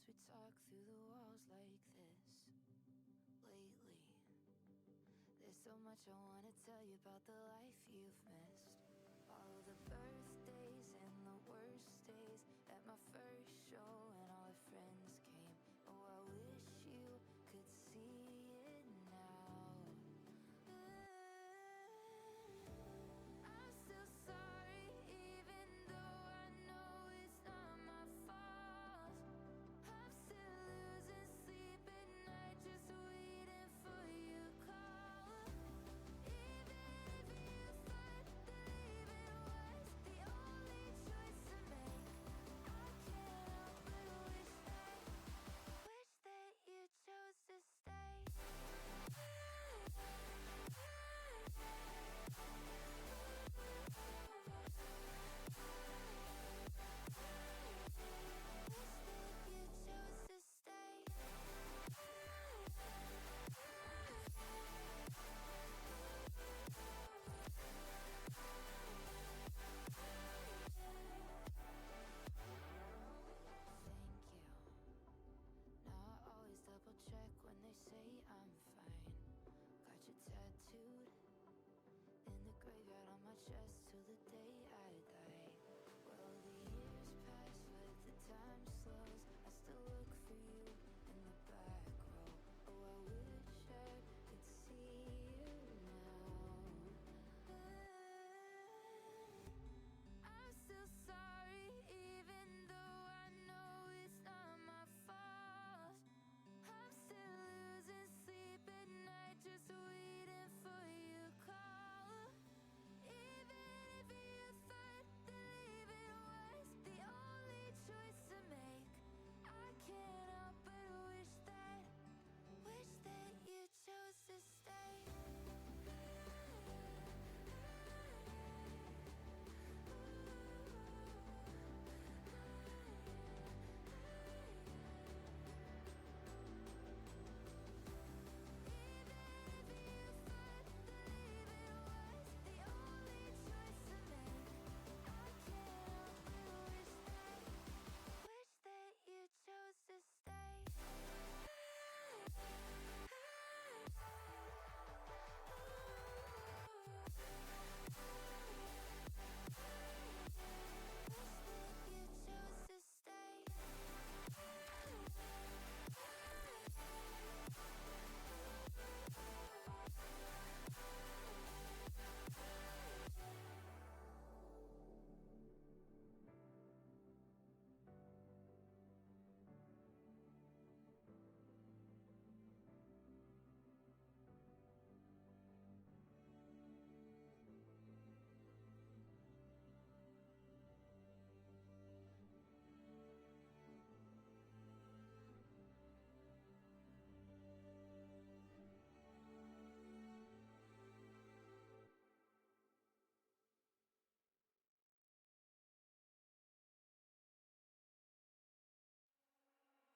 we talk through the walls like this lately. There's so much I wanna tell you about the life you've missed. All the birthdays and the worst days at my first show and all our friends came. Oh, I wish you could see it now. I'm still sorry, even though I know it's not my fault. I'm still losing sleep at night, just waiting for your call. Even if you thought that leaving was the only choice to make, I can't help but wish that you chose to stay. Double check when they say I'm fine. Got you tattooed in the graveyard on my chest till the day I die. Well, the years pass, but the time slows. I still look for you in the back row. Oh, I wish I could see you now. I'm still sorry, even though I know it's not my fault. I'm still losing sleep at night, just waiting for your call. Even if you thought that leaving was the only choice to make, I can't help but wish that you chose to stay.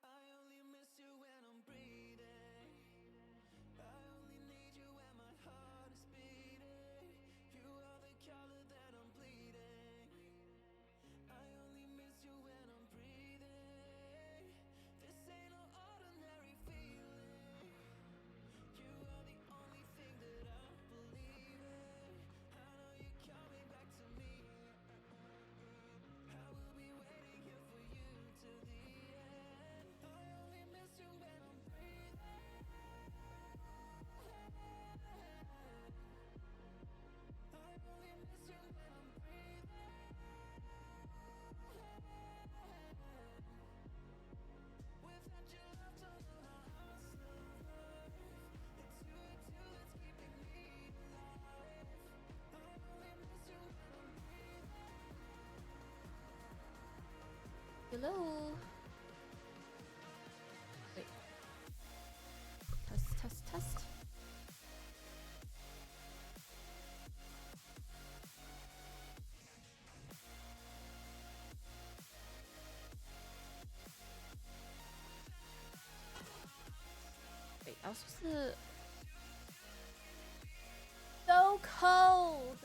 I only miss you when I'm breathing. I only need you when my heart is beating. You are the color that I'm bleeding. I only miss you when I'm breathing. This ain't no ordinary feeling. You are the only thing that I believe in. I know you're coming back to me. I will be waiting here for you till the end. I only miss you when I'm breathing. I only miss you when I'm breathing. Without your love, don't know how I'll survive. It's you that's keeping me alive. I only miss you when I'm breathing. Hello. Wait. Test, test, test. Wait, I was supposed to... So cold!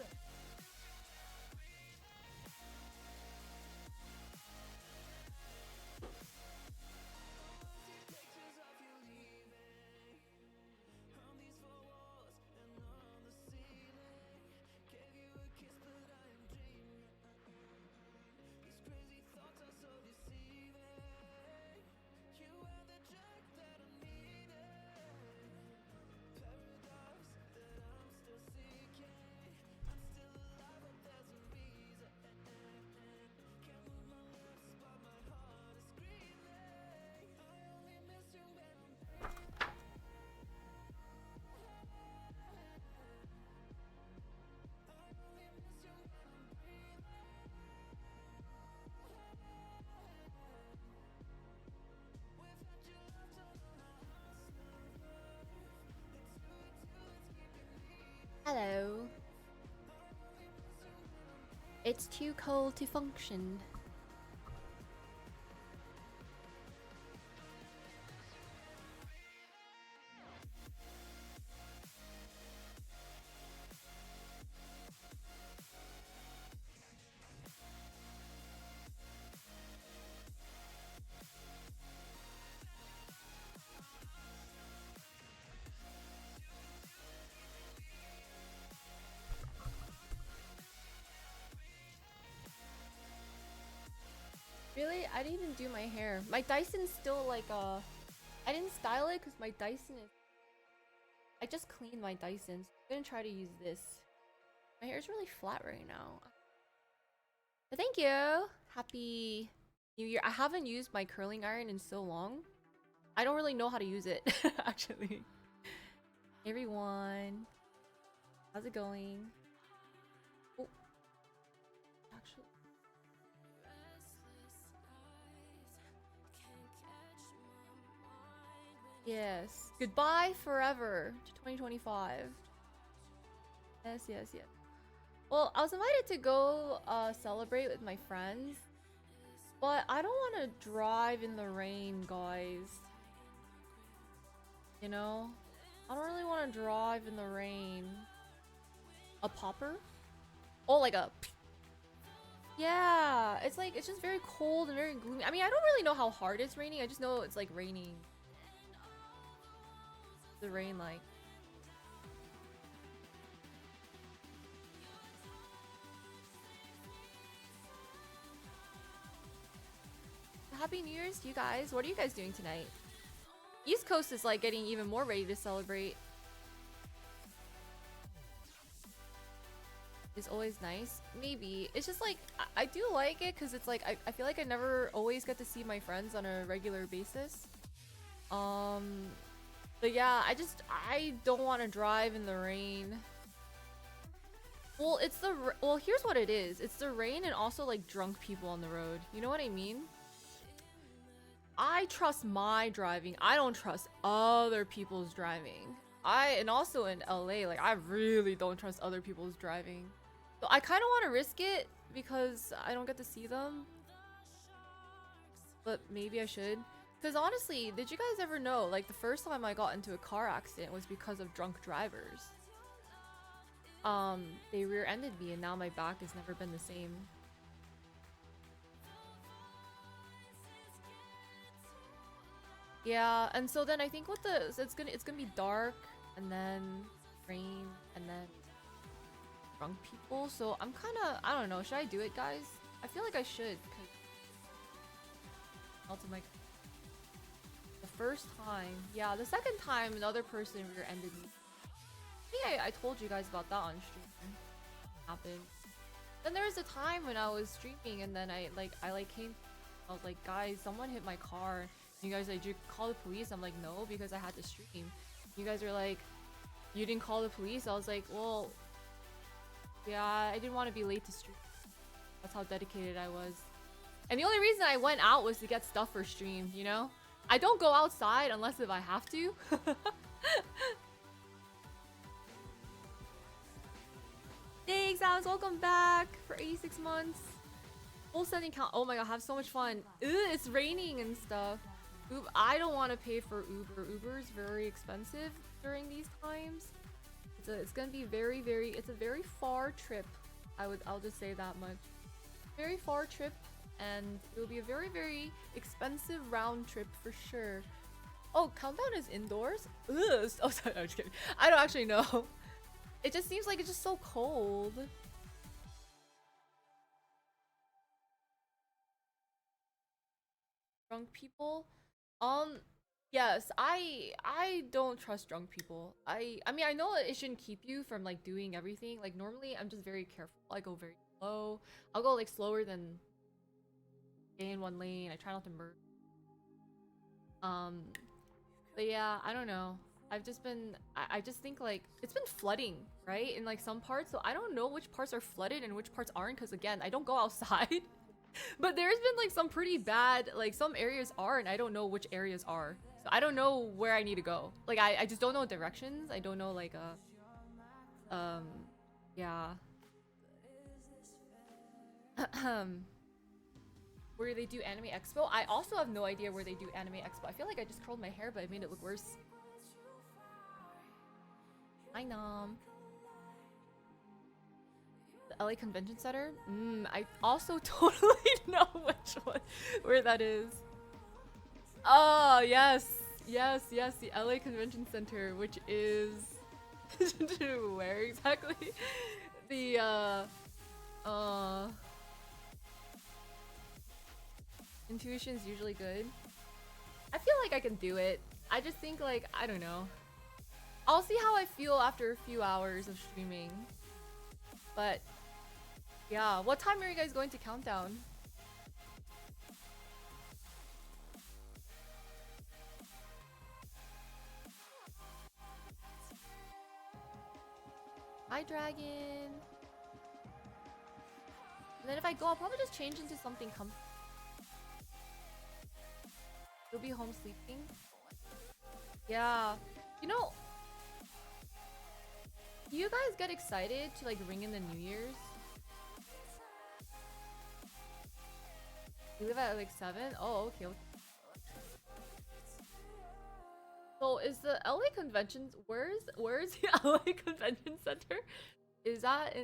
It's too cold to function. Really? I didn't even do my hair. My Dyson's still like I didn't style it because my Dyson is. I just cleaned my Dyson. So I'm gonna try to use this. My hair's really flat right now. But thank you. Happy New Year. I haven't used my curling iron in so long. I don't really know how to use it actually. Hey everyone. How's it going? Oh. Actually. Yes. Goodbye forever to 2025. Yes, yes, yes. Well, I was invited to go celebrate with my friends, but I don't want to drive in the rain, guys. You know? I don't really want to drive in the rain. A popper? Oh, like a... Yeah, it's like, it's just very cold and very gloomy. I mean, I don't really know how hard it's raining. I just know it's like raining. The rain like. Happy New Year's to you guys. What are you guys doing tonight? East Coast is like getting even more ready to celebrate. It's always nice. Maybe. It's just like, I do like it because it's like, I feel like I never always get to see my friends on a regular basis. But yeah, I don't want to drive in the rain. Well, well, here's what it is. It's the rain and also like drunk people on the road. You know what I mean? I trust my driving. I don't trust other people's driving. And also in LA, like I really don't trust other people's driving. So I kind of want to risk it because I don't get to see them. But maybe I should. Because honestly, did you guys ever know, like the first time I got into a car accident was because of drunk drivers. They rear-ended me and now my back has never been the same. Yeah, and so then I think with it's gonna be dark and then rain and then drunk people. So I'm kinda, I don't know, should I do it, guys? I feel like I should, cause also my the first time, yeah, the second time another person rear-ended me. I think I told you guys about that on stream. Happened. Then there was a time when I was streaming and then I came, I was like, guys, someone hit my car. And you guys like, did you call the police? I'm like, no, because I had to stream. You guys are like, you didn't call the police? I was like, well, yeah, I didn't want to be late to stream. That's how dedicated I was. And the only reason I went out was to get stuff for stream, you know? I don't go outside unless if I have to. Thanks, Alex. Welcome back for 86 months. Full sending count. Oh my god, have so much fun. It's raining and stuff. I don't want to pay for Uber. Uber is very expensive during these times. It's gonna be very, it's a very far trip. I'll just say that much. Very far trip, and it will be a very, very expensive round trip for sure. Oh, countdown is indoors? Ugh. Oh, sorry, I'm just kidding. I don't actually know. It just seems like it's just so cold. Drunk people? Yes, I don't trust drunk people. I mean, I know it shouldn't keep you from like doing everything. Like normally I'm just very careful. I go very slow. I'll go like slower than stay in one lane. I try not to merge. But yeah, I don't know. I've just been I just think like it's been flooding, right? In like some parts, so I don't know which parts are flooded and which parts aren't, because again, I don't go outside. But there's been like some pretty bad, like some areas are and I don't know which areas are. So I don't know where I need to go. Like I just don't know directions. I don't know like, yeah. Where they do Anime Expo. I also have no idea where they do Anime Expo. I feel like I just curled my hair, but I made it look worse. Hi, Nom. The LA Convention Center? I also totally know which one, where that is. Oh, yes. Yes, yes, the LA Convention Center, which is... where exactly? The, Intuition's usually good. I feel like I can do it. I just think, like, I don't know. I'll see how I feel after a few hours of streaming. But, yeah. What time are you guys going to Countdown? Hi, Dragon. And then if I go, I'll probably just change into something comfy. You'll be home sleeping? Yeah. You know, do you guys get excited to like ring in the New Year's? You live at like 7? Oh, okay. So is the LA Convention, where's the LA Convention Center? Is that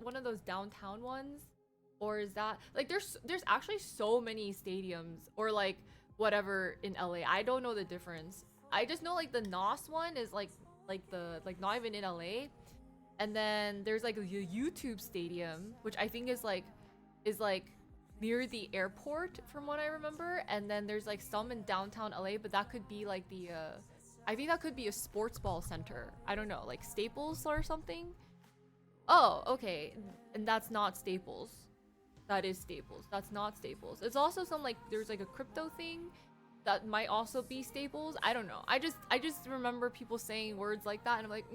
one of those downtown ones? Or is that like there's actually so many stadiums or like whatever in LA. I don't know the difference. I just know like the NOS one is like not even in LA. And then there's like a YouTube stadium, which I think is like near the airport from what I remember. And then there's like some in downtown LA, but that could be like the I think that could be a sports ball center. I don't know, like Staples or something. Oh, okay. And that's not Staples. That is Staples. That's not Staples. It's also some like there's like a crypto thing that might also be Staples. I don't know. I just remember people saying words like that and I'm like,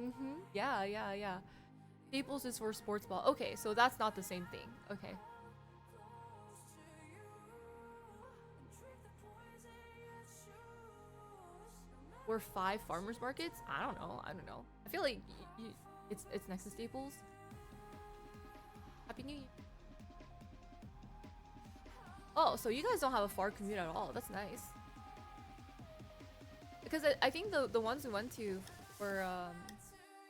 yeah. Staples is for sports ball. Okay, so that's not the same thing. Okay. We're 5 farmers markets? I don't know. I feel like it's next to Staples. Happy New Year. Oh, so you guys don't have a far commute at all. That's nice. Because I think the ones we went to were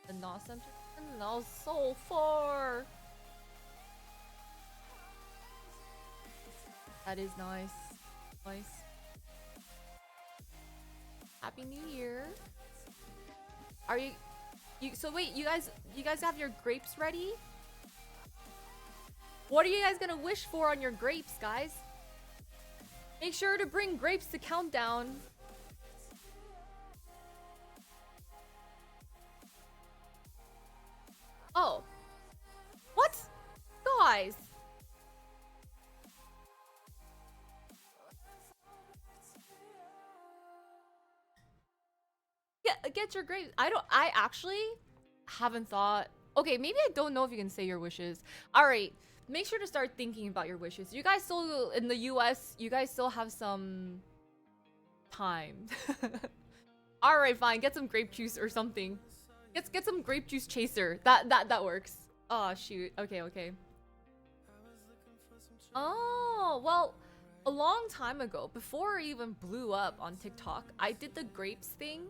the NOS Center. And that was so far. That is nice. Nice. Happy New Year. Are you so wait, you guys have your grapes ready? What are you guys gonna wish for on your grapes, guys? Make sure to bring grapes to Countdown. Oh. What? Guys. Get your grapes. I actually haven't thought. Okay, maybe I don't know if you can say your wishes. All right. Make sure to start thinking about your wishes. You guys still in the US, you guys still have some time. All right, fine. Get some grape juice or something. Get some grape juice chaser. That works. Oh, shoot. Okay. Oh, well, a long time ago, before it even blew up on TikTok, I did the grapes thing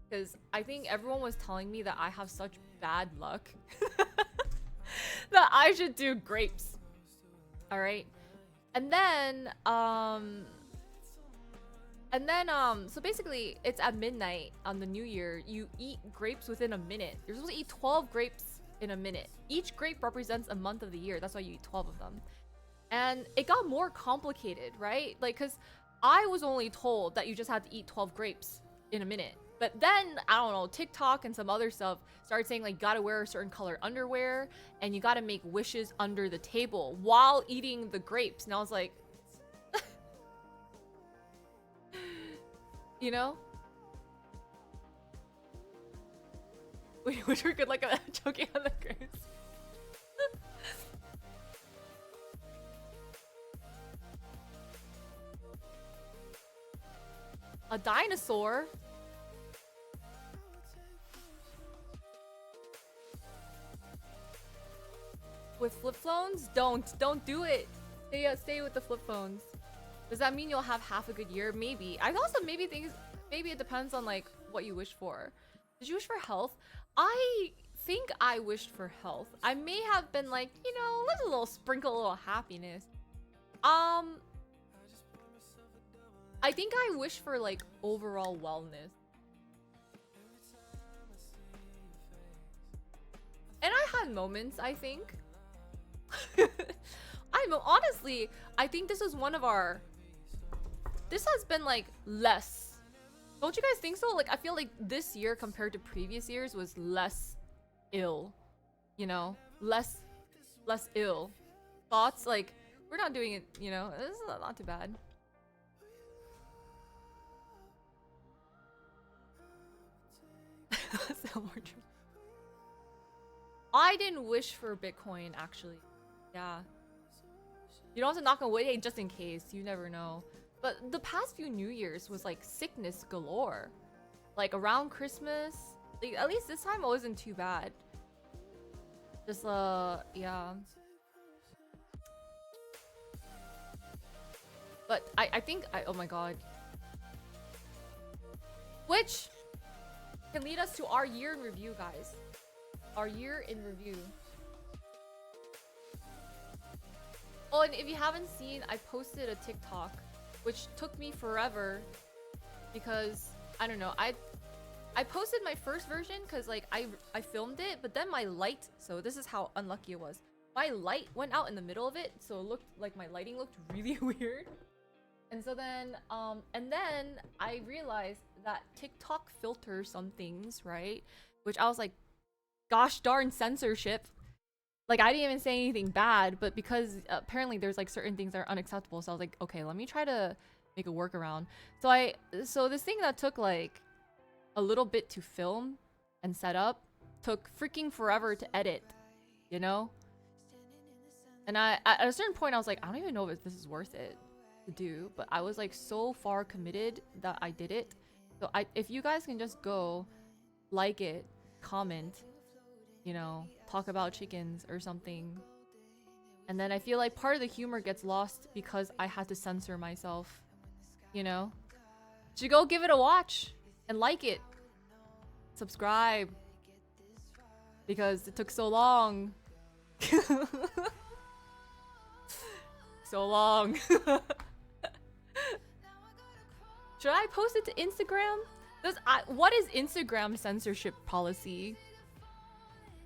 because I think everyone was telling me that I have such bad luck. That I should do grapes. All right. And then so basically it's at midnight on the New Year. You eat grapes within a minute. You're supposed to eat 12 grapes in a minute. Each grape represents a month of the year. That's why you eat 12 of them. And it got more complicated, right? Like, cause I was only told that you just had to eat 12 grapes in a minute. But then, I don't know, TikTok and some other stuff started saying like, gotta wear a certain color underwear and you gotta make wishes under the table while eating the grapes. And I was like, you know? We wish we could like choking on the grapes. A dinosaur? with flip phones, don't do it. Stay with the flip phones. Does that mean you'll have half a good year? Maybe. I also maybe it depends on like what you wish for. Did you wish for health? I think I wished for health. I may have been like, you know, let's a little sprinkle a little happiness. I think I wish for like overall wellness. And I had moments, I think. Honestly, I think this is one of our... This has been like less. Don't you guys think so? Like, I feel like this year compared to previous years was less ill. You know? Less ill. Thoughts, like, we're not doing it, you know? This is not too bad. I didn't wish for Bitcoin, actually. Yeah. You don't have to knock on wood, hey, just in case. You never know. But the past few New Year's was like sickness galore. Like around Christmas. Like, at least this time it wasn't too bad. Just, yeah. But I think, oh my god. Which can lead us to our year in review, guys. Our year in review. Oh, and if you haven't seen, I posted a TikTok, which took me forever because I don't know. I posted my first version because like I filmed it, but then my light. So this is how unlucky it was. My light went out in the middle of it, so it looked like my lighting looked really weird. And so then I realized that TikTok filters some things, right? Which I was like, gosh darn censorship. Like, I didn't even say anything bad, but because apparently there's like certain things that are unacceptable, so I was like, okay, let me try to make a workaround. So this thing that took like a little bit to film and set up took freaking forever to edit, you know? And at a certain point I was like, I don't even know if this is worth it to do, but I was like so far committed that I did it. So if you guys can just go like it, comment, you know, talk about chickens or something. And then I feel like part of the humor gets lost because I had to censor myself, you know? So go give it a watch and like it. Subscribe. Because it took so long. So long. Should I post it to Instagram? What is Instagram censorship policy?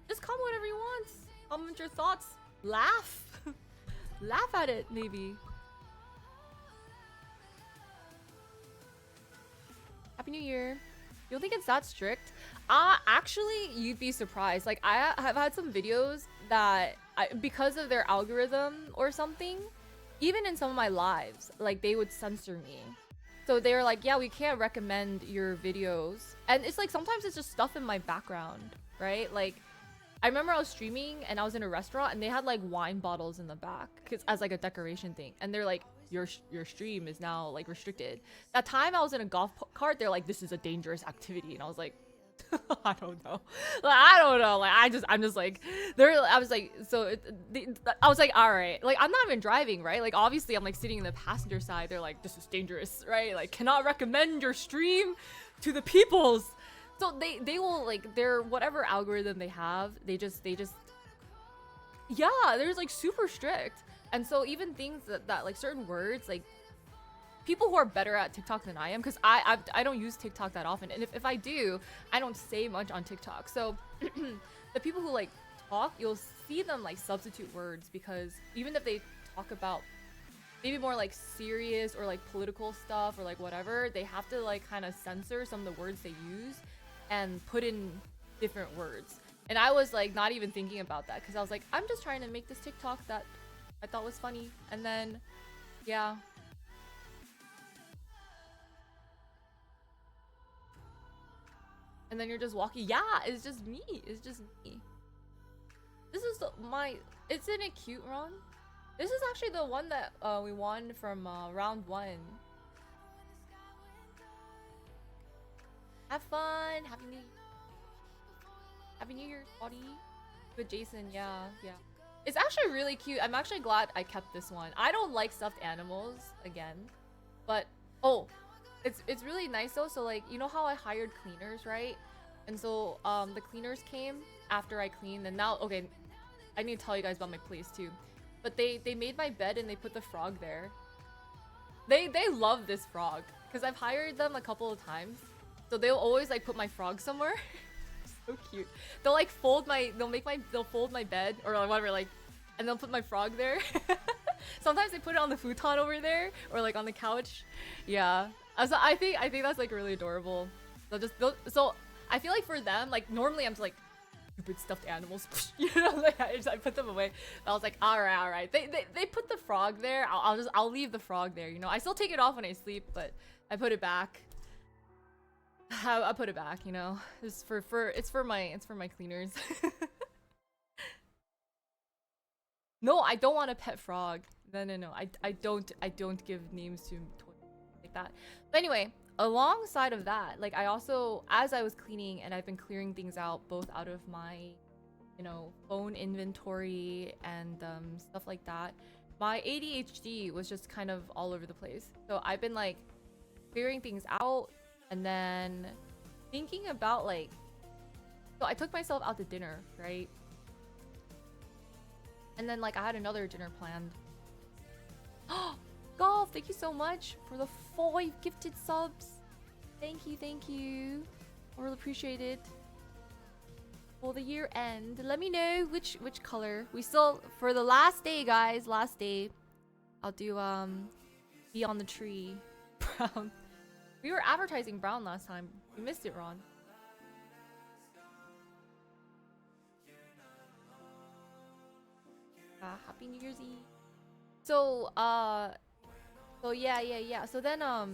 Just comment whatever you want. Comment your thoughts. Laugh. Laugh at it, maybe. Happy New Year. You don't think it's that strict? Actually, you'd be surprised. Like, I have had some videos that, because of their algorithm or something, even in some of my lives, like, they would censor me. So they were like, yeah, we can't recommend your videos. And it's like, sometimes it's just stuff in my background, right? Like, I remember I was streaming and I was in a restaurant and they had like wine bottles in the back as like a decoration thing. And they're like, your stream is now like restricted. That time I was in a golf cart, they're like, this is a dangerous activity. And I was like, I don't know. Like, I don't know. Like, I'm just like, I was like, I was like, all right. Like, I'm not even driving, right? Like, obviously I'm like sitting in the passenger side. They're like, this is dangerous, right? Like, cannot recommend your stream to the peoples. So they will like their whatever algorithm they have, they just yeah, they're like super strict. And so even things that like certain words, like people who are better at TikTok than I am, because I don't use TikTok that often, and if I do, I don't say much on TikTok. So the people who like talk, you'll see them like substitute words, because even if they talk about maybe more like serious or like political stuff or like whatever, they have to like kind of censor some of the words they use and put in different words. And I was like not even thinking about that because I was like, I'm just trying to make this TikTok that I thought was funny. And then yeah, and then you're just walking. Yeah, it's just me. This is isn't it cute, Ron? This is actually the one that we won from round 1. Have fun. Happy New Year, buddy. With Jason, yeah. It's actually really cute. I'm actually glad I kept this one. I don't like stuffed animals again, but oh, it's really nice though. So like, you know how I hired cleaners, right? And so the cleaners came after I cleaned, and now okay, I need to tell you guys about my place too. But they made my bed and they put the frog there. They love this frog because I've hired them a couple of times, so they'll always like put my frog somewhere. So cute. They'll like fold my they'll fold my bed or like whatever, like, and they'll put my frog there. Sometimes they put it on the futon over there or like on the couch. Yeah. So I think that's like really adorable. So I feel like for them, like normally I'm just like stupid stuffed animals, you know, like I put them away. But I was like, all right. They put the frog there. I'll leave the frog there. You know, I still take it off when I sleep, but I put it back. I put it back, you know. It's for my cleaners. No, I don't want a pet frog. No. I don't give names to toys like that. But anyway, alongside of that, like I also, as I was cleaning and I've been clearing things out both out of my, you know, phone inventory and stuff like that, my ADHD was just kind of all over the place. So I've been like clearing things out and then thinking about like, so I took myself out to dinner, right? And then like I had another dinner planned. Golf, thank you so much for the 5 gifted subs. Thank you. I really appreciate it. For the year end, let me know which color. We still, for the last day, guys, last day, I'll do Be on the Tree. Brown. We were advertising brown last time. You missed it, Ron. Happy New Year's Eve. So yeah. So then what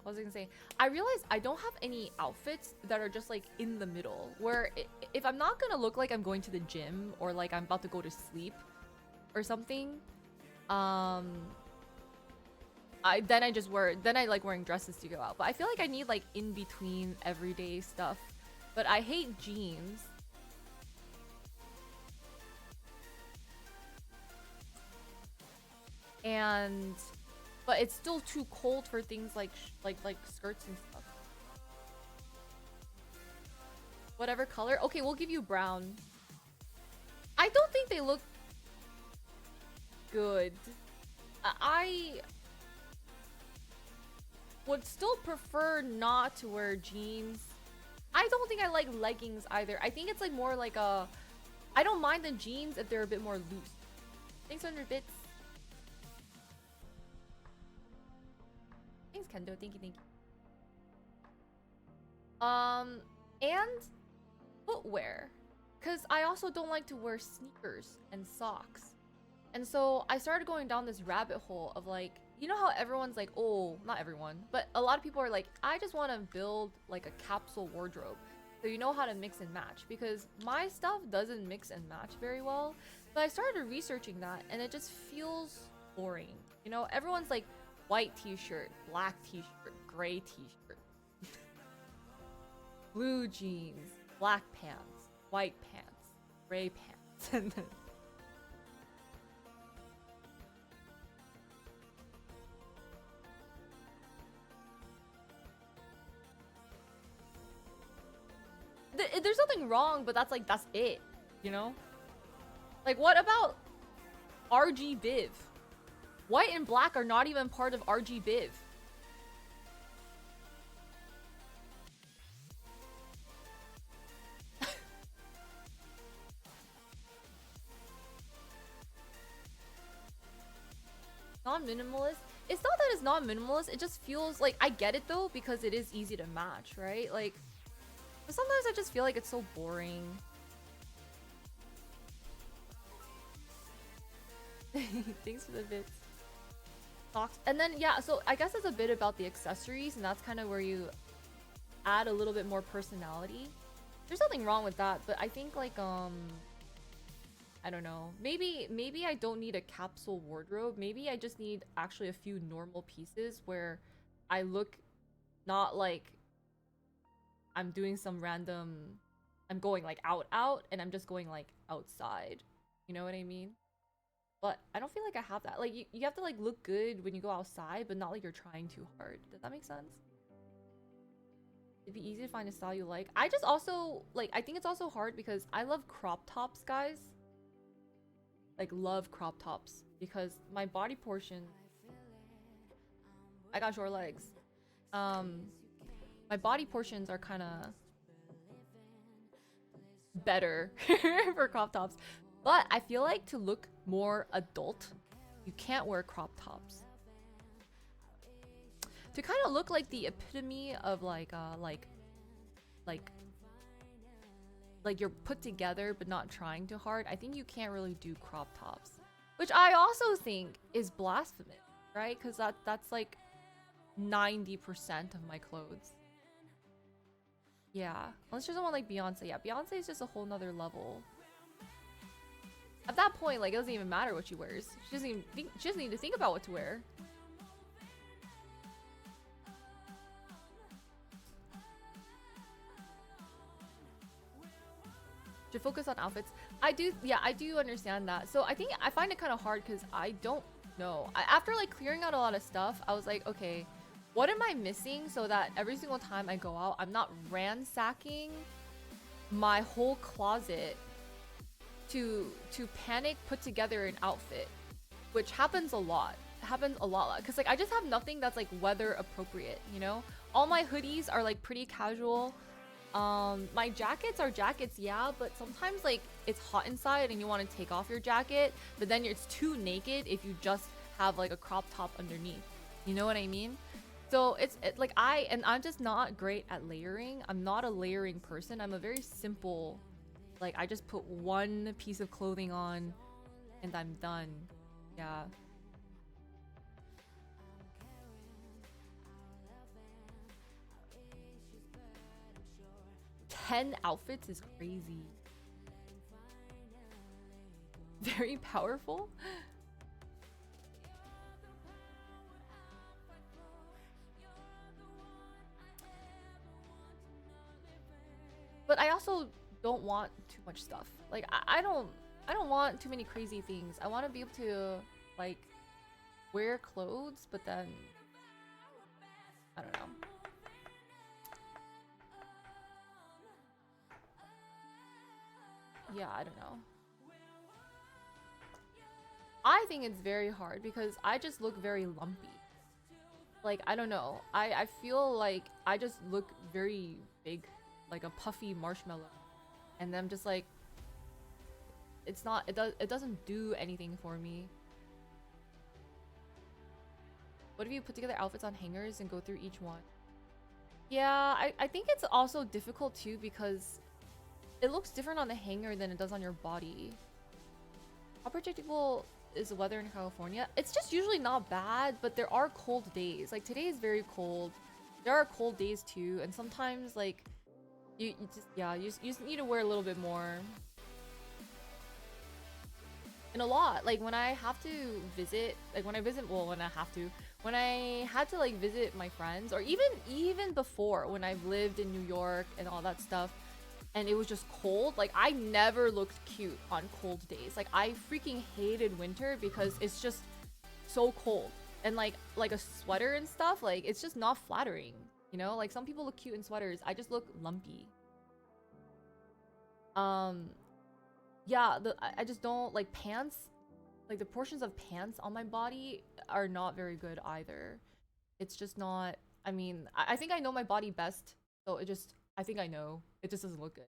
was I gonna say? I realized I don't have any outfits that are just like in the middle. Where if I'm not gonna look like I'm going to the gym or like I'm about to go to sleep or something, I like wearing dresses to go out. But I feel like I need like in between everyday stuff. But I hate jeans. But it's still too cold for things like skirts and stuff. Whatever color. Okay, we'll give you brown. I don't think they look good. I would still prefer not to wear jeans. I don't think I like leggings either. I think it's like more like a, I don't mind the jeans if they're a bit more loose. Thanks 100 bits. Thanks Kendo, thank you. And footwear, because I also don't like to wear sneakers and socks. And so I started going down this rabbit hole of like, you know how everyone's like, oh, not everyone, but a lot of people are like, I just want to build like a capsule wardrobe. So you know how to mix and match, because my stuff doesn't mix and match very well. But I started researching that and it just feels boring. You know, everyone's like white t-shirt, black t-shirt, gray t-shirt, blue jeans, black pants, white pants, gray pants, and then there's nothing wrong, but that's it, you know? Like, what about RG Biv? White and black are not even part of RG Biv. Non-minimalist? It's not that it's not minimalist, it just feels like, I get it though, because it is easy to match, right? Like, but sometimes I just feel like it's so boring. Thanks for the bits. Socks. And then, yeah, so I guess it's a bit about the accessories, and that's kind of where you add a little bit more personality. There's nothing wrong with that, but I think like, I don't know. Maybe I don't need a capsule wardrobe. Maybe I just need actually a few normal pieces where I look not like I'm doing some random, I'm going like out and I'm just going like outside. You know what I mean? But I don't feel like I have that. Like you have to like look good when you go outside, but not like you're trying too hard. Does that make sense? It'd be easy to find a style you like. I just also like, I think it's also hard because I love crop tops, guys. Like love crop tops because my body portion, I got short legs. My body portions are kind of better for crop tops. But I feel like to look more adult, you can't wear crop tops. To kind of look like the epitome of like you're put together but not trying too hard, I think you can't really do crop tops. Which I also think is blasphemous, right? Because that's like 90% of my clothes. Yeah, unless you're someone like Beyonce. Yeah, Beyonce is just a whole nother level. At that point, like, it doesn't even matter what she wears. She doesn't need to think about what to wear. To focus on outfits. I do understand that. So I think I find it kind of hard because I don't know. After like clearing out a lot of stuff, I was like, okay, what am I missing so that every single time I go out, I'm not ransacking my whole closet to panic put together an outfit, which happens a lot. Because like I just have nothing that's like weather appropriate, you know? All my hoodies are like pretty casual. My jackets are jackets, yeah, but sometimes like it's hot inside and you want to take off your jacket, but then it's too naked if you just have like a crop top underneath. You know what I mean? So it's like I'm just not great at layering. I'm not a layering person. I'm a very simple, like I just put one piece of clothing on and I'm done. Yeah. Ten outfits is crazy. Very powerful. But I also don't want too much stuff. Like I don't want too many crazy things. I want to be able to like wear clothes, but then I don't know. Yeah, I don't know. I think it's very hard because I just look very lumpy. Like, I don't know. I feel like I just look very big, like a puffy marshmallow. And then I'm just like, it doesn't do anything for me. What if you put together outfits on hangers and go through each one? Yeah, I think it's also difficult too because it looks different on the hanger than it does on your body. How predictable is the weather in California? It's just usually not bad, but there are cold days. Like today is very cold. There are cold days too, and sometimes like you just need to wear a little bit more. And a lot. Like when I have to visit, like when I had to like visit my friends, or even before when I've lived in New York and all that stuff, and it was just cold, like I never looked cute on cold days. Like I freaking hated winter because it's just so cold, and like a sweater and stuff, like it's just not flattering, you know? Like some people look cute in sweaters, I just look lumpy. Yeah, I just don't like pants. Like the portions of pants on my body are not very good either. It's just not, I mean, I think I know my body best, so I think I know. It just doesn't look good.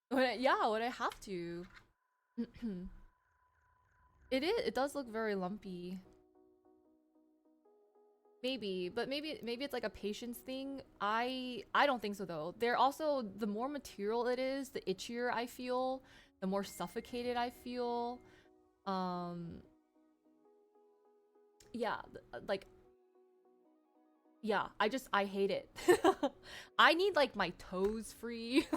When I have to. It does look very lumpy. Maybe, but maybe it's like a patience thing. I don't think so though. They're also, the more material it is, the itchier I feel, the more suffocated I feel. Yeah, like yeah, I hate it. I need like my toes free,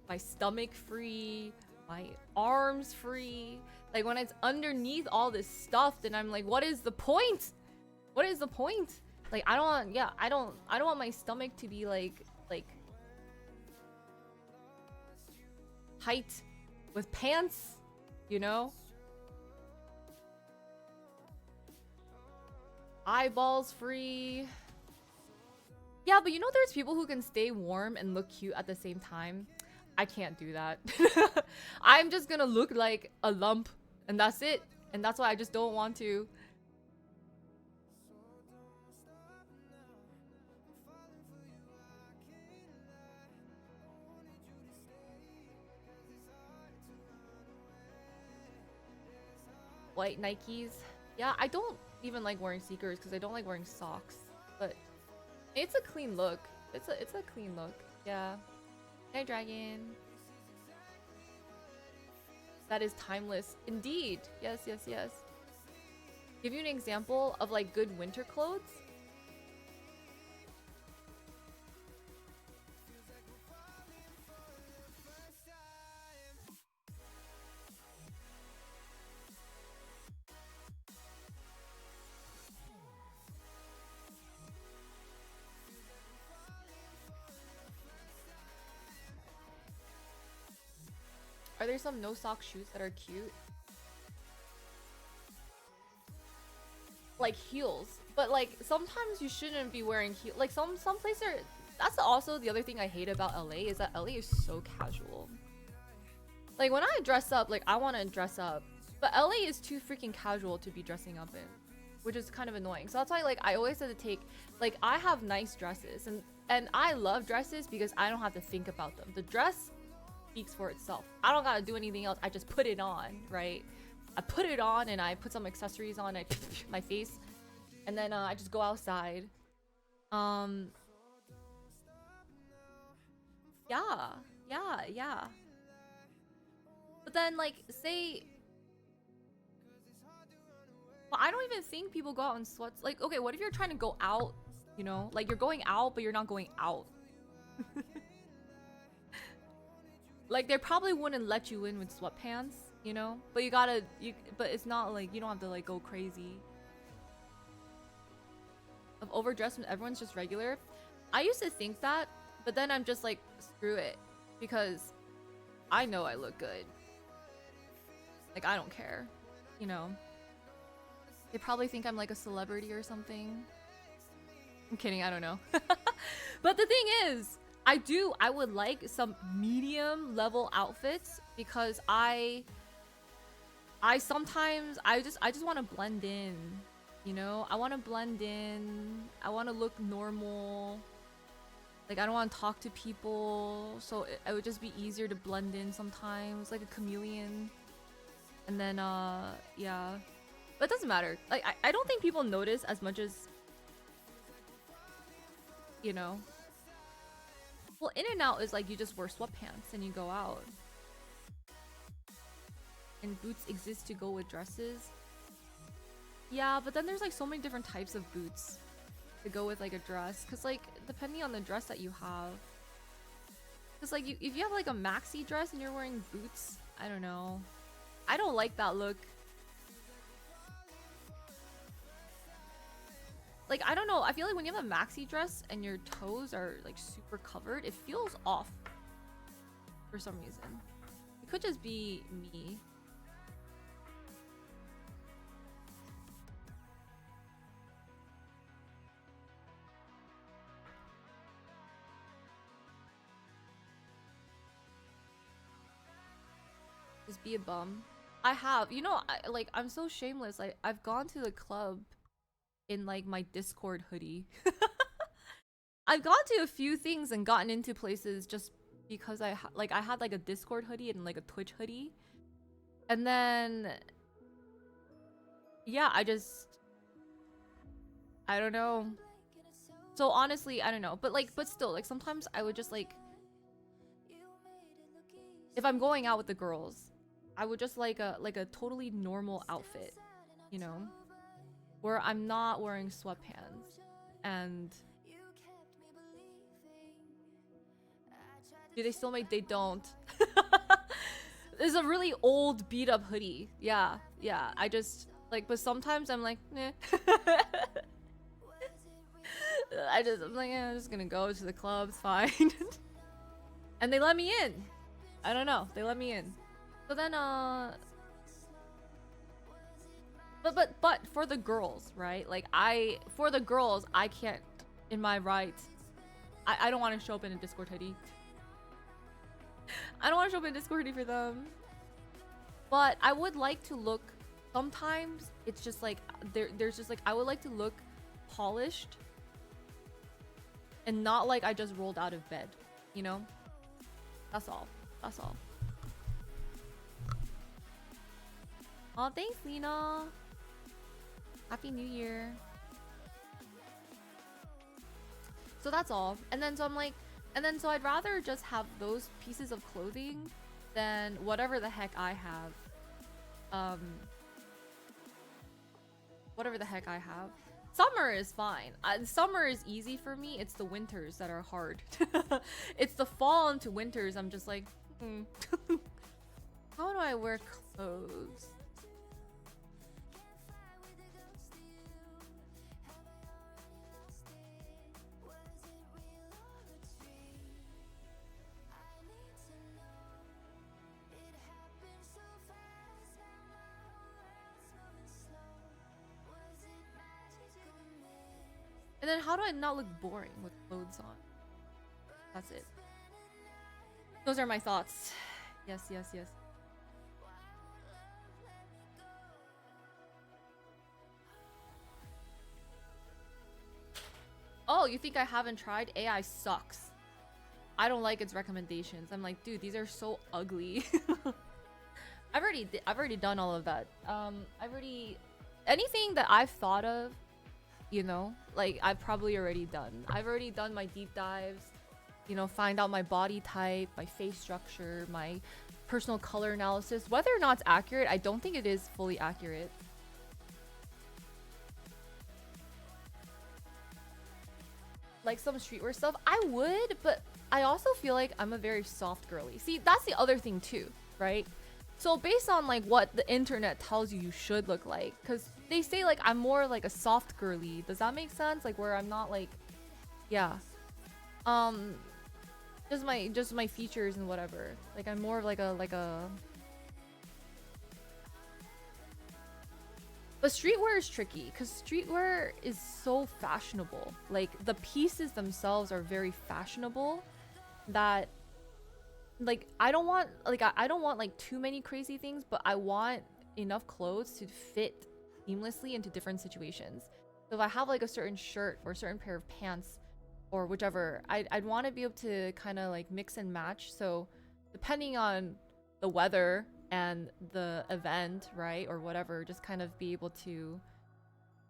my stomach free, my arms free. Like when it's underneath all this stuff, then I'm like, what is the point? What is the point? Like I don't want my stomach to be like height with pants, you know? Eyeballs free. Yeah, but you know there's people who can stay warm and look cute at the same time. I can't do that. I'm just gonna look like a lump and that's it. And that's why I just don't want to. White Nikes. Yeah, I don't even like wearing sneakers because I don't like wearing socks. But it's a clean look. It's a clean look. Yeah. Night Dragon. That is timeless. Indeed. Yes, yes, yes. Give you an example of like good winter clothes. Are there some no sock shoes that are cute? Like heels, but like sometimes you shouldn't be wearing heel. Like some places are. That's also the other thing I hate about LA is that LA is so casual. Like when I dress up, like I want to dress up, but LA is too freaking casual to be dressing up in, which is kind of annoying. So that's why like I always have to take like I have nice dresses and I love dresses because I don't have to think about them. The dress speaks for itself. I don't gotta do anything else. I just put it on, right? I put it on and I put some accessories on my face, and then I just go outside. Yeah. But then like say, well, I don't even think people go out in sweats. Like, okay, what if you're trying to go out? You know, like you're going out, but you're not going out. Like they probably wouldn't let you in with sweatpants, you know? But but it's not like you don't have to like go crazy. Of overdressed when everyone's just regular. I used to think that, but then I'm just like, screw it. Because I know I look good. Like I don't care, you know? They probably think I'm like a celebrity or something. I'm kidding, I don't know. But the thing is, I would like some medium level outfits because I sometimes I just want to blend in, you know? I want to blend in. I want to look normal. Like I don't want to talk to people, so it would just be easier to blend in sometimes, like a chameleon. And then yeah. But it doesn't matter. Like I don't think people notice as much as, you know. Well, in and out is like you just wear sweatpants and you go out. And boots exist to go with dresses. Yeah, but then there's like so many different types of boots to go with like a dress. Cause like depending on the dress that you have. Cause like if you have like a maxi dress and you're wearing boots, I don't know. I don't like that look. Like, I don't know. I feel like when you have a maxi dress and your toes are like super covered, it feels off for some reason. It could just be me. Just be a bum. I have. You know, I'm so shameless. I've gone to the club in like my Discord hoodie. I've gone to a few things and gotten into places just because I had like a Discord hoodie and like a Twitch hoodie. And then yeah, I don't know. So honestly, I don't know. But still, like sometimes I would just like, if I'm going out with the girls, I would just like a totally normal outfit, you know? Where I'm not wearing sweatpants. And do they still make? They don't. It's a really old beat up hoodie. Yeah. I just like, but sometimes I'm like, eh. I'm like, yeah, I'm just gonna go to the club, it's fine. And they let me in. I don't know, they let me in. So then but for the girls, right? Like for the girls, I can't in my rights. I don't want to show up in a Discord hoodie. I don't want to show up in a Discord hoodie for them. But I would like to look, sometimes it's just like there's just like I would like to look polished and not like I just rolled out of bed, you know? That's all. That's all. Oh, thanks, Lena. Happy New Year. So that's all. And then so I'm like, and then so I'd rather just have those pieces of clothing than whatever the heck I have. Whatever the heck I have. Summer is fine. Summer is easy for me. It's the winters that are hard. It's the fall into winters. I'm just like, how do I wear clothes? And then how do I not look boring with clothes on? That's it. Those are my thoughts. Yes, yes, yes. Oh, you think I haven't tried? AI sucks. I don't like its recommendations. I'm like, dude, these are so ugly. I've already done all of that. Anything that I've thought of, you know, like I've probably already done. I've already done my deep dives, you know, find out my body type, my face structure, my personal color analysis. Whether or not it's accurate, I don't think it is fully accurate. Like some streetwear stuff, I would, but I also feel like I'm a very soft girly. See, that's the other thing too, right? So based on like what the internet tells you should look like, because they say like I'm more like a soft girly. Does that make sense? Like where I'm not like, yeah, just my features and whatever. Like I'm more of like a. But streetwear is tricky because streetwear is so fashionable. Like the pieces themselves are very fashionable that like I don't want like too many crazy things, but I want enough clothes to fit seamlessly into different situations. So if I have like a certain shirt or a certain pair of pants or whichever, I'd want to be able to kind of like mix and match. So depending on the weather and the event, right, or whatever, just kind of be able to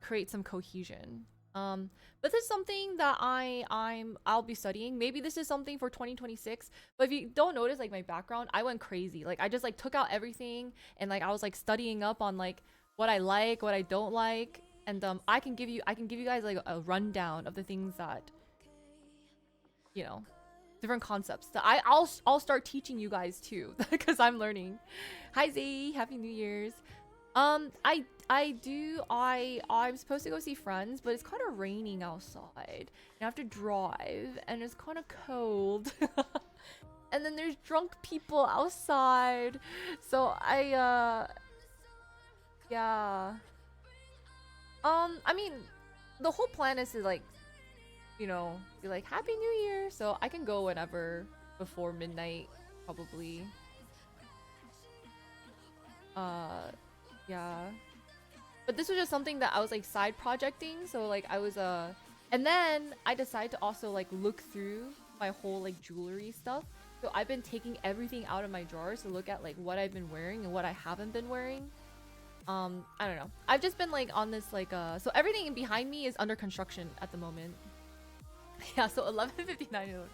create some cohesion. But this is something that I'll be studying. Maybe this is something for 2026. But if you don't notice, like my background, I went crazy. Like I just like took out everything and like I was like studying up on like what I like, what I don't like, and I can give you guys like a rundown of the things that, you know, different concepts that I'll start teaching you guys too because I'm learning. Hi Zay, Happy New Year's. I'm supposed to go see friends, but it's kind of raining outside. I have to drive, and it's kind of cold. And then there's drunk people outside, so yeah. I mean, the whole plan is to like, you know, be like Happy New Year, so I can go whenever before midnight, probably. Yeah. But this was just something that I was like side projecting, so like I was and then I decided to also like look through my whole like jewelry stuff. So I've been taking everything out of my drawers to look at like what I've been wearing and what I haven't been wearing. I don't know. I've just been like on this like so everything behind me is under construction at the moment. Yeah, so 11:59.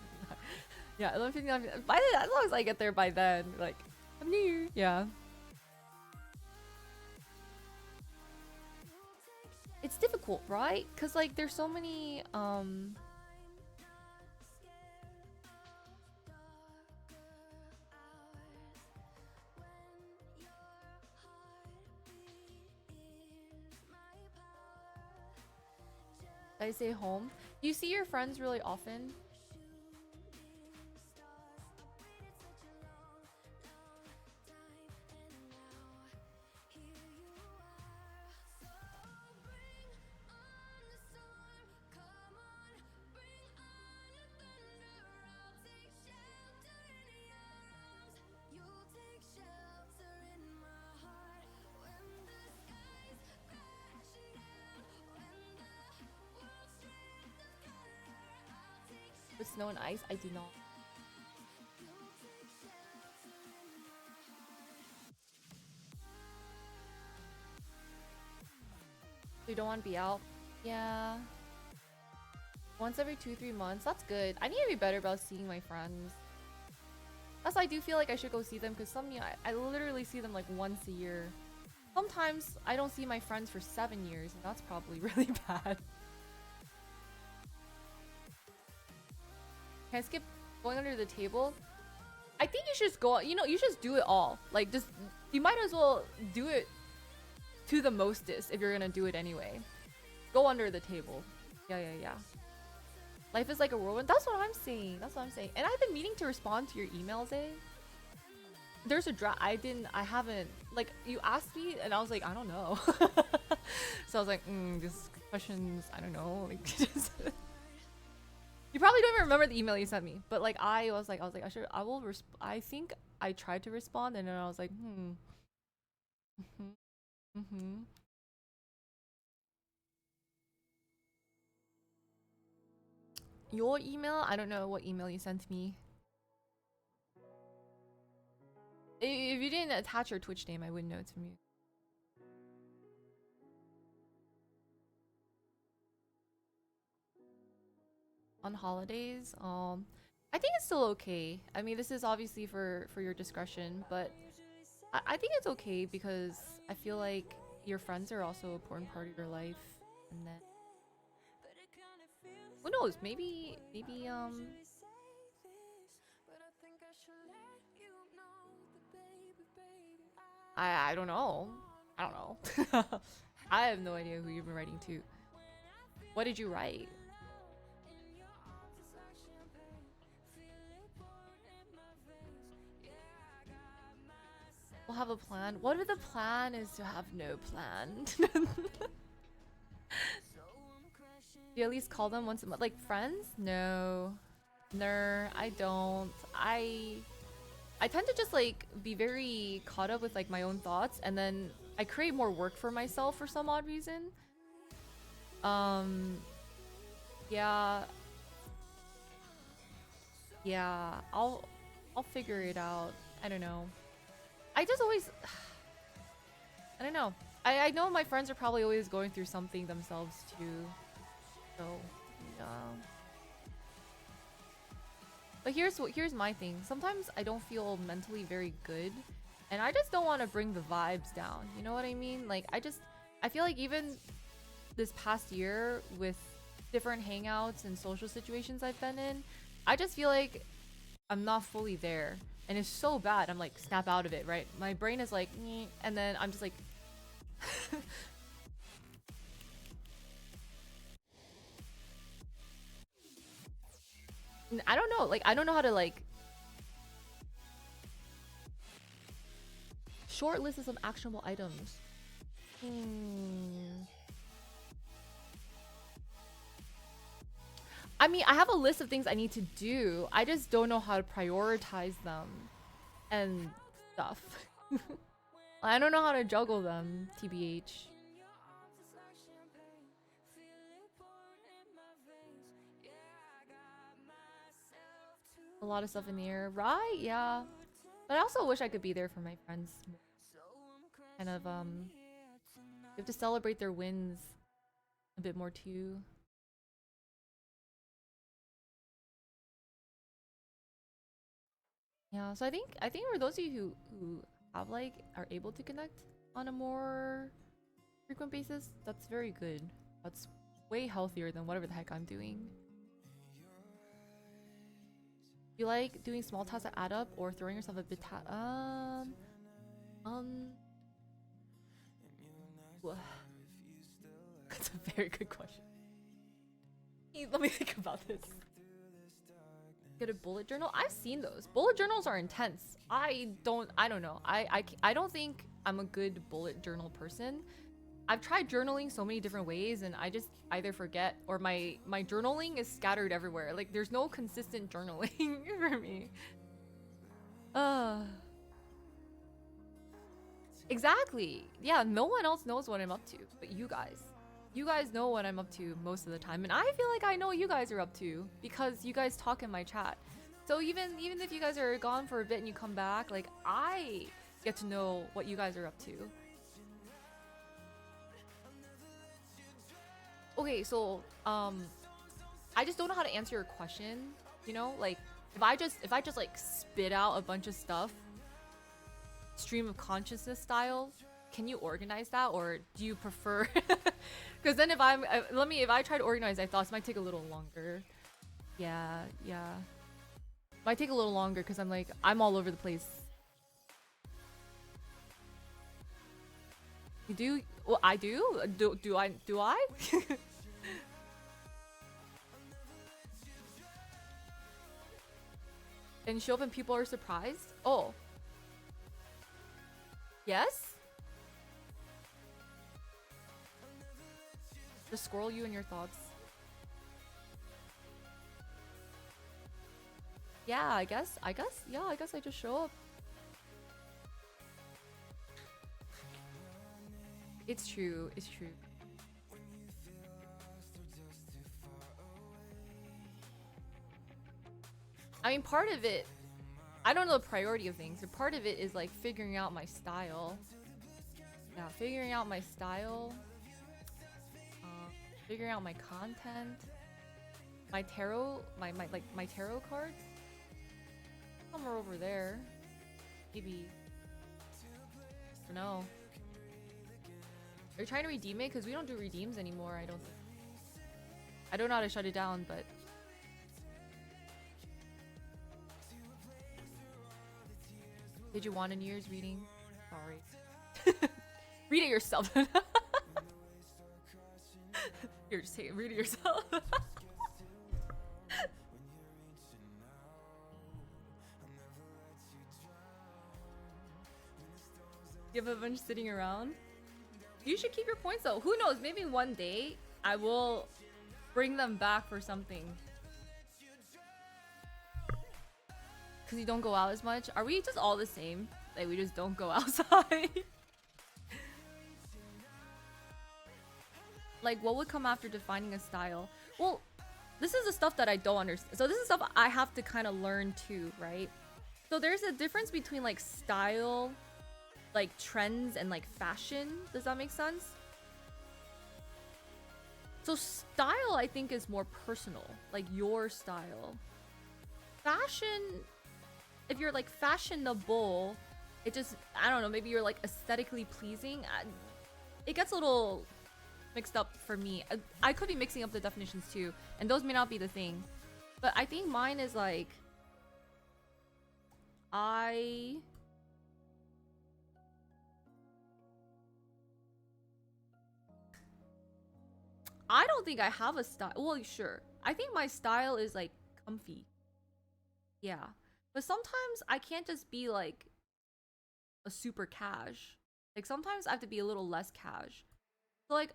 Yeah, 11:59. By then, as long as I get there by then, like I'm new. Yeah. It's difficult, right? Cause like there's so many I say home. Do you see your friends really often? snow and ice? I do not. You don't want to be out? Yeah. Once every 2-3 months. That's good. I need to be better about seeing my friends. Plus, I do feel like I should go see them because I literally see them like once a year. Sometimes I don't see my friends for 7 years, and that's probably really bad. Can I skip going under the table? I think you should just go, you know, you should just do it all. Like, just, you might as well do it to the mostest if you're gonna do it anyway. Go under the table. Yeah. Life is like a whirlwind. That's what I'm saying. And I've been meaning to respond to your emails, eh? There's a draft. I haven't, like, you asked me and I was like, I don't know. So I was like, just questions, I don't know. Like, just you probably don't even remember the email you sent me, but like, I think I tried to respond and then I was like, Your email? I don't know what email you sent me. If you didn't attach your Twitch name, I wouldn't know it's from you. On holidays, I think it's still okay. I mean, this is obviously for your discretion, but I think it's okay because I feel like your friends are also an important part of your life, and then who knows? Maybe I don't know. I have no idea who you've been writing to. What did you write? We'll have a plan. What if the plan is to have no plan? You at least call them once a month? Like friends? No. I don't. I tend to just like be very caught up with like my own thoughts, and then I create more work for myself for some odd reason. Yeah, I'll figure it out. I don't know. I just always I don't know. I know my friends are probably always going through something themselves too. So, yeah. But here's my thing. Sometimes I don't feel mentally very good, and I just don't want to bring the vibes down. You know what I mean? Like I feel like even this past year with different hangouts and social situations I've been in, I just feel like I'm not fully there, and it's so bad. I'm like snap out of it, right? My brain is like, and then I'm just like I don't know. Like, I don't know how to, like... Short list of some actionable items. I mean, I have a list of things I need to do. I just don't know how to prioritize them. And stuff. I don't know how to juggle them, TBH. A lot of stuff in the air, right? Yeah, but I also wish I could be there for my friends. Kind of you have to celebrate their wins a bit more too. Yeah, so I think for those of you who have like are able to connect on a more frequent basis, that's very good. That's way healthier than whatever the heck I'm doing. You like doing small tasks that add up or throwing yourself a bit That's a very good question. Let me think about this. Get a bullet journal? I've seen those. Bullet journals are intense. I don't know. I don't think I'm a good bullet journal person. I've tried journaling so many different ways and I just either forget or my journaling is scattered everywhere. Like there's no consistent journaling for me. Exactly. Yeah, no one else knows what I'm up to but you guys. You guys know what I'm up to most of the time, and I feel like I know what you guys are up to because you guys talk in my chat. So even if you guys are gone for a bit and you come back, like I get to know what you guys are up to. Okay, so I just don't know how to answer your question, you know? Like if I just like spit out a bunch of stuff stream of consciousness style, can you organize that, or do you prefer because then if I try to organize my thoughts, it might take a little longer. Yeah. Might take a little longer because I'm all over the place. You do? Well, I do. Do I? And show up and people are surprised? Oh. Yes? Just squirrel you in your thoughts. Yeah, I guess I just show up. It's true. I mean, part of it, I don't know the priority of things, but part of it is like figuring out my style. Yeah, figuring out my style. Figuring out my content. My tarot, my tarot cards. Somewhere over there. Maybe. I don't know. Are you trying to redeem it? Because we don't do redeems anymore, I don't think. I don't know how to shut it down, but... Did you want a New Year's reading? Sorry. Read it yourself. Here, just take it. Read it yourself. You have a bunch sitting around. You should keep your points though. Who knows? Maybe one day I will bring them back for something. Because you don't go out as much. Are we just all the same? Like we just don't go outside? Like what would come after defining a style? Well, this is the stuff that I don't understand. So this is stuff I have to kind of learn too, right? So there's a difference between like style, like trends, and like fashion. Does that make sense? So style I think is more personal, like your style. Fashion, if you're like fashionable, it just, I don't know, maybe you're like aesthetically pleasing. It gets a little mixed up for me. I could be mixing up the definitions too, and those may not be the thing. But I think mine is like, I don't think I have a style. Well, sure. I think my style is like comfy. Yeah. But sometimes I can't just be like a super cash. Like sometimes I have to be a little less cash. So like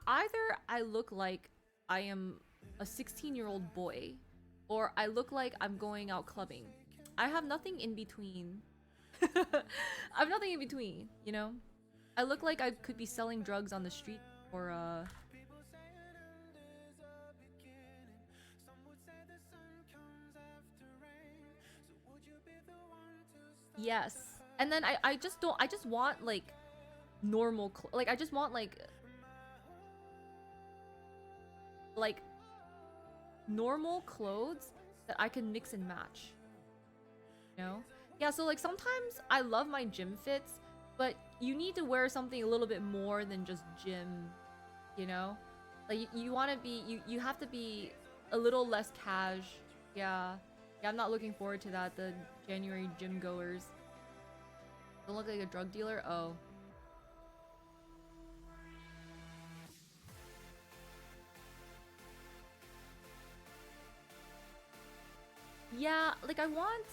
either I look like I am a 16-year-old boy, or I look like I'm going out clubbing. I have nothing in between. I have nothing in between, you know? I look like I could be selling drugs on the street, or yes. And then I just don't, I just want like normal like I just want like normal clothes that I can mix and match, you know? Yeah, so like sometimes I love my gym fits, but you need to wear something a little bit more than just gym, you know? Like you want to be, you have to be a little less cash. Yeah, I'm not looking forward to that. The January gym goers don't look like a drug dealer. Oh, yeah, like I want,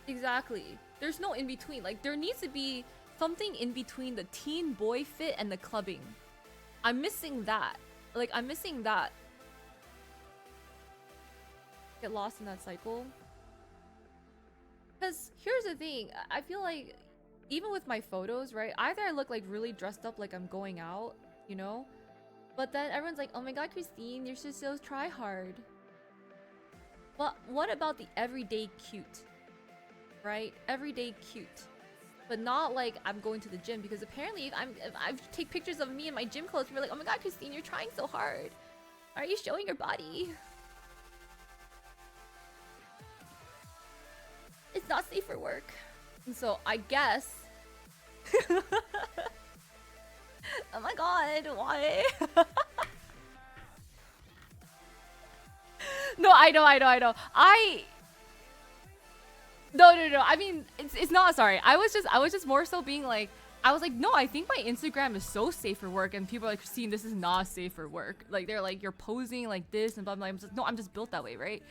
exactly. There's no in between. Like there needs to be something in between the teen boy fit and the clubbing. I'm missing that. Like I'm missing that. Get lost in that cycle. Because here's the thing, I feel like even with my photos, right? Either I look like really dressed up like I'm going out, you know? But then everyone's like, oh my god, Christine, you're just so try hard. But what about the everyday cute? Right? Everyday cute. But not like I'm going to the gym, because apparently if I take pictures of me in my gym clothes, we're like, oh my god, Christine, you're trying so hard. Are you showing your body? It's not safe for work. And so I guess oh my god, why? No, I know. No. I mean, it's not, sorry. I was just more so being like, I was like, no, I think my Instagram is so safe for work, and people are like, Christine, this is not safe for work. Like, they're like, you're posing like this and blah blah. I'm just, no, I'm just built that way, right?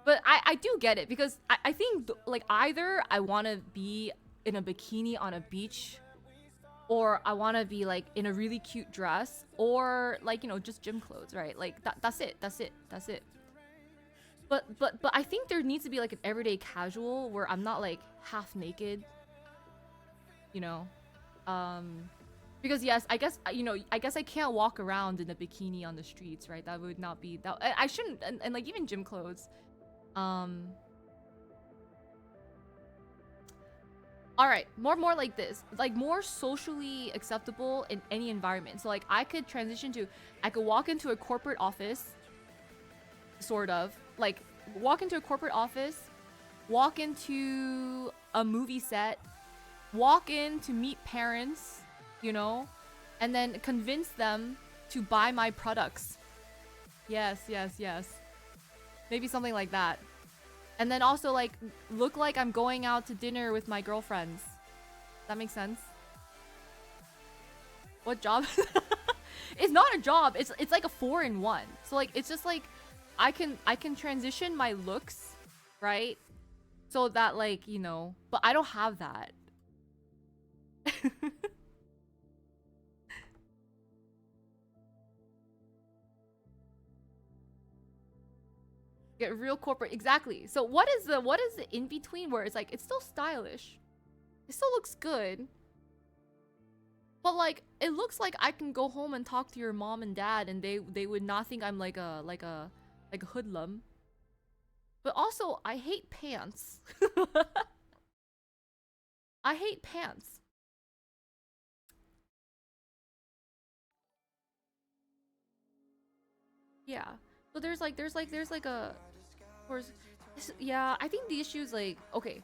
But I do get it, because I think like either I want to be in a bikini on a beach, or I want to be like in a really cute dress, or like, you know, just gym clothes, right? Like that's it. But I think there needs to be like an everyday casual where I'm not like half naked, you know. Because yes, I guess, you know, I guess I can't walk around in a bikini on the streets, right? That would not be that, I shouldn't. And like even gym clothes. All right, more like this, like more socially acceptable in any environment. So like I could transition to, I could walk into a corporate office, sort of like walk into a corporate office, walk into a movie set, walk in to meet parents, you know, and then convince them to buy my products. Yes. Maybe something like that. And then also like look like I'm going out to dinner with my girlfriends. That makes sense? What job? It's not a job. It's like a 4-in-1. So like it's just like I can transition my looks, right? So that like, you know, but I don't have that. Get real corporate, exactly. So what is the in between where it's like it's still stylish, it still looks good, but like it looks like I can go home and talk to your mom and dad, and they would not think I'm like a hoodlum. But also I hate pants. I hate pants. Yeah. So there's like a, of course, yeah, I think the issue is like, okay,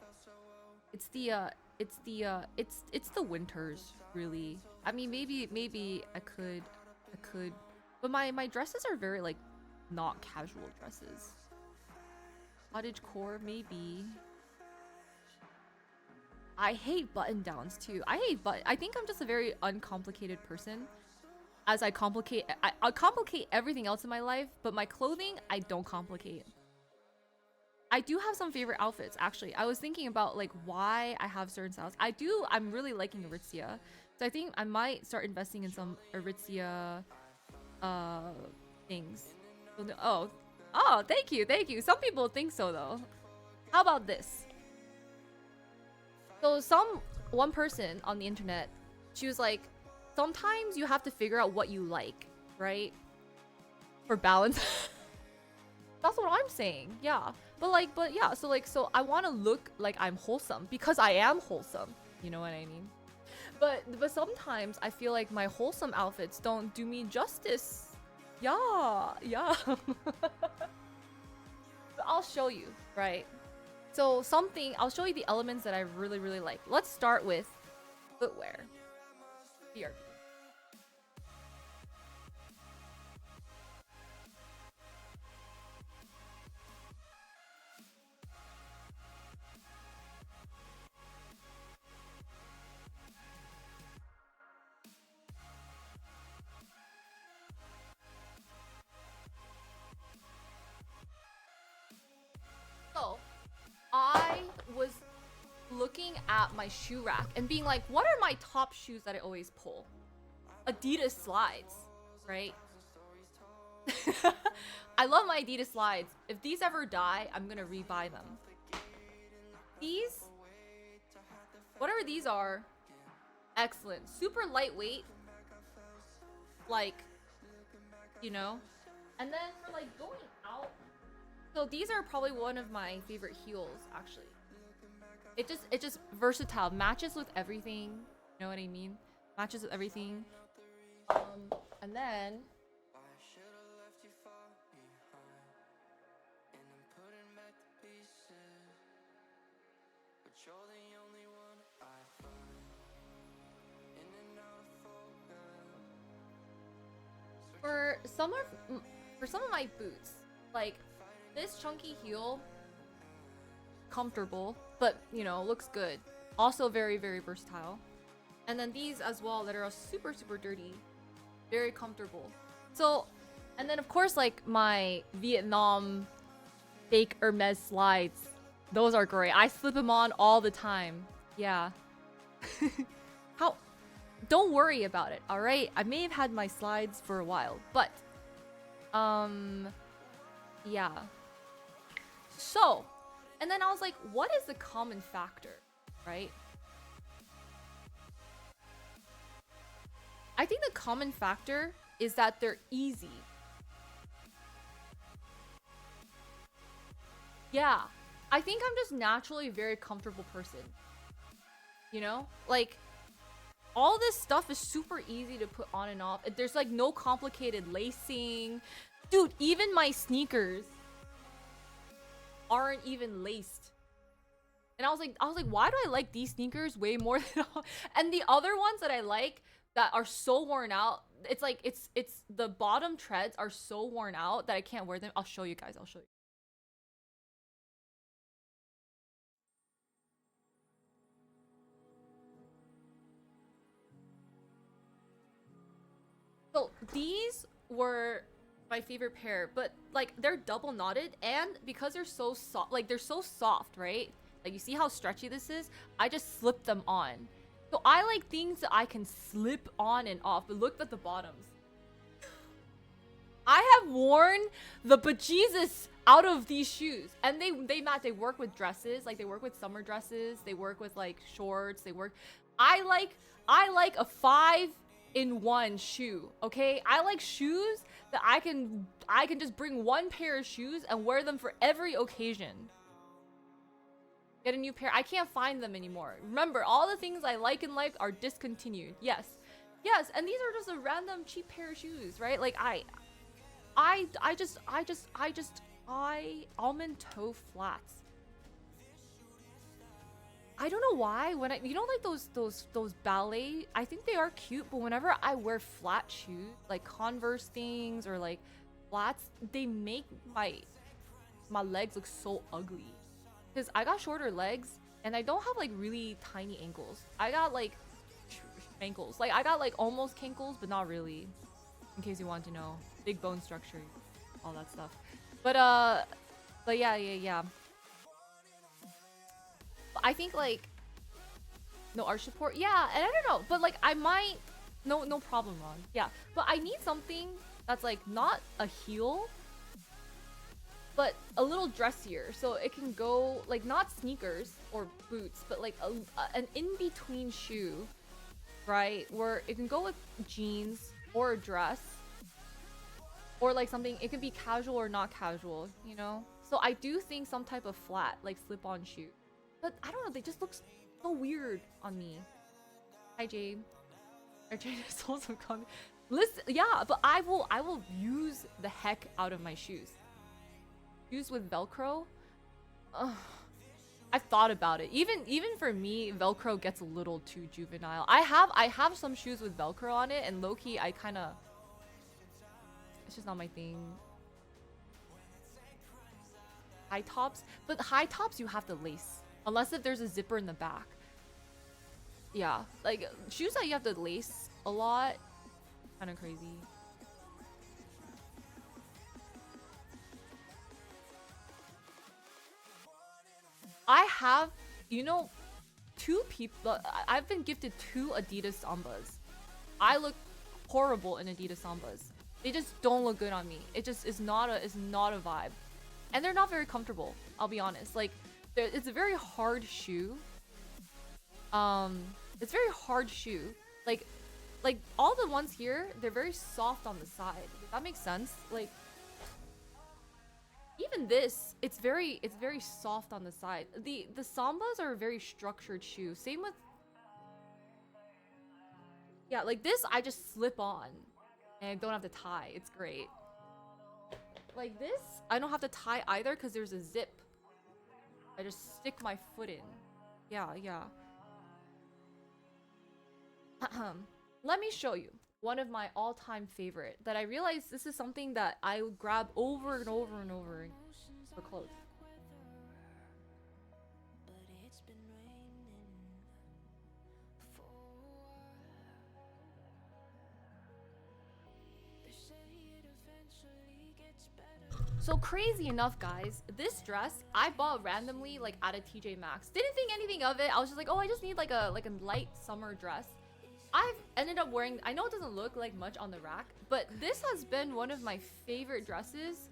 it's the winters, really. I mean, maybe I could, but my dresses are very like not casual dresses. Cottage core, maybe. I hate button downs too. I think I'm just a very uncomplicated person. As I complicate everything else in my life, but my clothing I don't complicate. I do have some favorite outfits, actually. I was thinking about like why I have certain styles. I'm really liking Aritzia. So I think I might start investing in some Aritzia things. Oh, thank you. Some people think so though. How about this? So one person on the internet, she was like, sometimes you have to figure out what you like, right? For balance. That's what I'm saying. Yeah. But yeah, so I want to look like I'm wholesome because I am wholesome. You know what I mean? But sometimes I feel like my wholesome outfits don't do me justice. Yeah. I'll show you, right? So I'll show you the elements that I really, really like. Let's start with footwear. Here. So, I was looking at my shoe rack and being like, what are my top shoes that I always pull? Adidas slides, right? I love my Adidas slides. If these ever die, I'm gonna rebuy them. These whatever these are, excellent. Super lightweight, like, you know. And then for like going out, so these are probably one of my favorite heels actually. It just versatile, matches with everything. You know what I mean? Matches with everything. And then for some of my boots, like this chunky heel, comfortable, but you know, looks good. Also very, very versatile. And then these as well that are super, super dirty, very comfortable. So, and then of course like my Vietnam fake Hermes slides. Those are great. I slip them on all the time. Yeah. How? Don't worry about it, alright? I may have had my slides for a while, but yeah. So, and then I was like, what is the common factor, right? I think the common factor is that they're easy. Yeah. I think I'm just naturally a very comfortable person. You know? Like, all this stuff is super easy to put on and off. There's like no complicated lacing. Dude, even my sneakers aren't even laced. And I was like, why do I like these sneakers way more than all? And the other ones that I like that are so worn out, it's like it's the bottom treads are so worn out that I can't wear them. I'll show you guys. I'll show you. So these were my favorite pair, but like they're double knotted, and because they're so soft, like they're so soft, right? Like you see how stretchy this is? I just slipped them on. So I like things that I can slip on and off, but look at the bottoms. I have worn the bejesus out of these shoes, and they match. They work with dresses, like they work with summer dresses. They work with like shorts. They work. I like a 5-in-1 shoe. Okay, I like shoes that I can just bring one pair of shoes and wear them for every occasion. Get a new pair. I can't find them anymore. Remember, all the things I like in life are discontinued. Yes, and these are just a random cheap pair of shoes, right? Like almond toe flats. I don't know why when you know like those ballet, I think they are cute, but whenever I wear flat shoes, like Converse things or like flats, they make my legs look so ugly. Cuz I got shorter legs and I don't have like really tiny ankles. I got like ankles. Like I got like almost cankles, but not really. In case you want to know, big bone structure, all that stuff. But yeah. I think like no arch support. Yeah, and I don't know, but like I might no problem, Ron. Yeah, but I need something that's like not a heel, but a little dressier, so it can go like not sneakers or boots, but like an in-between shoe, right? Where it can go with jeans or a dress, or like something. It can be casual or not casual, you know. So I do think some type of flat, like slip-on shoe. But I don't know, they just look so weird on me. Hi, Jade. Or Jade is also coming. Listen, yeah, but I will use the heck out of my shoes. Shoes with Velcro. I've thought about it. Even for me, Velcro gets a little too juvenile. I have some shoes with Velcro on it, and low-key, I kind of. It's just not my thing. High tops, but high tops you have to lace. Unless if there's a zipper in the back. Yeah, like shoes that you have to lace a lot, kind of crazy. I have, you know, two people. I've been gifted 2 Adidas Sambas. I look horrible in Adidas Sambas. They just don't look good on me. It just is not a vibe, and they're not very comfortable. I'll be honest. Like. It's a very hard shoe. It's very hard shoe. Like all the ones here, they're very soft on the side. Does that make sense? Like even this, it's very soft on the side. The Sambas are a very structured shoe. Same with, yeah, like this I just slip on and I don't have to tie. It's great. Like this, I don't have to tie either because there's a zip. I just stick my foot in. Yeah. Let me show you one of my all-time favorite that I realized this is something that I would grab over and over and over for clothes. So crazy enough, guys, this dress I bought randomly like at a TJ Maxx. Didn't think anything of it. I was just like, oh, I just need like a light summer dress. I've ended up wearing, I know it doesn't look like much on the rack, but this has been one of my favorite dresses.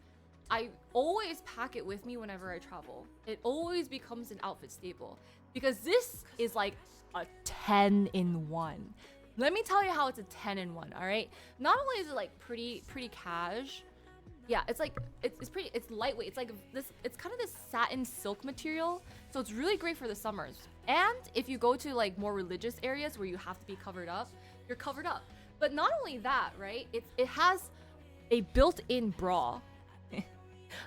I always pack it with me whenever I travel. It always becomes an outfit staple because this is like a 10 in 1. Let me tell you how it's a 10 in 1, all right? Not only is it like pretty cash, yeah, it's like it's lightweight. It's like this, it's kind of this satin silk material, so it's really great for the summers. And if you go to like more religious areas where you have to be covered up, you're covered up. But not only that, right? It has a built-in bra.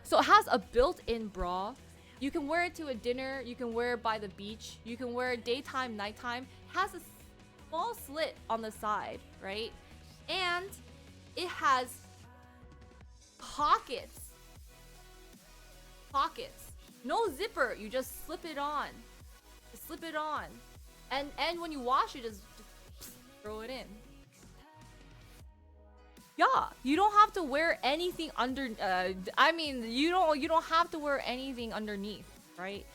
So it has a built-in bra. You can wear it to a dinner, you can wear it by the beach, you can wear it daytime, nighttime. It has a small slit on the side, right? And it has pockets. No zipper, you just slip it on. And when you wash it, just throw it in. Yeah, you don't have to wear anything under I mean, you don't have to wear anything underneath, right?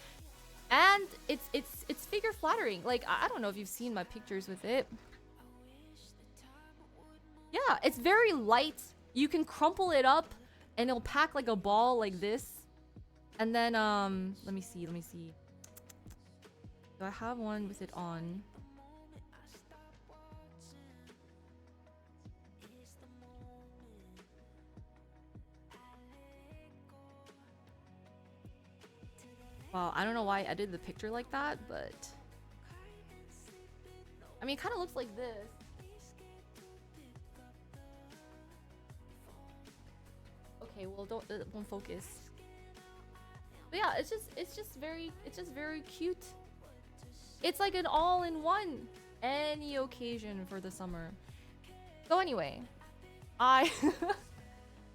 And it's figure flattering. Like I don't know if you've seen my pictures with it. Yeah, it's very light. You can crumple it up and it'll pack like a ball like this. And then let me see. Do I have one with it on? Wow, I don't know why I edited the picture like that, but I mean, it kind of looks like this. Okay, well, don't focus. But yeah, it's just very cute. It's like an all-in-one, any occasion for the summer. So anyway,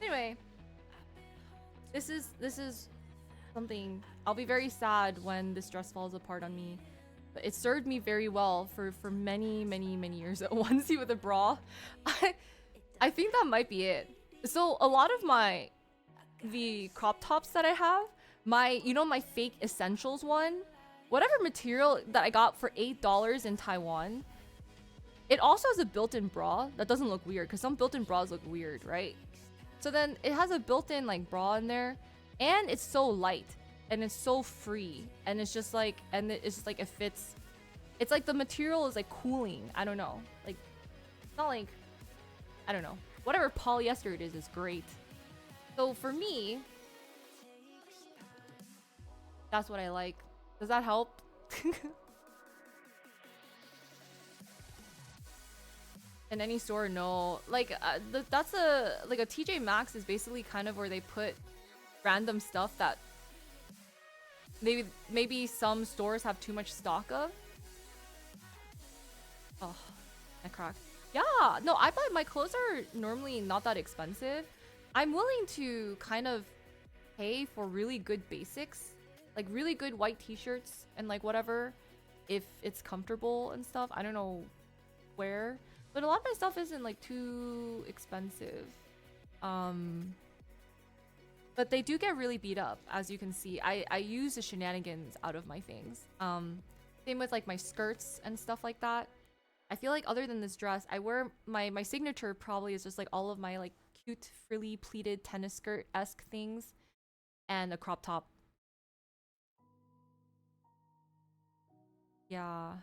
anyway, this is something. I'll be very sad when this dress falls apart on me, but it served me very well for many years. Onesie with a bra. I think that might be it. So a lot of the crop tops that I have, my fake essentials one, whatever material that I got for $8 in Taiwan, it also has a built-in bra. That doesn't look weird because some built-in bras look weird, right? So then it has a built-in like bra in there, and it's so light and it's so free, and it's just like, it fits. It's like the material is like cooling. I don't know, like it's not like, I don't know, whatever polyester it is great. So for me, that's what I like. Does that help? In any store, no. Like that's a TJ Maxx is basically kind of where they put random stuff that maybe some stores have too much stock of. Oh, I cracked. Yeah, no, I buy, my clothes are normally not that expensive. I'm willing to kind of pay for really good basics, like really good white t-shirts and like whatever, if it's comfortable and stuff. I don't know where, but a lot of my stuff isn't like too expensive. But they do get really beat up, as you can see. I use the shenanigans out of my things. Same with like my skirts and stuff like that. I feel like other than this dress, I wear my signature probably is just like all of my like cute frilly pleated tennis skirt-esque things and a crop top. Yeah.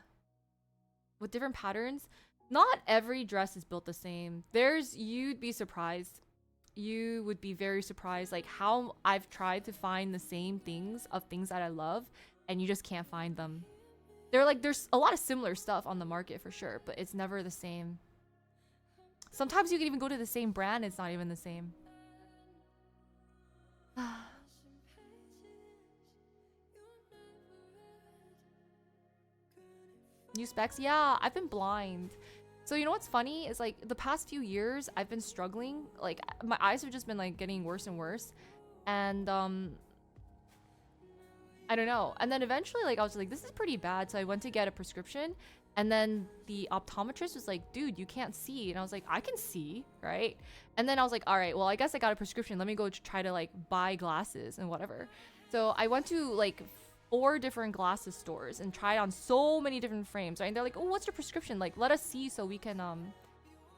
with different patterns. Not every dress is built the same. You'd be surprised. You would be very surprised, like how I've tried to find the same things that I love, and you just can't find them. There's a lot of similar stuff on the market for sure, but it's never the same. Sometimes you can even go to the same brand, it's not even the same. New specs? Yeah, I've been blind. So you know what's funny is like the past few years I've been struggling. Like my eyes have just been like getting worse and worse. And I don't know. And then eventually like I was like, this is pretty bad. So I went to get a prescription, and then the optometrist was like, dude, you can't see. And I was like, I can see, right? And then I was like, all right, well, I guess I got a prescription. Let me go try to like buy glasses and whatever. So I went to like 4 different glasses stores and tried on so many different frames, right? And they're like, oh, what's your prescription? Like, let us see so we can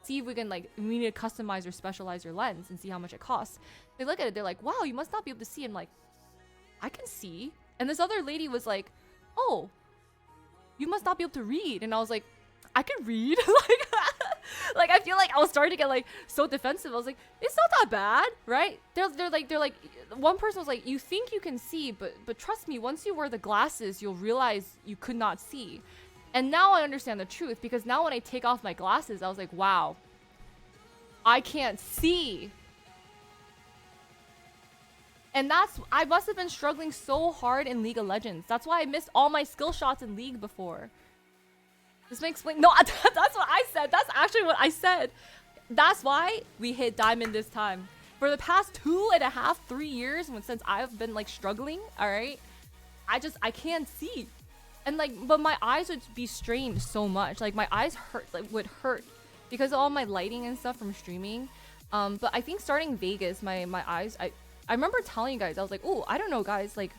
see if we can like, we need to customize or specialize your lens and see how much it costs. They look at it, they're like, wow, you must not be able to see. I'm like, I can see. And this other lady was like, oh, you must not be able to read. And I was like, I can read. like I feel like I was starting to get like so defensive. I was like, it's not that bad, right? They're like one person was like, you think you can see, but trust me, once you wear the glasses, you'll realize you could not see. And now I understand the truth, because now when I take off my glasses, I was like, wow, I can't see. And I must have been struggling so hard in League of Legends. That's why I missed all my skill shots in League before. This may explain. No, that's what I said. That's actually what I said. That's why we hit diamond this time. For the past 2.5, 3 years, since I've been like struggling, all right, I can't see. And like, but my eyes would be strained so much. Like my eyes would hurt because of all my lighting and stuff from streaming. But I think starting Vegas, my eyes, I remember telling you guys, I was like, oh, I don't know, guys, like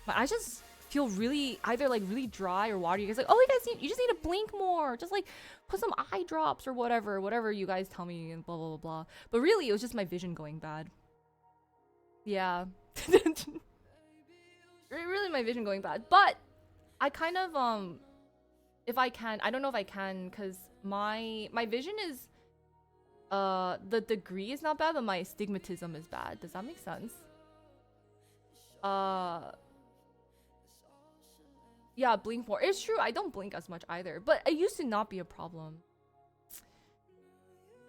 my eyes just feel really either like really dry or watery. You guys like, oh, you just need to blink more, just like put some eye drops or whatever you guys tell me, and blah blah blah blah. But really, it was just my vision going bad. Yeah. Really my vision going bad. But I kind of if I can, I don't know if I can, because my vision is the degree is not bad, but my astigmatism is bad. Does that make sense? Yeah, blink more. It's true, I don't blink as much either, but it used to not be a problem.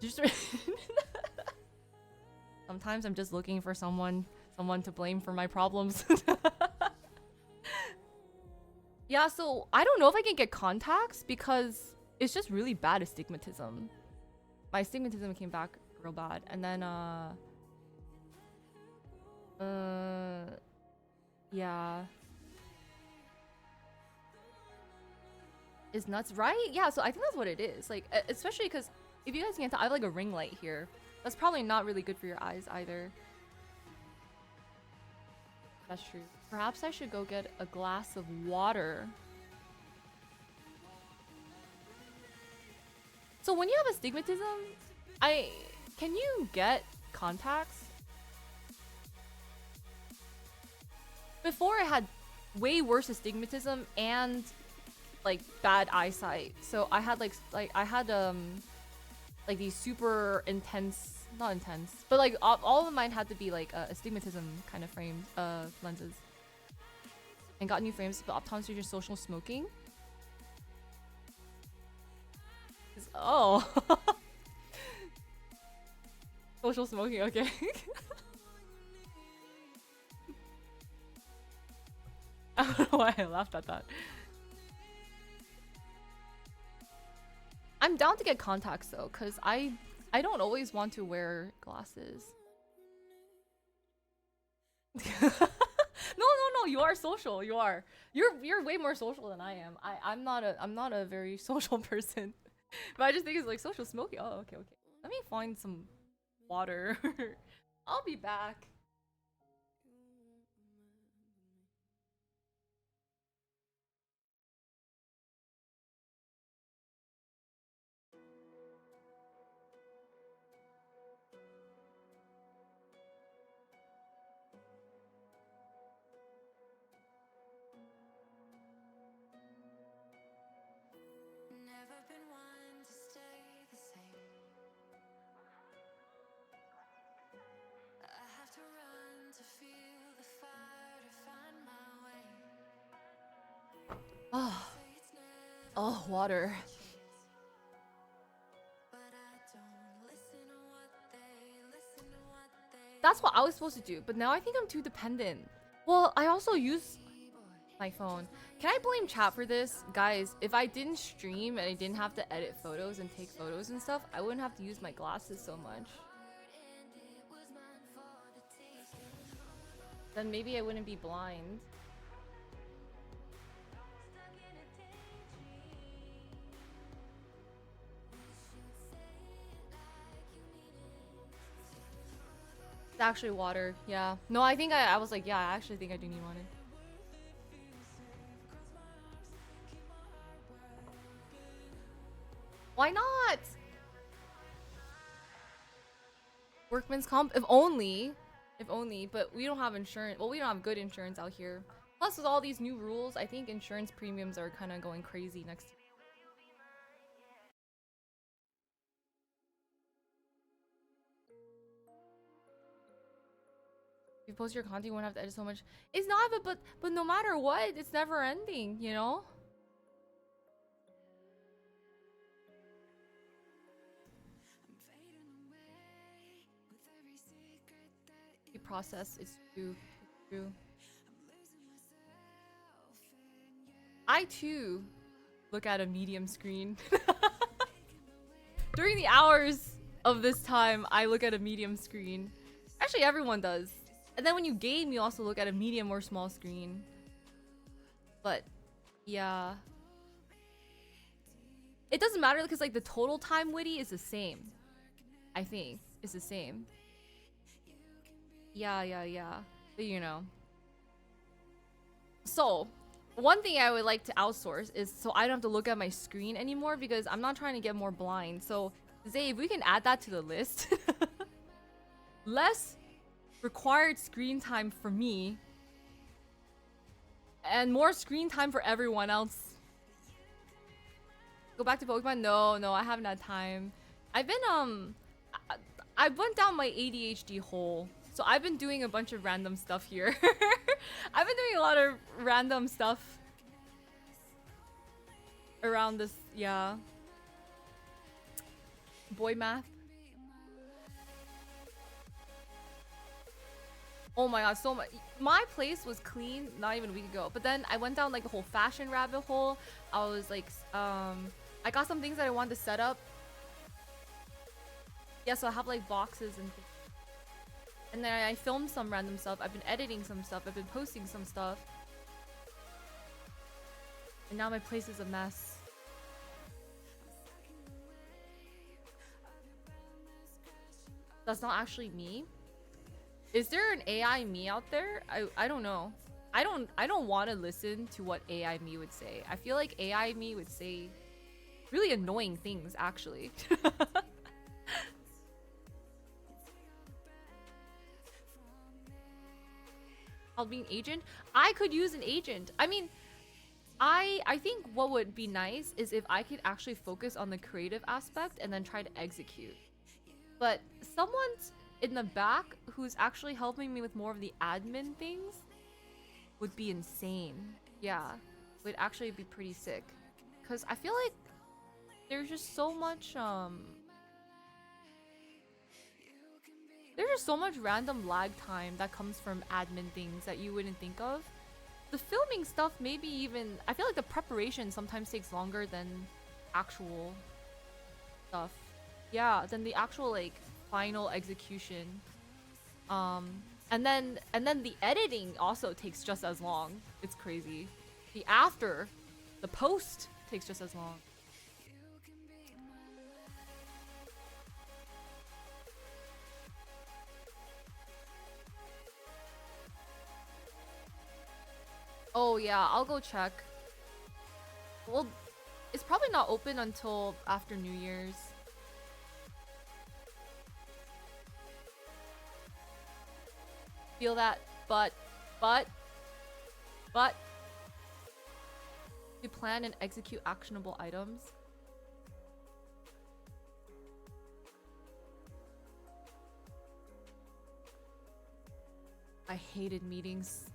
Just sometimes I'm just looking for someone to blame for my problems. Yeah, so I don't know if I can get contacts because it's just really bad astigmatism. My astigmatism came back real bad, and then yeah, it's nuts, right? Yeah, so I think that's what it is. Like, especially because if you guys can't tell, I have like a ring light here. That's probably not really good for your eyes either. That's true. Perhaps I should go get a glass of water. So when you have astigmatism, can you get contacts? Before I had way worse astigmatism and like bad eyesight. So I had like these super intense, not intense, but like all of mine had to be like astigmatism kind of frames, lenses. And got new frames, but optometry just social smoking. Oh. Social smoking, okay. I don't know why I laughed at that. I'm down to get contacts though, because I don't always want to wear glasses. No, you are social. You are. You're way more social than I am. I'm not a very social person. But I just think it's like social smoking. Oh, okay. Let me find some water. I'll be back. Never been Oh, water. That's what I was supposed to do, but now I think I'm too dependent. Well, I also use my phone. Can I blame chat for this? Guys, if I didn't stream and I didn't have to edit photos and take photos and stuff, I wouldn't have to use my glasses so much. Then maybe I wouldn't be blind. It's actually water, yeah. No, I think I was like, yeah, I actually think I do need water. Why not? Workman's comp? If only. If only, but we don't have insurance. Well, we don't have good insurance out here. Plus, with all these new rules, I think insurance premiums are kind of going crazy next year. If you post your content, you won't have to edit so much. It's not, but no matter what, it's never ending, you know? The process is true. It's true. I too look at a medium screen. During the hours of this time, I look at a medium screen. Actually, everyone does. And then when you game, you also look at a medium or small screen. But, yeah. It doesn't matter because like the total time witty is the same. I think it's the same. Yeah. But you know. So, one thing I would like to outsource is so I don't have to look at my screen anymore because I'm not trying to get more blind. So, Zay, if we can add that to the list. Less required screen time for me. And more screen time for everyone else. Go back to Pokemon? No, I haven't had time. I've been, I went down my ADHD hole. So I've been doing a bunch of random stuff here. I've been doing a lot of random stuff around this, yeah. Boy math. Oh my god, so much. My place was clean not even a week ago. But then I went down like the whole fashion rabbit hole. I was like, I got some things that I wanted to set up. Yeah, so I have like boxes and things. And then I filmed some random stuff. I've been editing some stuff. I've been posting some stuff. And now my place is a mess. That's not actually me. Is there an AI me out there? I don't know. I don't want to listen to what AI me would say. I feel like AI me would say really annoying things actually. I'll be an agent. I could use an agent. I mean, I think what would be nice is if I could actually focus on the creative aspect and then try to execute. But someone's in the back who's actually helping me with more of the admin things would be insane. Yeah, would actually be pretty sick. Cause I feel like there's just so much there's just so much random lag time that comes from admin things that you wouldn't think of. The filming stuff, maybe even I feel like the preparation sometimes takes longer than actual stuff. Yeah, than the actual like final execution. And then the editing also takes just as long. It's crazy. The post takes just as long. Oh yeah, I'll go check. Well, it's probably not open until after New Year's. Feel that, but to plan and execute actionable items. I hated meetings.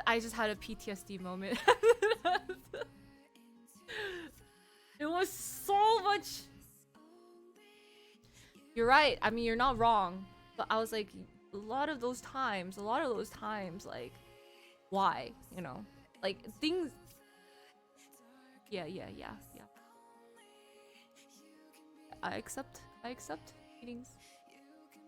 I just had a PTSD moment. It was so much. You're right. I mean, you're not wrong. But I was like, a lot of those times, like, why? You know? Like, things. Yeah. I accept meetings.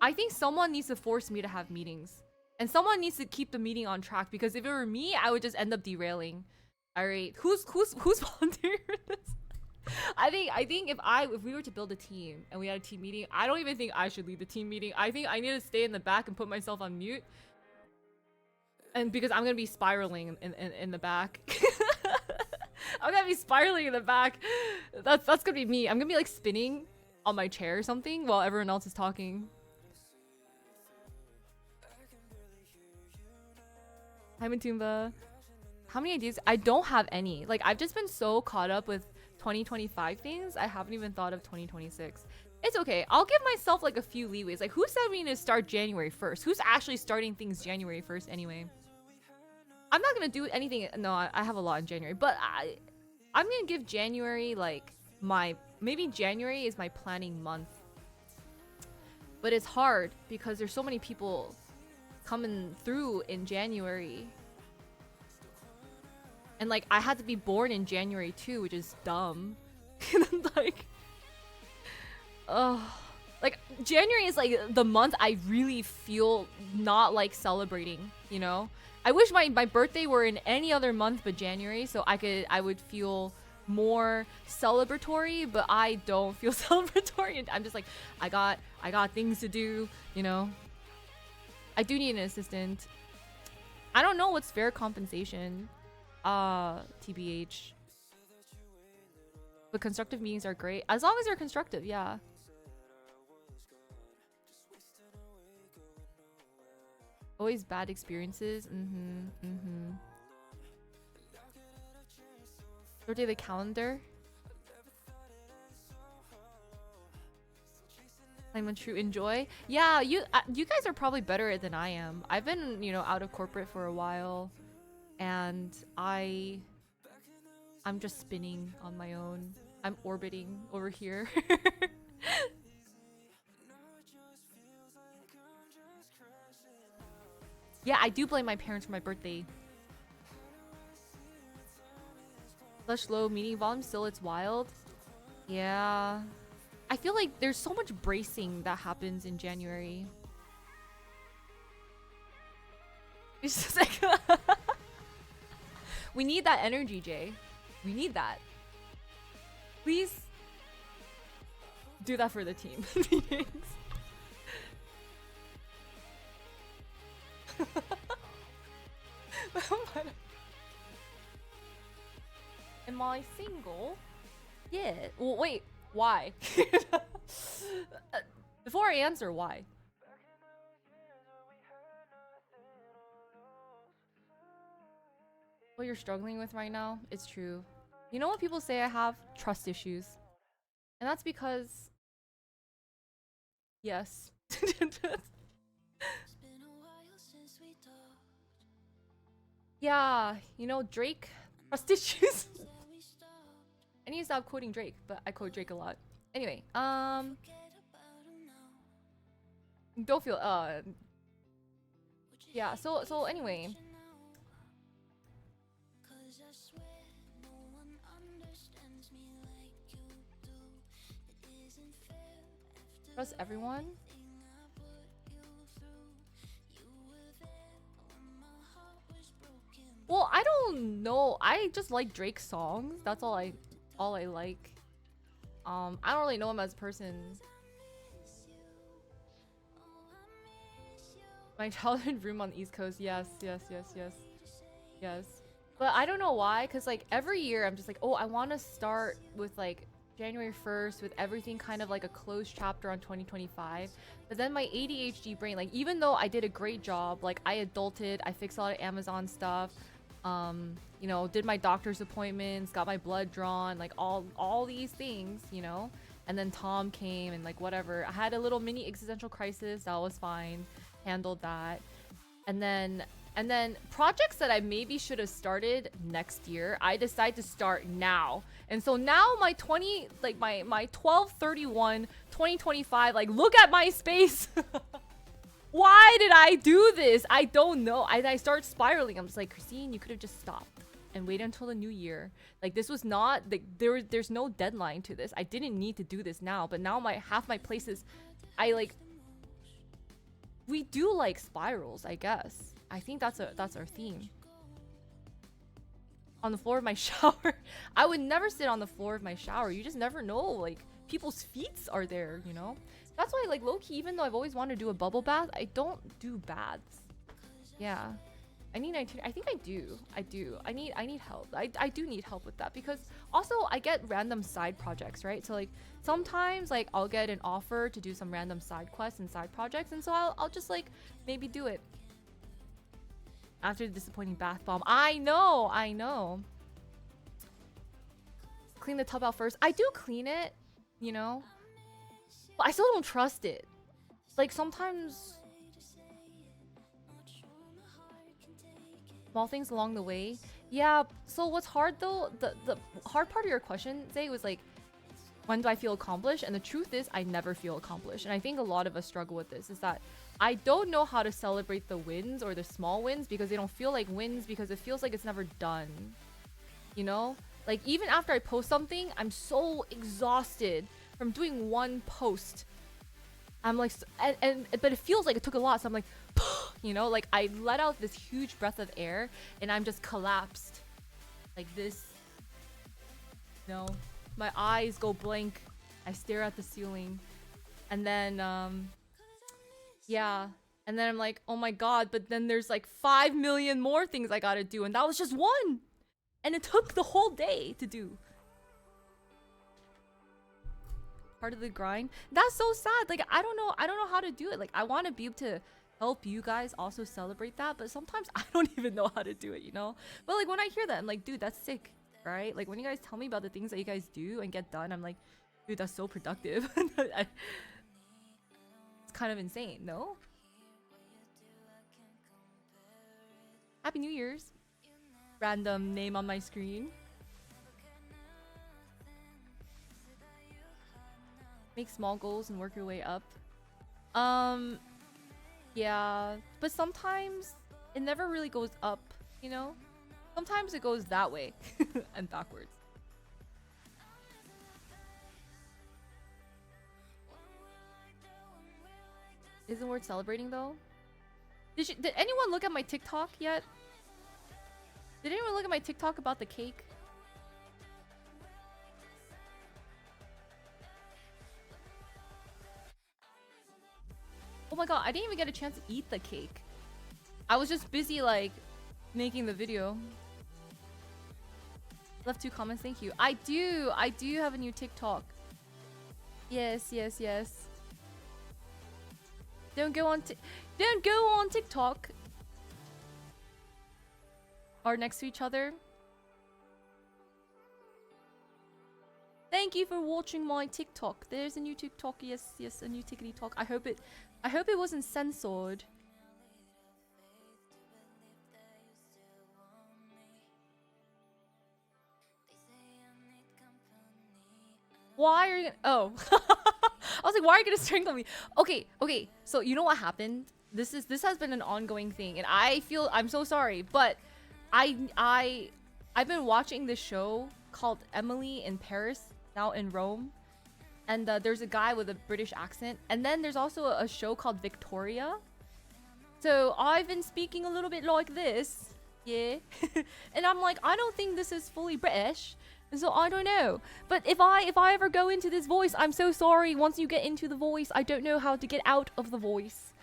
I think someone needs to force me to have meetings. And someone needs to keep the meeting on track, because if it were me, I would just end up derailing. Alright, who's volunteering for this? I think if we were to build a team and we had a team meeting, I don't even think I should lead the team meeting. I think I need to stay in the back and put myself on mute. And because I'm gonna be spiraling in the back. I'm gonna be spiraling in the back. That's gonna be me. I'm gonna be like spinning on my chair or something while everyone else is talking. Hi Matumba. How many ideas? I don't have any. Like, I've just been so caught up with 2025 things, I haven't even thought of 2026. It's okay. I'll give myself like a few leeways. Like, who said we need to start January 1st? Who's actually starting things January 1st anyway? I'm not gonna do anything. No, I have a lot in January, but I'm gonna give January like maybe January is my planning month. But it's hard because there's so many people coming through in January. And like, I had to be born in January too, which is dumb. Like, like January is like the month I really feel not like celebrating, you know? I wish my birthday were in any other month but January, so I would feel more celebratory, but I don't feel celebratory. I'm just like, I got things to do, you know? I do need an assistant. I don't know what's fair compensation. TBH. But constructive meetings are great. As long as they're constructive, yeah. Always bad experiences. Rotate the calendar. I'm a true enjoy. Yeah, you guys are probably better at it than I am. I've been, you know, out of corporate for a while. And I'm just spinning on my own. I'm orbiting over here. Yeah, I do blame my parents for my birthday. Flush low meeting volume, still it's wild. Yeah. I feel like there's so much bracing that happens in January. It's just like... We need that energy, Jay. We need that. Please do that for the team. Am I single? Yeah. Well, wait. Why? Before I answer, why? What you're struggling with right now, it's true. You know what people say I have? Trust issues. And that's because... Yes. Yeah, you know, Drake. Trust issues. I need to stop quoting Drake, but I quote Drake a lot. Anyway, don't feel, yeah, so anyway. Trust everyone. Well, I don't know. I just like Drake's songs. That's all I like. I don't really know him as a person. My childhood room on the East Coast. Yes. But I don't know why, cuz like every year I'm just like, "Oh, I want to start with like January 1st with everything kind of like a closed chapter on 2025." But then my ADHD brain, like, even though I did a great job, like I adulted, I fixed a lot of Amazon stuff, you know, did my doctor's appointments, got my blood drawn, like all these things, you know. And then Tom came and like whatever. I had a little mini existential crisis. That was fine. Handled that. And then And then projects that I maybe should have started next year, I decide to start now. And so now my 12/31 2025, like, look at my space. Why did I do this? I don't know. I start spiraling. I'm just like, Christine, you could have just stopped and waited until the new year. Like, this was not like there's no deadline to this. I didn't need to do this now, but now half my places, we do like spirals, I guess. I think that's our theme. On the floor of my shower. I would never sit on the floor of my shower. You just never know. Like, people's feet are there, you know? That's why, like, low-key, even though I've always wanted to do a bubble bath, I don't do baths. Yeah. I think I do. I need help. I do need help with that, because also I get random side projects, right? So, like, sometimes, like, I'll get an offer to do some random side quests and side projects, and so I'll just, like, maybe do it. After the disappointing bath bomb. I know. Clean the tub out first. I do clean it, you know? But I still don't trust it. Like, sometimes small things along the way. Yeah, so what's hard though, the hard part of your question, Zay, was like, when do I feel accomplished? And the truth is, I never feel accomplished. And I think a lot of us struggle with this, is that I don't know how to celebrate the wins or the small wins, because they don't feel like wins, because it feels like it's never done. You know? Like, even after I post something, I'm so exhausted from doing one post. I'm like, but it feels like it took a lot, so I'm like, you know, like, I let out this huge breath of air and I'm just collapsed like this. You know, my eyes go blank. I stare at the ceiling, and then yeah, and then I'm like, oh my god, but then there's like 5 million more things I gotta do, and that was just one, and it took the whole day to do. Part of the grind. That's so sad. Like, I don't know how to do it. Like, I want to be able to help you guys also celebrate that, but sometimes I don't even know how to do it, you know? But like, when I hear that, I'm like, dude, that's sick, right? Like, when you guys tell me about the things that you guys do and get done, I'm like, dude, that's so productive. It's kind of insane, no? Happy New Year's. Random name on my screen. Make small goals and work your way up. Yeah, but sometimes it never really goes up, you know? Sometimes it goes that way and backwards. Isn't worth celebrating though? Did anyone look at my TikTok yet? Did anyone look at my TikTok about the cake? Oh my god, I didn't even get a chance to eat the cake. I was just busy, like, making the video. Left 2 comments, thank you. I do have a new TikTok. Yes. Don't go on TikTok. Are next to each other. Thank you for watching my TikTok. There's a new TikTok. Yes, a new tickety talk. I hope it wasn't censored. Why are you gonna... Oh. I was like, why are you gonna strangle me? Okay. So you know what happened? This has been an ongoing thing, and I'm so sorry, but I've been watching this show called Emily in Paris, now in Rome, and there's a guy with a British accent, and then there's also a show called Victoria. So I've been speaking a little bit like this, yeah, and I'm like, I don't think this is fully British, so I don't know. But if I ever go into this voice, I'm so sorry. Once you get into the voice, I don't know how to get out of the voice,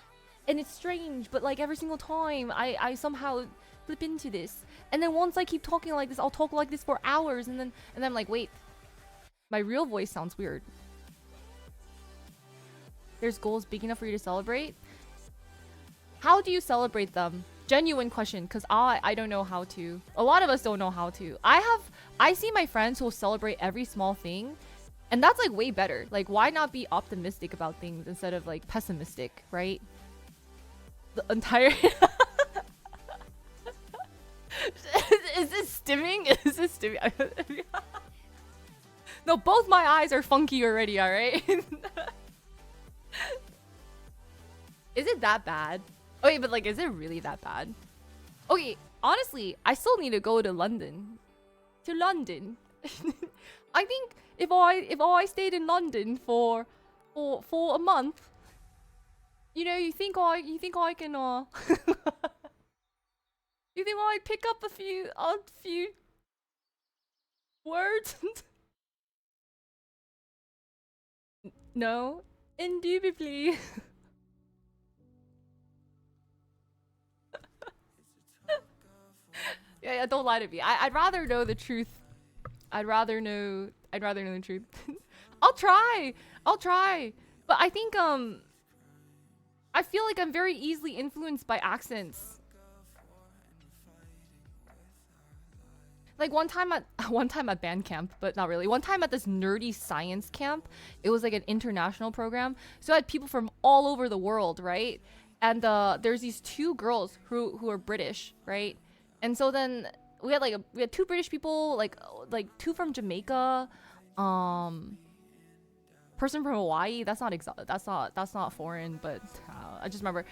and it's strange. But like, every single time, I somehow flip into this, and then once I keep talking like this, I'll talk like this for hours, and then I'm like, wait, my real voice sounds weird. There's goals big enough for you to celebrate. How do you celebrate them? Genuine question, because I don't know how to. A lot of us don't know how to. I see my friends who will celebrate every small thing, and that's like way better. Like, why not be optimistic about things instead of like pessimistic, right? The entire Is this stimming? Is this stimming? No, both my eyes are funky already, alright? Is it that bad? Okay, but like, is it really that bad? Okay, honestly, I still need to go to London. To London. I think if I stayed in London for a month, you know, you think I can you think I pick up a few words? No, indubitably. Yeah, don't lie to me. I'd rather know the truth. I'd rather know the truth. I'll try. But I think I feel like I'm very easily influenced by accents. Like one time at band camp, but not really. One time at this nerdy science camp, it was like an international program. So I had people from all over the world, right? And there's these two girls who are British, right? And so then we had two British people, like two from Jamaica, person from Hawaii. That's not foreign, but I just remember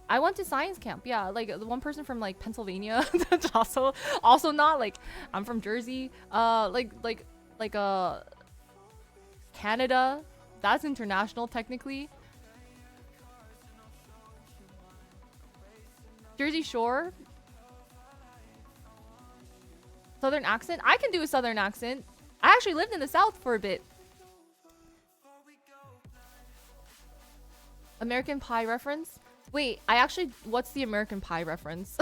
I went to science camp. Yeah, like one person from like Pennsylvania. That's also not like I'm from Jersey. Canada. That's international technically. Jersey Shore. Southern accent. I can do a southern accent. I actually lived in the South for a bit. American Pie reference? Wait, what's the American Pie reference?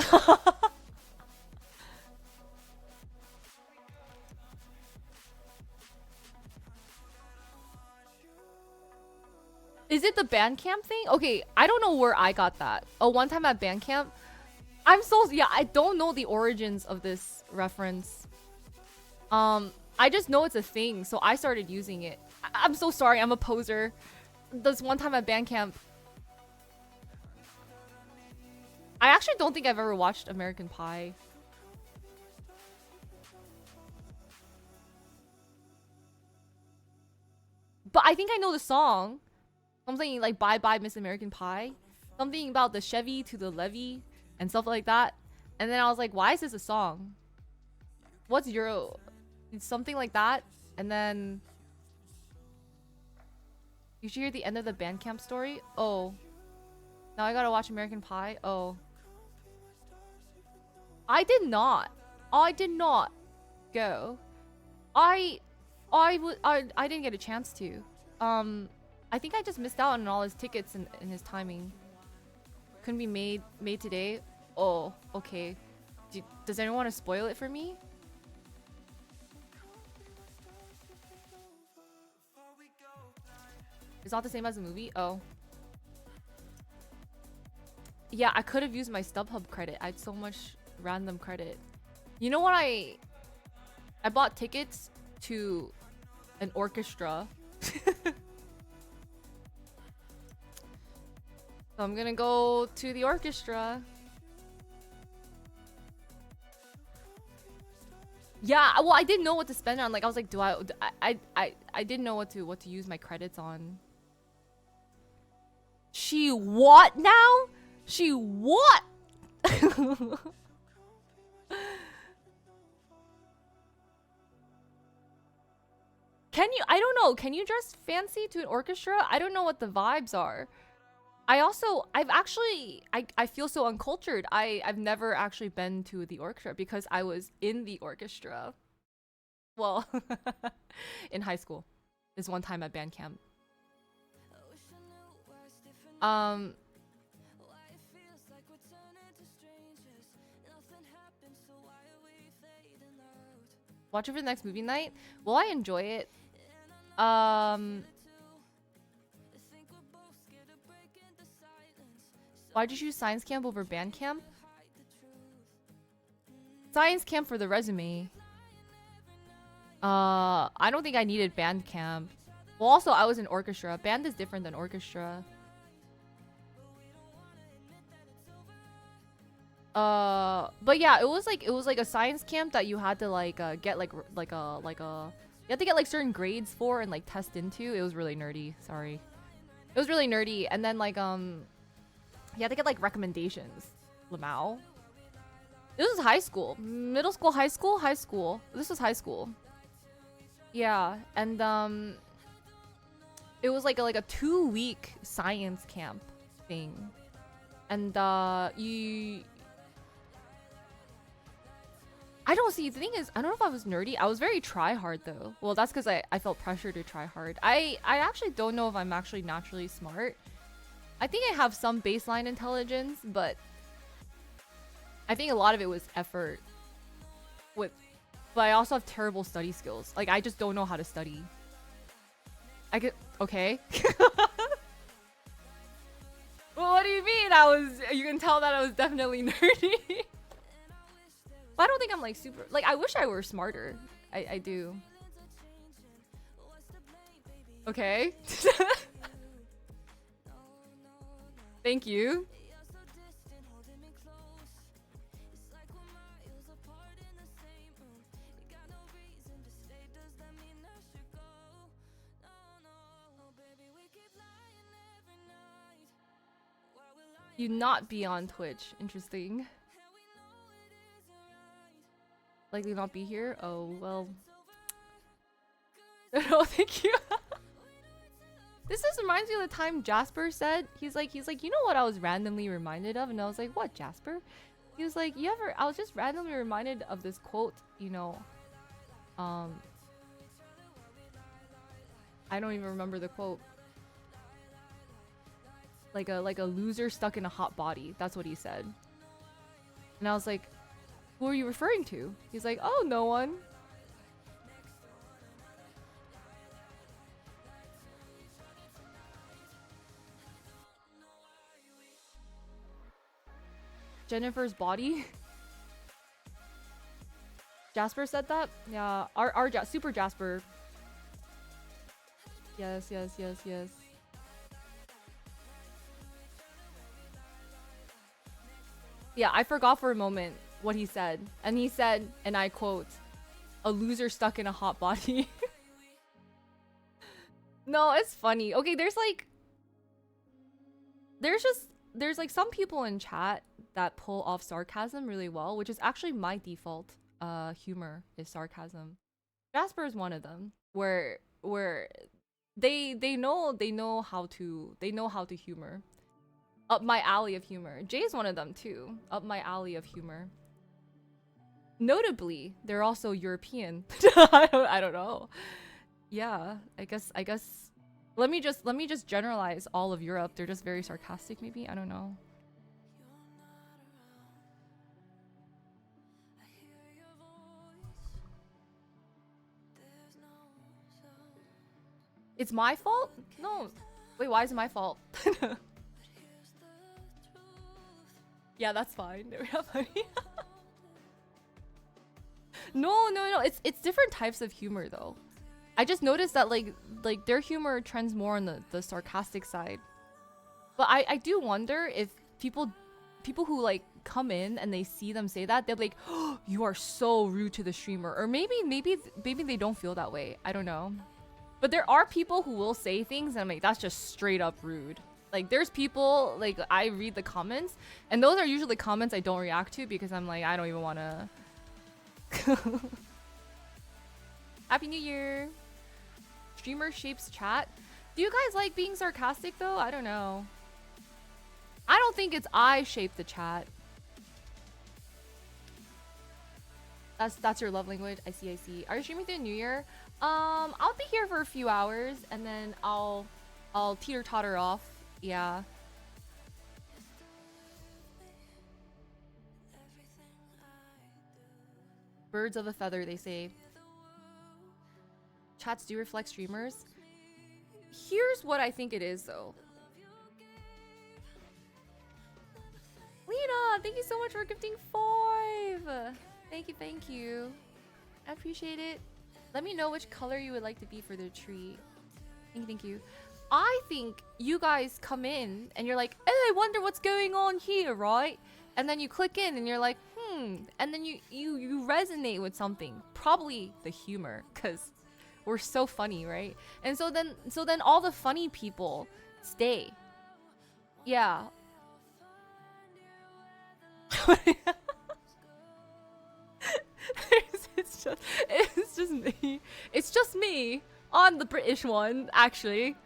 Is it the Bandcamp thing? Okay, I don't know where I got that. Oh, one time at Bandcamp, I don't know the origins of this reference. I just know it's a thing, so I started using it. I'm so sorry, I'm a poser. This one time at Bandcamp, I actually don't think I've ever watched American Pie. But I think I know the song. Something like Bye Bye Miss American Pie. Something about the Chevy to the levee and stuff like that. And then I was like, why is this a song? What's Euro? Something like that. And then you should hear the end of the Bandcamp story. Oh. Now I gotta watch American Pie. Oh. I did not go. I didn't get a chance to. I think I just missed out on all his tickets and his timing. Couldn't be made today. Oh, okay. Does anyone want to spoil it for me? It's not the same as the movie? Oh. Yeah, I could have used my StubHub credit. I had so much random credit. You know what? I bought tickets to an orchestra. So I'm gonna go to the orchestra. Yeah, well, I didn't know what to spend on. Like, I was like, I didn't know what to use my credits on. She what now? She what? Can you? I don't know. Can you dress fancy to an orchestra? I don't know what the vibes are. I feel so uncultured. I've never actually been to the orchestra because I was in the orchestra. Well, in high school. This one time at band camp. Watch it for the next movie night. Will I enjoy it? Why'd you choose science camp over band camp? Science camp for the resume. I don't think I needed band camp. Well, also I was in orchestra. Band is different than orchestra. But yeah, it was like a science camp that you had to like get like a you had to get like certain grades for and like test into. It was really nerdy. Sorry, it was really nerdy. And then like you had to get like recommendations. Lamau. This was high school, middle school, high school, high school. This was high school. Yeah, and it was like a 2-week science camp thing, and you. I don't see. The thing is, I don't know if I was nerdy. I was very try hard though. Well, that's because I felt pressure to try hard. I actually don't know if I'm actually naturally smart. I think I have some baseline intelligence, but I think a lot of it was effort. But I also have terrible study skills. Like I just don't know how to study. I could okay. Well, what do you mean? You can tell that I was definitely nerdy. But I don't think I'm like super. Like I wish I were smarter. I do. Okay. Thank you. You not be on Twitch. Interesting. Likely not be here? Oh, well. No, thank you. This just reminds me of the time Jasper said, he's like, you know what I was randomly reminded of? And I was like, what, Jasper? He was like, I was just randomly reminded of this quote, you know. I don't even remember the quote. Like a loser stuck in a hot body. That's what he said. And I was like, who are you referring to? He's like, oh, no one. Jennifer's body. Jasper said that? Yeah, our Super Jasper. Yes. Yeah, I forgot for a moment what he said. And he said, and I quote, a loser stuck in a hot body. No, it's funny. Okay, there's like some people in chat that pull off sarcasm really well, which is actually my default humor is sarcasm. Jasper is one of them where they know how to humor. Up my alley of humor. Jay's one of them too. Up my alley of humor. Notably, they're also European. I don't know. Yeah, I guess let me just generalize all of Europe. They're just very sarcastic maybe. I don't know. It's my fault? No. Wait, why is it my fault? Yeah, that's fine. We're not funny. No. It's different types of humor though. I just noticed that like their humor trends more on the sarcastic side. But I do wonder if people who like come in and they see them say that, they're like, oh, you are so rude to the streamer. Or maybe they don't feel that way. I don't know. But there are people who will say things and I'm like, that's just straight up rude. Like there's people, like I read the comments and those are usually comments I don't react to because I'm like, I don't even want to. Happy New Year. Streamer shapes chat. Do you guys like being sarcastic though? I don't know. I don't think it's I shape the chat. That's your love language. I see. Are you streaming through New Year? I'll be here for a few hours and then I'll teeter-totter off. Yeah. Birds of a feather, they say. Chats do reflect streamers. Here's what I think it is, though. Lena, thank you so much for gifting 5. Thank you. I appreciate it. Let me know which color you would like to be for the tree. Thank you. I think you guys come in and you're like, hey, I wonder what's going on here, right? and then you click in and you're like, and then you resonate with something, probably the humor, because we're so funny, right? And so then all the funny people stay. Yeah. it's just me. It's just me on the British one, actually.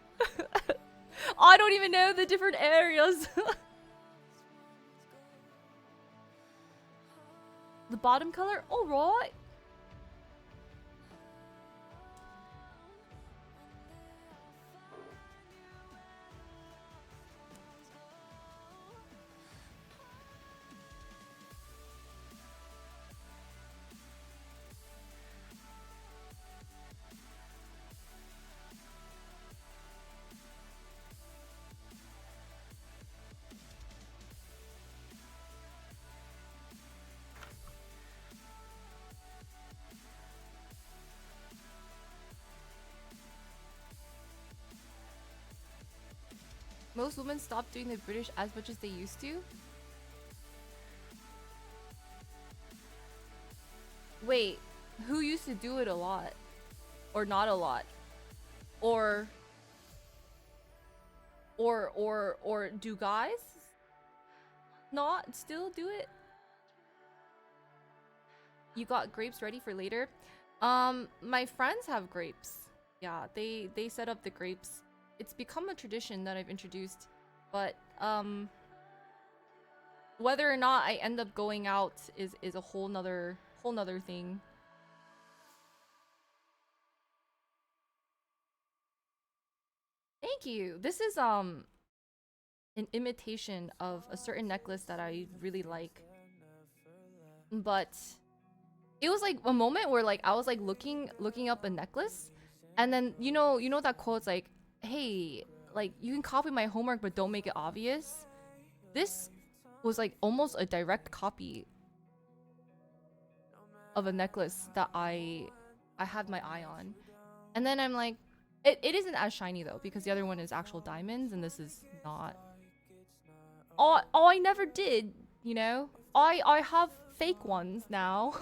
I don't even know the different areas. The bottom color? Alright. Most women stop doing the British as much as they used to. Wait, who used to do it a lot? Or not a lot? Or do guys not still do it? You got grapes ready for later? My friends have grapes. Yeah, they set up the grapes. It's become a tradition that I've introduced, but whether or not I end up going out is a whole nother thing. Thank you. This is an imitation of a certain necklace that I really like. But it was like a moment where like I was like looking up a necklace, and then you know that quote's like, hey, like you can copy my homework but don't make it obvious. This was like almost a direct copy of a necklace that I had my eye on. And then I'm like, it isn't as shiny though, because the other one is actual diamonds and this is not. Oh, I never did, you know? I have fake ones now.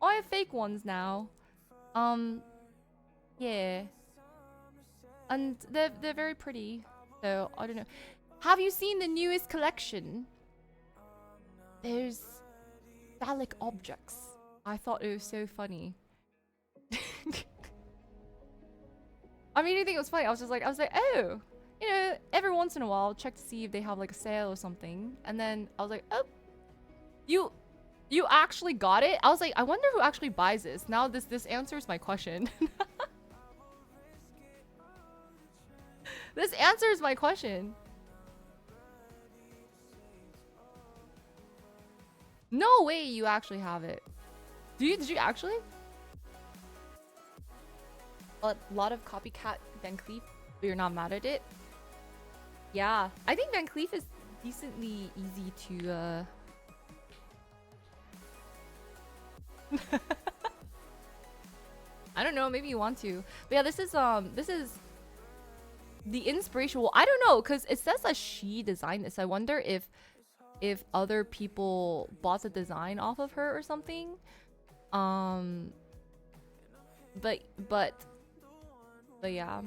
I have fake ones now. Yeah. And they're very pretty. So, I don't know. Have you seen the newest collection? There's phallic objects. I thought it was so funny. I mean, I think it was funny. I was like, oh, you know, every once in a while, check to see if they have like a sale or something. And then I was like, oh, you actually got it? I was like, I wonder who actually buys this. Now this answers my question. This answers my question. No way you actually have it. Did you actually? A lot of copycat Van Cleef, but you're not mad at it? Yeah, I think Van Cleef is decently easy to I don't know, maybe you want to. But yeah, this is the inspiration. Well, I don't know, because it says that she designed this. I wonder if other people bought the design off of her or something. But yeah,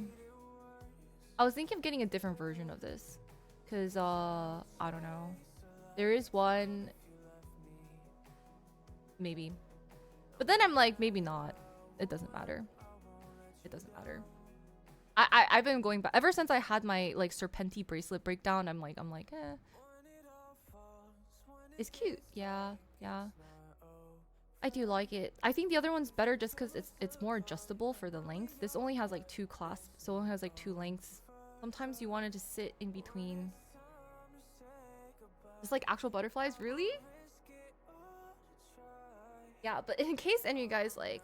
I was thinking of getting a different version of this, because I don't know, there is one maybe, but then I'm like, maybe not. It doesn't matter. It doesn't matter. I've been going back ever since I had my like Serpenti bracelet breakdown. I'm like it's cute. Yeah, I do like it. I think the other one's better just because it's more adjustable for the length. This only has like 2 clasps, so it only has like 2 lengths. Sometimes you wanted to sit in between. It's like actual butterflies, really? Yeah, but in case any of you guys like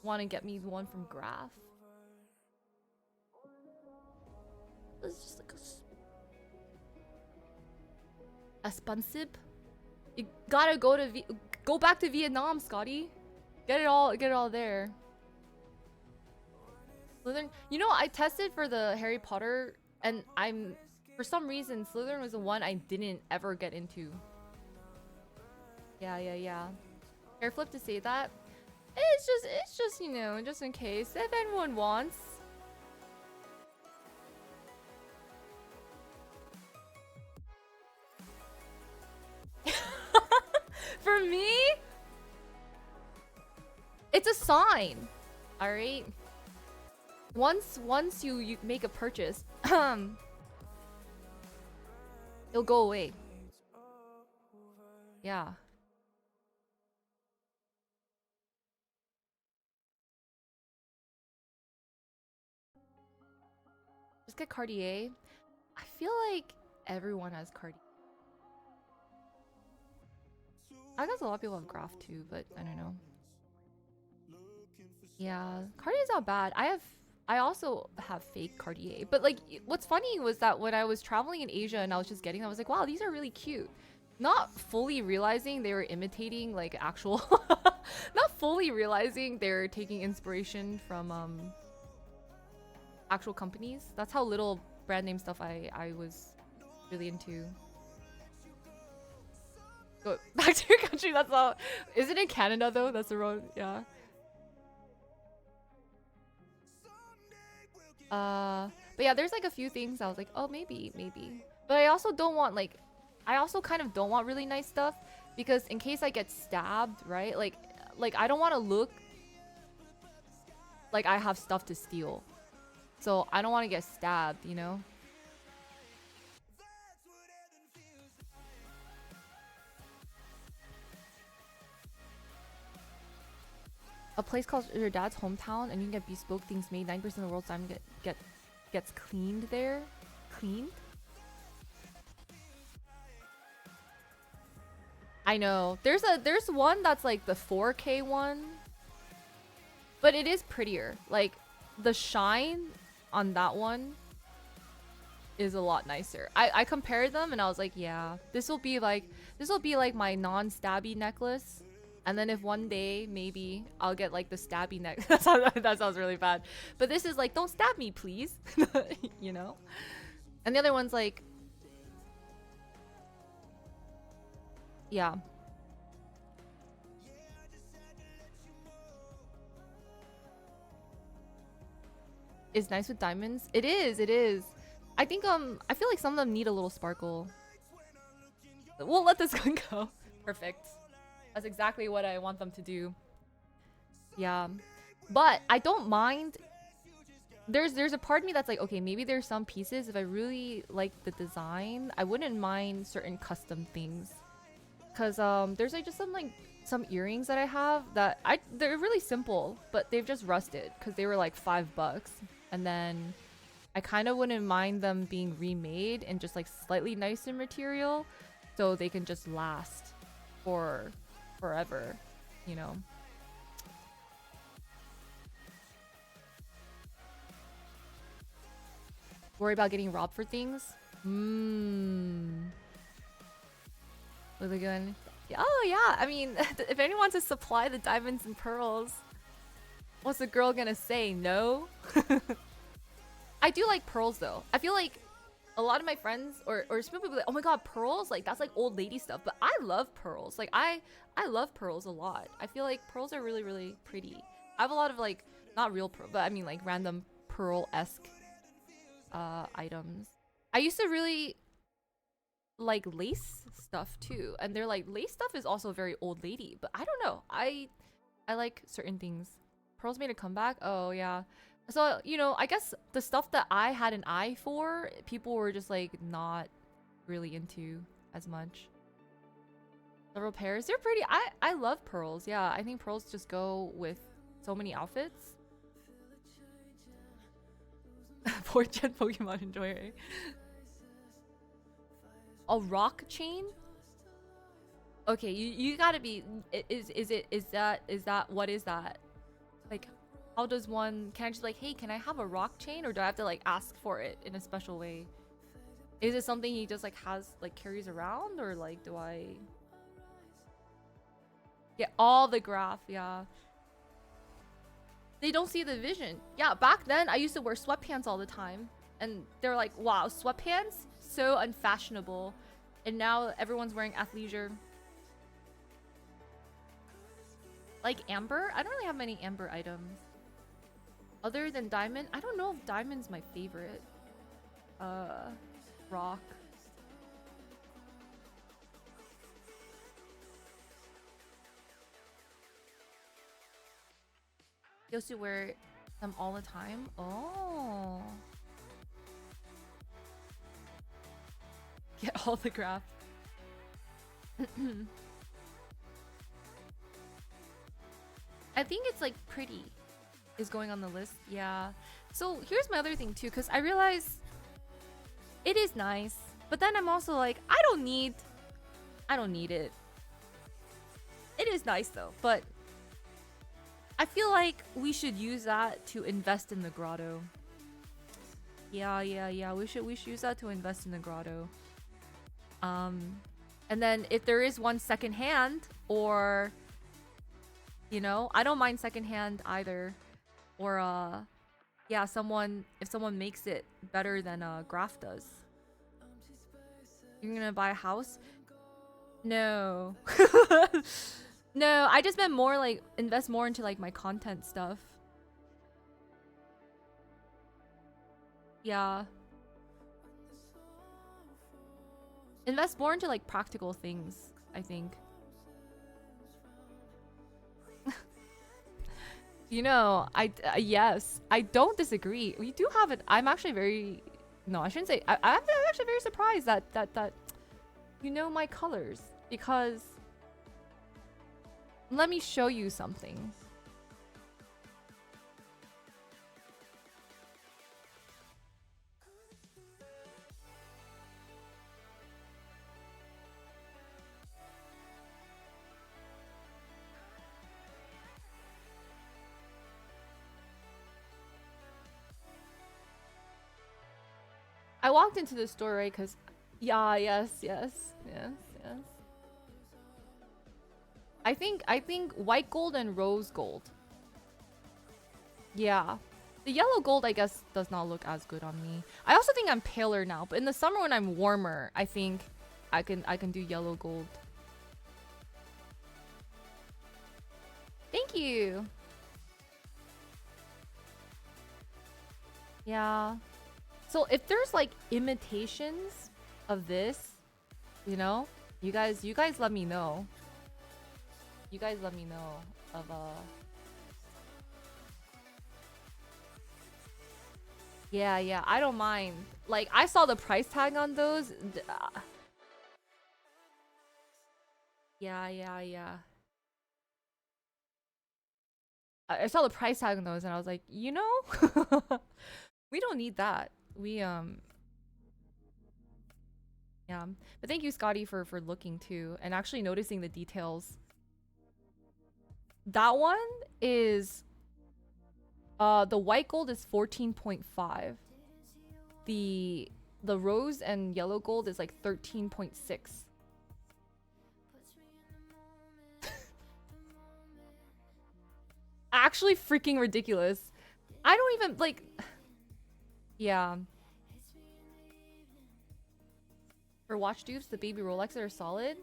want to get me the one from Graph, it's just like a expensive. You gotta go back to Vietnam, Scotty. Get it all there. Slytherin. You know, I tested for the Harry Potter, and I'm For some reason, Slytherin was the one I didn't ever get into. Yeah. Hair flip to say that. It's just, you know, just in case. If anyone wants. For me, it's a sign. Alright? Once you make a purchase, it'll go away. Yeah. Just get Cartier. I feel like everyone has Cartier. I guess a lot of people have Graph too, but I don't know. Yeah, Cartier's not bad. I also have fake Cartier. But like what's funny was that when I was traveling in Asia and I was just getting them, I was like, wow, these are really cute. Not fully realizing they were imitating like actual not fully realizing they're taking inspiration from actual companies. That's how little brand name stuff I was really into. Go back to your country, that's all. Is it in Canada though? That's the road, yeah. But yeah, there's like a few things I was like, oh, maybe. But I also don't want like, I also kind of don't want really nice stuff because in case I get stabbed, right? Like I don't want to look like I have stuff to steal. So I don't want to get stabbed, you know? A place called your dad's hometown and you can get bespoke things made. 9% of the world's time gets cleaned there. Cleaned? I know. There's one that's like the 4K one. But it is prettier. Like the shine on that one is a lot nicer. I compared them and I was like, yeah, this will be like my non-stabby necklace. And then if one day maybe I'll get like the stabby neck. That sounds really bad. But this is like, don't stab me, please. You know? And the other one's like, yeah. It's nice with diamonds. It is. I think I feel like some of them need a little sparkle. We'll let this one go. Perfect. That's exactly what I want them to do. Yeah. But I don't mind. There's a part of me that's like, okay, maybe there's some pieces, if I really like the design, I wouldn't mind certain custom things. Cause there's like just some earrings that I have that they're really simple, but they've just rusted because they were like $5. And then I kind of wouldn't mind them being remade in just like slightly nicer material so they can just last for forever, you know. Worry about getting robbed for things? Really good. Oh yeah, I mean, if anyone wants to supply the diamonds and pearls, what's the girl gonna say? No? I do like pearls though. I feel like a lot of my friends or some people be like, oh my god, pearls? Like that's like old lady stuff. But I love pearls. Like I love pearls a lot. I feel like pearls are really, really pretty. I have a lot of like, not real pearl, but I mean like random pearl-esque items. I used to really like lace stuff too. And they're like, lace stuff is also very old lady. But I don't know. I like certain things. Pearls made a comeback? Oh yeah. So, you know, I guess the stuff that I had an eye for, people were just like not really into as much. Several pairs. They're pretty. I love pearls. Yeah, I think pearls just go with so many outfits. 4th gen Pokemon enjoyer. A rock chain? Okay, you gotta be. Is that what is that? Like, how does one? Can I just like, hey, can I have a rock chain, or do I have to like ask for it in a special way? Is it something he just like has like carries around, or like do I? Yeah, all the graph. Yeah. They don't see the vision. Yeah, back then I used to wear sweatpants all the time. and they're like, wow, sweatpants, so unfashionable. And now everyone's wearing athleisure. Like amber? I don't really have many amber items. Other than diamond, I don't know if diamond's my favorite. Rock. You also wear them all the time? Oh. Get holograph. I think it's like pretty is going on the list. Yeah. So here's my other thing too, because I realize it is nice, but then I'm also like, I don't need it. It is nice though, but I feel like we should use that to invest in the grotto. Yeah. We should use that to invest in the grotto. And then if there is one secondhand, or you know, I don't mind secondhand either. Or yeah, if someone makes it better than Graph does. You're gonna buy a house? No. No, I just meant more like invest more into like my content stuff. Yeah. Invest more into like practical things, I think. You know, yes, I don't disagree. We do have it. I'm actually very, no, I shouldn't say. I'm actually very surprised that you know my colors, because let me show you something. I walked into the store, right? Because, yeah, yes. I think white gold and rose gold. Yeah. The yellow gold, I guess, does not look as good on me. I also think I'm paler now, but in the summer when I'm warmer, I think I can do yellow gold. Thank you. Yeah. So if there's like imitations of this, you know, you guys let me know. You guys let me know of Yeah, I don't mind. Like I saw the price tag on those. Yeah. I saw the price tag on those and I was like, you know, we don't need that. We yeah. But thank you, Scotty, for looking too and actually noticing the details. That one is the white gold is 14.5. The rose and yellow gold is like 13.6. Actually freaking ridiculous. I don't even like yeah. For watch dupes, the baby Rolexes are solid.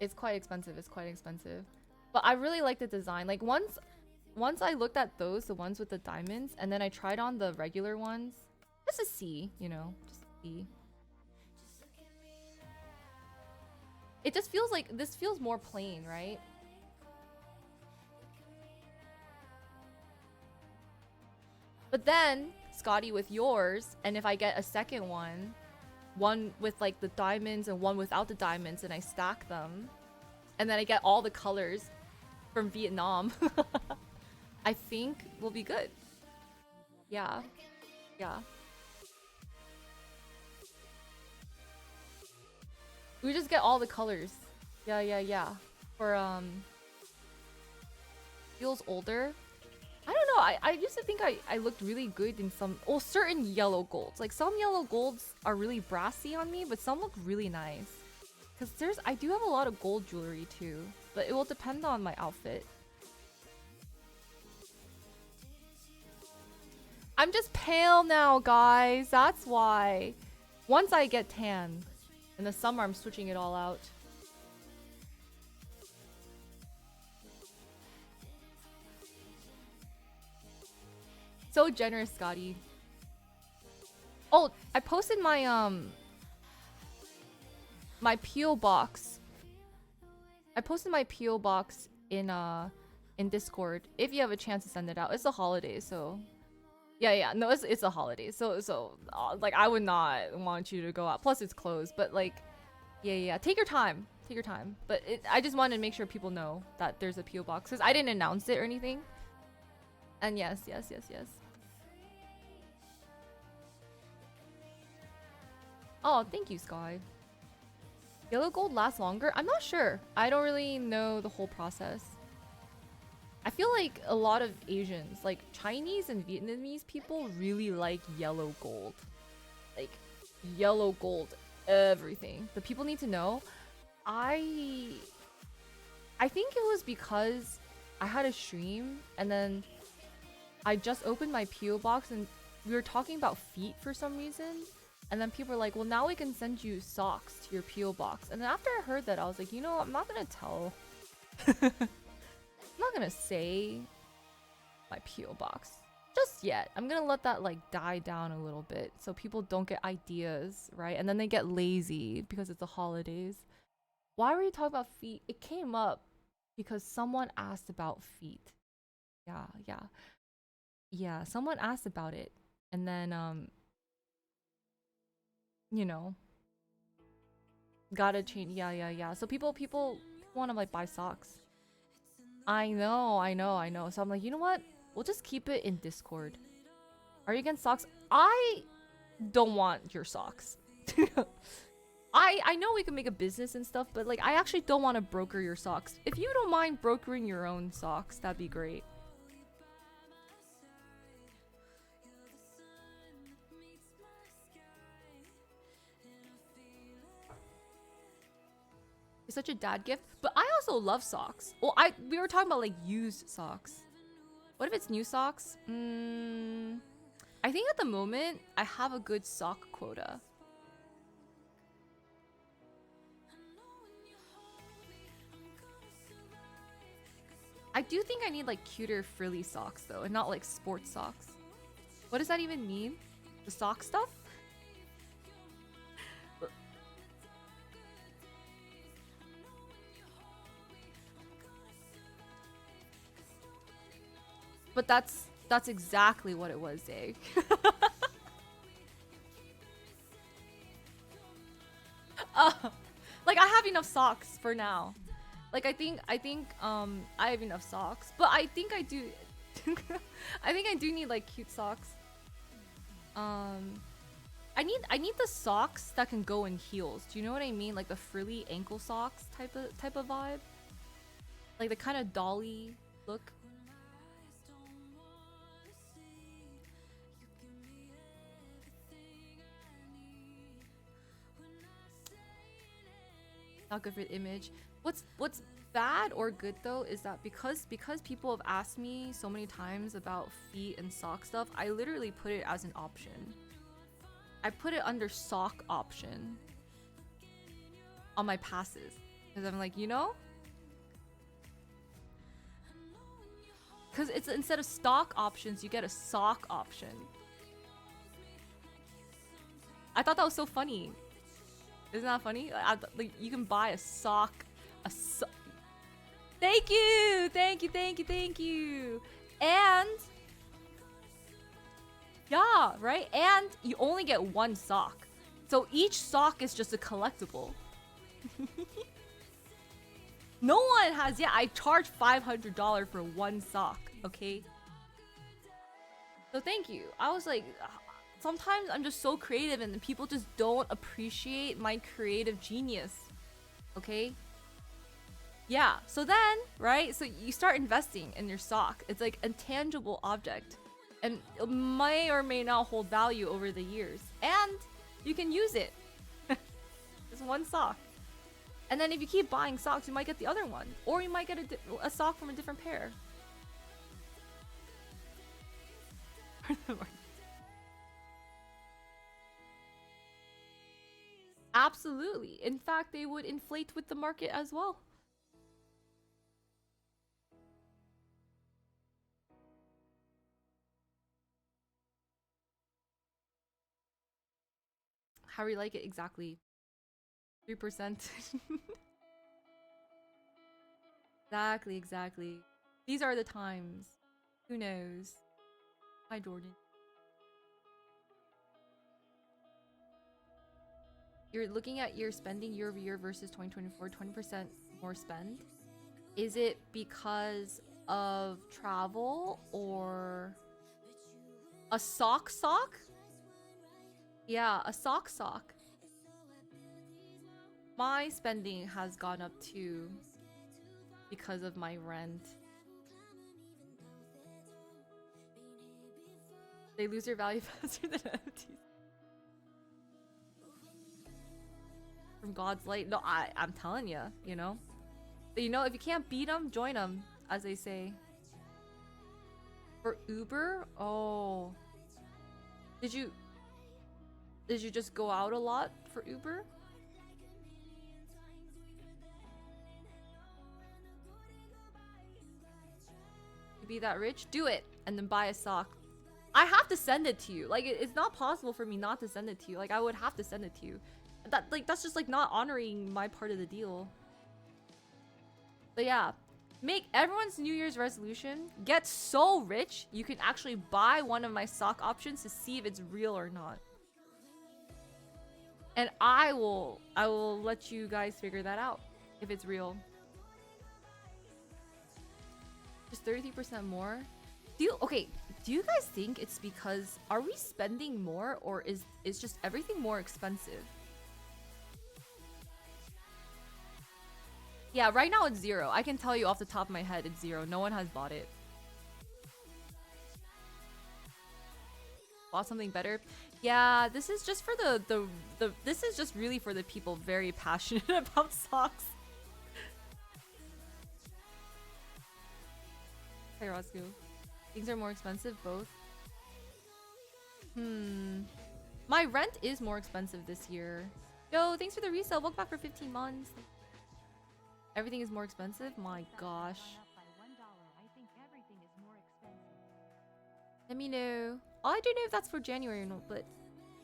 It's quite expensive. But I really like the design. Like once I looked at those, the ones with the diamonds, and then I tried on the regular ones. Just to see, you know, just to see. It just feels like this feels more plain, right? But then, Scotty, with yours, and if I get a second one with like the diamonds and one without the diamonds, and I stack them, and then I get all the colors from Vietnam, I think we'll be good. Yeah. We just get all the colors. Yeah. For feels older. I don't know. I used to think I looked really good in some certain yellow golds. Like some yellow golds are really brassy on me, but some look really nice. Cause I do have a lot of gold jewelry too, but it will depend on my outfit. I'm just pale now, guys. That's why. Once I get tan, in the summer, I'm switching it all out. So generous, Scotty. Oh, I posted my PO box. I posted my PO box in Discord. If you have a chance to send it out, it's the holidays, so yeah. No, it's a holiday, so like I would not want you to go out. Plus, it's closed, but like, yeah. Take your time. Take your time. But I just wanted to make sure people know that there's a PO box because I didn't announce it or anything. And yes. Oh, thank you, Sky. Yellow gold lasts longer? I'm not sure. I don't really know the whole process. I feel like a lot of Asians, like Chinese and Vietnamese people, really like yellow gold. Like, yellow gold, everything. But people need to know, I think it was because I had a stream and then I just opened my PO box and we were talking about feet for some reason. And then people were like, well, now we can send you socks to your PO box. And then after I heard that, I was like, you know, I'm not gonna tell. I'm not gonna say my PO box just yet. I'm gonna let that like die down a little bit so people don't get ideas, right? And then they get lazy because it's the holidays. Why were you talking about feet? It came up because someone asked about feet. Yeah, someone asked about it. And then you know, gotta change. Yeah. So people want to like buy socks. I know. So I'm like, you know what? We'll just keep it in Discord. Are you against socks? I don't want your socks. I know we can make a business and stuff, but like I actually don't want to broker your socks. If you don't mind brokering your own socks, that'd be great. It's such a dad gift, but I also love socks. Well, we were talking about like used socks. What if it's new socks? I think at the moment I have a good sock quota. I do think I need like cuter frilly socks though, and not like sports socks. What does that even mean? The sock stuff? But that's exactly what it was, Zay. Like I have enough socks for now. Like I think I have enough socks, but I think I do I think I do need like cute socks. I need the socks that can go in heels. Do you know what I mean? Like the frilly ankle socks type of vibe. Like the kind of dolly look. Not good for the image. What's bad or good though is that because people have asked me so many times about feet and sock stuff, I literally put it as an option. I put it under sock option on my passes because I'm like, you know, because it's instead of stock options, you get a sock option. I thought that was so funny. Isn't that funny? Like you can buy a sock. Thank you. And yeah, right? And you only get one sock. So each sock is just a collectible. No one has, I charge $500 for one sock, okay? So thank you. I was like, sometimes I'm just so creative and people just don't appreciate my creative genius. Okay? Yeah, so then, right? So you start investing in your sock. It's like a tangible object. And it may or may not hold value over the years. And you can use it. Just one sock. And then if you keep buying socks, you might get the other one. Or you might get a sock from a different pair. absolutely. In fact, they would inflate with the market as well. How do you like it exactly? 3%. Exactly, exactly. These are the times. Who knows? Hi, Jordan. You're looking at your spending year over year versus 2024, 20% more spend. Is it because of travel or a sock? Yeah, a sock. My spending has gone up too because of my rent. They lose their value faster than NFTs. From God's light. No, I'm telling you, you know? But you know, if you can't beat them, join them, as they say. For Uber? Oh. Did you just go out a lot for Uber? You be that rich? Do it and then buy a sock. I have to send it to you. Like it's not possible for me not to send it to you. Like I would have to send it to you. That's just like not honoring my part of the deal. But yeah, make everyone's New Year's resolution. Get so rich you can actually buy one of my sock options to see if it's real or not. And I will let you guys figure that out if it's real. Just 33% more. Do you guys think it's because are we spending more or is just everything more expensive? Yeah, right now it's 0. I can tell you off the top of my head it's 0. No one has bought it. Bought something better? Yeah, this is just for the this is just really for the people very passionate about socks. Hey Roscoe. Things are more expensive, both. My rent is more expensive this year. Yo, thanks for the resale. Welcome back for 15 months. Everything is more expensive? My gosh. Let me know. Oh, I don't know if that's for January or not, but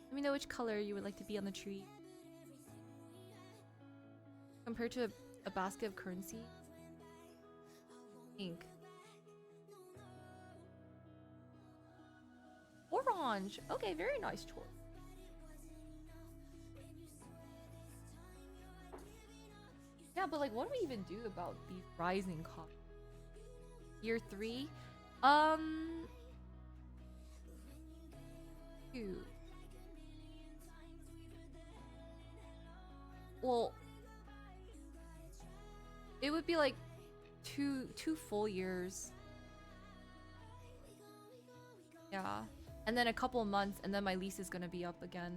let me know which color you would like to be on the tree. Compared to a basket of currency? Pink. Orange. Okay, very nice choice. Yeah, but like, what do we even do about these rising costs? Year 3? 2. Well, it would be like two full years. Yeah. And then a couple of months, and then my lease is gonna be up again.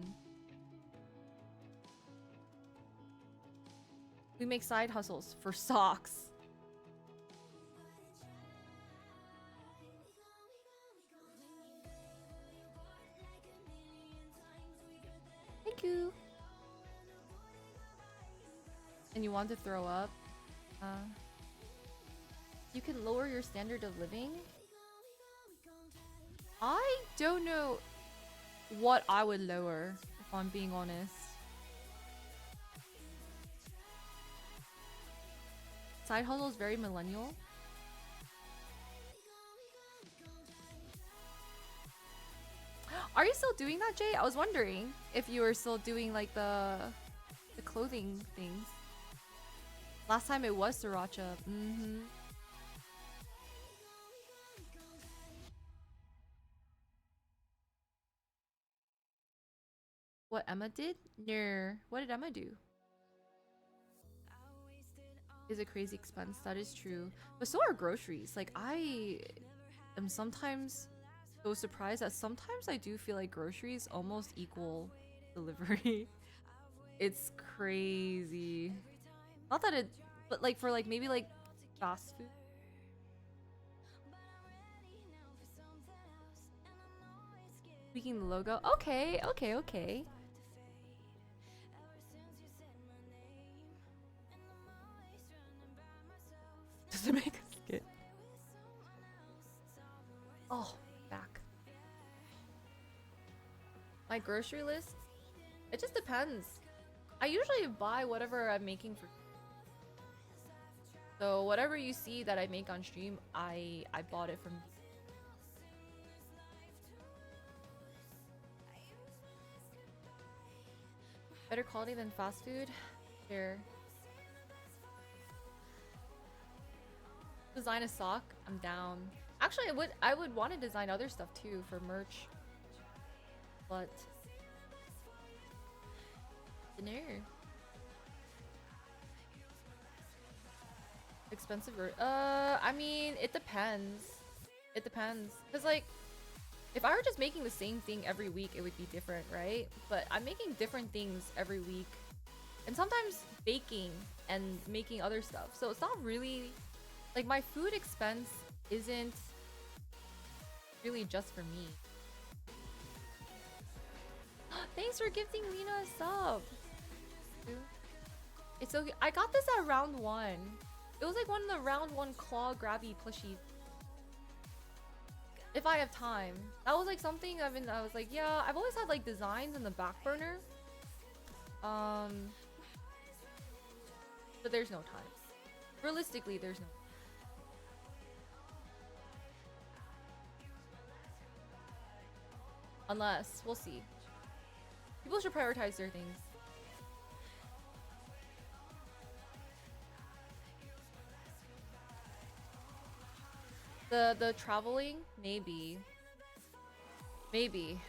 We make side hustles for socks. Thank you. And you want to throw up? You can lower your standard of living? I don't know what I would lower, if I'm being honest. Side hustle is very millennial. Are you still doing that, Jay? I was wondering if you were still doing like the clothing things. Last time it was Sriracha. What Emma did? No. What did Emma do? Is a crazy expense. That is true. But so are groceries. Like I am sometimes so surprised that sometimes I do feel like groceries almost equal delivery. It's crazy. Not that it, but like for like maybe like fast food. Tweaking the logo. Okay. My grocery list? It just depends. I usually buy whatever I'm making for. So whatever you see that I make on stream, I bought it from. Better quality than fast food? Sure. Design a sock? I'm down. Actually, I would want to design other stuff too for merch. But dinner. Expensive or I mean, it depends. It depends. Cause like if I were just making the same thing every week, it would be different, right? But I'm making different things every week. And sometimes baking and making other stuff. So it's not really like my food expense isn't really just for me. Thanks for gifting Lena a sub. It's okay. I got this at round 1. It was like one of the round 1 claw grabby plushies. If I have time. That was like something I was like, yeah, I've always had like designs in the back burner. But there's no time. Realistically, there's no time. Unless, we'll see. People should prioritize their things. The traveling, maybe. Maybe.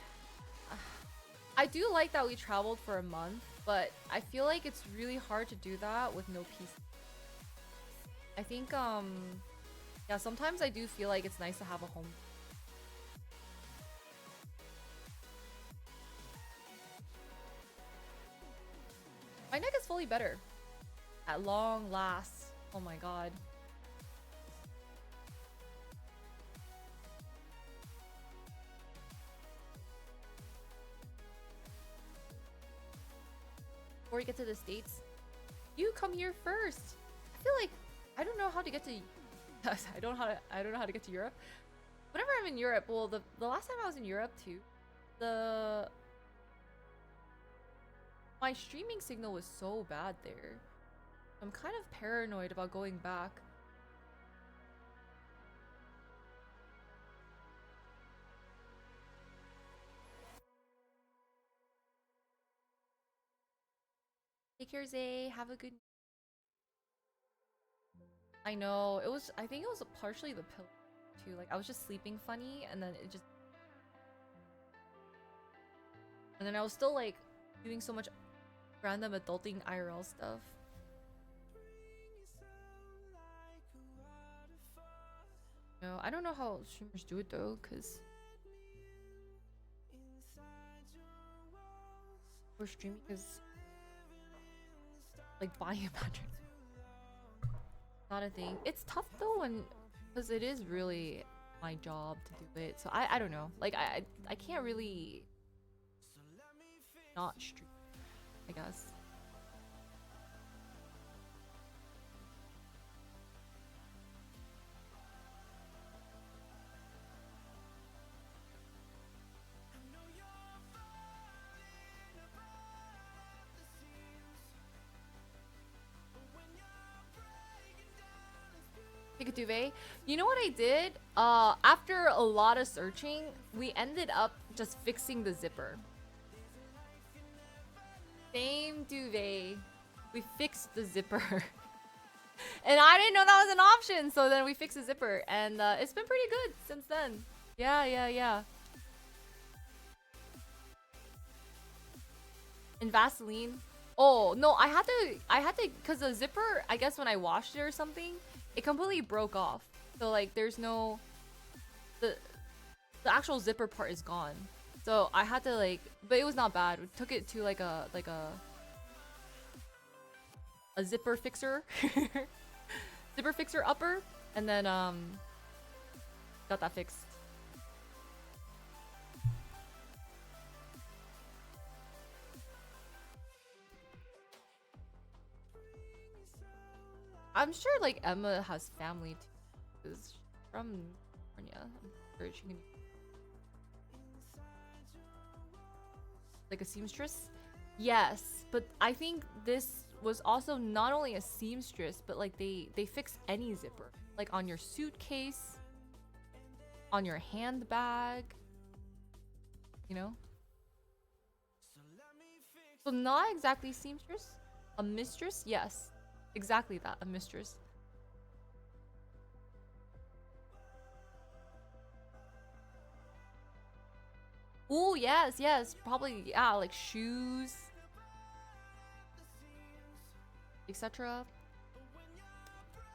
I do like that we traveled for a month, but I feel like it's really hard to do that with no peace. I think yeah, sometimes I do feel like it's nice to have a home. My neck is fully better. At long last. Oh my god. Before you get to the States, you come here first. I feel like I don't know how to get to I don't know how to get to Europe. Whenever I'm in Europe, well the last time I was in Europe too, my streaming signal was so bad there. I'm kind of paranoid about going back. Take care, Zay. Have a good. I know it was. I think it was partially the pill too. Like I was just sleeping funny, and then it just. And then I was still like doing so much random adulting IRL stuff. No, I don't know how streamers do it though, cause we're streaming is like buying a mattress. Not a thing. It's tough though, when because it is really my job to do it. So I don't know. Like I can't really not stream, I guess. Take a duvet. You know what I did? After a lot of searching, we ended up just fixing the zipper. Same duvet. We fixed the zipper. And I didn't know that was an option, so then we fixed the zipper. And it's been pretty good since then. Yeah. And Vaseline. Oh, no, I had to, because the zipper, I guess when I washed it or something, it completely broke off. So like there's no, the actual zipper part is gone. So I had to like, but it was not bad. We took it to like a zipper fixer. Zipper fixer upper, and then got that fixed. I'm sure like Emma has family too. She's from California. I'm sure she can. Like a seamstress? Yes, but I think this was also not only a seamstress, but like they fix any zipper. Like on your suitcase, on your handbag, you know? So not exactly seamstress, a mistress? Yes. Exactly that, a mistress. Oh, yes, yes. Probably, yeah, like shoes, etc.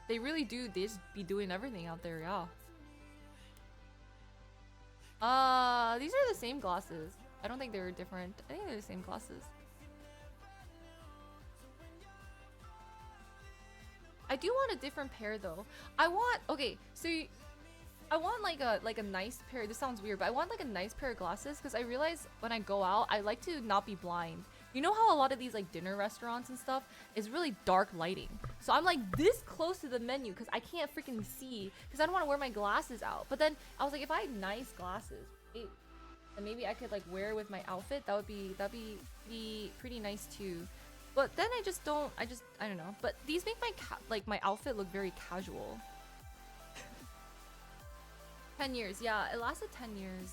They really do. They just be doing everything out there, yeah. These are the same glasses. I don't think they're different. I think they're the same glasses. I do want a different pair though. I want, okay, so I want like a nice pair. This sounds weird, but I want like a nice pair of glasses because I realize when I go out, I like to not be blind. You know how a lot of these like dinner restaurants and stuff is really dark lighting. So I'm like this close to the menu because I can't freaking see because I don't want to wear my glasses out. But then I was like, if I had nice glasses, and maybe I could like wear with my outfit, that'd be pretty nice too. But then I don't know. But these make my outfit look very casual. 10 years, yeah, it lasted 10 years.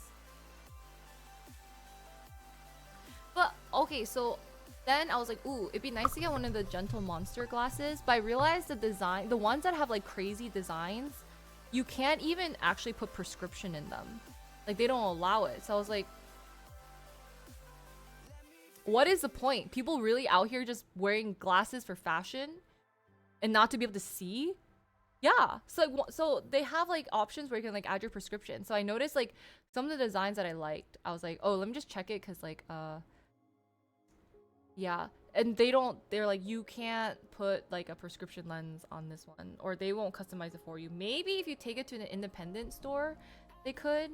But okay, so then I was like, ooh, it'd be nice to get one of the Gentle Monster glasses. But I realized the design, the ones that have like crazy designs, you can't even actually put prescription in them. Like they don't allow it. So I was like, what is the point? People really out here just wearing glasses for fashion and not to be able to see? Yeah, so they have like options where you can like add your prescription. So I noticed like some of the designs that I liked. I was like, oh, let me just check it because like yeah, and they're like you can't put like a prescription lens on this one, or they won't customize it for you. Maybe if you take it to an independent store, they could.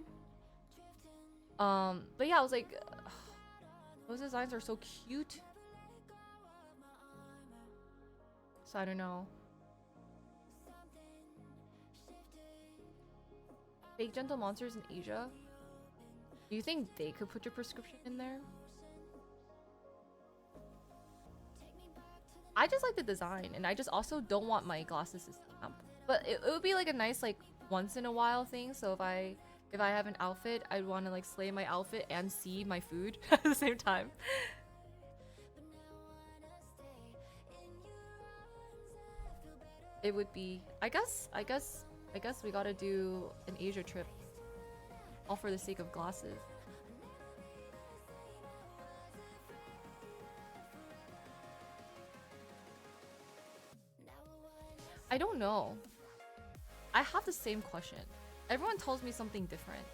But yeah, I was like, ugh, those designs are so cute. So I don't know. Fake Gentle Monsters in Asia? Do you think they could put your prescription in there? I just like the design, and I just also don't want my glasses to stamp. But it would be like a nice like once in a while thing. So if I have an outfit, I'd want to like slay my outfit and see my food at the same time. It would be, I guess we gotta do an Asia trip. All for the sake of glasses. I don't know. I have the same question. Everyone tells me something different.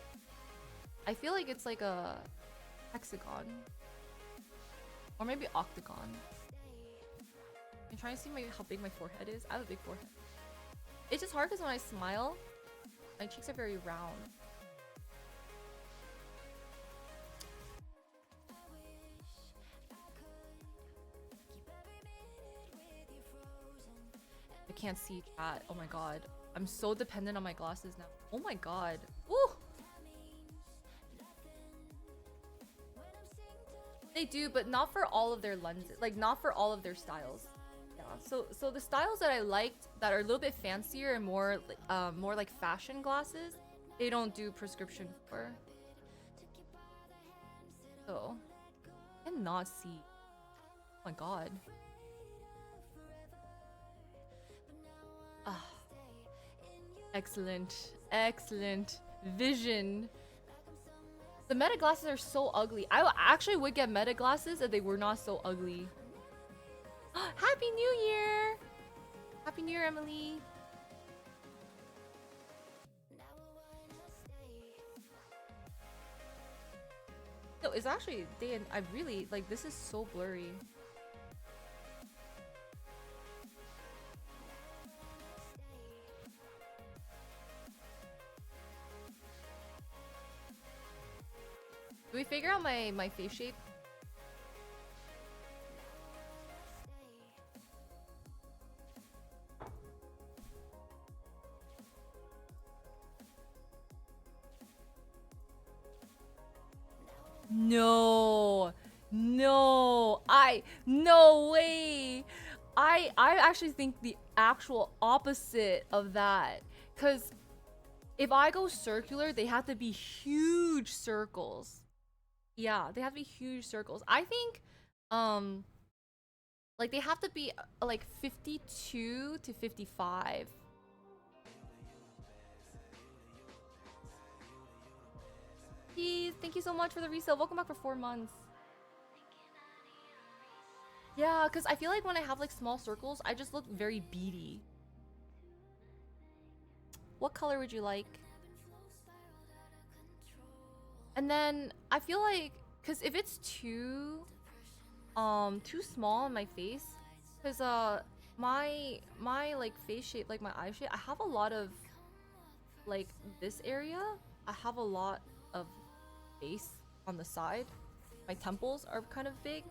I feel like it's like a hexagon. Or maybe octagon. I'm trying to see how big my forehead is. I have a big forehead. It's just hard because when I smile, my cheeks are very round. I can't see chat. Oh my god. I'm so dependent on my glasses now. Oh my god. Ooh! They do, but not for all of their lenses. Like, not for all of their styles. So the styles that I liked that are a little bit fancier and more like fashion glasses, they don't do prescription for. So I cannot see. Oh my god. Ah. Excellent. Excellent. Vision. The Meta glasses are so ugly. I actually would get Meta glasses if they were not so ugly. Happy New Year! Happy New Year, Emily. No, it's actually day and I really like this is so blurry. Do we figure out my face shape? No, No, no way. I actually think the actual opposite of that. Cause if I go circular, they have to be huge circles. Yeah, they have to be huge circles. I think like they have to be like 52 to 55. Please, thank you so much for the resale. Welcome back for 4 months. Yeah, because I feel like when I have like small circles, I just look very beady. What color would you like? And then I feel like, because if it's too small in my face, because my like face shape, like my eye shape, I have a lot of like this area. I have a lot of face on the side. My temples are kind of big.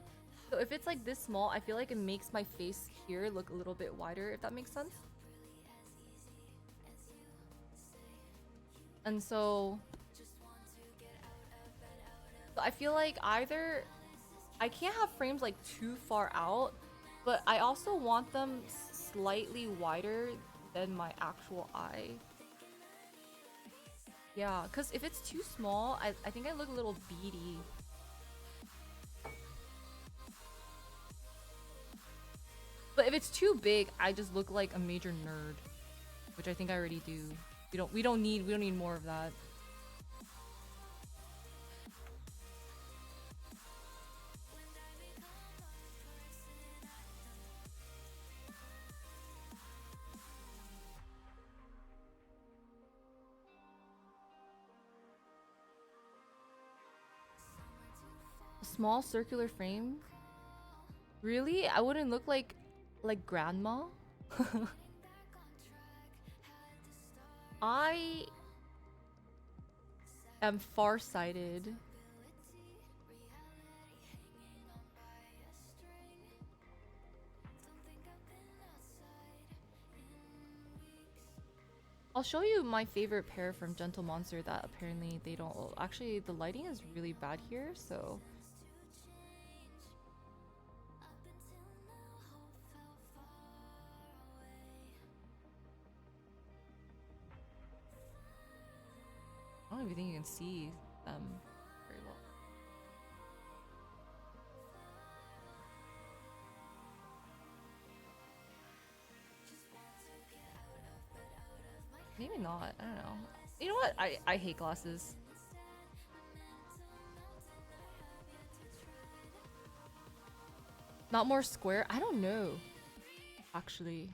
So if it's like this small, I feel like it makes my face here look a little bit wider, if that makes sense. And so I feel like either I can't have frames like too far out, but I also want them slightly wider than my actual eye. Yeah, because if it's too small, I think I look a little beady. But if it's too big, I just look like a major nerd, which I think I already do. We don't need more of that. A small circular frame? Really? I wouldn't look like grandma? I am farsighted. I'll show you my favorite pair from Gentle Monster that apparently they don't... Actually, the lighting is really bad here, so... I don't even think you can see them very well. Maybe not. I don't know. You know what? I hate glasses. Not more square? I don't know. Actually.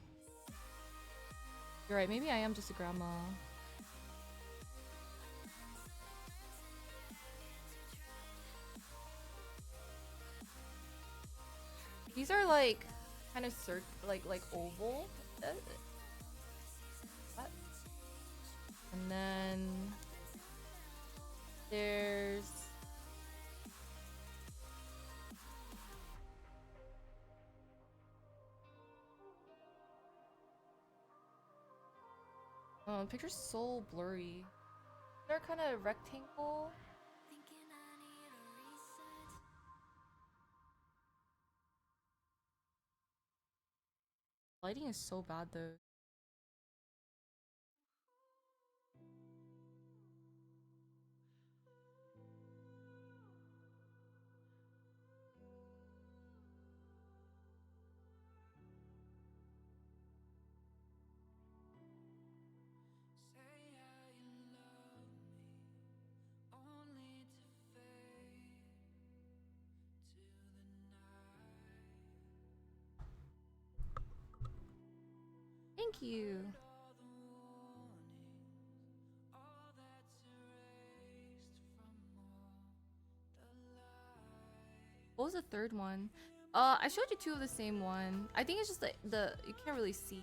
You're right. Maybe I am just a grandma. These are like kind of like oval. And then there's oh, the picture's so blurry. They're kind of rectangle. Lighting is so bad though. Thank you. What was the third one? I showed you two of the same one. I think it's just the you can't really see.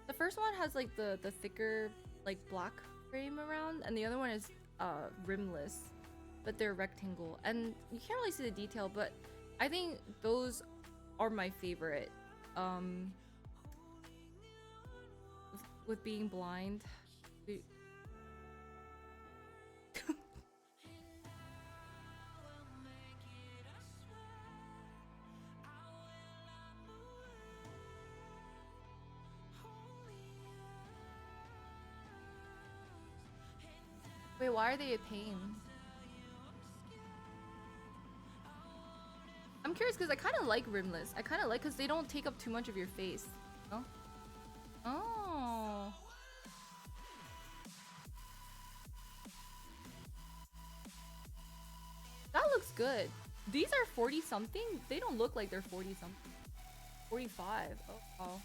The first one has like the thicker like black frame around, and the other one is rimless, but they're rectangle, and you can't really see the detail. But I think those are my favorite. With being blind. Wait, why are they a pain? I'm curious because I kind of like rimless. I kind of like because they don't take up too much of your face. Oh. Oh. That looks good. These are 40 something? They don't look like they're 40 something. 45. Oh, wow.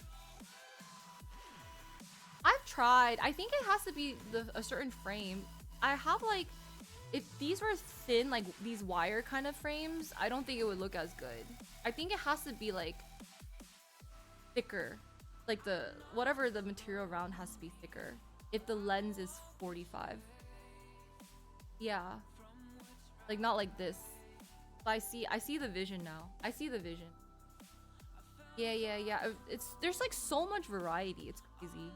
I've tried. I think it has to be a certain frame. I have like, if these were thin, like these wire kind of frames, I don't think it would look as good. I think it has to be like thicker. Like whatever the material around has to be thicker. If the lens is 45. Yeah. Like not like this. But I see the vision now. I see the vision. Yeah. There's like so much variety. It's crazy.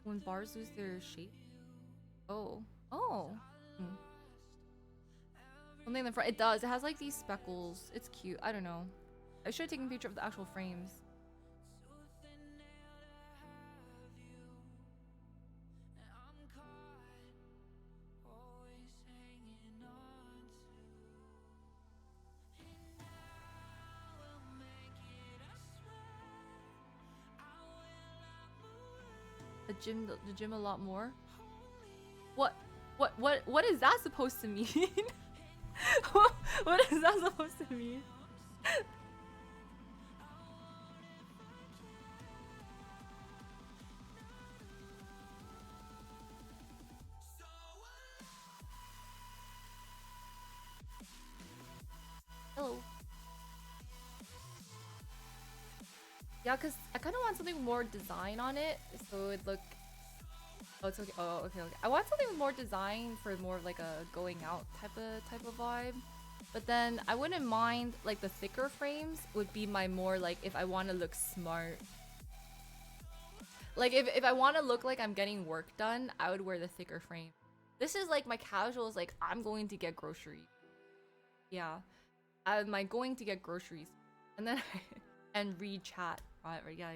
When bars lose their shape. Oh. Something in the front. It does. It has like these speckles. It's cute. I don't know. I should have taken a picture of the actual frames. The gym a lot more. What is that supposed to mean? What is that supposed to mean? Hello. Yeah, because I kind of want something with more design on it, so it look. Oh, it's okay. Oh, okay. I want something with more design for more of like a going out type of vibe. But then I wouldn't mind like the thicker frames would be my more like if I want to look smart. Like if I want to look like I'm getting work done, I would wear the thicker frame. This is like my casuals, like I'm going to get groceries. Yeah. My going to get groceries. And then and read chat. Right, yeah.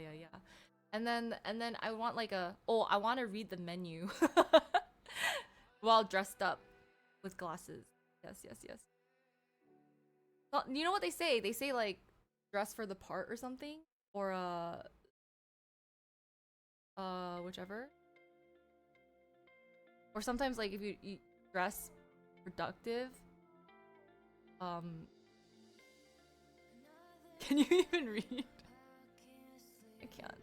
And then I want like I want to read the menu while dressed up with glasses. Yes. Well, you know what they say? They say like dress for the part or something, or whichever. Or sometimes like if you dress productive. Can you even read? I can't.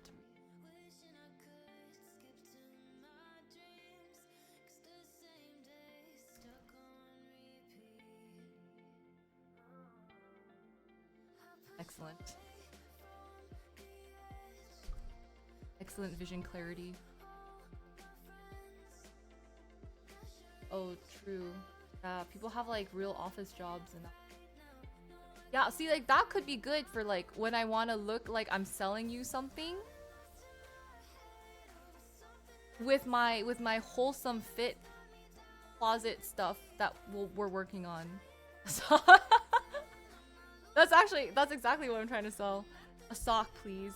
Excellent vision clarity. Oh, true. Yeah, people have like real office jobs and that. Yeah, see, like that could be good for like when I want to look like I'm selling you something with my wholesome fit closet stuff that we're working on. So that's exactly what I'm trying to sell. A sock, please.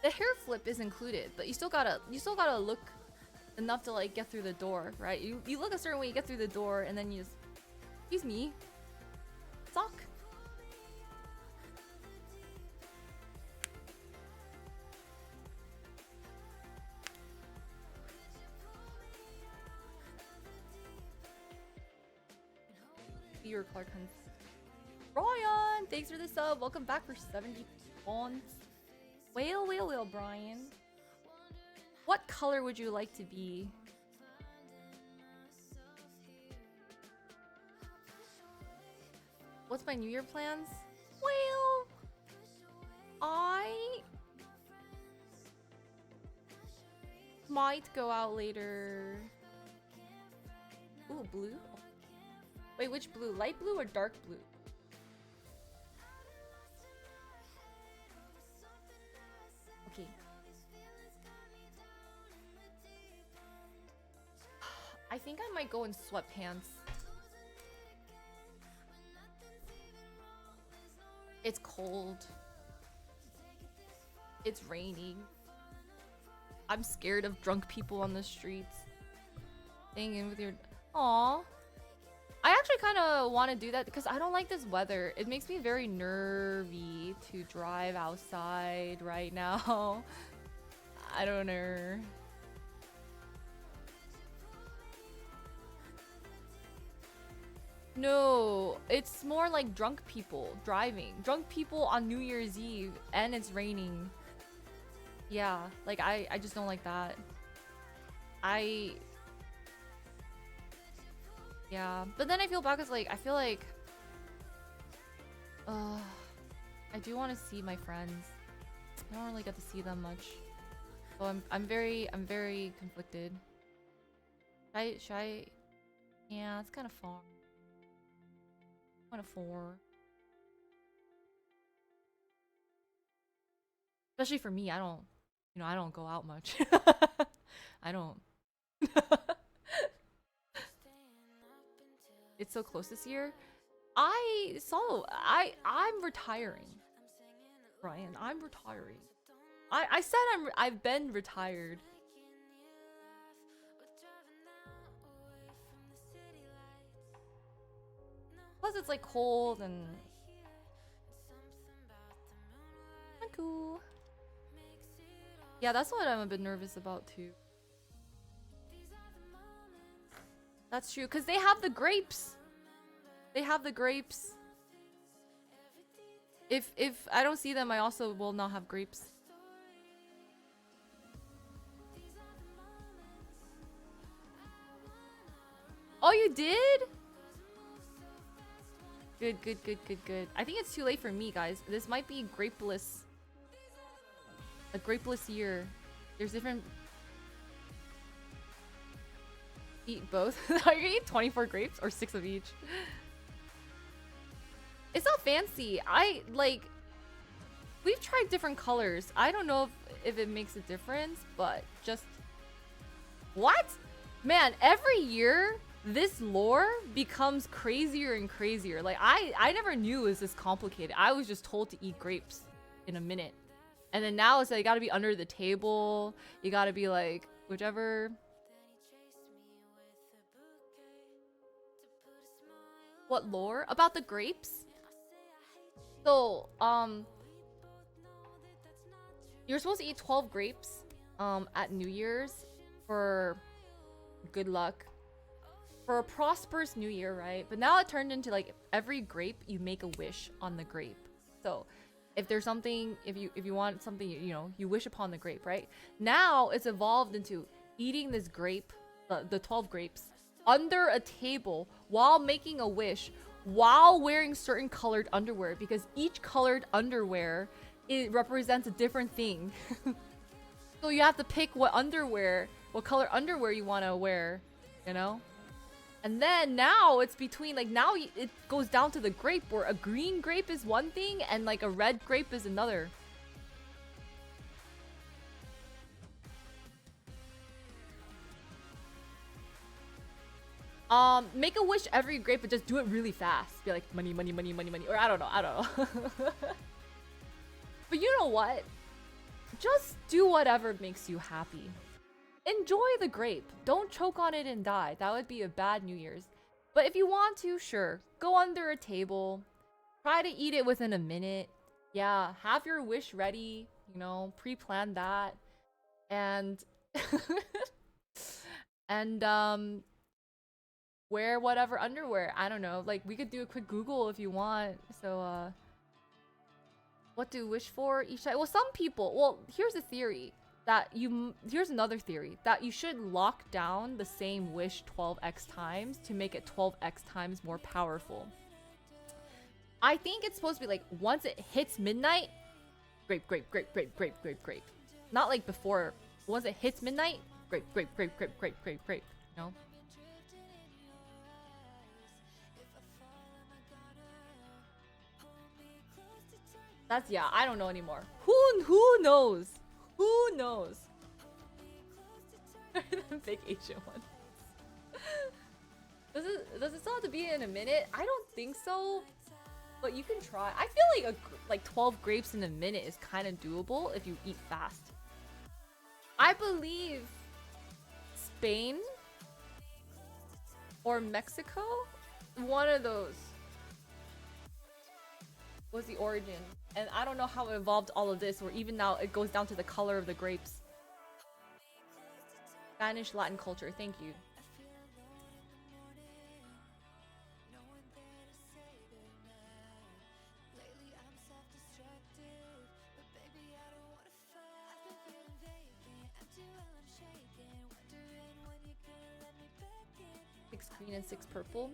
The hair flip is included, but you still gotta look enough to like get through the door, right? You look a certain way, you get through the door, and then you just, excuse me, sock. Your Clark Hunt. Ryan, thanks for the sub. Welcome back for 70 months. Whale, Brian. What color would you like to be? What's my New Year plans? Well, I might go out later. Ooh, blue? Wait, which blue? Light blue or dark blue? Okay. I think I might go in sweatpants. It's cold. It's raining. I'm scared of drunk people on the streets. Staying in with your... Aww. I actually kind of want to do that because I don't like this weather. It makes me very nervy to drive outside right now. I don't know. No, it's more like drunk people driving. Drunk people on New Year's Eve and it's raining. Yeah, like I just don't like that. Yeah, but then I feel bad because like I feel like I do want to see my friends. I don't really get to see them much. So I'm very conflicted. Should I yeah, it's kind of far. Kind of far. Especially for me, I don't go out much. I don't. It's so close this year. I'm retiring. Ryan, I'm retiring. I said I've been retired. Plus it's like cold and cool. Yeah, that's what I'm a bit nervous about too. That's true, because they have the grapes. They have the grapes. If I don't see them, I also will not have grapes. Oh, you did? Good. I think it's too late for me, guys. This might be grapeless. A grapeless year. There's different... Eat both? Are you gonna eat 24 grapes or 6 of each? It's not fancy. We've tried different colors. I don't know if it makes a difference, but just... What? Man, every year, this lore becomes crazier and crazier. Like, I never knew it was this complicated. I was just told to eat grapes in a minute. And then now it's like, you gotta be under the table. You gotta be like, whichever... What lore? About the grapes? So, you're supposed to eat 12 grapes, at New Year's for good luck. For a prosperous new year, right? But now it turned into like every grape, you make a wish on the grape. So, if there's something, if you want something, you know, you wish upon the grape, right? Now it's evolved into eating this grape, the 12 grapes, under a table while making a wish, while wearing certain colored underwear, because each colored underwear, it represents a different thing. So you have to pick what color underwear you want to wear, you know? And then now it's between, like, now it goes down to the grape, where a green grape is one thing and like a red grape is another. Make a wish every grape, but just do it really fast. Be like, money, money, money, money, money. Or I don't know. But you know what? Just do whatever makes you happy. Enjoy the grape. Don't choke on it and die. That would be a bad New Year's. But if you want to, sure. Go under a table. Try to eat it within a minute. Yeah, have your wish ready. You know, pre-plan that. And... and, wear whatever underwear. I don't know. Like, we could do a quick Google if you want. So, what to wish for each time? Well, some people... Well, here's a theory. Here's another theory. That you should lock down the same wish 12x times to make it 12x times more powerful. I think it's supposed to be like, once it hits midnight, grape, grape, grape, grape, grape, grape, grape. Not like before. Once it hits midnight, grape, grape, grape, grape, grape, grape, grape. You know? That's, yeah, I don't know anymore. Who knows? Who knows? The big Asian one. Does it still have to be in a minute? I don't think so. But you can try. I feel like 12 grapes in a minute is kind of doable if you eat fast. I believe Spain or Mexico, one of those was the origin. And I don't know how it evolved all of this, or even now it goes down to the color of the grapes. Spanish Latin culture, thank you. Six green and 6 purple.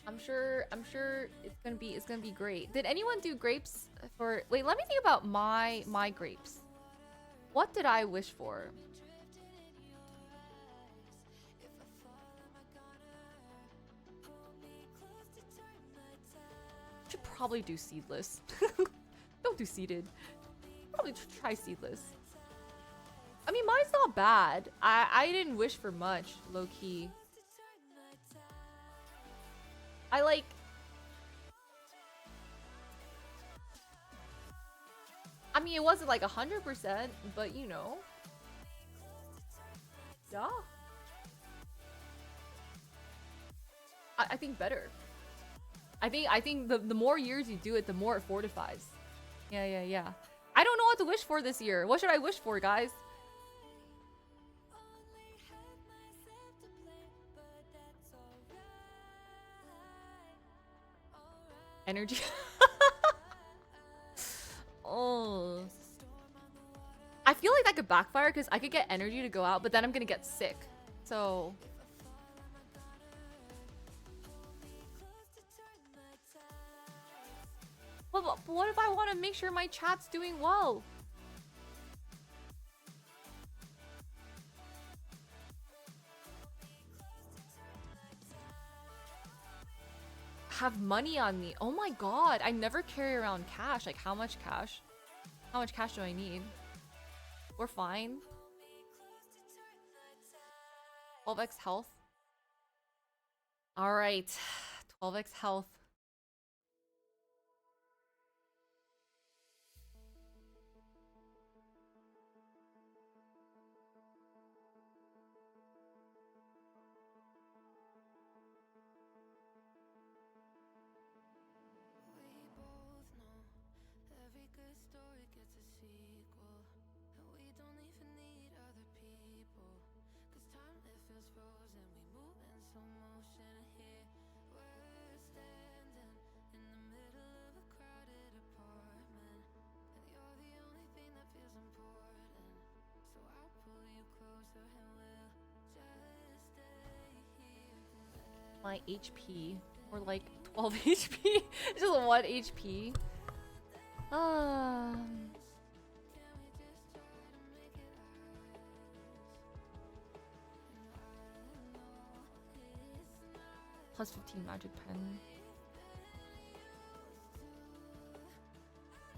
I'm sure it's gonna be great. Did anyone do grapes for wait, let me think about my grapes. What did I wish for? Should probably do seedless. Don't do seeded. Probably try seedless. I mean, mine's not bad. I didn't wish for much, low key. I like. I mean, it wasn't like 100%, but you know. Yeah. I think better. I think the more years you do it, the more it fortifies. Yeah. I don't know what to wish for this year. What should I wish for, guys? Energy. Oh. I feel like that could backfire because I could get energy to go out, but then I'm gonna get sick. So. But what if I want to make sure my chat's doing well? Have money on me. Oh my god, I never carry around cash. Like, how much cash? How much cash do I need? We're fine. 12x health. Alright. 12x health. My HP, or like 12 HP, just 1 HP. Plus 15 magic pen.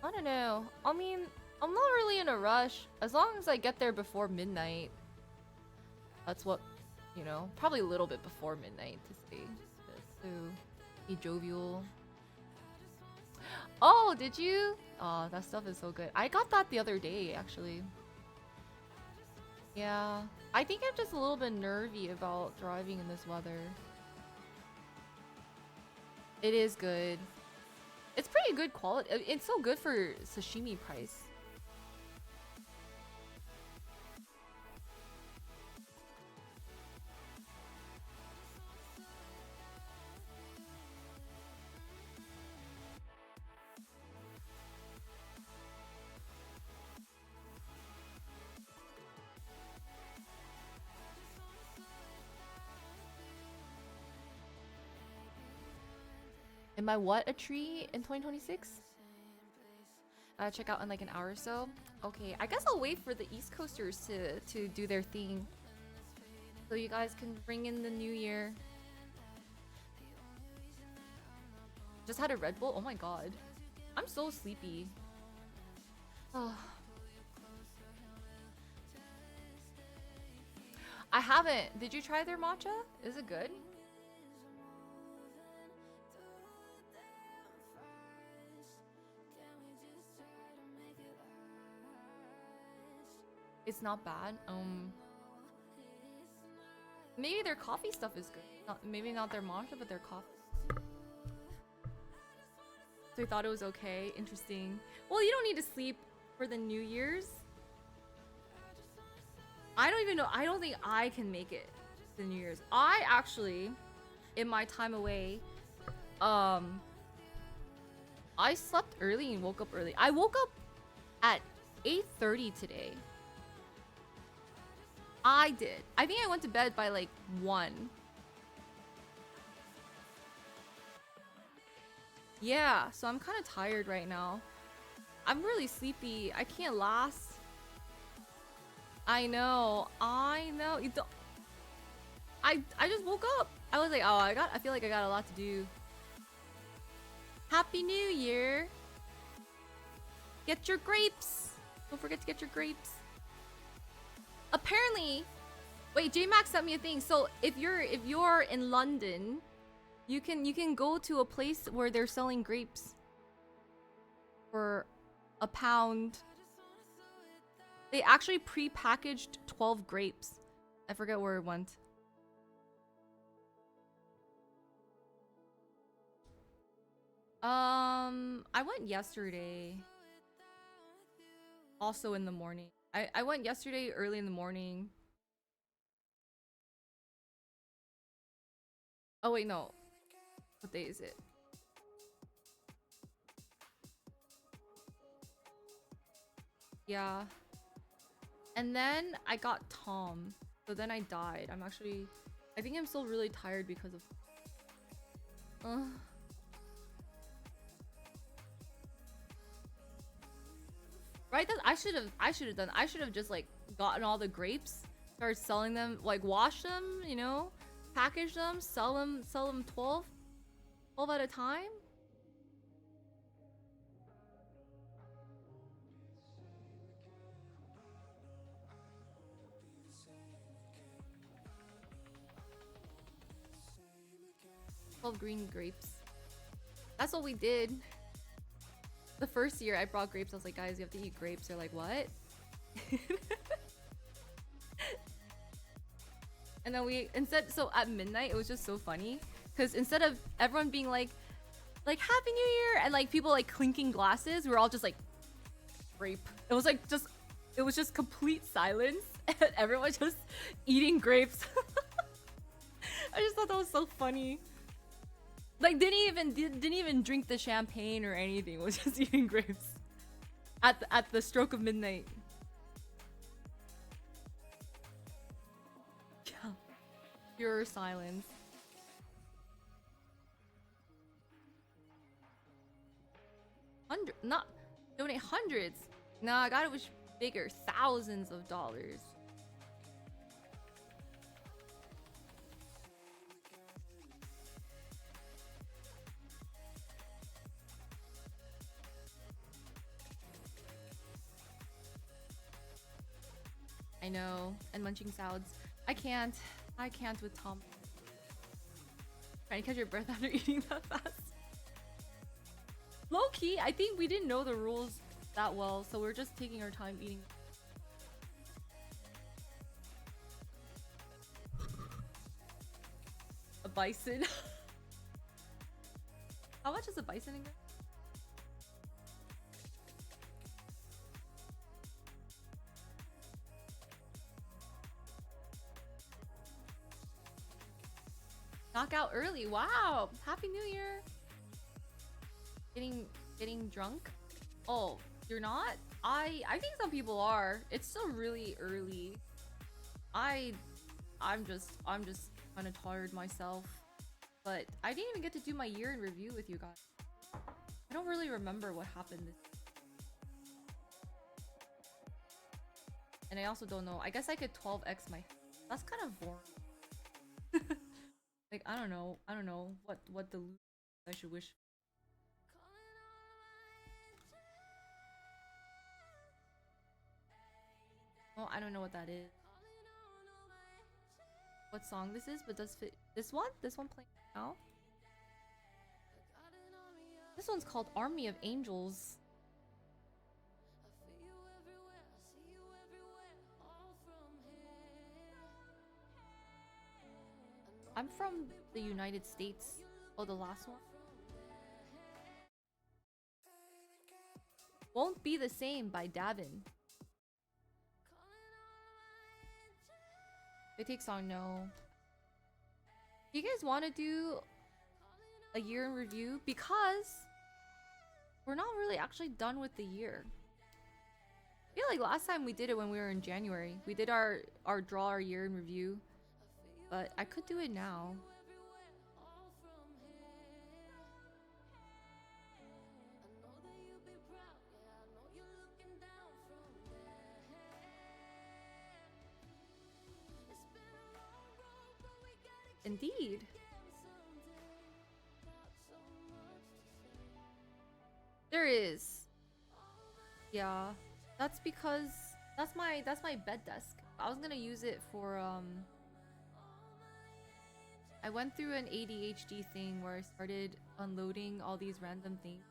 I don't know. I mean, I'm not really in a rush. As long as I get there before midnight. That's what, you know, probably a little bit before midnight to stay. So, be jovial. Oh, did you? Oh, that stuff is so good. I got that the other day, actually. Yeah. I think I'm just a little bit nervy about driving in this weather. It is good. It's pretty good quality. It's so good for sashimi price. Am I what, a tree in 2026? Check out in like an hour or so. Okay, I guess I'll wait for the East Coasters to do their thing, so you guys can bring in the new year. Just had a Red Bull. Oh my god, I'm so sleepy. Oh. I haven't. Did you try their matcha? Is it good? It's not bad. Maybe their coffee stuff is good. Maybe not their matcha, but their coffee. So I thought it was okay. Interesting. Well, you don't need to sleep for the New Year's. I don't even know. I don't think I can make it to New Year's. I actually, in my time away, I slept early and woke up early. I woke up at 8:30 today. I did. I think I went to bed by like 1. Yeah, so I'm kind of tired right now. I'm really sleepy. I can't last. I know. I know. I just woke up. I was like, oh, I feel like I got a lot to do. Happy New Year. Get your grapes. Don't forget to get your grapes. Apparently, wait, J-Max sent me a thing. So if you're in London, you can go to a place where they're selling grapes for £1. They actually pre-packaged 12 grapes. I forget where it went. I went yesterday. Also in the morning. I went yesterday early in the morning. Oh wait, no. What day is it? Yeah. And then I got Tom. So then I died. I think I'm still really tired because of right, that I should have just like gotten all the grapes, started selling them, like wash them, you know, package them, sell them 12 at a time. Green grapes. That's what we did. The first year I brought grapes, I was like, guys, you have to eat grapes. They're like, what? And then so at midnight, it was just so funny. Because instead of everyone being like Happy New Year, and like people like clinking glasses, we were all just like, grape. It was just complete silence. And everyone just eating grapes. I just thought that was so funny. Like didn't even drink the champagne or anything. Was just eating grapes at the stroke of midnight. Yeah, pure silence. Not donate hundreds. No, I got it was bigger, thousands of dollars. I know, and munching salads. I can't with Tom. Trying to catch your breath after eating that fast. Low key, I think we didn't know the rules that well, so we're just taking our time eating. A bison. How much is a bison again? Knockout early. Wow. Happy New Year. Getting drunk? Oh, you're not? I think some people are. It's still really early. I'm just kind of tired myself. But I didn't even get to do my year in review with you guys. I don't really remember what happened this. And I also don't know. I guess I could 12x my. That's kind of boring. Like I don't know what the I should wish. Oh, I don't know what that is. what song this is, but does fit this one? This one playing now? This one's called Army of Angels. I'm from the United States. Oh, the last one? Won't Be the Same by Davin. They take song, no. Do you guys want to do a year in review? Because we're not really actually done with the year. I feel like last time we did it when we were in January. We did our draw our year in review. But I could do it now. Indeed. There is. Yeah. That's because that's my bed desk. I was gonna use it for I went through an ADHD thing where I started unloading all these random things.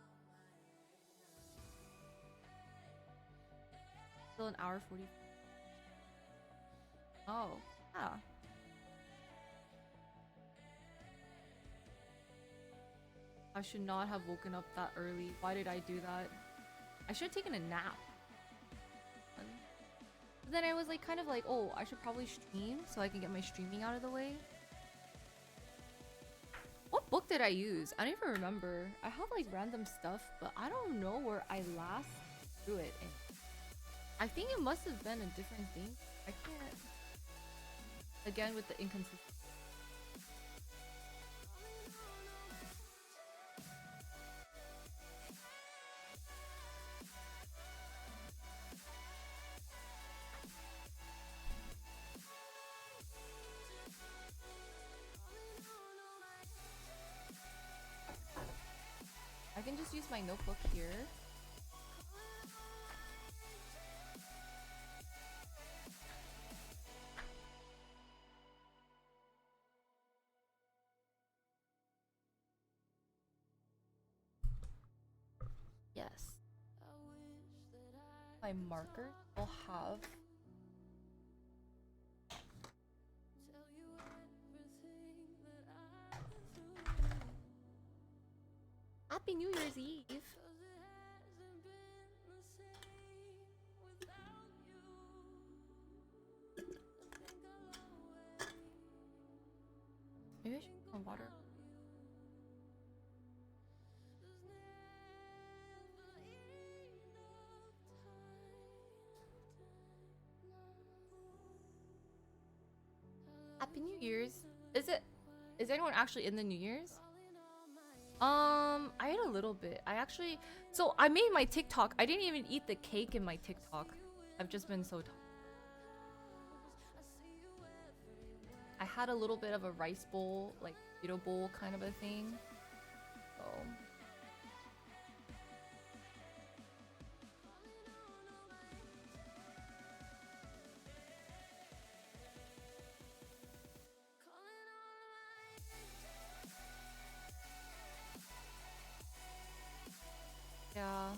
Still an hour 40. Oh, yeah. I should not have woken up that early. Why did I do that? I should have taken a nap. But then I was like, kind of like, oh, I should probably stream so I can get my streaming out of the way. What book did I use? I don't even remember. I have like random stuff, but I don't know where I last threw it in. I think it must have been a different thing. I can't. Again with the inconsistency. I can just use my notebook here. Yes. My marker will have Happy New Year's Eve. Maybe I should put some water. Happy New Year's. Is anyone actually in the New Year's? I ate a little bit. So I made my TikTok. I didn't even eat the cake in my TikTok. I've just been so tired. I had a little bit of a rice bowl, like potato bowl kind of a thing. So yeah.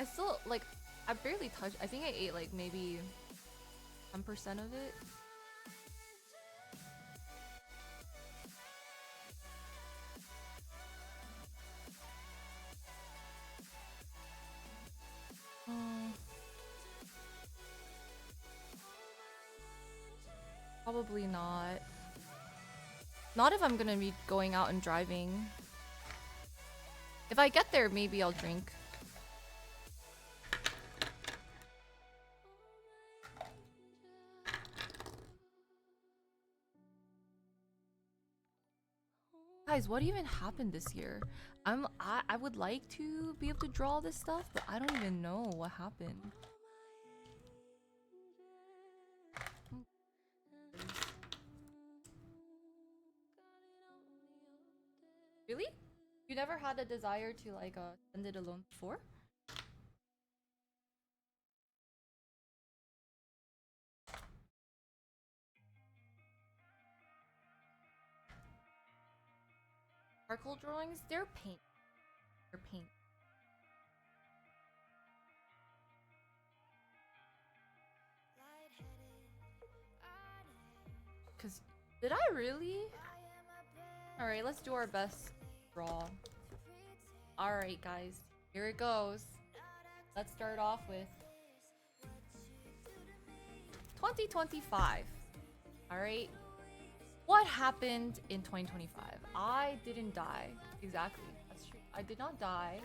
I still like I barely touched. I think I ate like maybe 10% of it. Probably not. Not if I'm gonna be going out and driving. If I get there, maybe I'll drink. Guys, what even happened this year? I would like to be able to draw all this stuff, but I don't even know what happened. Really? You never had a desire to like send it alone before? Charcoal drawings, they're paint. They're paint. Cause did I really? Alright, let's do our best draw. Alright guys, here it goes. Let's start off with 2025. Alright. What happened in 2025? I didn't die. Exactly. That's true. I did not die.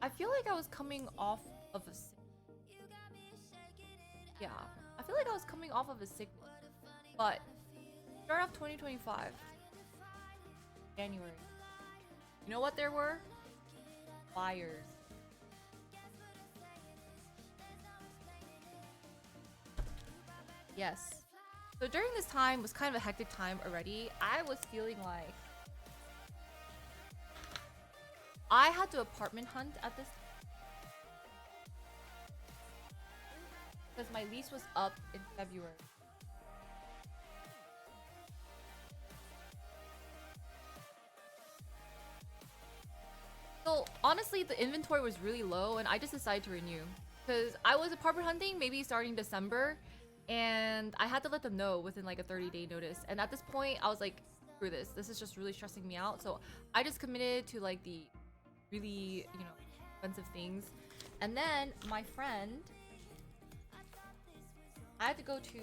I feel like I was coming off of a yeah. I feel like I was coming off of a sickness. But start off 2025. January. You know what there were? Fires. Yes. So during this time was kind of a hectic time already. I was feeling like I had to apartment hunt at this because my lease was up in February. So honestly, the inventory was really low and I just decided to renew because I was apartment hunting maybe starting December and I had to let them know within like a 30-day notice. And at this point, I was like, screw this. This is just really stressing me out. So I just committed to like the really, you know, expensive things. And then my friend, I had to go to,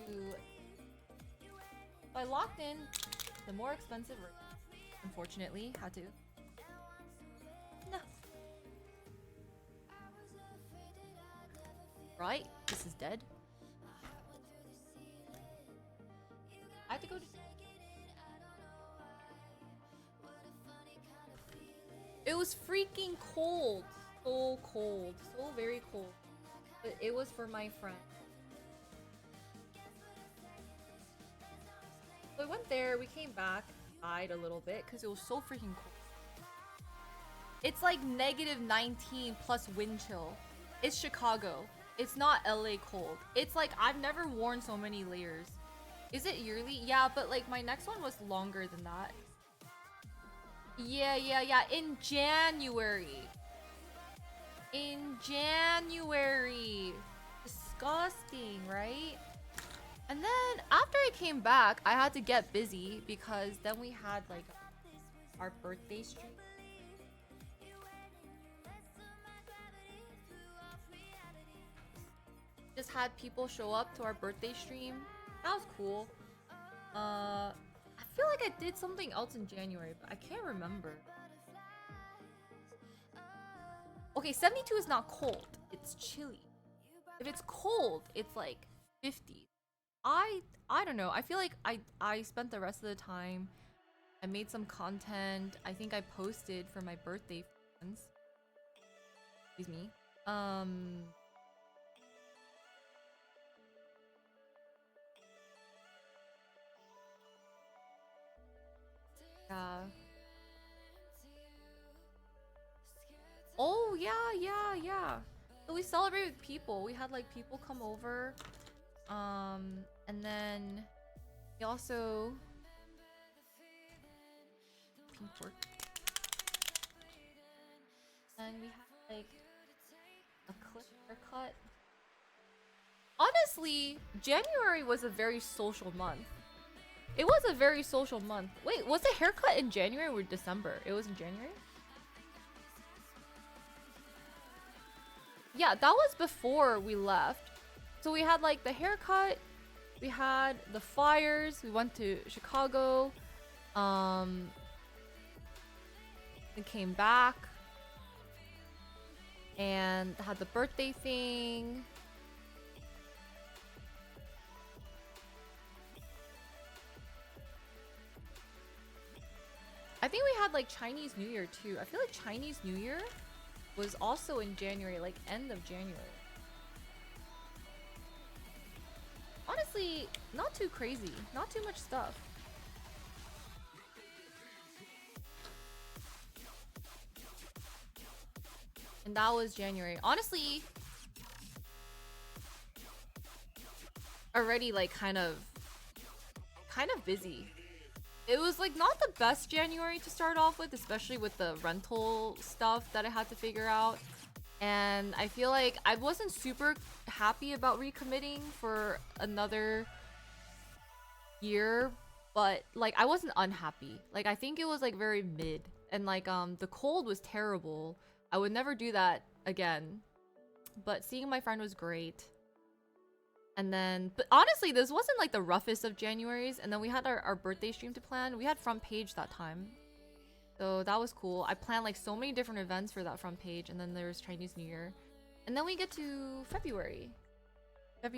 so I locked in the more expensive room. Unfortunately, had to. No. Right? This is dead. I had to go to... It was freaking cold. So cold. So very cold. But it was for my friend. So I went there, we came back, died a little bit because it was so freaking cold. It's like -19 plus wind chill. It's Chicago. It's not LA cold. It's like I've never worn so many layers. Is it yearly? Yeah, but like my next one was longer than that. Yeah. In January. In January. Disgusting, right? And then after I came back, I had to get busy because then we had like our birthday stream. Just had people show up to our birthday stream. That was cool. I feel like I did something else in January, but I can't remember. Okay, 72 is not cold. It's chilly. If it's cold, it's like 50. I don't know. I feel like I spent the rest of the time. I made some content. I think I posted for my birthday friends. Excuse me. Oh yeah. So we celebrated with people. We had like people come over. And then we also pink work. And we had like a clip haircut. Honestly, January was a very social month. It was a very social month. Wait, was the haircut in January or December? It was in January? Yeah, that was before we left. So we had like the haircut, we had the fires, we went to Chicago, then came back and had the birthday thing. I think we had like Chinese New Year too. I feel like Chinese New Year was also in January, like end of January. Honestly, not too crazy. Not too much stuff. And that was January. Honestly, already like kind of busy. It was like not the best January to start off with, especially with the rental stuff that I had to figure out. And I feel like I wasn't super happy about recommitting for another year, but like I wasn't unhappy. Like I think it was like very mid, and like the cold was terrible. I would never do that again. But seeing my friend was great. And then, but honestly, this wasn't like the roughest of Januaries. And then we had our birthday stream to plan. We had front page that time. So that was cool. I planned like so many different events for that front page. And then there's Chinese New Year. And then we get to February. And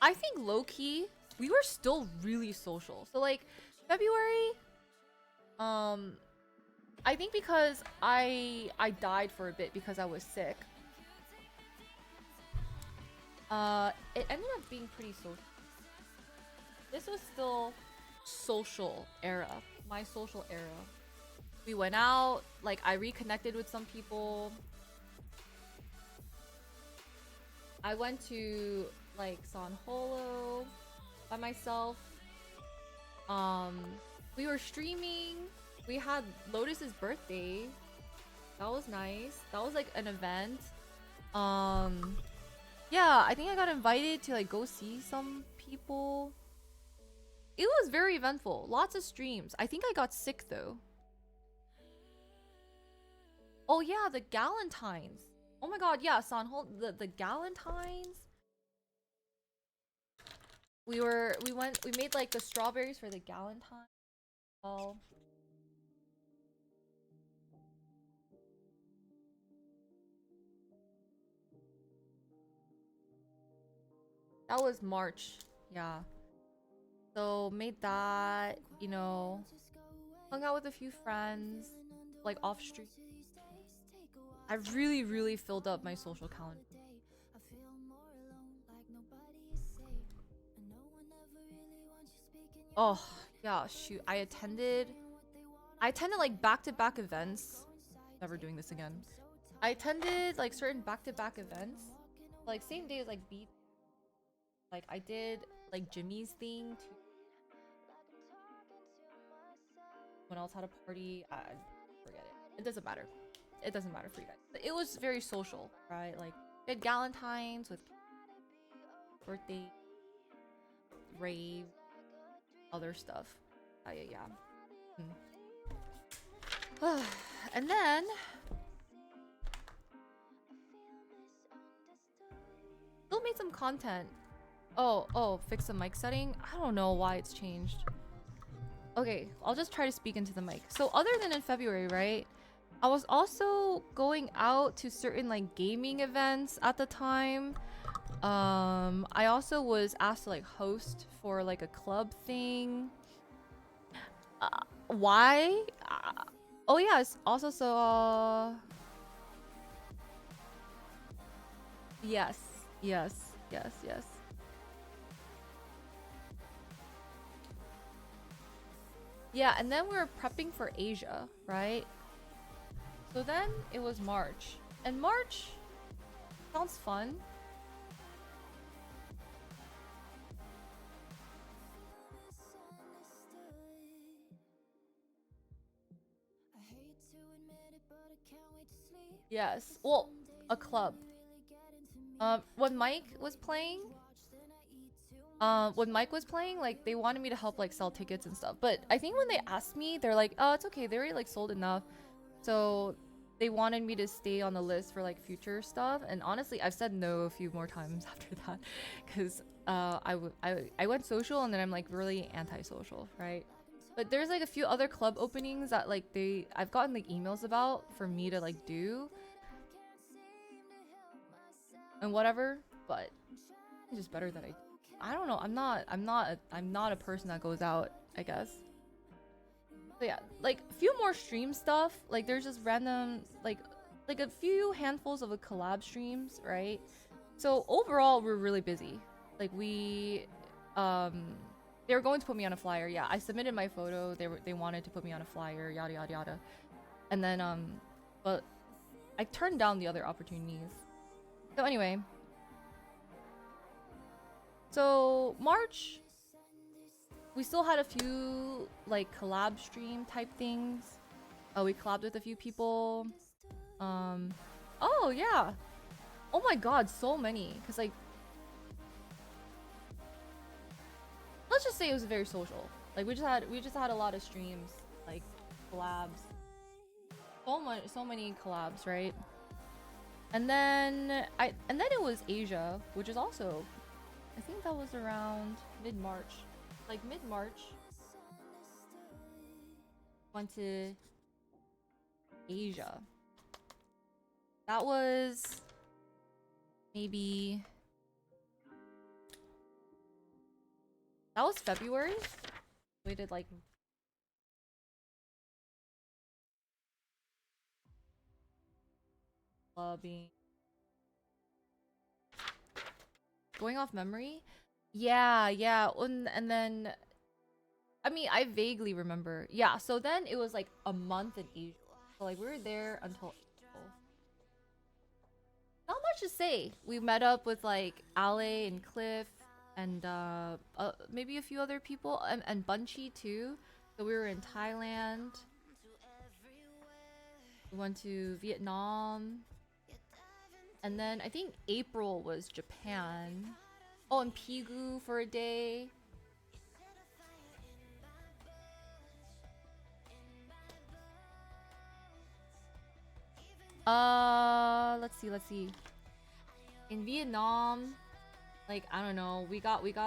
I think low-key, we were still really social. So like February, I think because I died for a bit because I was sick. It ended up being pretty social. This was still social era, my social era. We went out, like I reconnected with some people. I went to like San Holo by myself. We were streaming. We had Lotus's birthday. That was nice. That was like an event. Yeah, I think I got invited to like go see some people. It was very eventful. Lots of streams. I think I got sick though. Oh yeah, the Galentines. Oh my god, yeah, Sanhol, the Galentines. We made like the strawberries for the Galentine. Oh. That was March, yeah. So made that, you know, hung out with a few friends, like off street. I really filled up my social calendar. Oh, yeah, shoot. I attended like back-to-back events. Never doing this again. I attended like certain back-to-back events. Like same day as like beat. Like I did like Jimmy's thing too. When else had a party, I forget it. It doesn't matter. It doesn't matter for you guys. But it was very social, right? Like we had Galentine's with birthday, rave, other stuff. Yeah. And then still made some content. Oh, fix the mic setting. I don't know why it's changed. Okay, I'll just try to speak into the mic. So other than in February, right? I was also going out to certain like gaming events at the time. I also was asked to like host for like a club thing. Why? Oh yeah, it's also so yes. Yeah, and then we were prepping for Asia, right? So then it was March. And March sounds fun. Yes. Well, a club. When Mike was playing, like they wanted me to help like sell tickets and stuff. But I think when they asked me, they're like, "Oh, it's okay. They already like sold enough." So they wanted me to stay on the list for like future stuff. And honestly, I've said no a few more times after that, because I went social and then I'm like really antisocial, right? But there's like a few other club openings that like I've gotten like emails about for me to like do and whatever. But it's just better that I don't know. I'm not a person that goes out, I guess. But yeah, like a few more stream stuff. Like there's just random like a few handfuls of collab streams, right? So overall, we're really busy. Like they were going to put me on a flyer. Yeah, I submitted my photo. They wanted to put me on a flyer. Yada yada yada. And then but I turned down the other opportunities. So anyway, so March, we still had a few like collab stream type things. We collabed with a few people. Oh yeah. Oh my god, so many. Cause like, let's just say it was very social. Like we just had a lot of streams, like collabs. So many collabs, right? And then it was Asia, which is also, I think that was around mid-March. Like mid-March. Went to Asia. That was maybe, that was February. We did like being going off memory. Yeah. And then I mean, I vaguely remember. Yeah, so then it was like a month in Asia. So like we were there until April. Not much to say. We met up with like Ale and Cliff and maybe a few other people and Bunchy too. So we were in Thailand. We went to Vietnam. And then I think April was Japan. Oh, and Pigu for a day. Let's see. In Vietnam, like I don't know, we got like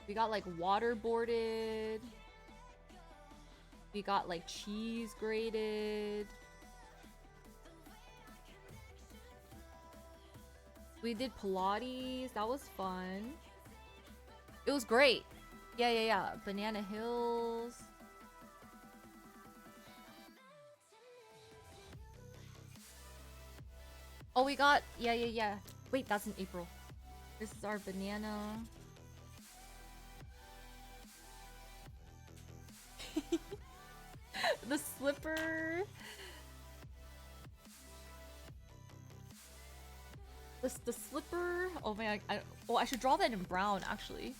we got like waterboarded. We got like cheese grated. We did Pilates. That was fun. It was great. Yeah. Banana Hills. Oh, we got... Yeah. Wait, that's in April. This is our banana. The slipper. The slipper. Oh man, I should draw that in brown actually.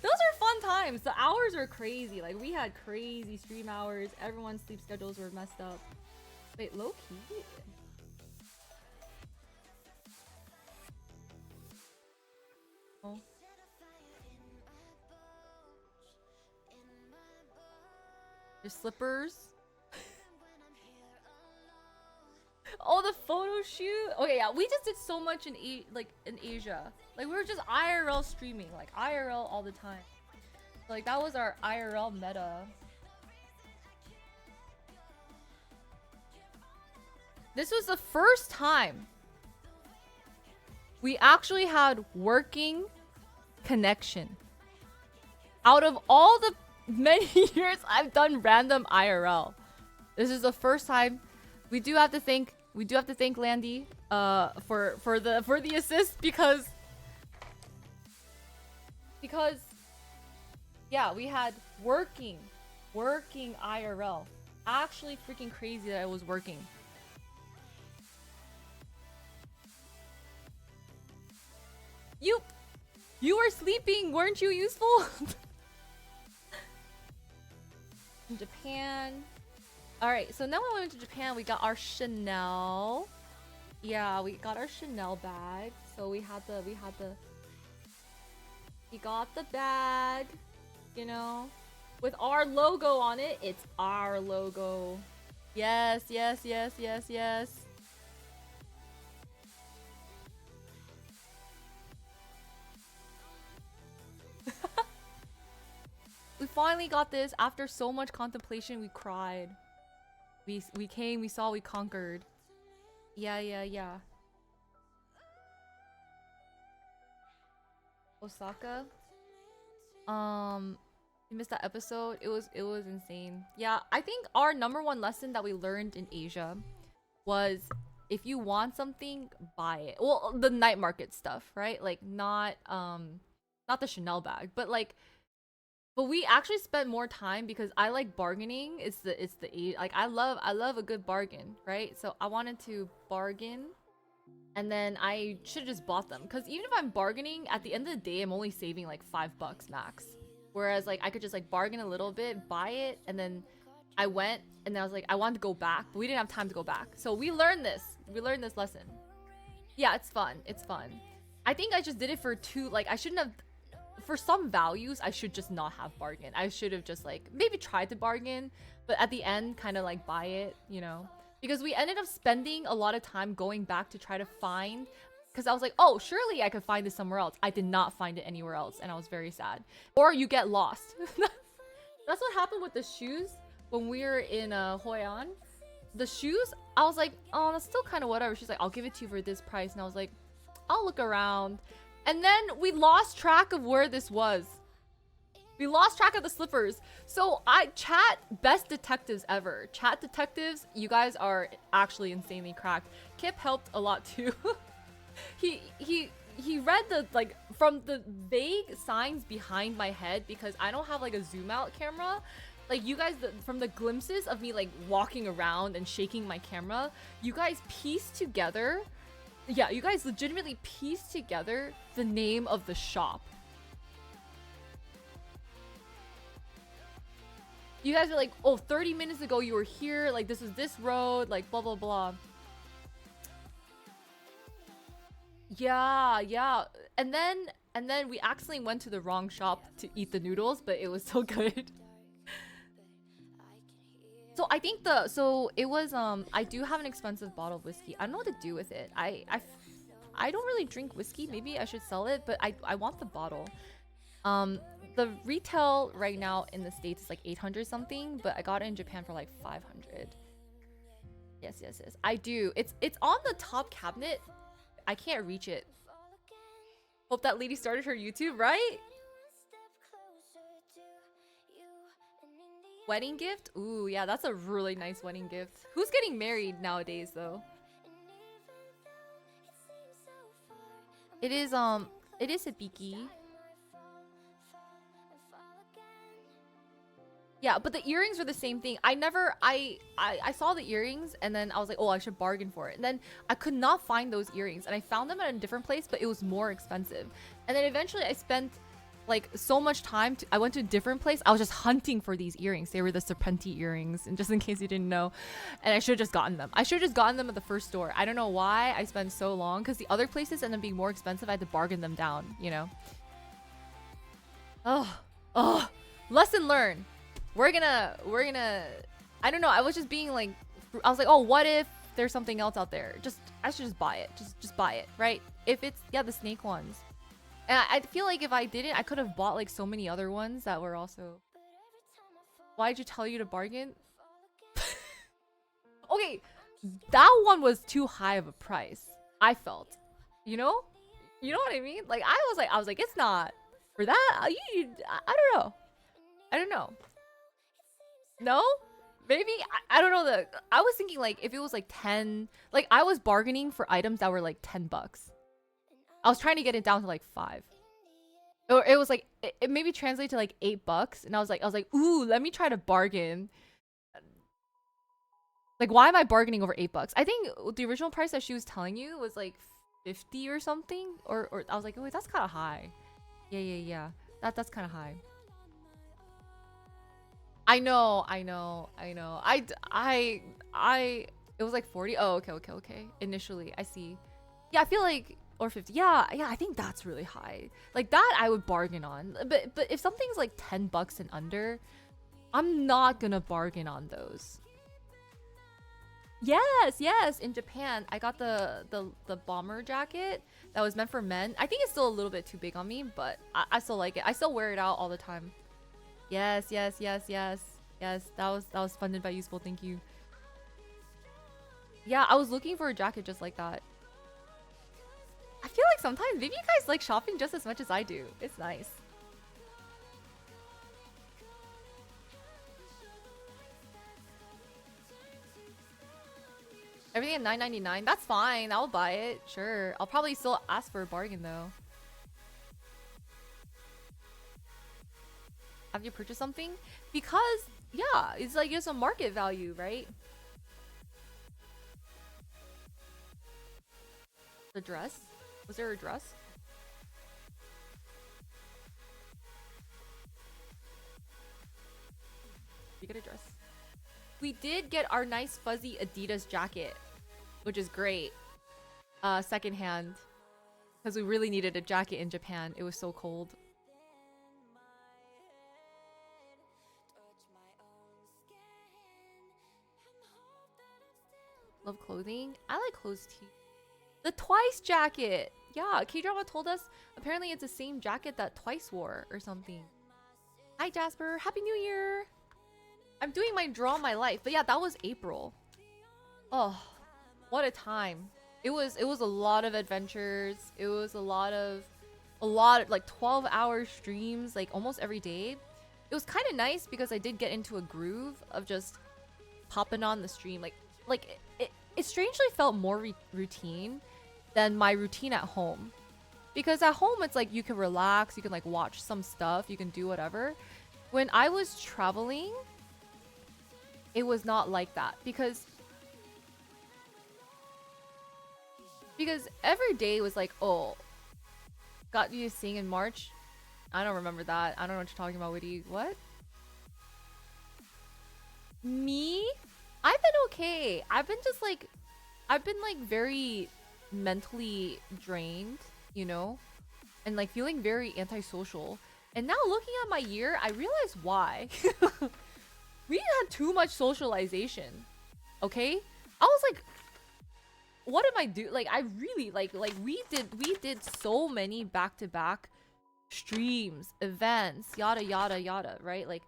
Those are fun times. The hours are crazy. Like we had crazy stream hours. Everyone's sleep schedules were messed up. Wait, low key? Oh. Your slippers. Oh, the photo shoot. Okay, yeah, we just did so much in Asia. Like we were just IRL streaming, like IRL all the time. Like that was our IRL meta. This was the first time we actually had working connection. Out of all the many years I've done random IRL, this is the first time. We do have to thank Landy for the assist because yeah, we had working IRL. Actually freaking crazy that I was working. You were sleeping, weren't you useful? In Japan. Alright, so now when we went to Japan, we got our Chanel. Yeah, we got our Chanel bag. So we got the bag, you know, with our logo on it. It's our logo. Yes. We finally got this. After so much contemplation, we cried. We came, we saw, we conquered. Yeah. Osaka. You missed that episode. It was insane. Yeah, I think our #1 lesson that we learned in Asia was if you want something, buy it. Well, the night market stuff, right? Like not the Chanel bag, but like But we actually spent more time because I like bargaining. Like I love a good bargain, right? So I wanted to bargain, and then I should have just bought them. Because even if I'm bargaining, at the end of the day, I'm only saving like $5 max. Whereas like I could just like bargain a little bit, buy it, and then I went and then I was like I wanted to go back, but we didn't have time to go back. So we learned this. We learned this lesson. Yeah, it's fun. It's fun. I think I just did it for two. Like I shouldn't have. For some values, I should just not have bargain. I should have just like maybe tried to bargain, but at the end, kind of like buy it, you know? Because we ended up spending a lot of time going back to try to find. Because I was like, oh, surely I could find this somewhere else. I did not find it anywhere else, and I was very sad. Or you get lost. That's what happened with the shoes when we were in Hoi An. The shoes, I was like, oh, that's still kind of whatever. She's like, I'll give it to you for this price, and I was like, I'll look around. And then we lost track of where this was. We lost track of the slippers. So chat best detectives ever. Chat detectives, you guys are actually insanely cracked. Kip helped a lot too. he read the like from the vague signs behind my head because I don't have like a zoom out camera. Like you guys, from the glimpses of me like walking around and shaking my camera, you guys pieced together. Yeah, you guys legitimately pieced together the name of the shop. You guys were like, oh, 30 minutes ago you were here, like this was this road, like blah blah blah. Yeah. And then we accidentally went to the wrong shop to eat the noodles, but it was so good. So I think it was I do have an expensive bottle of whiskey. I don't know what to do with it. I don't really drink whiskey. Maybe I should sell it, but I want the bottle. The retail right now in the States is like 800 something, but I got it in Japan for like 500. Yes. I do. It's on the top cabinet. I can't reach it. Hope that lady started her YouTube, right? Wedding gift? Ooh, yeah, that's a really nice wedding gift. Who's getting married nowadays, though? It is Hibiki. Yeah, but the earrings were the same thing. I saw the earrings and then I was like, oh, I should bargain for it. And then I could not find those earrings and I found them at a different place, but it was more expensive. And then eventually I spent like so much time I went to a different place. I was just hunting for these earrings. They were the Serpenti earrings, and just in case you didn't know, and I should have just gotten them. I should have just gotten them at the first store. I don't know why I spent so long because the other places ended up being more expensive. I had to bargain them down, you know. Oh, lesson learned. We're gonna I don't know, I was just being like, I was like, oh, what if there's something else out there? I should just buy it. Just buy it, right? If it's, yeah, the snake ones. And I feel like if I didn't, I could have bought like so many other ones that were also. Why'd you tell you to bargain? Okay, that one was too high of a price. I felt, you know what I mean? Like I was like, it's not for that. I don't know. No, maybe I don't know. I was thinking like if it was like 10, like I was bargaining for items that were like $10. I was trying to get it down to like 5. Or it was like it maybe translated to like $8, and I was like, ooh, let me try to bargain. Like, why am I bargaining over $8? I think the original price that she was telling you was like 50 or something. Or I was like, oh, wait, that's kind of high. Yeah. That's kind of high. I know. It was like 40. Oh, okay. Initially, I see. Yeah, I feel like. Or 50. Yeah, I think that's really high. Like that I would bargain on. But if something's like $10 and under, I'm not gonna bargain on those. Yes. In Japan, I got the bomber jacket that was meant for men. I think it's still a little bit too big on me, but I still like it. I still wear it out all the time. Yes. That was funded by Useful. Thank you. Yeah, I was looking for a jacket just like that. I feel like sometimes maybe you guys like shopping just as much as I do. It's nice. Everything at $9.99? That's fine. I'll buy it. Sure. I'll probably still ask for a bargain though. after you purchase something, because yeah, it's like it's a market value, right? The dress? Was there a dress? You get a dress. We did get our nice fuzzy Adidas jacket, which is great. Secondhand, because we really needed a jacket in Japan. It was so cold. Love clothing. I like clothes too. The Twice jacket. Yeah, K-drama told us apparently it's the same jacket that Twice wore or something. Hi Jasper, Happy New Year. I'm doing my draw my life, but yeah, that was April. Oh, what a time. It was a lot of adventures. It was a lot of like 12-hour streams like almost every day. It was kind of nice because I did get into a groove of just popping on the stream. Like it strangely felt more routine than my routine at home. Because at home it's like you can relax, you can like watch some stuff, you can do whatever. When I was traveling, it was not like that because every day was like, oh, got you to sing in March. I don't remember that. I don't know what you're talking about, Witty. What? Me? I've been okay. I've been like very mentally drained, you know? And like feeling very antisocial. And now looking at my year, I realize why. We had too much socialization. Okay? I was like, what am I doing? Like, I really like we did so many back-to-back streams, events, yada yada yada, right? Like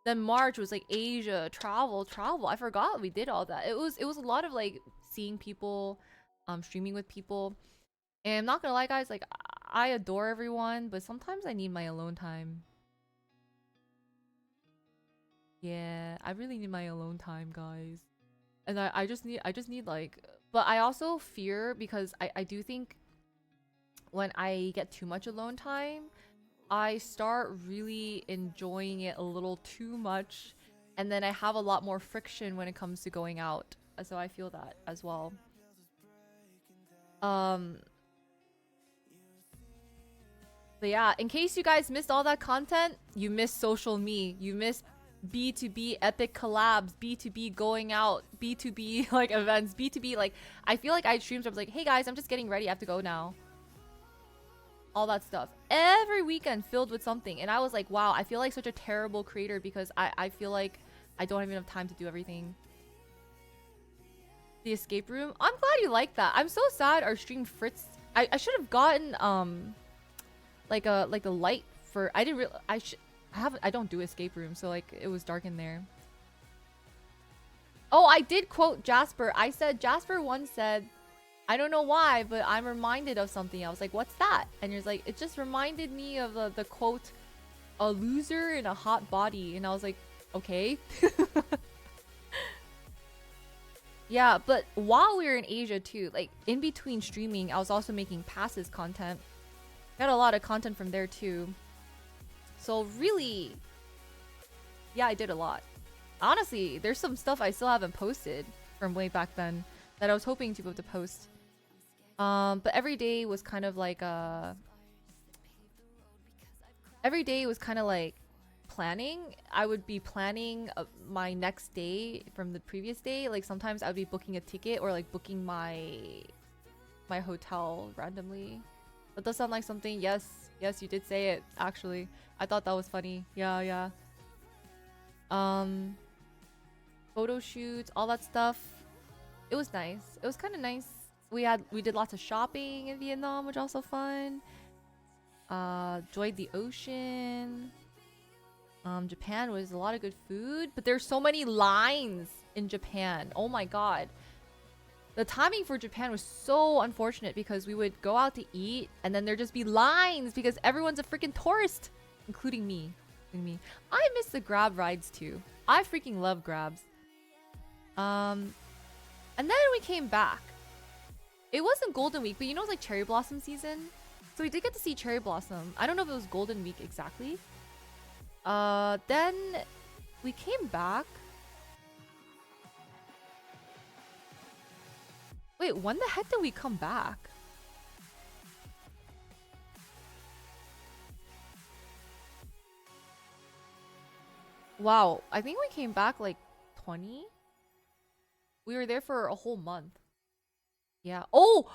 then March was like Asia, travel. I forgot we did all that. It was a lot of like seeing people, streaming with people. And I'm not gonna lie guys, like I adore everyone, but sometimes I need my alone time. Yeah, I really need my alone time, guys. And I just need like, but I also fear because I do think when I get too much alone time, I start really enjoying it a little too much, and then I have a lot more friction when it comes to going out. So I feel that as well. But yeah, in case you guys missed all that content, you missed Social Me, you missed B2B epic collabs, B2B going out, B2B like events, B2B like I feel like I had streams where I was like, hey guys, I'm just getting ready, I have to go now. All that stuff. Every weekend filled with something. And I was like, wow, I feel like such a terrible creator because I feel like I don't have enough time to do everything. The escape room. I'm glad you like that. I'm so sad our stream Fritz. I should have gotten like a light for I didn't really I don't do escape rooms, so like it was dark in there. Oh, I did quote Jasper. I said Jasper once said, I don't know why, but I'm reminded of something. I was like, what's that? And you're like, it just reminded me of the quote, a loser in a hot body. And I was like, okay. Yeah, but while we were in Asia too, like in between streaming, I was also making passes content. Got a lot of content from there too. So really, yeah, I did a lot. Honestly, there's some stuff I still haven't posted from way back then that I was hoping to be able to post. But every day was kind of like every day was kind of like planning. I would be planning my next day from the previous day. Like sometimes I would be booking a ticket or like booking my hotel randomly. That does sound like something. Yes, you did say it actually. I thought that was funny. Yeah. Photo shoots, all that stuff. It was nice. It was kind of nice. We did lots of shopping in Vietnam, which was also fun. Enjoyed the ocean. Japan was a lot of good food, but there's so many lines in Japan. Oh my god. The timing for Japan was so unfortunate because we would go out to eat and then there'd just be lines because everyone's a freaking tourist, including me. I miss the Grab rides too. I freaking love Grabs. And then we came back. It wasn't Golden Week, but you know it's like cherry blossom season. So we did get to see cherry blossom. I don't know if it was Golden Week exactly. Then we came back. Wait, when the heck did we come back? Wow, I think we came back like 20. We were there for a whole month. Yeah. Oh!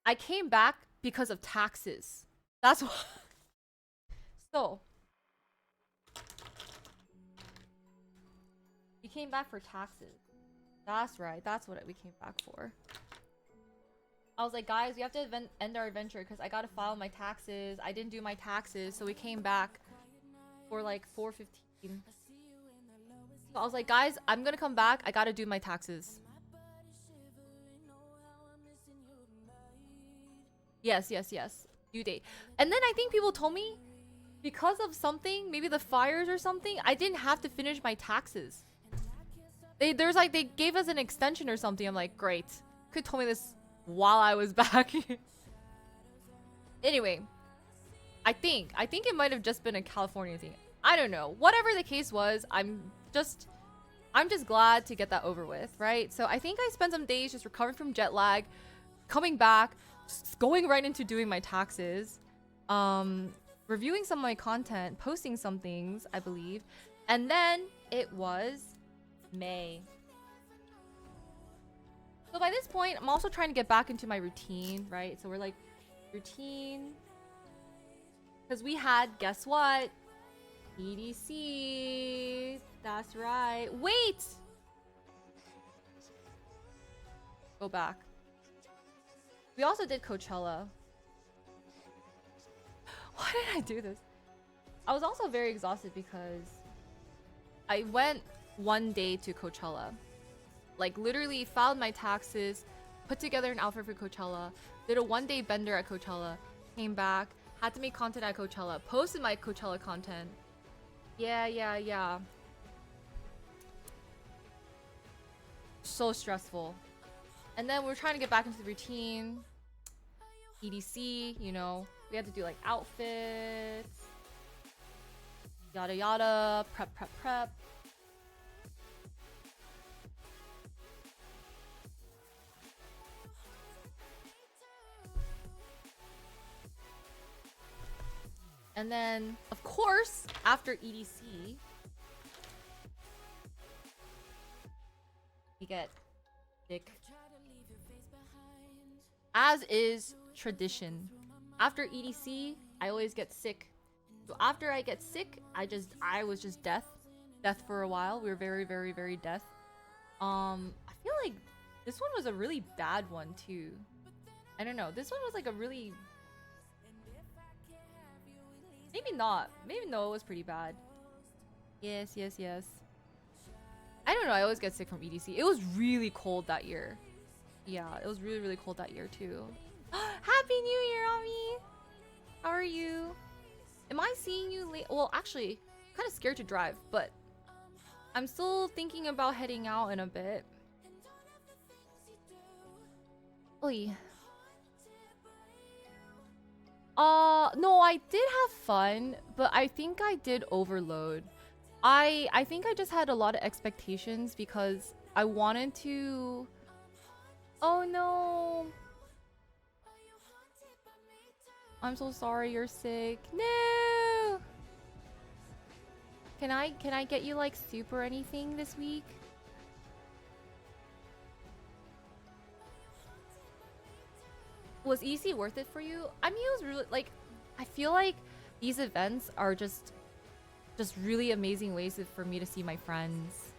I came back because of taxes. That's why. So, we came back for taxes. That's right. That's what we came back for. I was like, guys, we have to end our adventure because I gotta file my taxes. I didn't do my taxes, so we came back for like 4:15. So I was like, guys, I'm gonna come back. I gotta do my taxes. Yes, yes, yes. Due date. And then I think people told me because of something, maybe the fires or something, I didn't have to finish my taxes. They gave us an extension or something. I'm like, great. Could told me this while I was back. Anyway, I think it might have just been a California thing. I don't know. Whatever the case was, I'm just glad to get that over with, right? So I think I spent some days just recovering from jet lag, coming back, going right into doing my taxes, reviewing some of my content, posting some things, I believe. And then it was May. So by this point, I'm also trying to get back into my routine, right? So we're like, routine. Because we had, guess what? EDC. That's right. Wait! Go back. We also did Coachella. Why did I do this? I was also very exhausted because I went one day to Coachella. Like literally filed my taxes, put together an outfit for Coachella, did a one-day bender at Coachella, came back, had to make content at Coachella, posted my Coachella content. Yeah. So stressful. And then we're trying to get back into the routine. EDC, you know, we had to do like outfits, yada yada, prep. And then, of course, after EDC, we get sick. As is tradition. After EDC, I always get sick. So after I get sick, I was just death for a while. We were very death. I feel like this one was a really bad one too. I don't know. This one was like a really, maybe not. Maybe no, it was pretty bad. Yes. I don't know. I always get sick from EDC. It was really cold that year. Yeah, it was really cold that year too. Happy New Year, Ami! How are you? Am I seeing you late? Well, actually, I'm kind of scared to drive, but I'm still thinking about heading out in a bit. Oi. No, I did have fun, but I think I did overload. I think I just had a lot of expectations because I wanted to... Oh no! I'm so sorry you're sick. No! Can I get you like soup or anything this week? Was EC worth it for you? I mean, it was really like, I feel like these events are just really amazing ways for me to see my friends.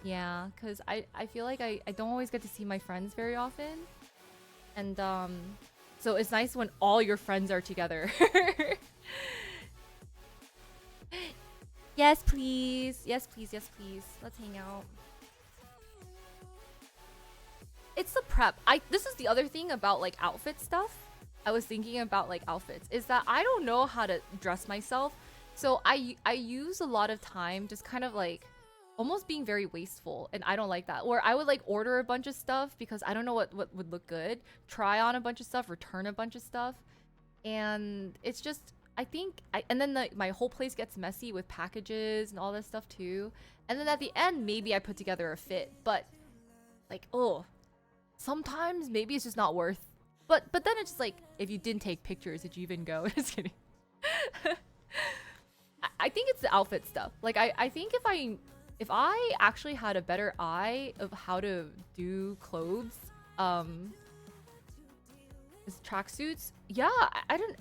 Yeah, because I feel like I don't always get to see my friends very often. And so it's nice when all your friends are together. Yes, please. Yes, please. Let's hang out. It's the prep. This is the other thing about like outfit stuff. I was thinking about like outfits is that I don't know how to dress myself. So I use a lot of time just kind of like almost being very wasteful, and I don't like that. Or I would like order a bunch of stuff because I don't know what would look good, try on a bunch of stuff, return a bunch of stuff, and it's just I think and then my whole place gets messy with packages and all that stuff too. And then at the end, maybe I put together a fit, but like, oh, sometimes maybe it's just not worth. But then it's just like, if you didn't take pictures, did you even go? Just kidding. I think it's the outfit stuff. Like I think if I actually had a better eye of how to do clothes, tracksuits, yeah,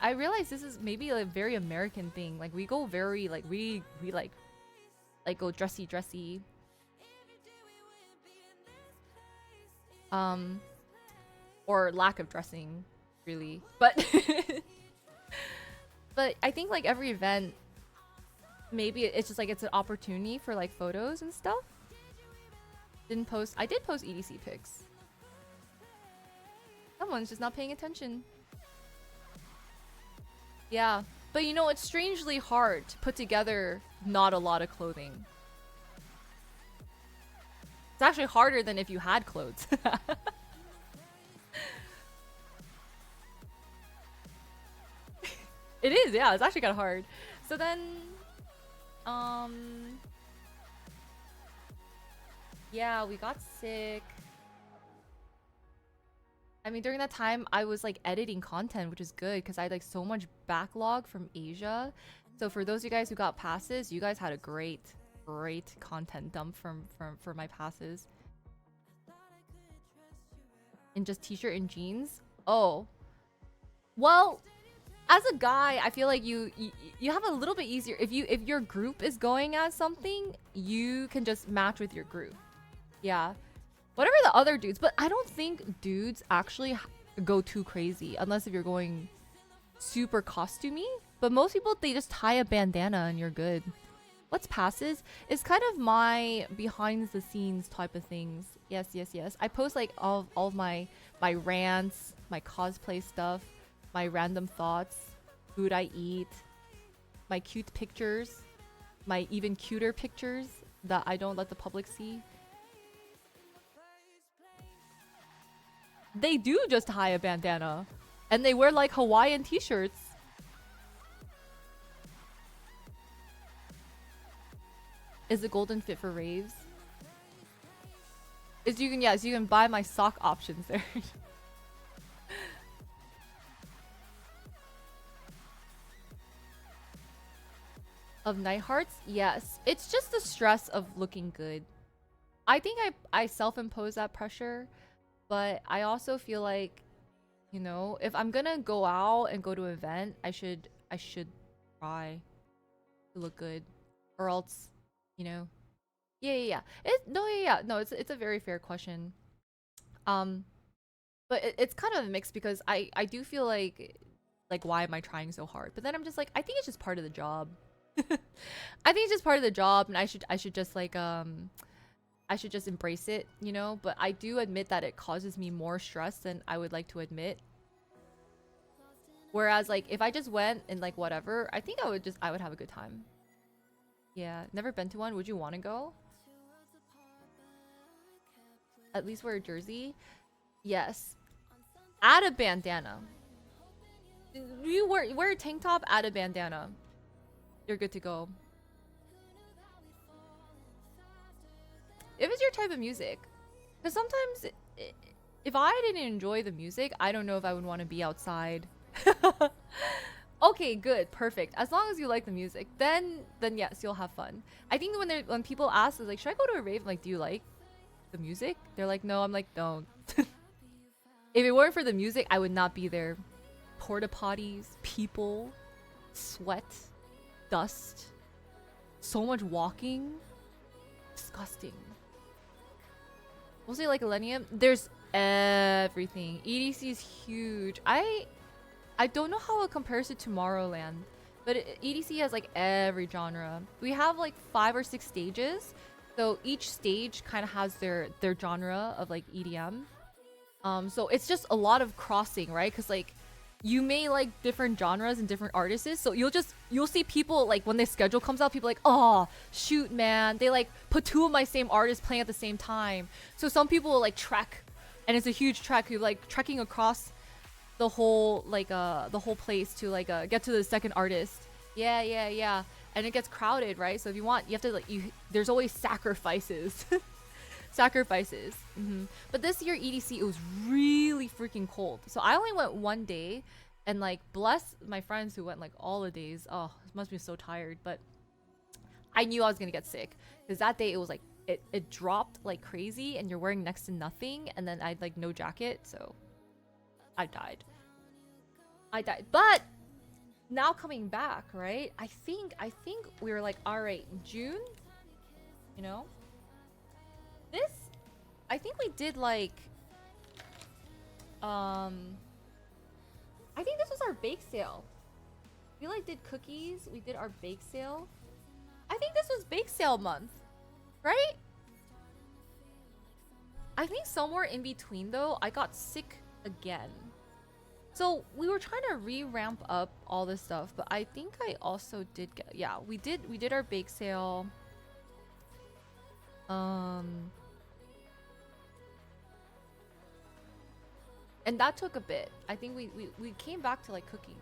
I realize this is maybe a very American thing. Like we go very like we like go dressy. Or lack of dressing, really. But but I think like every event, maybe it's just like it's an opportunity for like photos and stuff. I did post EDC pics. Someone's just not paying attention. Yeah, but you know, it's strangely hard to put together not a lot of clothing. It's actually harder than if you had clothes. It is, yeah, it's actually kind of hard. So then, yeah, we got sick. I mean, during that time, I was like editing content, which is good because I had like so much backlog from Asia. So for those of you guys who got passes, you guys had a great content dump for my passes. In just t-shirt and jeans. Oh, well, as a guy, I feel like you have a little bit easier if your group is going as something, you can just match with your group. Yeah. Whatever the other dudes, but I don't think dudes actually go too crazy unless if you're going super costumey. But most people, they just tie a bandana and you're good. What's passes? It's kind of my behind the scenes type of things. Yes. I post like all of my rants, my cosplay stuff, my random thoughts, food I eat, my cute pictures, my even cuter pictures that I don't let the public see. They do just tie a bandana. And they wear like Hawaiian t-shirts. Is the golden fit for raves? So you can buy my sock options there. Of Night Hearts? Yes. It's just the stress of looking good. I think I self-impose that pressure. But I also feel like, you know, if I'm gonna go out and go to an event, I should try to look good, or else, you know, yeah. No, it's a very fair question. But it's kind of a mix because I do feel like why am I trying so hard? But then I'm just like, I think it's just part of the job. I think it's just part of the job, and I should just like I should just embrace it, you know? But I do admit that it causes me more stress than I would like to admit. Whereas, like, if I just went and, like, whatever, I think I would have a good time. Yeah, never been to one. Would you want to go? At least wear a jersey? Yes. Add a bandana. You wear a tank top, add a bandana. You're good to go. If it's your type of music. Because sometimes, if I didn't enjoy the music, I don't know if I would want to be outside. Okay, good, perfect. As long as you like the music, then yes, you'll have fun. I think when people ask, like, should I go to a rave? I'm like, do you like the music? They're like, no. I'm like, don't. If it weren't for the music, I would not be there. Porta potties, people, sweat, dust, so much walking. Disgusting. Mostly like Millennium. There's everything. EDC is huge. I don't know how it compares to Tomorrowland, but EDC has like every genre. We have like 5 or 6 stages, so each stage kind of has their genre of like EDM. So it's just a lot of crossing, right? Because like you may like different genres and different artists, so you'll see people like when their schedule comes out, people like, oh shoot man, they like put 2 of my same artists playing at the same time. So some people will like trek, and it's a huge trek. You're like trekking across the whole place to like get to the second artist. Yeah. And it gets crowded, right? So if you want, you have to like there's always sacrifices. Sacrifices. But this year EDC, it was really freaking cold. So I only went one day, and like bless my friends who went like all the days. Oh, it must be so tired. But I knew I was gonna get sick because that day it was like it dropped like crazy, and you're wearing next to nothing, and then I had like no jacket, so I died. But now coming back, right? I think we were like, all right, June, you know. This, I think we did like, I think this was our bake sale. We like did cookies. We did our bake sale. I think this was bake sale month, right? I think somewhere in between though, I got sick again. So we were trying to re-ramp up all this stuff, but I think I also did get, yeah, we did our bake sale. And that took a bit. I think we came back to like cooking.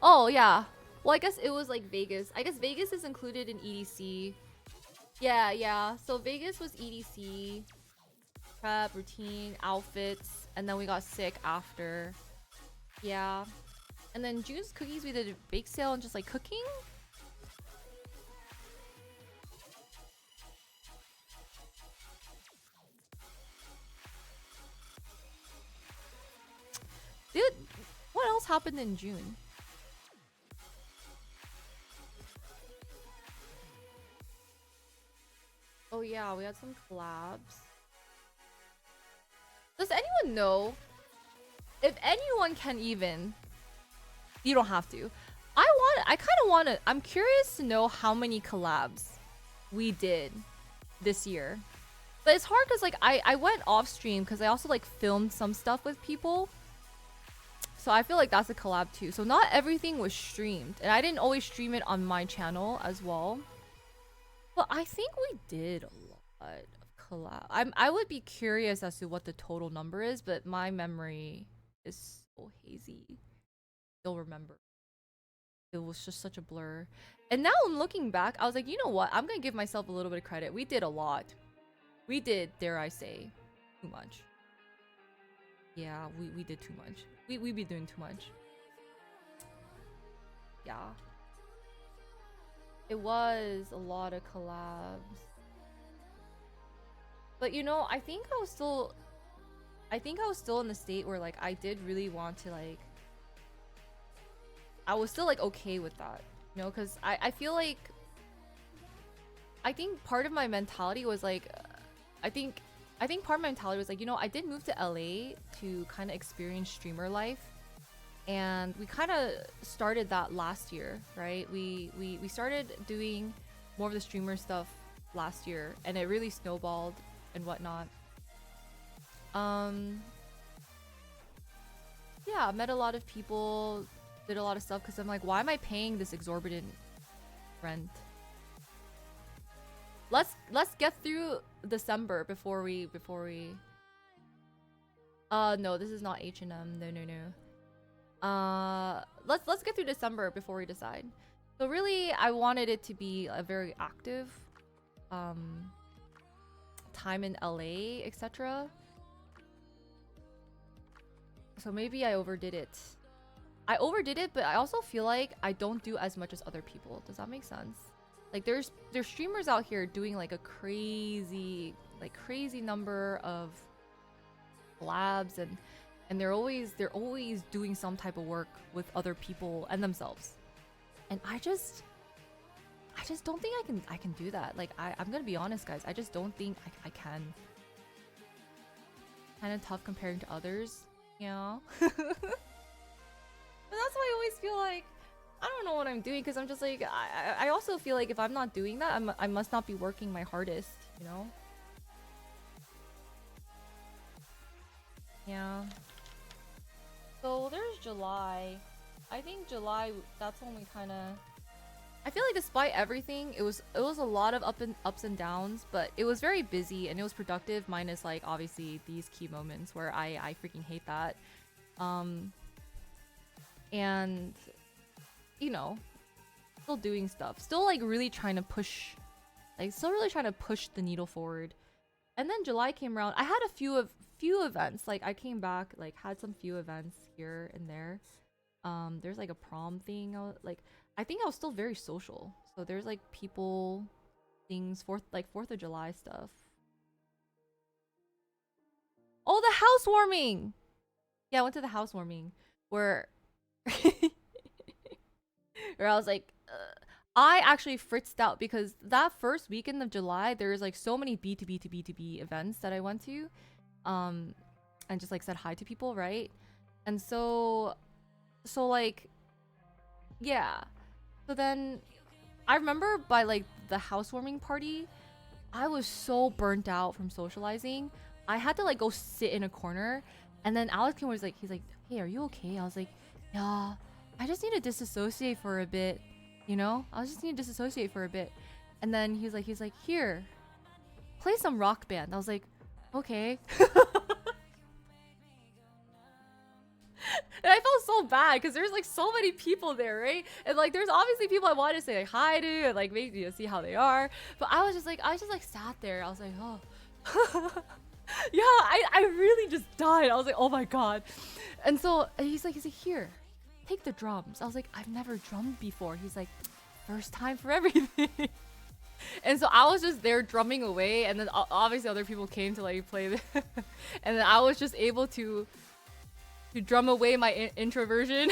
Oh yeah. Well, I guess it was like Vegas. I guess Vegas is included in EDC. Yeah. So Vegas was EDC, prep, routine, outfits, and then we got sick after. Yeah. And then June's cookies, we did a bake sale and just like cooking. Dude, what else happened in June? Oh yeah, we had some collabs. Does anyone know? If anyone can even, you don't have to. I kind of want to, I'm curious to know how many collabs we did this year. But it's hard because like I went off stream because I also like filmed some stuff with people. So I feel like that's a collab too. So not everything was streamed. And I didn't always stream it on my channel as well. But I think we did a lot of collab. I would be curious as to what the total number is, but my memory is so hazy. You'll remember. It was just such a blur. And now I'm looking back, I was like, you know what? I'm gonna give myself a little bit of credit. We did a lot. We did, dare I say, too much. Yeah, we did too much. We be doing too much. Yeah. It was a lot of collabs. But you know, I think I was still in the state where like I did really want to like, I was still like okay with that, you know, because I feel like, I think part of my mentality was like, I think part of my mentality was like, you know, I did move to LA to kind of experience streamer life, and we kind of started that last year, right? We started doing more of the streamer stuff last year, and it really snowballed and whatnot. Yeah, met a lot of people, did a lot of stuff because I'm like, why am I paying this exorbitant rent? Let's get through December before we no, this is not H&M. No. Let's get through December before we decide. So really, I wanted it to be a very active time in LA, etc. So maybe I overdid it. But I also feel like I don't do as much as other people. Does that make sense? Like there's streamers out here doing like a crazy number of collabs, and they're always doing some type of work with other people and themselves. And I just don't think I can do that. Like I'm gonna be honest, guys. I just don't think I can. Kind of tough comparing to others, you know. But that's why I always feel like I don't know what I'm doing, because I'm just like I also feel like if I'm not doing that, I must not be working my hardest, you know. Yeah. So there's July. I think July, that's when we kind of. I feel like despite everything, it was a lot of ups and downs, but it was very busy and it was productive. Minus like obviously these key moments where I freaking hate that. And you know, still doing stuff, still like really trying to push, like still really trying to push the needle forward. And then July came around. I had a few events. Like I came back, like had some few events here and there. There's like a prom thing. I think I was still very social. So there's like people, things, 4th of July stuff. Oh, the housewarming. Yeah, I went to the housewarming where where I was like, I actually fritzed out because that first weekend of July, there's like so many B2B to B2B events that I went to, and just like said hi to people, right? And so like, yeah. So then I remember by like the housewarming party, I was so burnt out from socializing. I had to like go sit in a corner, and then Alex came over, he's like, hey, are you okay? I was like, yeah, I just need to disassociate for a bit. You know, I just need to disassociate for a bit. And then he's like, here, play some rock band. I was like, okay. And I felt so bad because there's like so many people there, right? And like there's obviously people I wanted to say like hi to and like maybe see how they are. But I was just like sat there. I was like, oh. Yeah, I really just died. I was like, oh my god. And so he's like, here, take the drums. I was like, I've never drummed before. He's like, first time for everything. And so I was just there drumming away, and then obviously other people came to like play and then I was just able to drum away my introversion.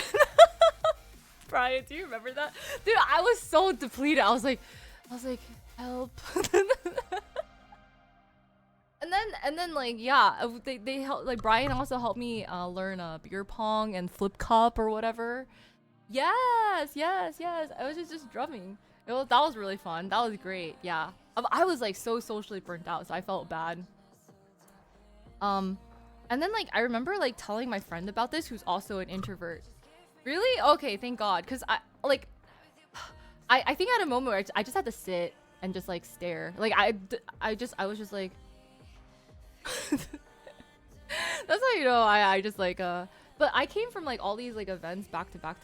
Brian, do you remember that? Dude, I was so depleted. I was like help. And then like yeah, they helped, like Brian also helped me learn beer pong and flip cup or whatever. Yes. I was just drumming. That was really fun. That was great. Yeah. I was like so socially burnt out, so I felt bad. And then like I remember like telling my friend about this, who's also an introvert. Really? Okay, thank God. Cause I think I had a moment where I just had to sit and just like stare. Like I was just like. That's how you know I just like but I came from like all these like events back to back,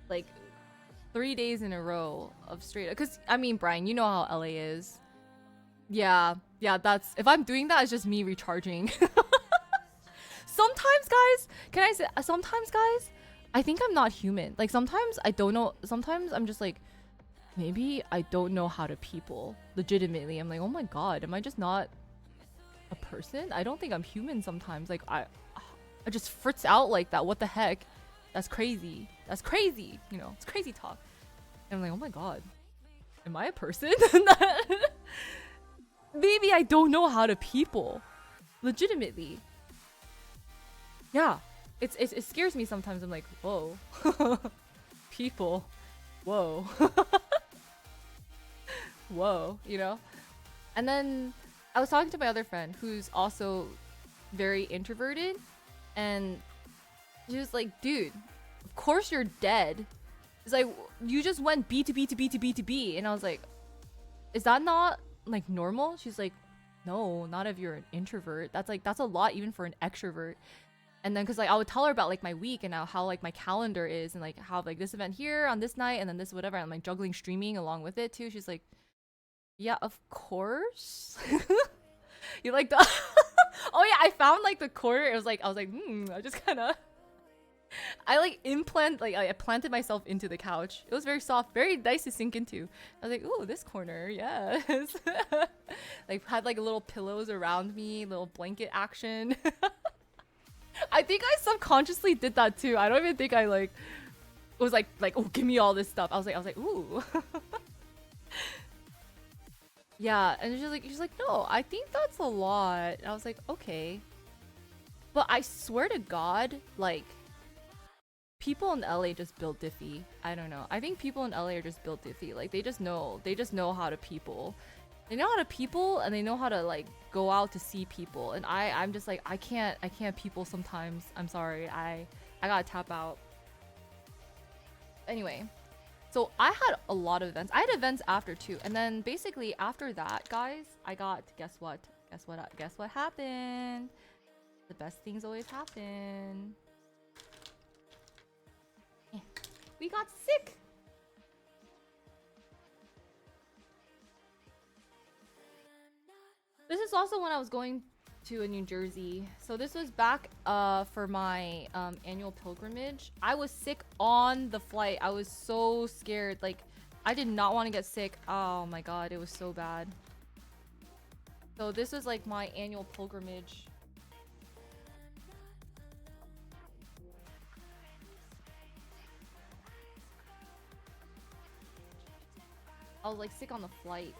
like 3 days in a row of straight, because I mean, Brian, you know how LA is. Yeah, that's, if I'm doing that, it's just me recharging. Sometimes guys, can I say sometimes guys, I think I'm not human. Like sometimes I don't know, sometimes I'm just like, maybe I don't know how to people. Legitimately, I'm like, oh my god, am I just not a person? I don't think I'm human sometimes. Like I just fritz out like that. What the heck? That's crazy. You know, it's crazy talk. And I'm like, oh my god, am I a person? Maybe I don't know how to people. Legitimately. Yeah. It scares me sometimes. I'm like, whoa. People. Whoa. Whoa, you know? And then I was talking to my other friend who's also very introverted, and she was like, dude, of course you're dead. It's like, you just went B to B to B to B to B. And I was like, is that not like normal? She's like, no, not if you're an introvert. That's a lot even for an extrovert. And then, cause like I would tell her about like my week and how like my calendar is, and like how like this event here on this night and then this whatever, and I'm like juggling streaming along with it too. She's like, yeah, of course. You like the oh yeah, I found like the corner. It was like, I was like, I just kind of I like I planted myself into the couch. It was very soft, very nice to sink into. I was like, ooh, this corner, yes. Like had like little pillows around me, little blanket action. I think I subconsciously did that too. I don't even think I like was like oh, give me all this stuff. I was like ooh. Yeah, and she's like, no, I think that's a lot. And I was like, okay. But I swear to God, like, people in LA just built diffy. I don't know. I think people in LA are just built diffy. Like, they just know how to people. They know how to people, and they know how to like go out to see people. And I'm just like, I can't people sometimes. I'm sorry. I gotta tap out. Anyway, so I had a lot of events. I had events after too, and then basically after that, guys, I got guess what? Guess what happened? The best things always happen. We got sick. This is also when I was going to New Jersey. So this was back for my annual pilgrimage. I was sick on the flight. I was so scared. Like, I did not want to get sick. Oh my god, it was so bad. So this was like my annual pilgrimage. I was like sick on the flight.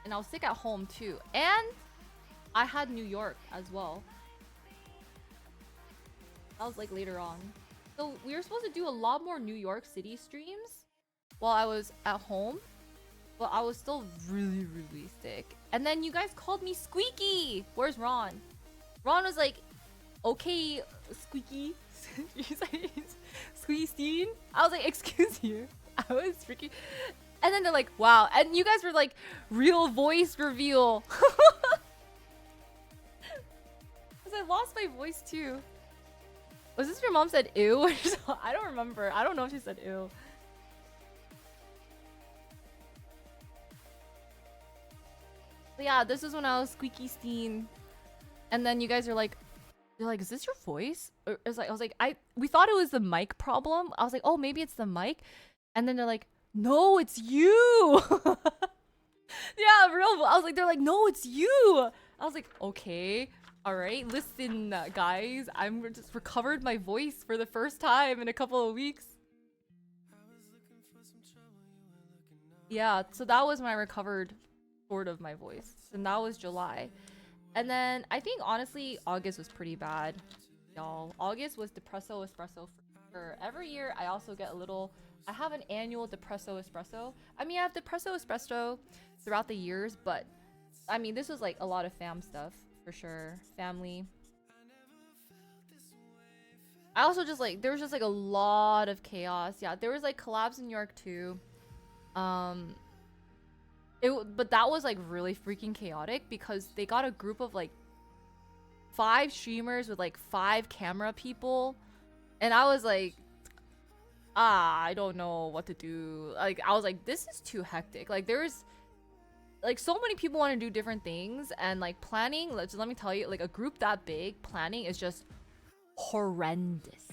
And I was sick at home too. And I had New York as well. That was like later on. So we were supposed to do a lot more New York City streams while I was at home. But I was still really, really sick. And then you guys called me Squeaky. Where's Ron? Ron was like, okay, Squeaky. He's like, Squeaky Steen? I was like, excuse you. I was freaking... And then they're like, wow. And you guys were like, real voice reveal. Because I lost my voice too. Was this your mom said ew? I don't remember. I don't know if she said ew. But yeah, this is when I was Squeaky Steen. And then you guys are like, you're like, is this your voice? Or it's like, we thought it was the mic problem. I was like, oh, maybe it's the mic. And then they're like, no, it's you. Yeah, real. I was like, they're like, no, it's you. I was like, okay, all right. Listen, guys, I'm just recovered my voice for the first time in a couple of weeks. Yeah, so that was when I recovered sort of my voice, and that was July. And then I think honestly, August was pretty bad, y'all. August was Depresso Espresso for sure. Every year, I also get a little. I have an annual Depresso Espresso. I mean, I have Depresso Espresso throughout the years, but I mean, this was like a lot of fam stuff for sure. Family. I also just like, there was just like a lot of chaos. Yeah, there was like collabs in New York too. But that was like really freaking chaotic because they got a group of like 5 streamers with like 5 camera people. And I was like, I don't know what to do. Like, I was like, this is too hectic. Like, there's like so many people want to do different things, and like planning, let me tell you, like a group that big, planning is just horrendous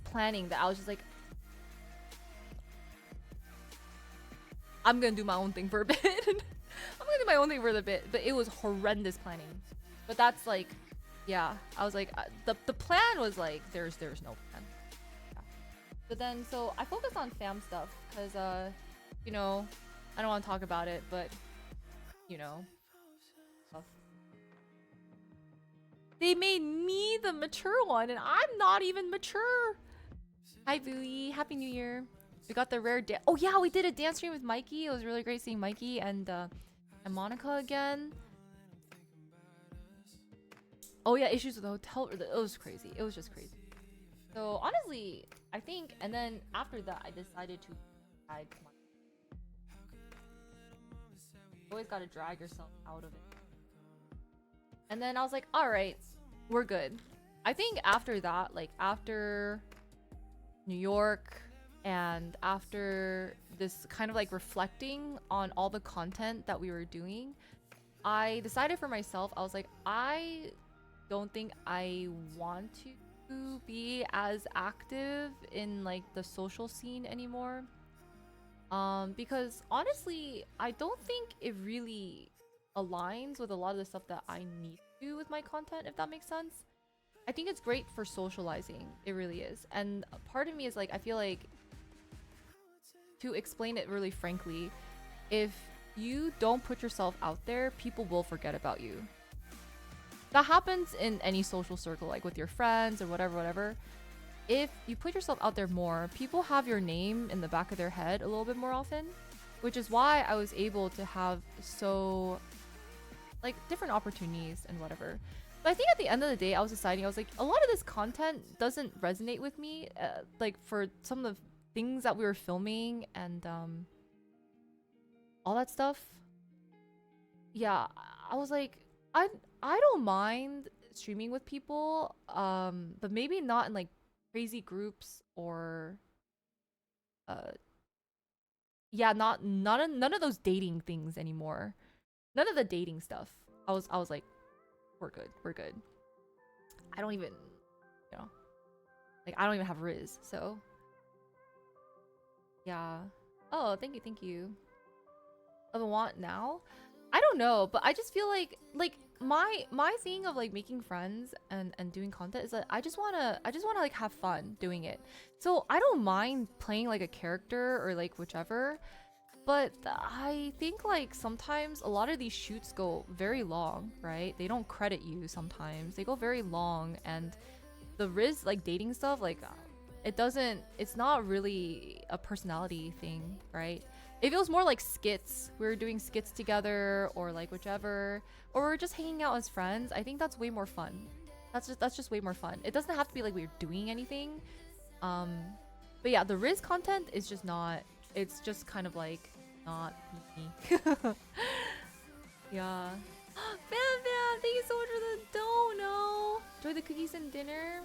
planning that I was just like, I'm gonna do my own thing for a bit. But it was horrendous planning. But that's like, yeah, I was like, the plan was like, there's no plan. But then, so I focus on fam stuff because, you know, I don't want to talk about it, but, you know. They made me the mature one, and I'm not even mature. Hi, Booey. Happy New Year. We got the rare dance. Oh, yeah, we did a dance stream with Mikey. It was really great seeing Mikey and Monica again. Oh, yeah, issues with the hotel. It was crazy. It was just crazy. So honestly, I think, and then after that, I decided to drag my. Always gotta drag yourself out of it. And then I was like, all right, we're good. I think after that, like after New York and after this kind of like reflecting on all the content that we were doing, I decided for myself, I was like, I don't think I want to be as active in like the social scene anymore, because honestly I don't think it really aligns with a lot of the stuff that I need to do with my content, if that makes sense. I think it's great for socializing, it really is, and part of me is like, I feel like, to explain it really frankly, if you don't put yourself out there, people will forget about you. That happens in any social circle, like with your friends or whatever. If you put yourself out there more, people have your name in the back of their head a little bit more often, which is why I was able to have so like different opportunities and whatever. But I think at the end of the day, I was deciding, I was like, a lot of this content doesn't resonate with me. Like for some of the things that we were filming and all that stuff. Yeah, I was like, I don't mind streaming with people, but maybe not in like crazy groups or uh yeah, none of those dating things anymore. None of the dating stuff. I was like, we're good. We're good. I don't even, you know, like I don't even have Riz, so yeah. Oh, thank you. Of a want now? I don't know, but I just feel like my thing of like making friends and doing content is that I just wanna like have fun doing it. So I don't mind playing like a character or like whichever, but I think like sometimes a lot of these shoots go very long, right? They don't credit you sometimes. They go very long, and the Riz like dating stuff, like it's not really a personality thing, right? If it was more like skits, we were doing skits together or like whichever, or we're just hanging out as friends, I think that's way more fun. That's just way more fun. It doesn't have to be like we're doing anything. But yeah, the Riz content is just not, it's just kind of like not me. Yeah. Bam Bam, thank you so much for the dono. Enjoy the cookies and dinner.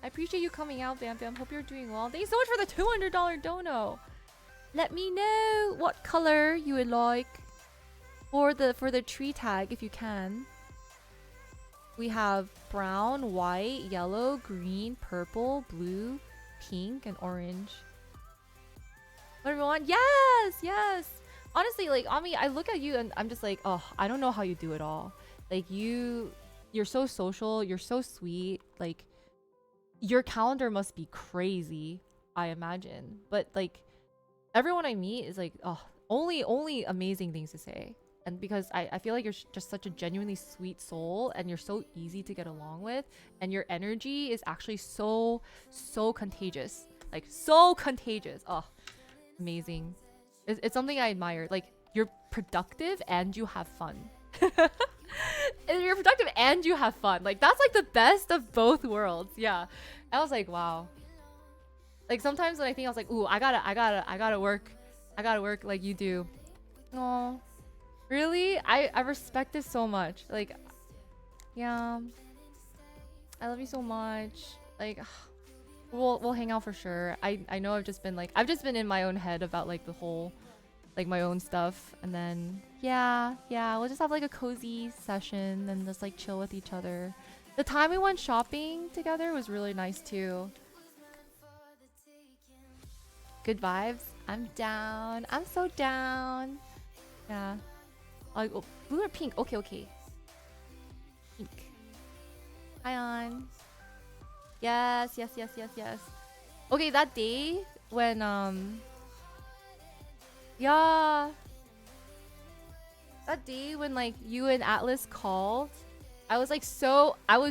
I appreciate you coming out, Bam Bam. Hope you're doing well. Thank you so much for the $200 dono. Let me know what color you would like for the tree tag if you can. We have brown, white, yellow, green, purple, blue, pink, and orange. Whatever you want. Yes, yes. Honestly, like Ami, I look at you and I'm just like, oh, I don't know how you do it all. Like you're so social, you're so sweet. Like your calendar must be crazy, I imagine. But like everyone I meet is like, oh, only amazing things to say. And because I feel like you're just such a genuinely sweet soul and you're so easy to get along with, and your energy is actually so contagious. Like so contagious. Oh, amazing. It's something I admire. Like you're productive and you have fun. You're productive and you have fun. Like that's like the best of both worlds. Yeah. I was like, wow. Like sometimes when I think, I was like, ooh, I gotta work like you do. Oh, really? I respect this so much. Like, yeah, I love you so much. Like, we'll hang out for sure. I know I've just been in my own head about like the whole, like my own stuff, and then yeah, we'll just have like a cozy session and just like chill with each other. The time we went shopping together was really nice too. Good vibes. I'm down. I'm so down. Yeah. Like, oh, blue or pink? Okay. Pink. Hi on. Yes. Okay, that day when yeah. That day when like you and Atlas called, I was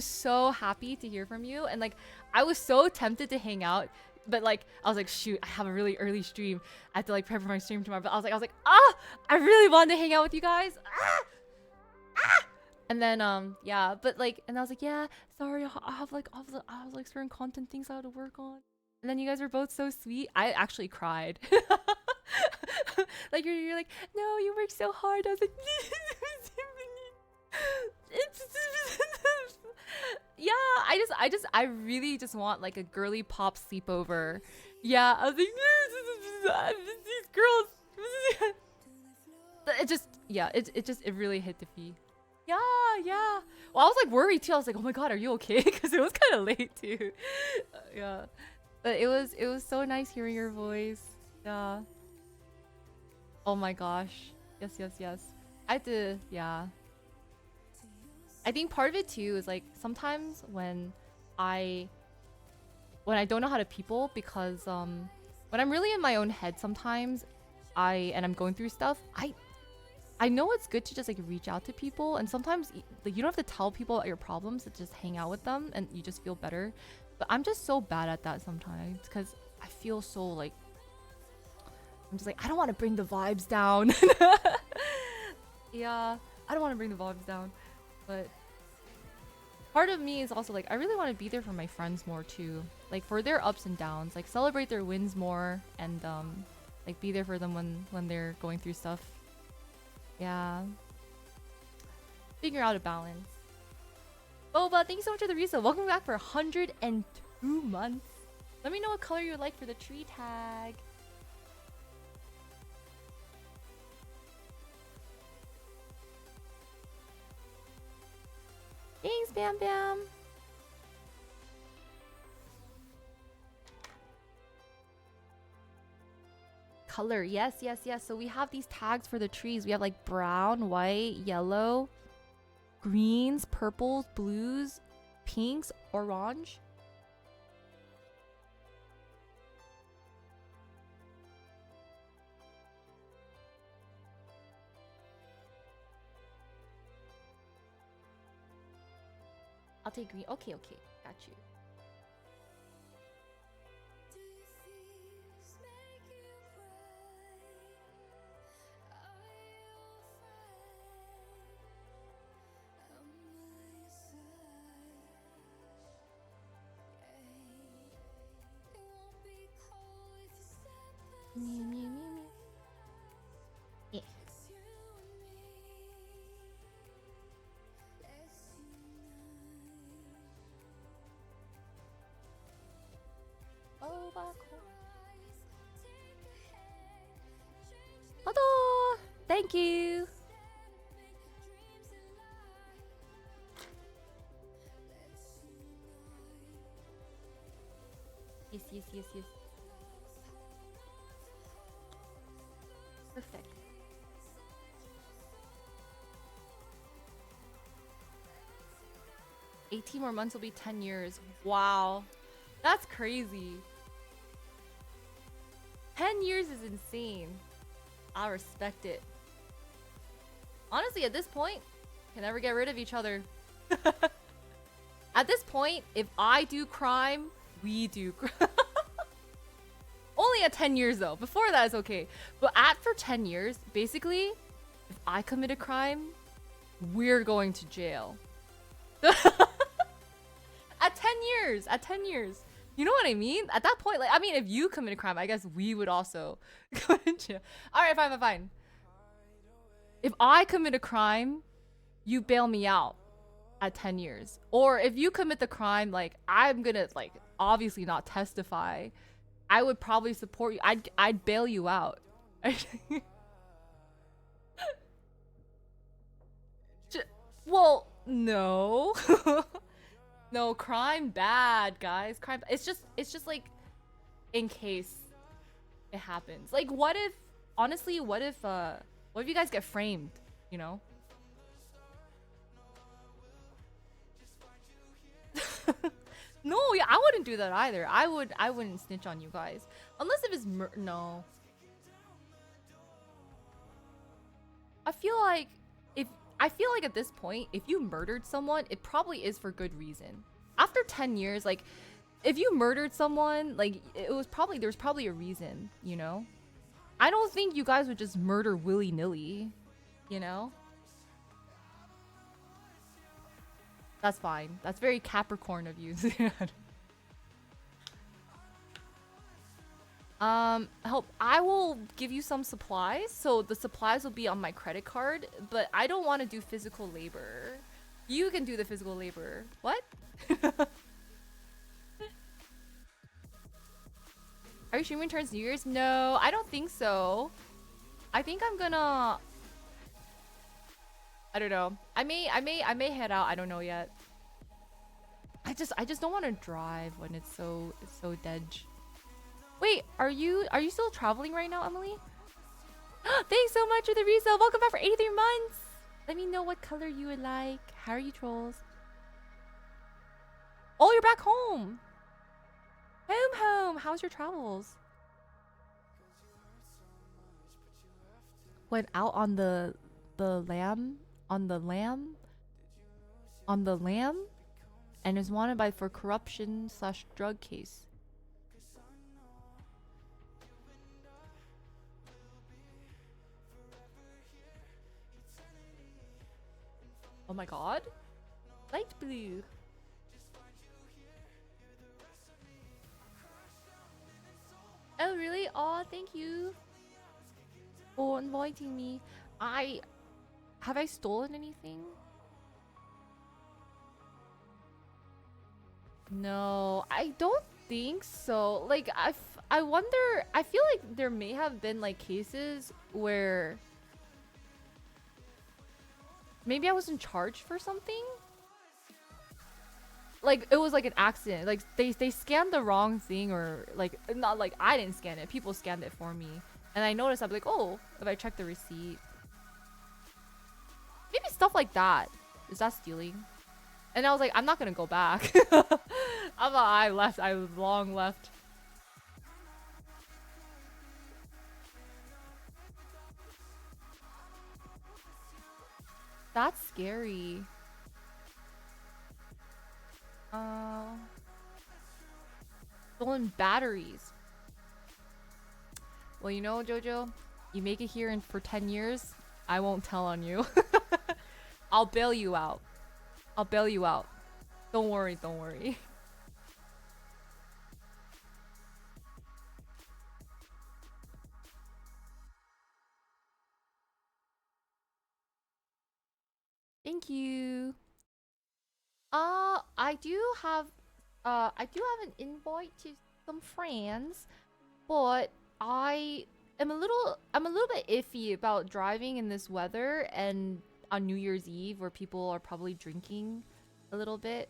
so happy to hear from you, and like I was so tempted to hang out. But like I was like, shoot, I have a really early stream. I have to like prep for my stream tomorrow. But I was like, I really wanted to hang out with you guys. And then yeah, but like, and I was like, yeah, sorry, I have like certain content things I had to work on. And then you guys were both so sweet. I actually cried. Like you're like, no, you work so hard. I was like, yeah, I really just want like a girly pop sleepover. Yeah, I was like, these girls. It just, yeah, it really hit the feed. Yeah. Well, I was like worried too. I was like, oh my god, are you okay? Because it was kind of late too. Yeah, but it was so nice hearing your voice. Yeah. Oh my gosh. Yes. I had to, yeah. I think part of it too is like sometimes when I don't know how to people, because when I'm really in my own head sometimes I'm going through stuff, I know it's good to just like reach out to people, and sometimes like you don't have to tell people about your problems, just hang out with them and you just feel better. But I'm just so bad at that sometimes because I feel so like I'm just like I don't want to bring the vibes down. Yeah, I don't want to bring the vibes down. But part of me is also like I really want to be there for my friends more too. Like for their ups and downs, like celebrate their wins more and like be there for them when they're going through stuff. Yeah. Figure out a balance. Boba, thank you so much for the resale. Welcome back for 102 months. Let me know what color you would like for the tree tag. Thanks, Bam Bam. Color, yes, yes, yes. So we have these tags for the trees. We have like brown, white, yellow, greens, purples, blues, pinks, orange. I'll take green. Okay, okay. Got you. Do your fears make you cry? Are you afraid? I'm by your side. It won't be cold if you step Meow, meow, meow, meow. aside. Yeah. It's you and me. Let's unite. Oh, back home. Rise, take ahead, change the Hello. Thank you. step, make dreams alive. Let's unite. Yes, yes, yes, yes. Perfect. Let's 18 more months will be 10 years. Wow. That's crazy. 10 years is insane. I respect it. Honestly, at this point, can never get rid of each other. At this point, if I do crime, we do crime. Only at 10 years though. Before that is okay. But for 10 years, basically, if I commit a crime, we're going to jail. At 10 years. At 10 years. You know what I mean? At that point, like, I mean, if you commit a crime, I guess we would also go to jail. Alright, fine, fine, fine. If I commit a crime, you bail me out at 10 years. Or if you commit the crime, like, I'm gonna, like, obviously not testify. I would probably support you. I'd bail you out. Well, no. No, crime bad, guys. Crime. It's just like in case it happens. Like what if honestly, what if you guys get framed, you know? No, yeah, I wouldn't do that either. I wouldn't snitch on you guys. Unless if it's no. I feel like at this point, if you murdered someone, it probably is for good reason. After 10 years, like if you murdered someone, like there was probably a reason, you know? I don't think you guys would just murder willy-nilly, you know? That's fine. That's very Capricorn of you. Help. I will give you some supplies. So the supplies will be on my credit card, but I don't want to do physical labor. You can do the physical labor. What? Are you streaming towards New Year's? No, I don't think so. I think I'm gonna... I don't know. I may head out. I don't know yet. I just don't want to drive when it's so dead. Wait, are you still traveling right now, Emily? Thanks so much for the resale. Welcome back for 83 months. Let me know what color you would like. How are you, trolls? Oh, you're back home. Home. How's your travels? Went out on the lamb, and is wanted for corruption/drug case. Oh my god. Light blue. Oh, really? Oh, thank you for inviting me. Have I stolen anything? No, I don't think so. Like, I wonder, I feel like there may have been like cases where maybe I was in charge for something. Like, it was like an accident. Like, they scanned the wrong thing, or like, not like I didn't scan it. People scanned it for me. And I noticed, I'm like, oh, if I check the receipt. Maybe stuff like that. Is that stealing? And I was like, I'm not gonna go back. I left. I long left. That's scary. Stolen batteries. Well, you know, Jojo, you make it here for 10 years, I won't tell on you. I'll bail you out. I'll bail you out. Don't worry, don't worry. Thank you. I do have an invite to some friends, but I'm a little bit iffy about driving in this weather and on New Year's Eve where people are probably drinking a little bit.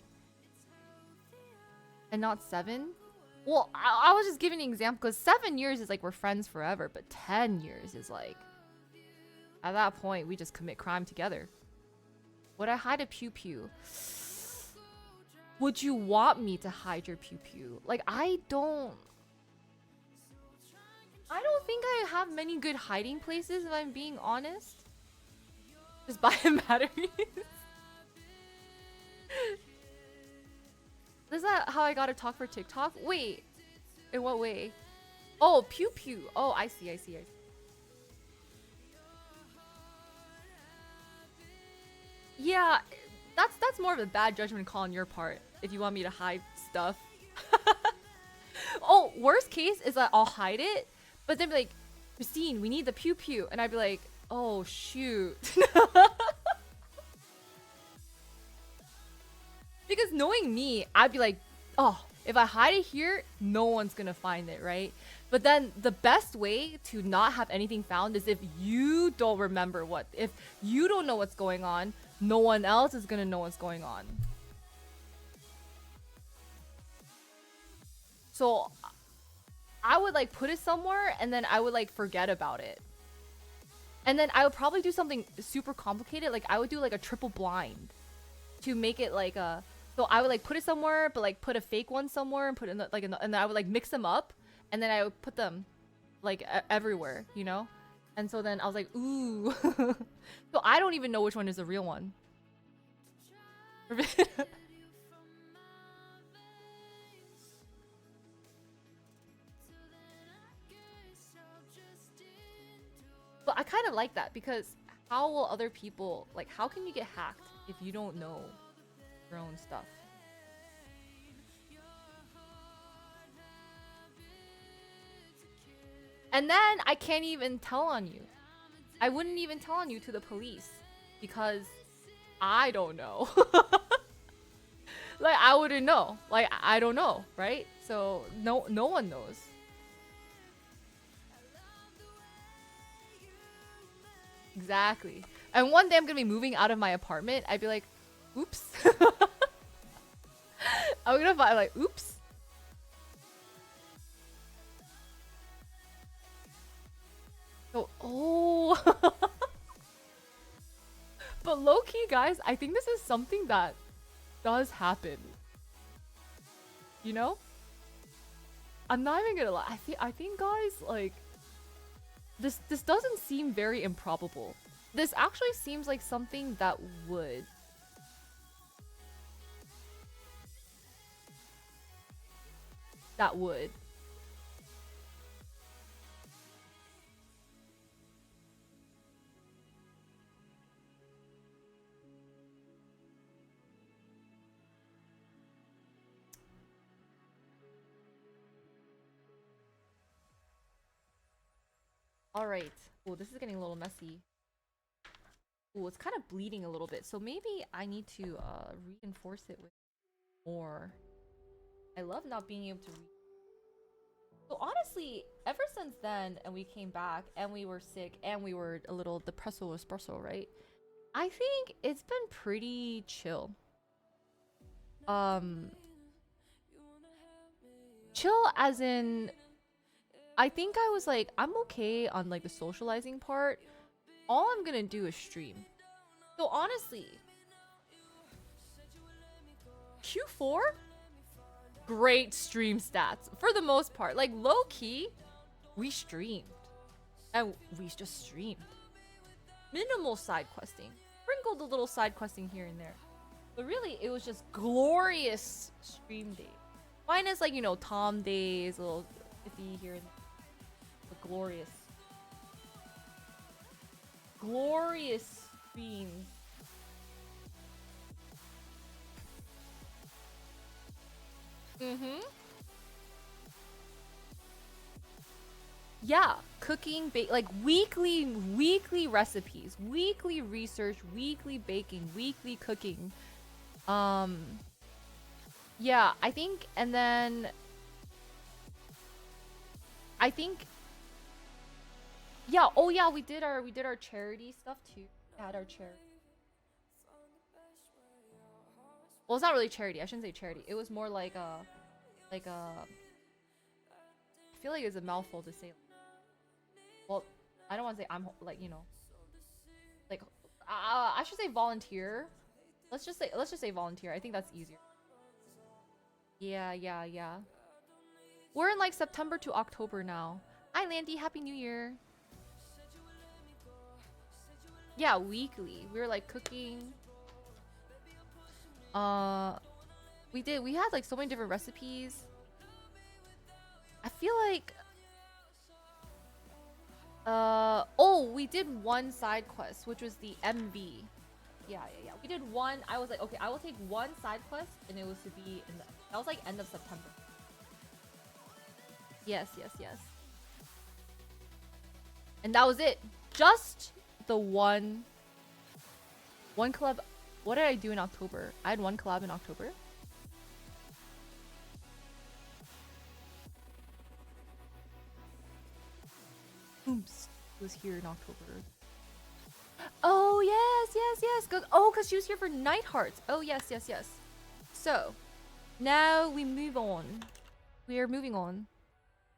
And not 7? Well, I was just giving an example because 7 years is like we're friends forever, but 10 years is like, at that point we just commit crime together. Would I hide a pew pew? Would you want me to hide your pew pew? Like, I don't think I have many good hiding places, if I'm being honest. Just buy batteries. Is that how I gotta talk for TikTok? Wait, in what way? Oh, pew pew. Oh, I see, I see, I see. Yeah, that's more of a bad judgment call on your part if you want me to hide stuff. Oh, worst case is that I'll hide it, but then be like, Christine, we need the pew pew, and I'd be like, oh shoot. Because knowing me, I'd be like, oh, if I hide it here, no one's gonna find it, right? But then the best way to not have anything found is if you don't remember if you don't know what's going on, no one else is gonna know what's going on. So I would like put it somewhere and then I would like forget about it. And then I would probably do something super complicated. Like I would do like a triple blind to make it like a. So I would like put it somewhere, but like put a fake one somewhere and put it in and then I would like mix them up, and then I would put them like everywhere, you know. And so then I was like, ooh. So I don't even know which one is the real one. But I kind of like that because how will other people, like, how can you get hacked if you don't know your own stuff? And then I can't even tell on you. I wouldn't even tell on you to the police because I don't know. Like, I wouldn't know. Like, I don't know, right? So no one knows. Exactly. And one day I'm gonna be moving out of my apartment. I'd be like, oops. I'm gonna find like, oops. So, oh. But low key, guys, I think this is something that does happen. You know? I'm not even gonna lie. I think guys, like, this doesn't seem very improbable. This actually seems like something that would. That would. All right. Oh, this is getting a little messy. Oh, it's kind of bleeding a little bit. So maybe I need to reinforce it with more. I love not being able to So honestly, ever since then, and we came back, and we were sick, and we were a little depresso espresso, right? I think it's been pretty chill. Chill as in, I think I was like, I'm okay on like the socializing part. All I'm gonna do is stream. So honestly, Q4, great stream stats for the most part. Like low key, we streamed. And we just streamed. Minimal side questing. Sprinkled a little side questing here and there. But really, it was just glorious stream day. Minus like, you know, Tom days, a little iffy here and there. But glorious. Glorious streams. Yeah, cooking, like weekly recipes, weekly research, weekly baking, weekly cooking. Yeah, I think, and then I think, yeah, oh yeah, we did our charity stuff too. We had our charity. Well, it's not really charity. I shouldn't say charity. It was more like a. I feel like it's a mouthful to say. Well, I don't want to say I'm like, you know, like I should say volunteer. Let's just say volunteer. I think that's easier. Yeah. We're in like September to October now. Hi Landy, Happy New Year. Yeah, weekly. We were like cooking. We had like so many different recipes. I feel like oh, we did one side quest, which was the MV. Yeah. We did one. I was like, okay, I will take one side quest, and it was to be in the, that was like end of September. Yes. And that was it. Just the one collab. What did I do in October? I had one collab in October. Oops, was here in October. Oh yes. Good. Oh, cause she was here for Night Hearts. Oh yes. So now we move on. We are moving on.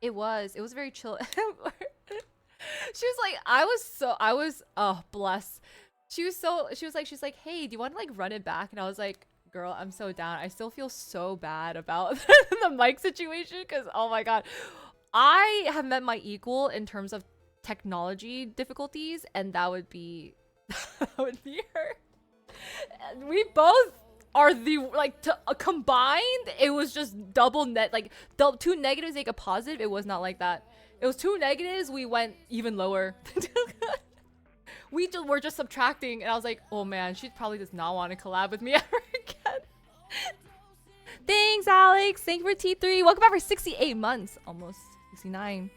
It was very chill. She was like, I was oh bless. She's like, hey, do you want to like run it back? And I was like, girl, I'm so down. I still feel so bad about the mic situation because oh my god, I have met my equal in terms of technology difficulties, and that would be her. And we both are the like combined. It was just double net, like two negatives make a positive. It was not like that. It was two negatives. We went even lower. We're just subtracting, and I was like, oh man, she probably does not want to collab with me ever again. Thanks, Alex. Thank you for T3. Welcome back for 68 months, almost 69.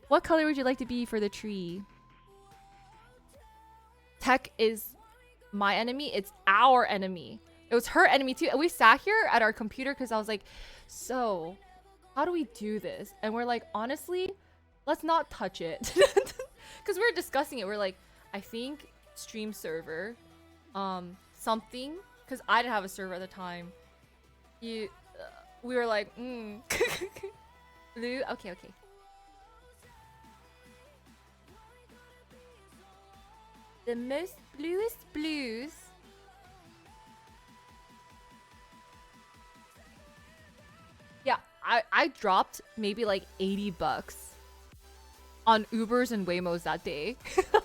What color would you like to be for the tree? Tech is my enemy. It's our enemy. It was her enemy too. And we sat here at our computer because I was like, so how do we do this? And we're like, honestly, let's not touch it. Because we were discussing it. We're like, I think stream server, something. Because I didn't have a server at the time. We were like, blue. Okay. The most bluest blues. Yeah, I dropped maybe like $80 on Ubers and Waymos that day. Because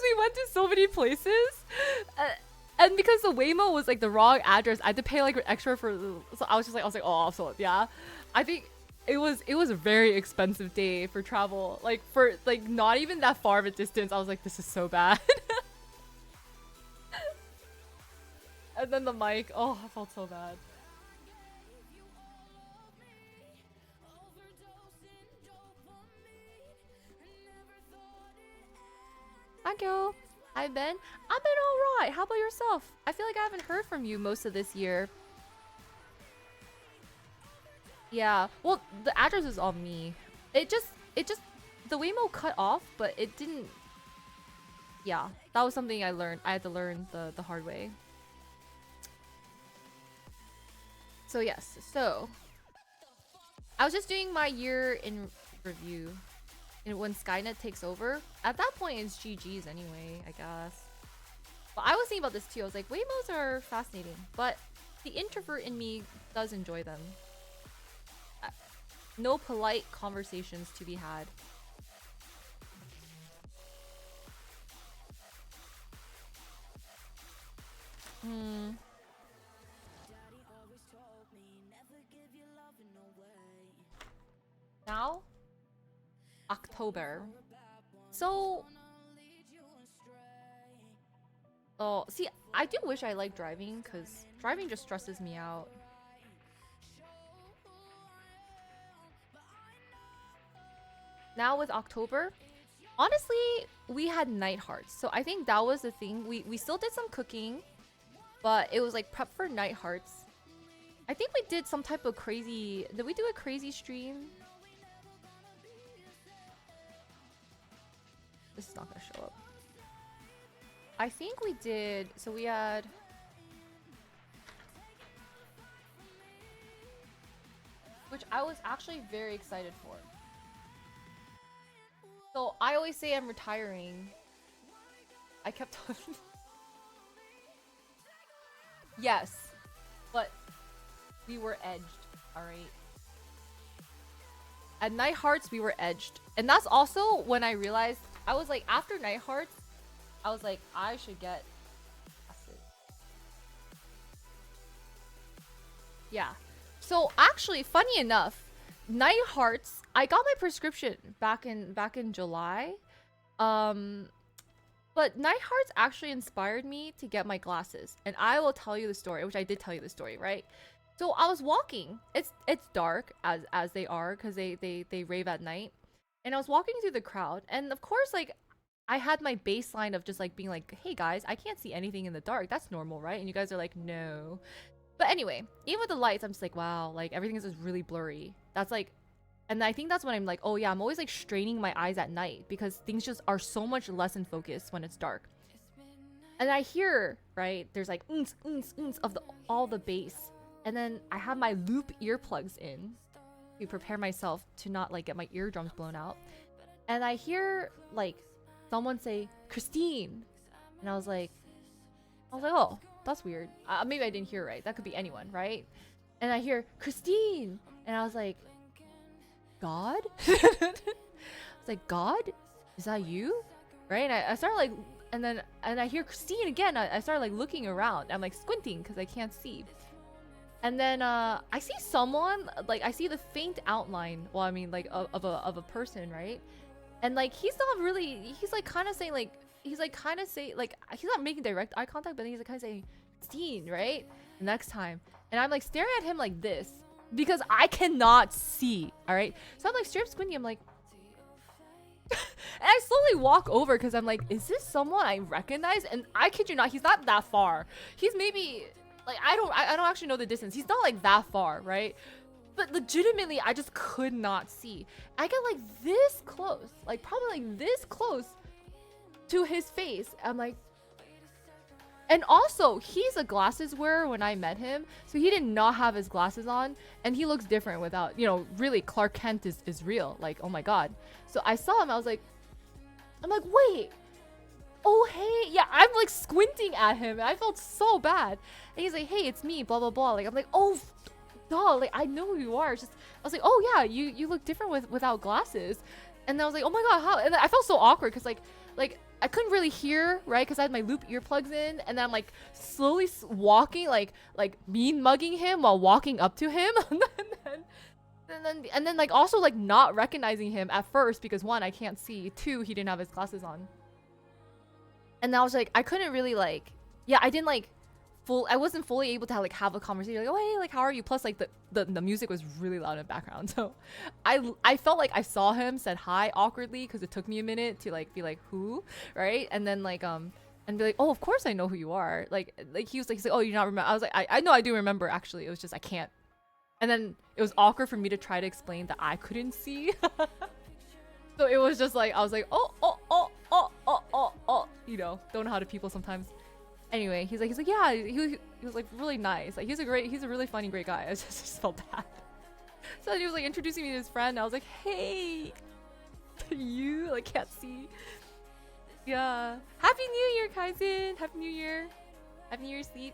we went to so many places. And because the Waymo was like the wrong address, I had to pay like extra for. So I was like, oh, so yeah. I think it was a very expensive day for travel. Like for like not even that far of a distance. I was like, this is so bad. And then the mic. Oh, I felt so bad. thank you. Hi, Ben. I've been alright. How about yourself? I feel like I haven't heard from you most of this year. Yeah. Well, the address is on me. It just, the Waymo cut off, but it didn't. Yeah, that was something I learned. I had to learn the hard way. So yes, so I was just doing my year in review. And when Skynet takes over, at that point it's GG's anyway, I guess. But I was thinking about this too. I was like, Waymos are fascinating, but the introvert in me does enjoy them. No polite conversations to be had. Now? October. So... Oh, see, I do wish I liked driving, because driving just stresses me out. Now with October, honestly, we had night hearts. So I think that was the thing. We still did some cooking, but it was like prep for night hearts. I think we did some type of crazy... Did we do a crazy stream? This is not gonna show up. I think we did... So we had... Which I was actually very excited for. So I always say I'm retiring. I kept on... Yes. But we were edged, alright? At Night Hearts, we were edged. And that's also when I realized... I was like, after Night Hearts, I was like, I should get acid. Yeah. So actually, funny enough, Night Hearts, I got my prescription back in July. But Night Hearts actually inspired me to get my glasses. And I will tell you the story, which I did tell you the story, right? So I was walking. It's dark as they are, because they rave at night. And I was walking through the crowd, and of course, like, I had my baseline of just like being like, hey guys, I can't see anything in the dark. That's normal, right? And you guys are like, no. But anyway, even with the lights, I'm just like, wow, like everything is just really blurry. That's like, and I think that's when I'm like, oh yeah, I'm always like straining my eyes at night because things just are so much less in focus when it's dark. And I hear, right, there's like of all the bass. And then I have my loop earplugs in to prepare myself to not like get my eardrums blown out. And I hear like someone say, Christine. And I was like, oh, that's weird. Maybe I didn't hear right. That could be anyone, right? And I hear Christine. And I was like, God? I was like, God? Is that you? Right? And I started like, and I hear Christine again. I started like looking around. I'm like squinting because I can't see. And then I see someone, like I see the faint outline, well I mean like of a person, right? And like he's not really, he's like kind of saying like, he's like kind of saying like, he's not making direct eye contact, but then he's like kind of saying, Christine, right? The next time. And I'm like staring at him like this, because I cannot see, alright? So I'm like straight up squinting, I'm like, and I slowly walk over because I'm like, is this someone I recognize? And I kid you not, he's not that far. He's maybe... Like, I don't actually know the distance. He's not, like, that far, right? But legitimately, I just could not see. I get, like, this close. Like, probably, like, this close to his face. I'm like... And also, he's a glasses wearer when I met him. So he did not have his glasses on. And he looks different without... You know, really, Clark Kent is real. Like, oh my god. So I saw him, I was like... I'm like, wait... Oh, hey, yeah, I'm like squinting at him. I felt so bad. And he's like, hey, it's me, blah, blah, blah. Like, I'm like, oh, duh, like, I know who you are. It's just, I was like, oh, yeah, you look different without glasses. And I was like, oh my god, how? And I felt so awkward because, like, I couldn't really hear, right? Because I had my loop earplugs in. And then I'm, like, slowly walking, like mean mugging him while walking up to him. and then, like, also, like, not recognizing him at first because, one, I can't see. Two, he didn't have his glasses on. And I was like, I couldn't really like, yeah, I didn't like I wasn't fully able to like have a conversation like, oh hey, like how are you? Plus like the music was really loud in the background. So I felt like I saw him, said hi awkwardly because it took me a minute to like be like who, right? And then like and be like, oh, of course I know who you are. Like he was like, he's like, oh, you not remember? I was like, I know I do remember actually. It was just I can't. And then it was awkward for me to try to explain that I couldn't see. So it was just like I was like, oh, you know, don't know how to people sometimes. Anyway, he's like, yeah, he was like really nice. Like he's a really funny, great guy. I just felt bad. So then he was like introducing me to his friend. And I was like, hey, you like can't see. Yeah. Happy New Year, Kaizen. Happy New Year. Happy New Year's Eve.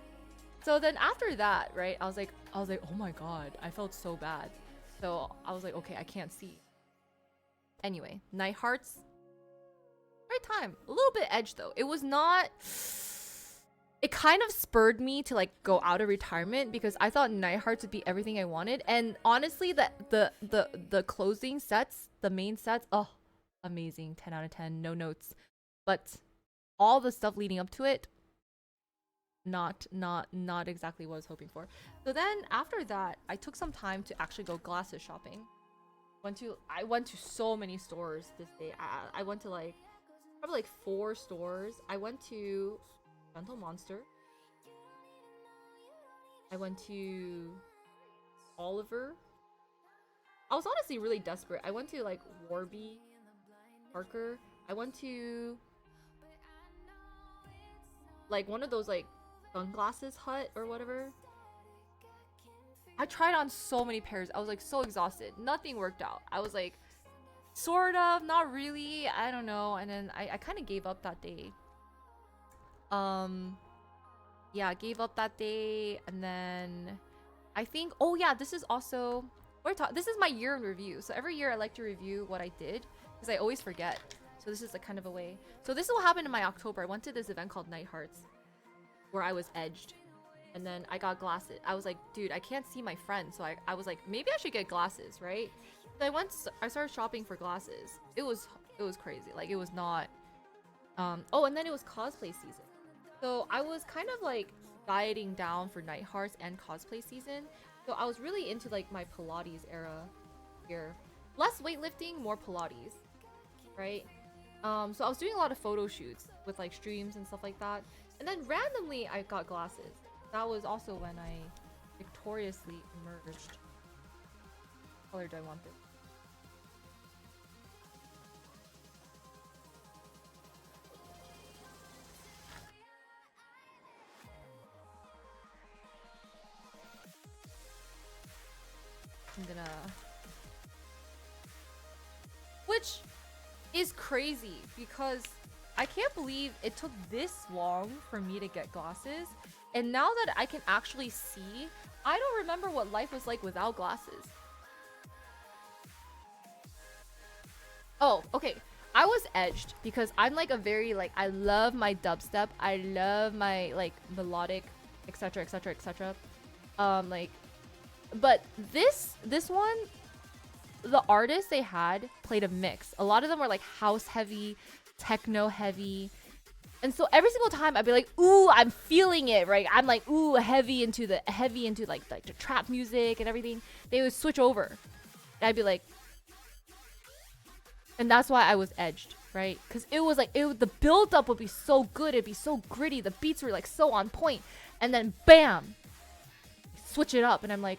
So then after that, right, I was like, oh my god, I felt so bad. So I was like, okay, I can't see. Anyway, Night Hearts. Right time. A little bit edge though. It was not. It kind of spurred me to like go out of retirement because I thought Night Hearts would be everything I wanted. And honestly, the closing sets, the main sets, oh, amazing. 10 out of 10, no notes. But all the stuff leading up to it, not exactly what I was hoping for. So then after that, I took some time to actually go glasses shopping. I went to so many stores this day. I went to like probably like 4 stores. I went to Gentle Monster. I went to Oliver. I was honestly really desperate. I went to like Warby Parker. I went to like one of those like sunglasses hut or whatever. I tried on so many pairs. I was like so exhausted. Nothing worked out. I was like sort of, not really. I don't know. And then I kind of gave up that day. Yeah, gave up that day. And then I think, oh yeah, this is also this is my year in review. So every year I like to review what I did because I always forget. So this is like kind of a way. So this is what happened in my October. I went to this event called Night Hearts where I was edged. And then I got glasses. I was like, dude, I can't see my friend. So I was like, maybe I should get glasses, right? So I started shopping for glasses. It was crazy. Like it was not oh, and then it was cosplay season. So I was kind of like dieting down for Night Hearts and cosplay season. So I was really into like my Pilates era here. Less weightlifting, more Pilates, right? So I was doing a lot of photo shoots with like streams and stuff like that. And then randomly I got glasses. That was also when I victoriously emerged. What color do I want this? I'm gonna... Which is crazy because I can't believe it took this long for me to get glasses. And now that I can actually see, I don't remember what life was like without glasses. Oh, okay. I was edged because I'm like a very like, I love my dubstep. I love my like melodic, etc, etc, etc. Like, but this one, the artists they had played a mix. A lot of them were like house heavy, techno heavy. And so every single time I'd be like, ooh, I'm feeling it, right? I'm like, ooh, heavy into like the trap music and everything. They would switch over. And I'd be like, and that's why I was edged, right? Because it was like, the build up would be so good. It'd be so gritty. The beats were like so on point. And then bam, switch it up. And I'm like,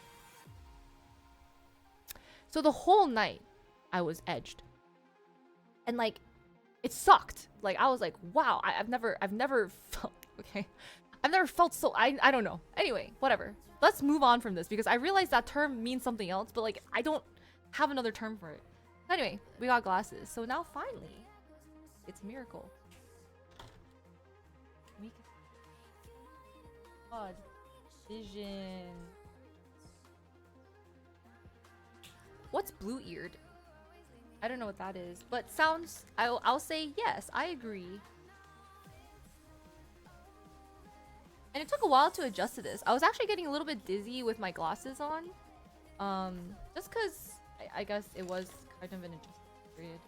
so the whole night I was edged. And like, it sucked. Like I was like, wow, I've never felt okay. I've never felt so I don't know. Anyway, whatever. Let's move on from this because I realized that term means something else, but like I don't have another term for it. Anyway, we got glasses. So now finally, it's a miracle. God. Vision. What's blue-eared? I don't know what that is, but sounds... I'll say yes, I agree. And it took a while to adjust to this. I was actually getting a little bit dizzy with my glasses on. Just because I guess it was kind of an adjustment period.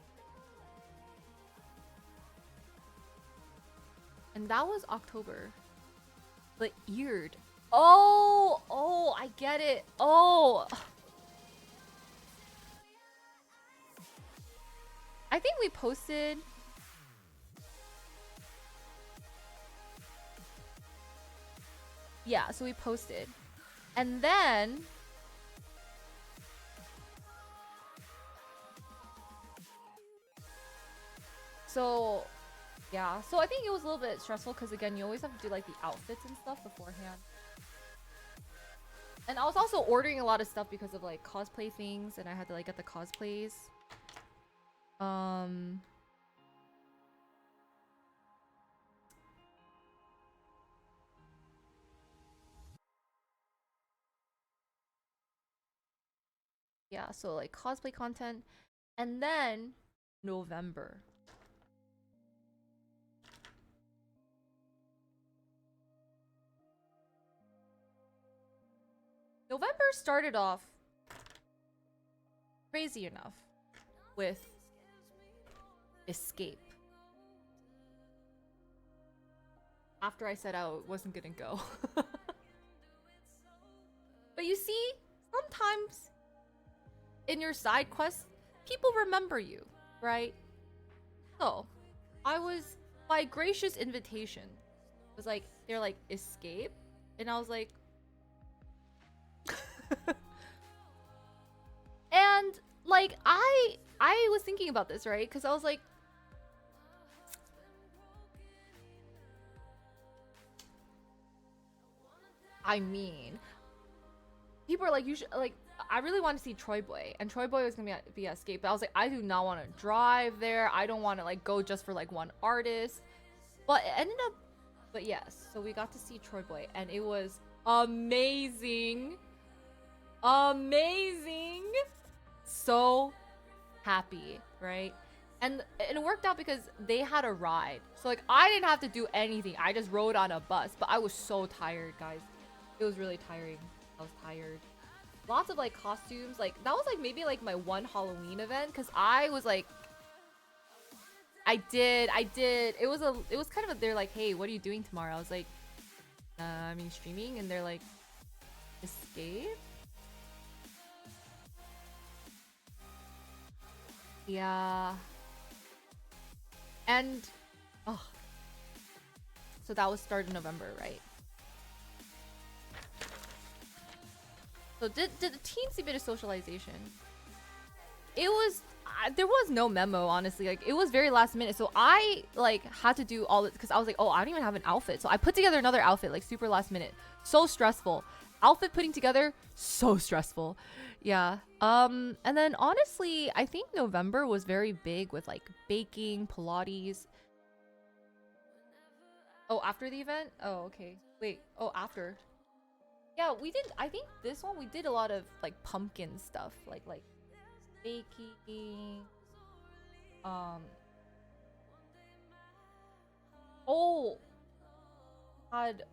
And that was October. The eared. Oh, oh, I get it. Oh. I think we posted. Yeah, so we posted. And then so yeah, so I think it was a little bit stressful because again, you always have to do like the outfits and stuff beforehand. And I was also ordering a lot of stuff because of like cosplay things, and I had to like get the cosplays. Yeah, so like cosplay content, and then November. November started off crazy enough with Escape. After I said I wasn't gonna go. But you see, sometimes in your side quests, people remember you, right? So, I was, by gracious invitation, was like, they're like, Escape? And I was like, and like I was thinking about this, right? Because I was like, I mean, people are like, you should like. I really want to see Troy Boy, and Troy Boy was gonna be at Escape, but I was like, I do not want to drive there. I don't want to like go just for like one artist. But it ended up, but yes, so we got to see Troy Boy, and it was amazing. Amazing. So happy, right? And it worked out because they had a ride, so like I didn't have to do anything. I just rode on a bus, but I was so tired, guys. It was really tiring. I was tired. Lots of like costumes, like that was like maybe like my one Halloween event, because I was like, I did it was kind of they're like, hey, what are you doing tomorrow? I was like, I mean streaming, and they're like, Escape. Yeah. And oh, so that was start of November, right? So did the teensy bit of socialization. It was there was no memo, honestly. Like it was very last minute, so I like had to do all it because I was like, oh, I don't even have an outfit, so I put together another outfit like super last minute. So stressful. Outfit putting together, so stressful. Yeah. And then honestly, I think November was very big with like baking, Pilates. Oh, after the event? Oh, okay. Wait. Oh, after. Yeah, we did. I think this one we did a lot of like pumpkin stuff, like baking. Oh, God.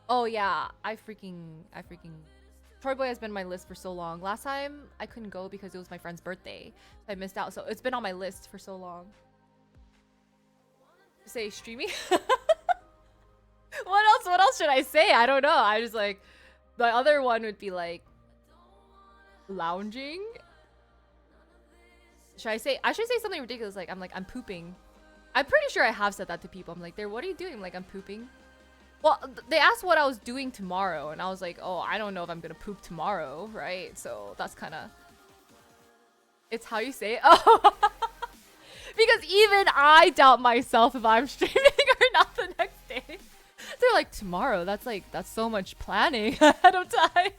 Oh yeah, I freaking. Troy Boy has been on my list for so long. Last time I couldn't go because it was my friend's birthday, so I missed out. So it's been on my list for so long. Say streaming. What else should I say? I don't know. I just like the other one would be like lounging. I should say something ridiculous like I'm pooping. I'm pretty sure I have said that to people. I'm like, what are you doing? I'm like, I'm pooping. Well, they asked what I was doing tomorrow, and I was like, oh, I don't know if I'm gonna poop tomorrow, right? So that's kind of, it's how you say it. Oh, because even I doubt myself if I'm streaming or not the next day. They're like, tomorrow? That's so much planning ahead of time.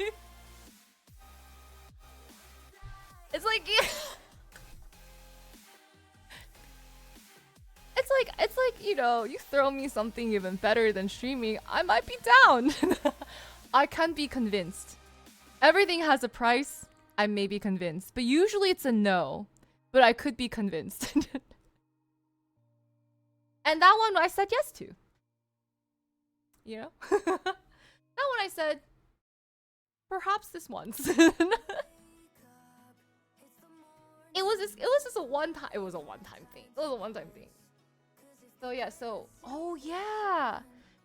It's like, it's like, you know, you throw me something even better than streaming, I might be down. I can't be convinced. Everything has a price. I may be convinced, but usually it's a no. But I could be convinced. And that one I said yes to. You know? That one I said, perhaps this once. It was just a one-time thing. So yeah, oh yeah.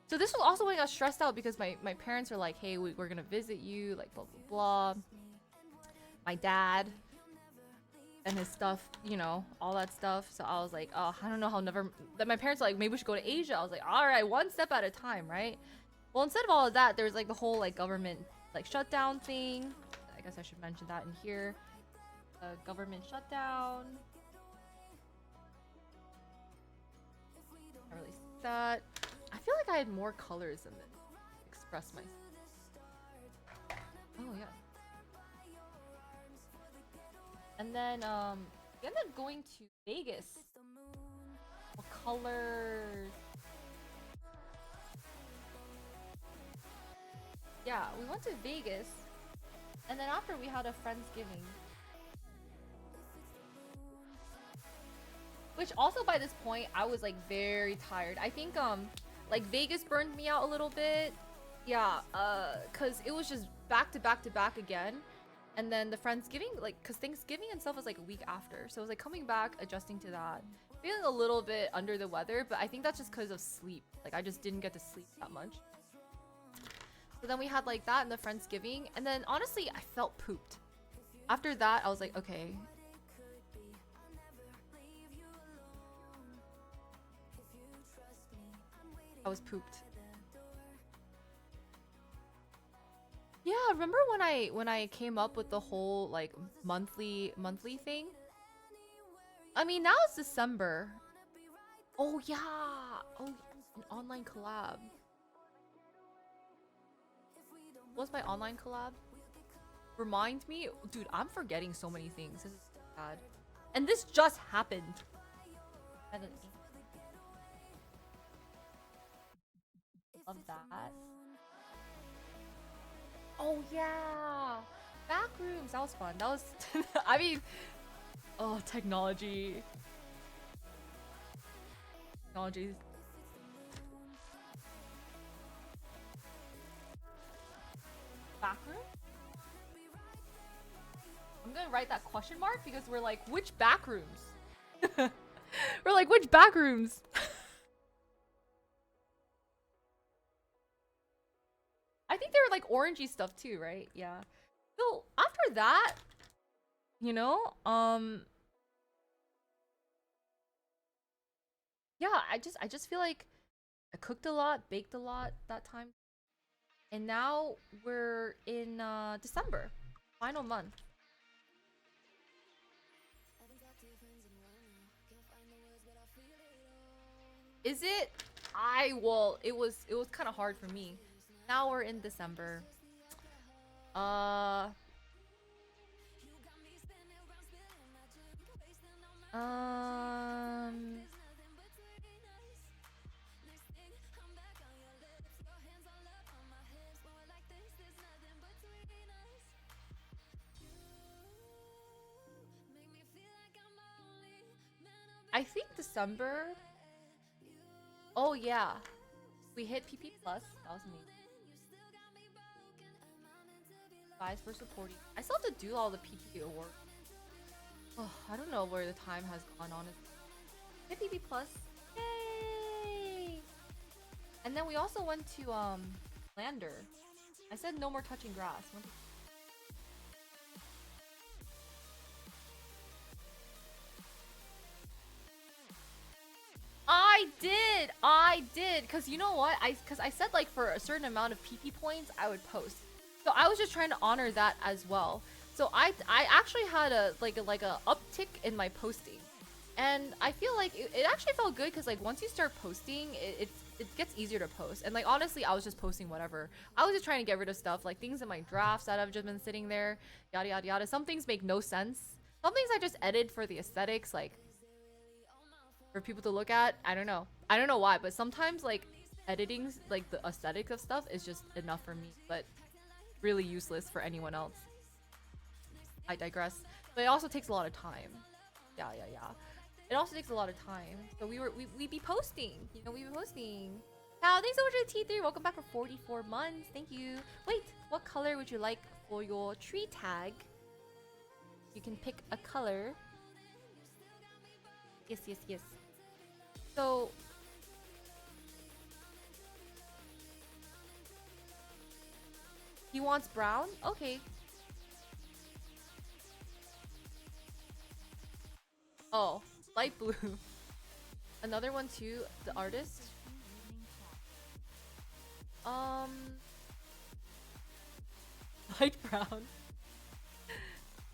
So this was also when I got stressed out because my parents are like, hey, we're gonna visit you, like blah blah blah. My dad and his stuff, you know, all that stuff. So I was like, oh, I don't know how never that my parents were like, maybe we should go to Asia. I was like, all right, one step at a time, right? Well, instead of all of that, there's like the whole like government like shutdown thing. I guess I should mention that in here. Government shutdown. I really see that. I feel like I had more colors than this. Express myself. Oh yeah. And then we ended up going to Vegas. What colors? Yeah, we went to Vegas. And then after we had a Friendsgiving. Which also by this point I was like very tired. I think like Vegas burned me out a little bit. Yeah, cuz it was just back to back to back again. And then the Friendsgiving, like, cause Thanksgiving and stuff was like a week after. So it was like coming back, adjusting to that. Feeling a little bit under the weather, but I think that's just cause of sleep. Like I just didn't get to sleep that much. So then we had like that and the Friendsgiving. And then honestly, I felt pooped. After that, I was like, okay. I was pooped. Yeah, remember when I came up with the whole like monthly thing? I mean, now it's December. Oh yeah. Oh, an online collab. What's my online collab? Remind me? Dude, I'm forgetting so many things. This is bad. And this just happened. Love that. Oh yeah, backrooms. That was fun. That was. I mean, oh technology. Technology. Backroom. I'm gonna write that question mark because we're like, which backrooms? We're like, which backrooms? I think they were like orangey stuff too, right? Yeah. So after that, you know, yeah, I just feel like I cooked a lot, baked a lot that time. And now we're in December, final month. Is it? It was kind of hard for me. Now we're in December. Um I think December. Oh yeah. We hit PP plus. That was amazing. Guys for supporting. I still have to do all the PP awards. Oh, I don't know where the time has gone on. Hit PP plus. Yay! And then we also went to Lander. I said no more touching grass. I did, cause you know what? Cause I said like for a certain amount of PP points, I would post. So I was just trying to honor that as well. So I actually had a uptick in my posting, and I feel like it actually felt good, cause like once you start posting, it gets easier to post. And like honestly, I was just posting whatever. I was just trying to get rid of stuff, like things in my drafts that have just been sitting there, yada yada yada. Some things make no sense. Some things I just edit for the aesthetics, like for people to look at. I don't know why, but sometimes like editing like the aesthetics of stuff is just enough for me, but really useless for anyone else. I digress. But it also takes a lot of time. Yeah. It also takes a lot of time. So we be posting. You know, we be posting. Now, thanks so much for the T3. Welcome back for 44 months. Thank you. Wait, what color would you like for your tree tag? You can pick a color. Yes. So He wants brown? Okay. Oh, light blue. Another one too, the artist. Um, light brown.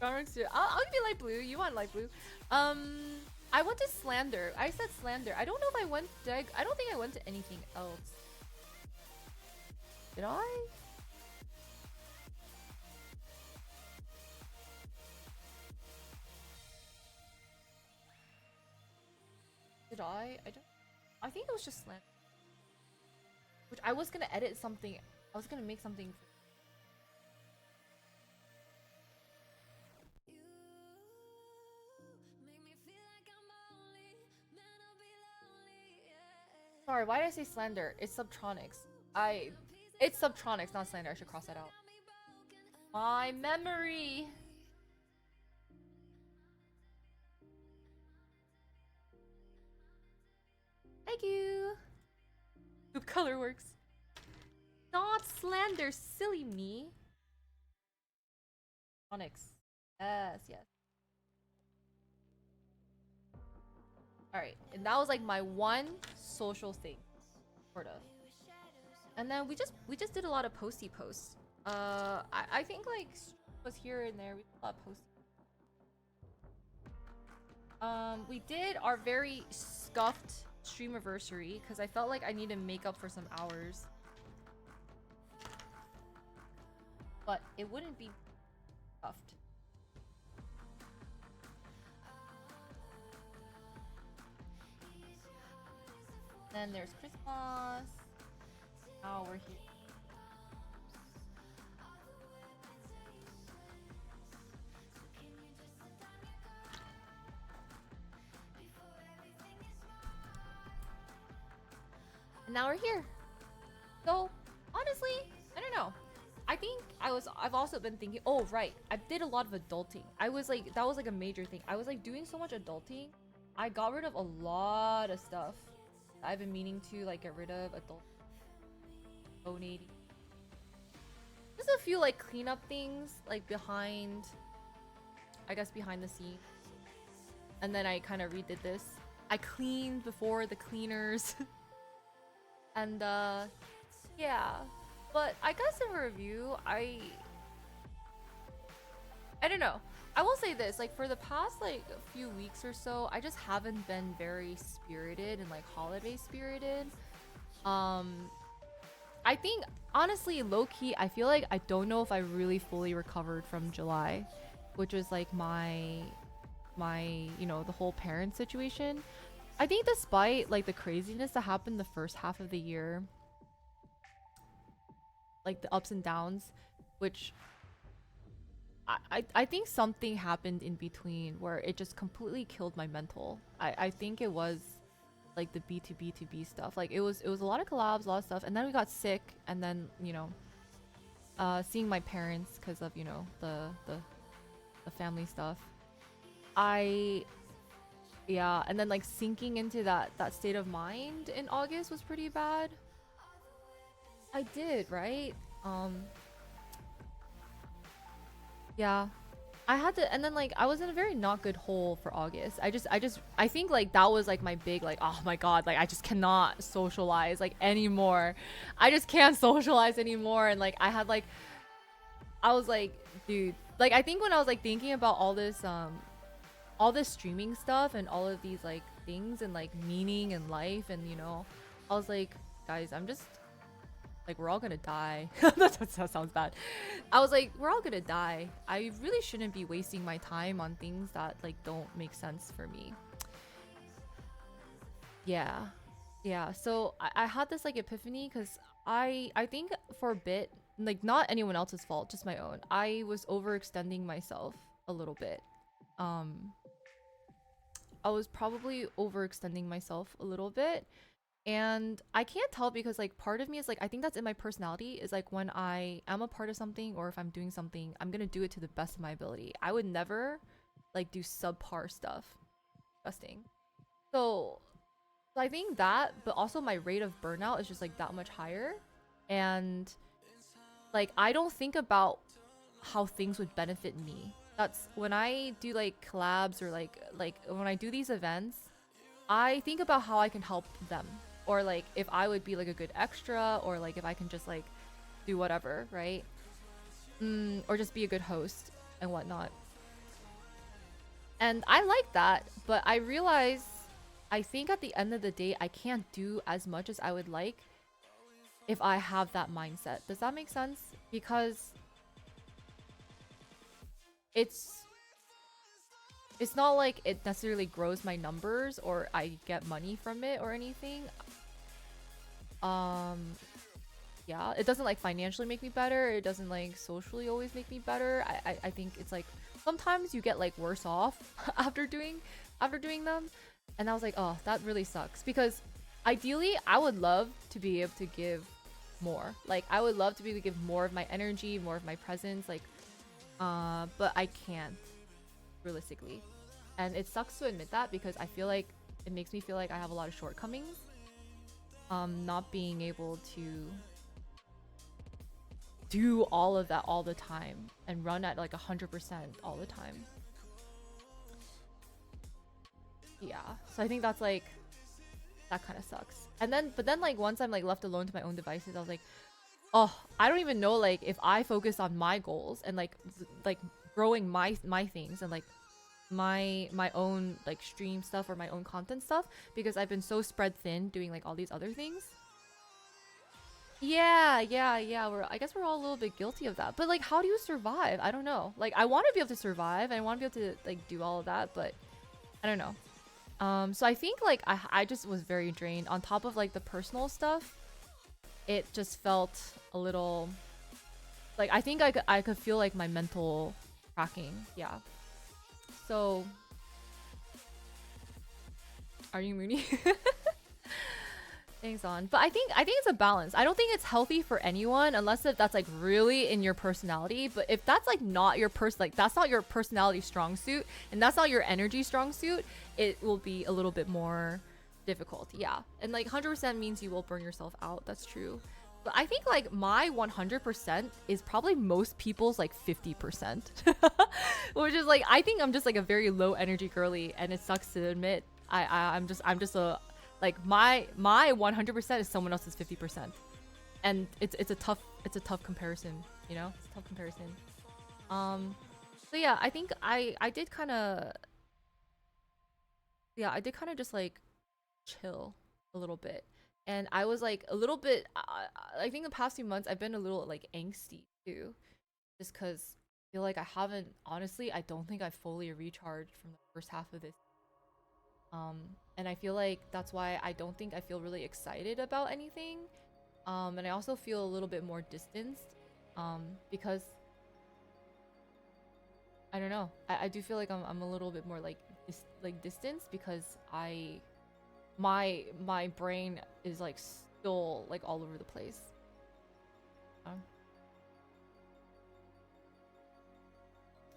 Brown too. I'll give you light blue. You want light blue? I went to Slander. I said Slander. I don't know if I went. I don't think I went to anything else. Did I? Did I? I don't. I think it was just Slander. Which I was gonna edit something. I was gonna make something. Sorry, why did I say Slander? It's Subtronics. It's Subtronics, not Slander. I should cross that out. My memory. Thank you. Hoop color works. Not Slander, silly me. Onyx. Yes, yes. Alright, and that was like my one social thing. Sort of. And then we just did a lot of posty posts. I think like was here and there. We did a lot of posty. We did our very scuffed streamiversary because I felt like I need to make up for some hours. But it wouldn't be scuffed. Then there's Christmas. Now we're here. And now we're here. So honestly, I don't know. I think I've also been thinking, oh right, I did a lot of adulting. I was like, that was like a major thing. I was like doing so much adulting. I got rid of a lot of stuff I've been meaning to like get rid of. Adult donating. Just a few like cleanup things like behind, I guess behind the scenes. And then I kind of redid this. I cleaned before the cleaners. And yeah. But I guess in review, I don't know. I will say this, like for the past like a few weeks or so, I just haven't been very spirited and like holiday spirited. I think honestly, low key, I feel like I don't know if I really fully recovered from July, which was like my you know, the whole parent situation. I think despite like the craziness that happened the first half of the year, like the ups and downs, which I think something happened in between where it just completely killed my mental. I think it was like the B2B2B stuff. Like it was a lot of collabs, a lot of stuff, and then we got sick, and then you know, seeing my parents because of you know the family stuff. Yeah, and then like sinking into that state of mind in August was pretty bad. I did, right? Yeah. I had to, and then like I was in a very not good hole for August. I think like that was like my big like, oh my god, like I just cannot socialize like anymore. I just can't socialize anymore. And like I had like, I was like, dude, like I think when I was like thinking about all this streaming stuff and all of these like things and like meaning and life, and you know, I was like, guys, I'm just like, we're all gonna die. That sounds bad. I was like, we're all gonna die. I really shouldn't be wasting my time on things that like don't make sense for me. Yeah. So I had this like epiphany because I think for a bit, like not anyone else's fault, just my own, I was overextending myself a little bit. I was probably overextending myself a little bit. And I can't tell because like part of me is like, I think that's in my personality, is like when I am a part of something or if I'm doing something, I'm gonna do it to the best of my ability. I would never like do subpar stuff. Disgusting. So I think that, but also my rate of burnout is just like that much higher. And like I don't think about how things would benefit me. That's when I do like collabs or like when I do these events, I think about how I can help them, or like if I would be like a good extra, or like if I can just like do whatever, right? Or just be a good host and whatnot. And I like that, but I realize I think at the end of the day I can't do as much as I would like if I have that mindset. Does that make sense? Because it's not like it necessarily grows my numbers or I get money from it or anything. Yeah, it doesn't like financially make me better. It doesn't like socially always make me better. I think it's like sometimes you get like worse off after doing them. And I was like, oh, that really sucks, because ideally I would love to be able to give more. Like I would love to be able to give more of my energy, more of my presence, like but I can't realistically. And it sucks to admit that, because I feel like it makes me feel like I have a lot of shortcomings. Not being able to do all of that all the time and run at like 100% all the time. Yeah, so I think that's like, that kind of sucks. And then, but then like once I'm like left alone to my own devices, I was like, oh, I don't even know like if I focus on my goals and like growing my things and like my own like stream stuff or my own content stuff, because I've been so spread thin doing like all these other things. Yeah. I guess we're all a little bit guilty of that. But like, how do you survive? I don't know. Like, I want to be able to survive and I want to be able to like do all of that, but I don't know. So I think like I just was very drained. On top of like the personal stuff, it just felt a little like, I think I could feel like my mental cracking. Yeah. So are you Mooney? Thanks on. But I think it's a balance. I don't think it's healthy for anyone unless if that's like really in your personality. But if that's like not your like that's not your personality strong suit and that's not your energy strong suit, it will be a little bit more difficult. Yeah. And like 100% means you will burn yourself out. That's true. But I think like my 100% is probably most people's like 50%. Which is like, I think I'm just like a very low energy girly, and it sucks to admit. I'm just a like my 100% is someone else's 50%, and it's a tough comparison, you know. It's a tough comparison. So yeah, I think I did kind of just like chill a little bit, and I was like a little bit I think the past few months I've been a little like angsty too, just because I feel like I haven't, honestly, I don't think I fully recharged from the first half of this. And I feel like that's why I don't think I feel really excited about anything. And I also feel a little bit more distanced, because I don't know. I do feel like I'm a little bit more like distanced, because my brain is like still like all over the place.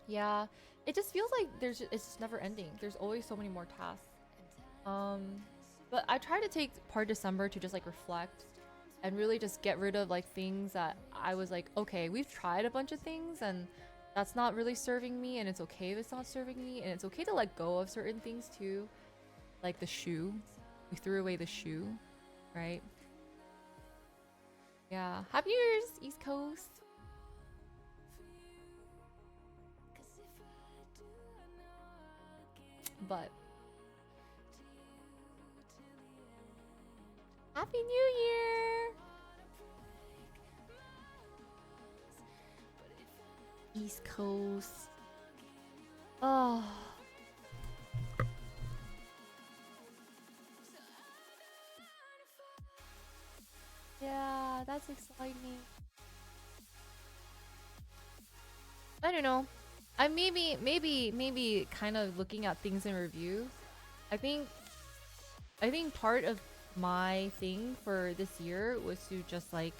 Yeah, it just feels like it's just never ending. There's always so many more tasks. But I try to take part of December to just like reflect and really just get rid of like things that I was like, okay, we've tried a bunch of things and that's not really serving me, and it's okay if it's not serving me, and it's okay to let go of certain things too. Like the shoe. We threw away the shoe, right? Yeah. Happy New Year's, East Coast. But Happy New Year! East Coast. Oh. Yeah, that's exciting. I don't know. I maybe kind of looking at things in review. I think part of my thing for this year was to just like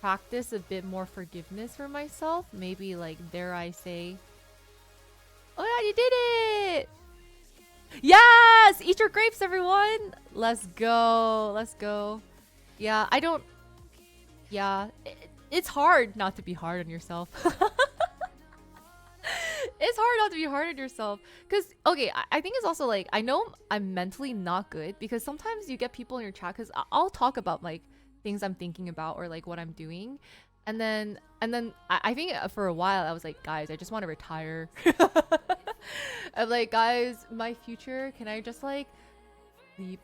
practice a bit more forgiveness for myself. Maybe like, dare I say, oh yeah, you did it! Yes! Eat your grapes, everyone! Let's go. Yeah, I don't... Yeah. it's hard not to be hard on yourself. It's hard not to be hard on yourself. Because, okay, I think it's also like, I know I'm mentally not good because sometimes you get people in your chat because I'll talk about like things I'm thinking about or like what I'm doing. And then I think for a while I was like, guys, I just want to retire. I'm like, guys, my future, can I just like sleep?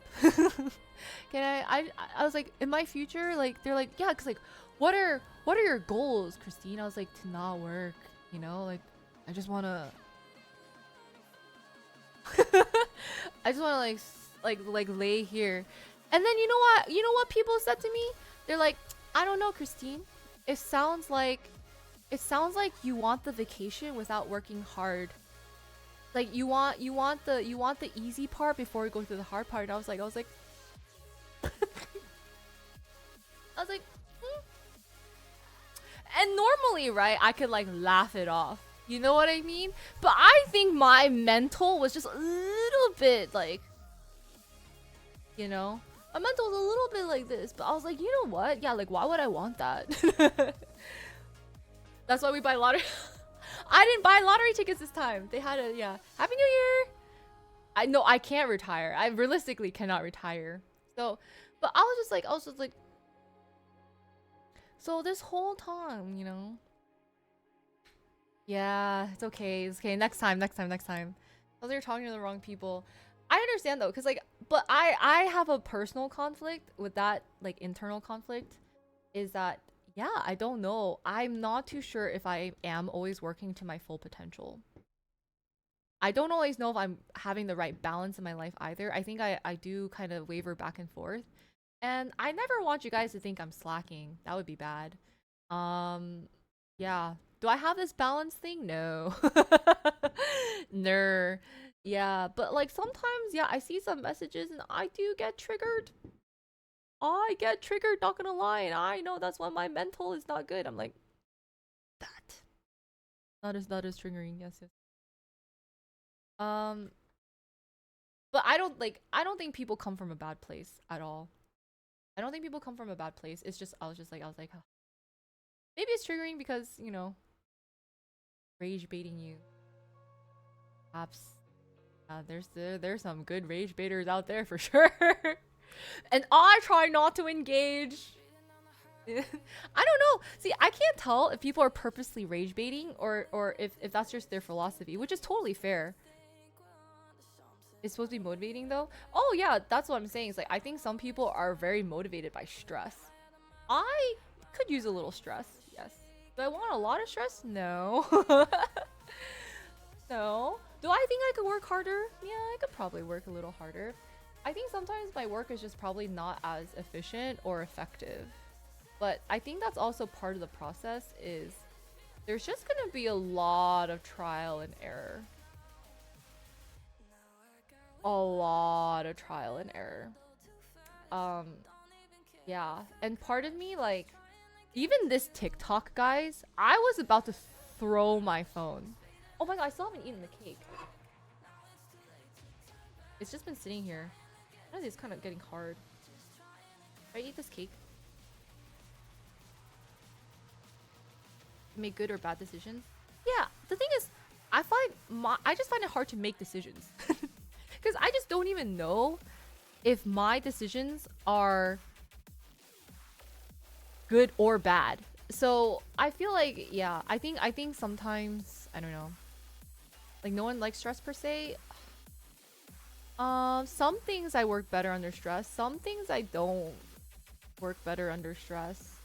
Can I was like, in my future, like they're like, yeah, because like what are your goals, Christine? I was like, to not work, you know, like I just wanna I just wanna like lay here. And then you know what people said to me? They're like, I don't know, Christine. It sounds like you want the vacation without working hard. Like you want the easy part before you go through the hard part. And I was like hmm. And normally, right, I could like laugh it off. You know what I mean? But I think my mental was just a little bit like, you know, my mental was a little bit like this. But I was like, you know what? Yeah, like why would I want that? That's why we buy lottery. I didn't buy lottery tickets this time. They had a, yeah. Happy New Year! I can't retire. I realistically cannot retire. So, but I was just like, so this whole time, you know. Yeah, it's okay. It's okay. Next time. I was you're talking to the wrong people. I understand though, cause like, but I have a personal conflict with that, like internal conflict, is that yeah, I don't know. I'm not too sure if I am always working to my full potential. I don't always know if I'm having the right balance in my life either. I think I do kind of waver back and forth. And I never want you guys to think I'm slacking. That would be bad. Yeah. Do I have this balance thing? No. No. Yeah, but like sometimes, yeah, I see some messages and I do get triggered. I get triggered, not gonna lie, and I know that's why my mental is not good. I'm like, that is triggering. Yes, yes. Um, but I don't think people come from a bad place at all. I don't think people come from a bad place. It's just I was like, huh. Maybe it's triggering because you know, rage baiting you. Perhaps, there's some good rage baiters out there for sure. And I try not to engage. I don't know. See, I can't tell if people are purposely rage baiting or if that's just their philosophy, which is totally fair. It's supposed to be motivating though. Oh yeah, that's what I'm saying. It's like I think some people are very motivated by stress. I could use a little stress. Yes. Do I want a lot of stress? No. No. Do I think I could work harder? Yeah, I could probably work a little harder. I think sometimes my work is just probably not as efficient or effective. But I think that's also part of the process is there's just gonna be a lot of trial and error. A lot of trial and error. Yeah. And part of me, like, even this TikTok, guys, I was about to throw my phone. Oh my god, I still haven't eaten the cake. It's just been sitting here. I know it's kind of getting hard. Should I eat this cake? Make good or bad decisions? Yeah, the thing is, I just find it hard to make decisions. Because I just don't even know if my decisions are good or bad. So I feel like, yeah, I think sometimes, I don't know. Like no one likes stress per se. Some things I work better under stress. Some things I don't work better under stress.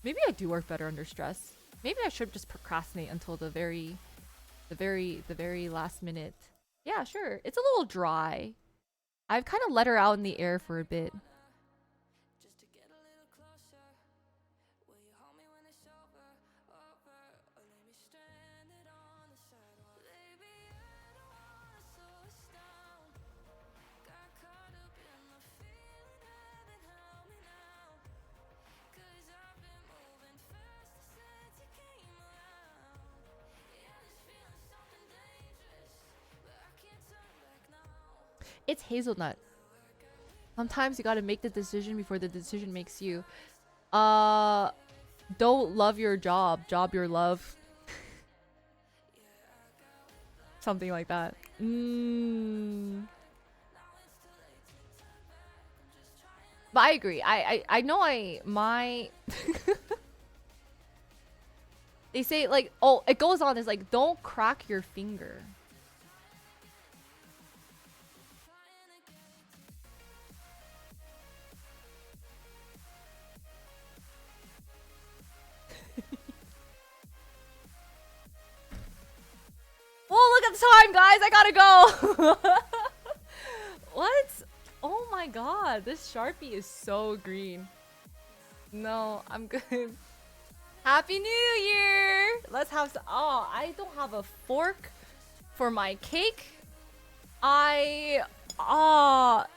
Maybe I do work better under stress. Maybe I should just procrastinate until the very last minute. Yeah, sure. It's a little dry. I've kind of let her out in the air for a bit. Just to get a little closer. Will you hold me when it's over? Or leave me stranded on the sidewalk? Baby, I don't wanna slow us down. Got caught up in the feeling, heaven help me now. 'Cause I've been moving faster since you came around. Yeah, this feeling's something dangerous, but I can't turn back now. It's hazelnut. Sometimes you gotta make the decision before the decision makes you. Uh, don't love your job. Job your love. Something like that. But I agree. I know my they say like, oh, it goes on, it's like, don't crack your finger. Oh, look at the time, guys. I gotta go. What? Oh my god, this Sharpie is so green. No, I'm good. Happy New Year! Let's have some. Oh, I don't have a fork for my cake. I don't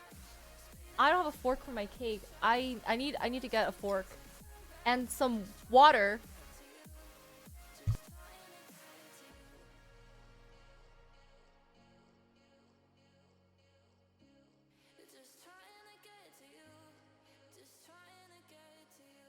have a fork for my cake. I need to get a fork and some water. Just trying to get to you. Just trying to get to you.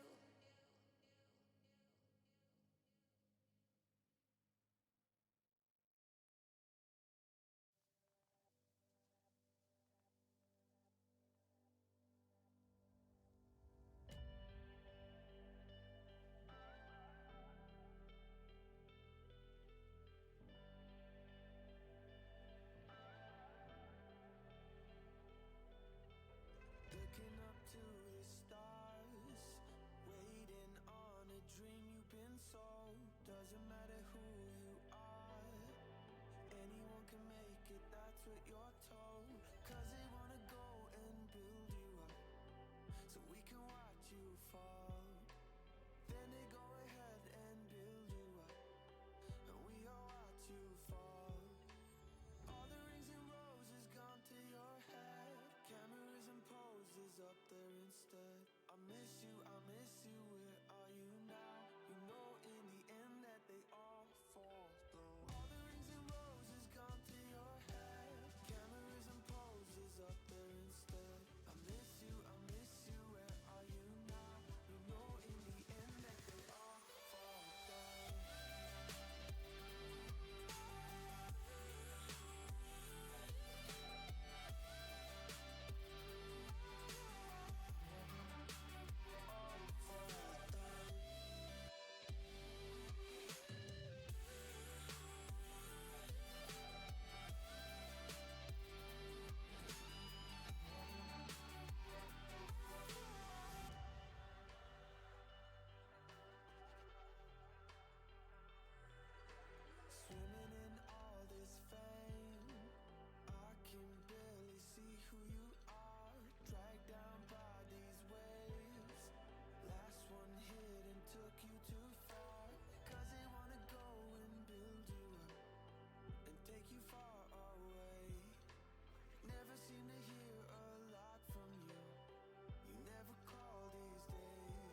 Looking up to the stars, waiting on a dream you've been sold. Doesn't matter who you are, anyone can make it, that's what you're told. Cause they wanna go and build you up, so we can watch you fall. Then they go ahead and build you up, and we all watch you fall. All the rings and roses gone to your head, cameras and poses up there instead. I miss you, where are you now? You know in the end that they all fall through. All the rings and roses gone to your head, cameras and poses up there instead. I miss you, where are you now? You know in the end that they all fall down. Swimming in all this fame, I can barely see who you are. Dragged down by these waves, last one hit and took you too far. Cause they wanna go and build you up, and take you far away. Never seem to hear a lot from you, you never call these days.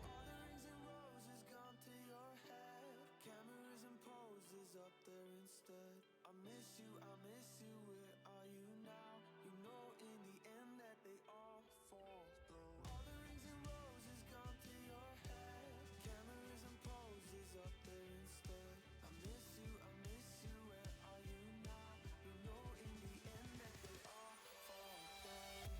All the rings and roses gone to your head, cameras and poses up there instead. I miss you, where are you now? You know in the end that they all fall through. All the rings and roses gone to your head, cameras and poses up there instead. I miss you, where are you now? You know in the end that they all fall down.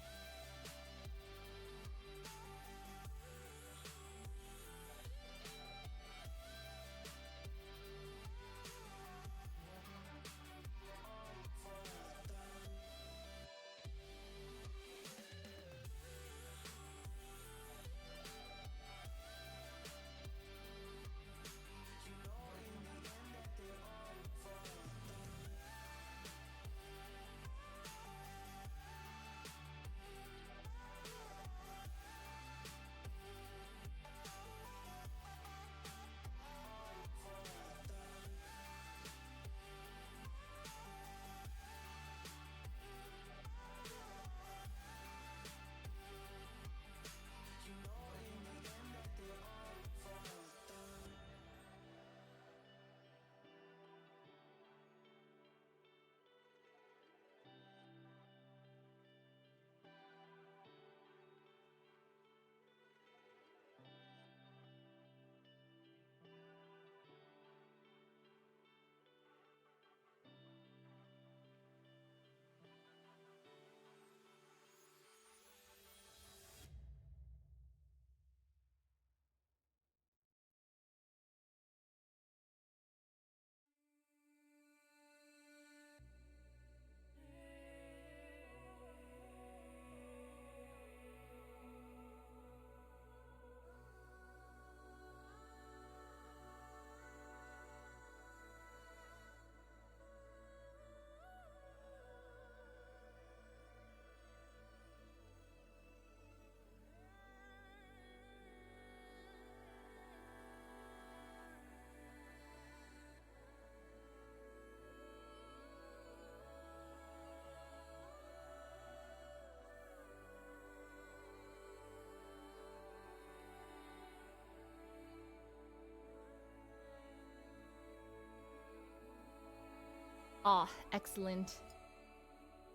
Ah, excellent.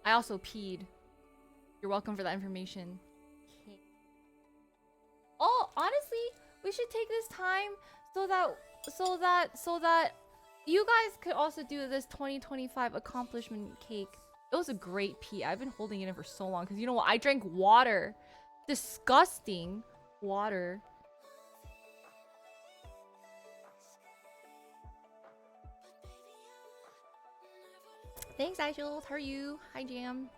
I also peed. You're welcome for that information. Oh, honestly, we should take this time so that you guys could also do this 2025 accomplishment cake. It was a great pee. I've been holding it in for so long because you know what? I drank water. Disgusting water. Thanks, Aishul. How are you? Hi, Jam.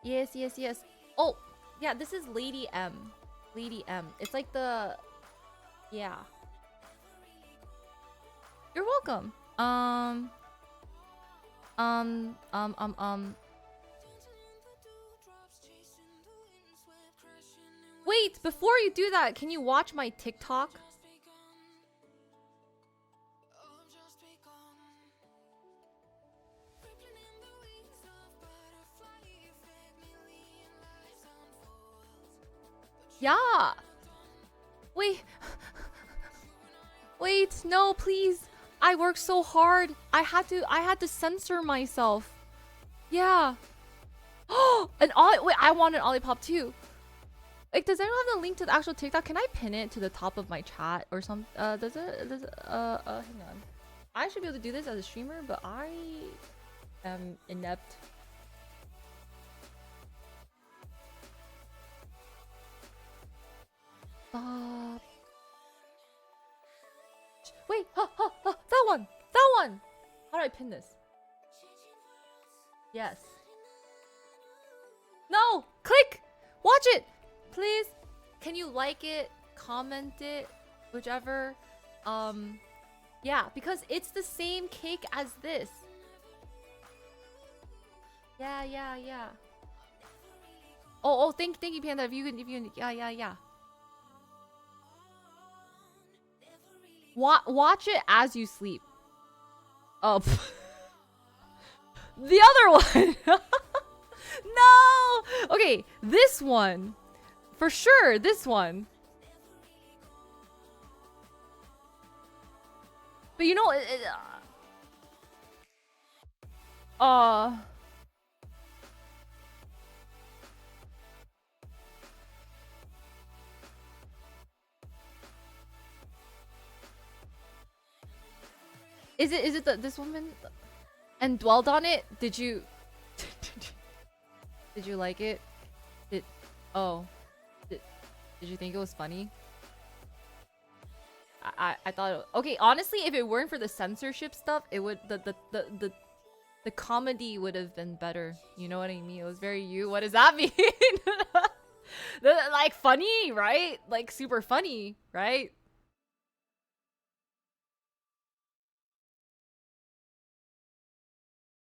Yes, yes, yes. Oh, yeah, this is Lady M. Lady M. It's like the... Yeah. You're welcome. Wait, before you do that, can you watch my TikTok? Yeah. Wait. Wait, no, please. I worked so hard. I had to censor myself. Yeah. Oh, an Ollie. Wait, I want an Olipop too. Like, does anyone have the link to the actual TikTok? Can I pin it to the top of my chat or something? Hang on. I should be able to do this as a streamer, but I am inept. Wait, that one! That one! How do I pin this? Yes. No! Click! Watch it! Please! Can you like it? Comment it? Whichever. Yeah, because it's the same cake as this. Yeah. Oh, thank you, Panda. If you can, yeah. Watch it as you sleep. Oh, the other one. No. Okay, this one, for sure. This one. But you know, is it this woman? And dwelled on it? Did you did you like it? Did you think it was funny? I thought okay, honestly, if it weren't for the censorship stuff, it would the comedy would have been better. You know what I mean? It was very you. What does that mean? Like funny, right? Like super funny, right?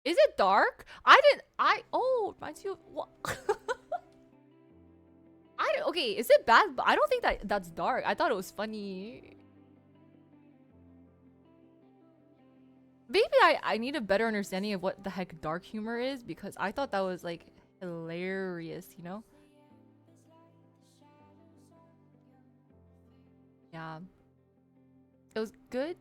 Is it dark? Oh, reminds you of what? Okay, is it bad? But I don't think that's dark. I thought it was funny. Maybe I need a better understanding of what the heck dark humor is, because I thought that was like hilarious, you know? Yeah. It was good.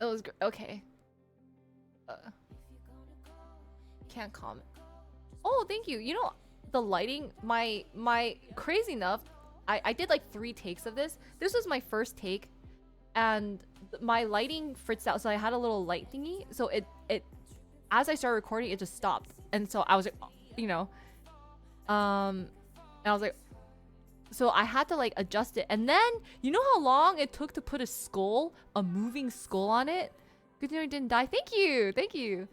It was okay. Can't comment. Oh, thank you. You know, the lighting, my crazy enough, I did like 3 takes of this. This was my first take, and my lighting fritzed out, so I had a little light thingy. So it as I started recording, it just stopped, and so I was like, you know, and I was like, so I had to like adjust it. And then you know how long it took to put a moving skull on it? Good thing I didn't die. Thank you.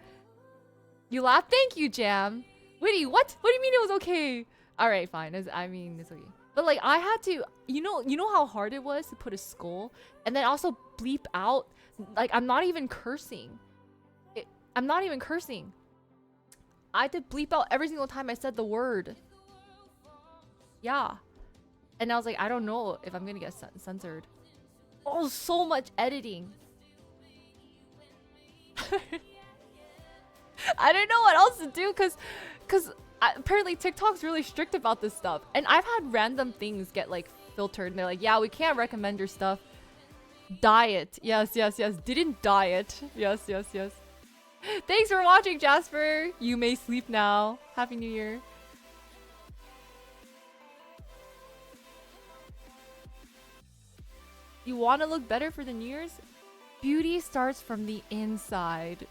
You laughed? Thank you, Jam. Witty, what do you mean it was okay? All right, fine. It's okay. But like I had to, you know how hard it was to put a skull and then also bleep out. Like I'm not even cursing. I had to bleep out every single time I said the word. Yeah. And I was like, I don't know if I'm gonna get censored. Oh, so much editing. I didn't know what else to do, cause apparently TikTok's really strict about this stuff. And I've had random things get like filtered and they're like, yeah, we can't recommend your stuff. Diet. Yes, yes, yes. Didn't diet. Yes, yes, yes. Thanks for watching, Jasper. You may sleep now. Happy New Year. You want to look better for the New Year's? Beauty starts from the inside.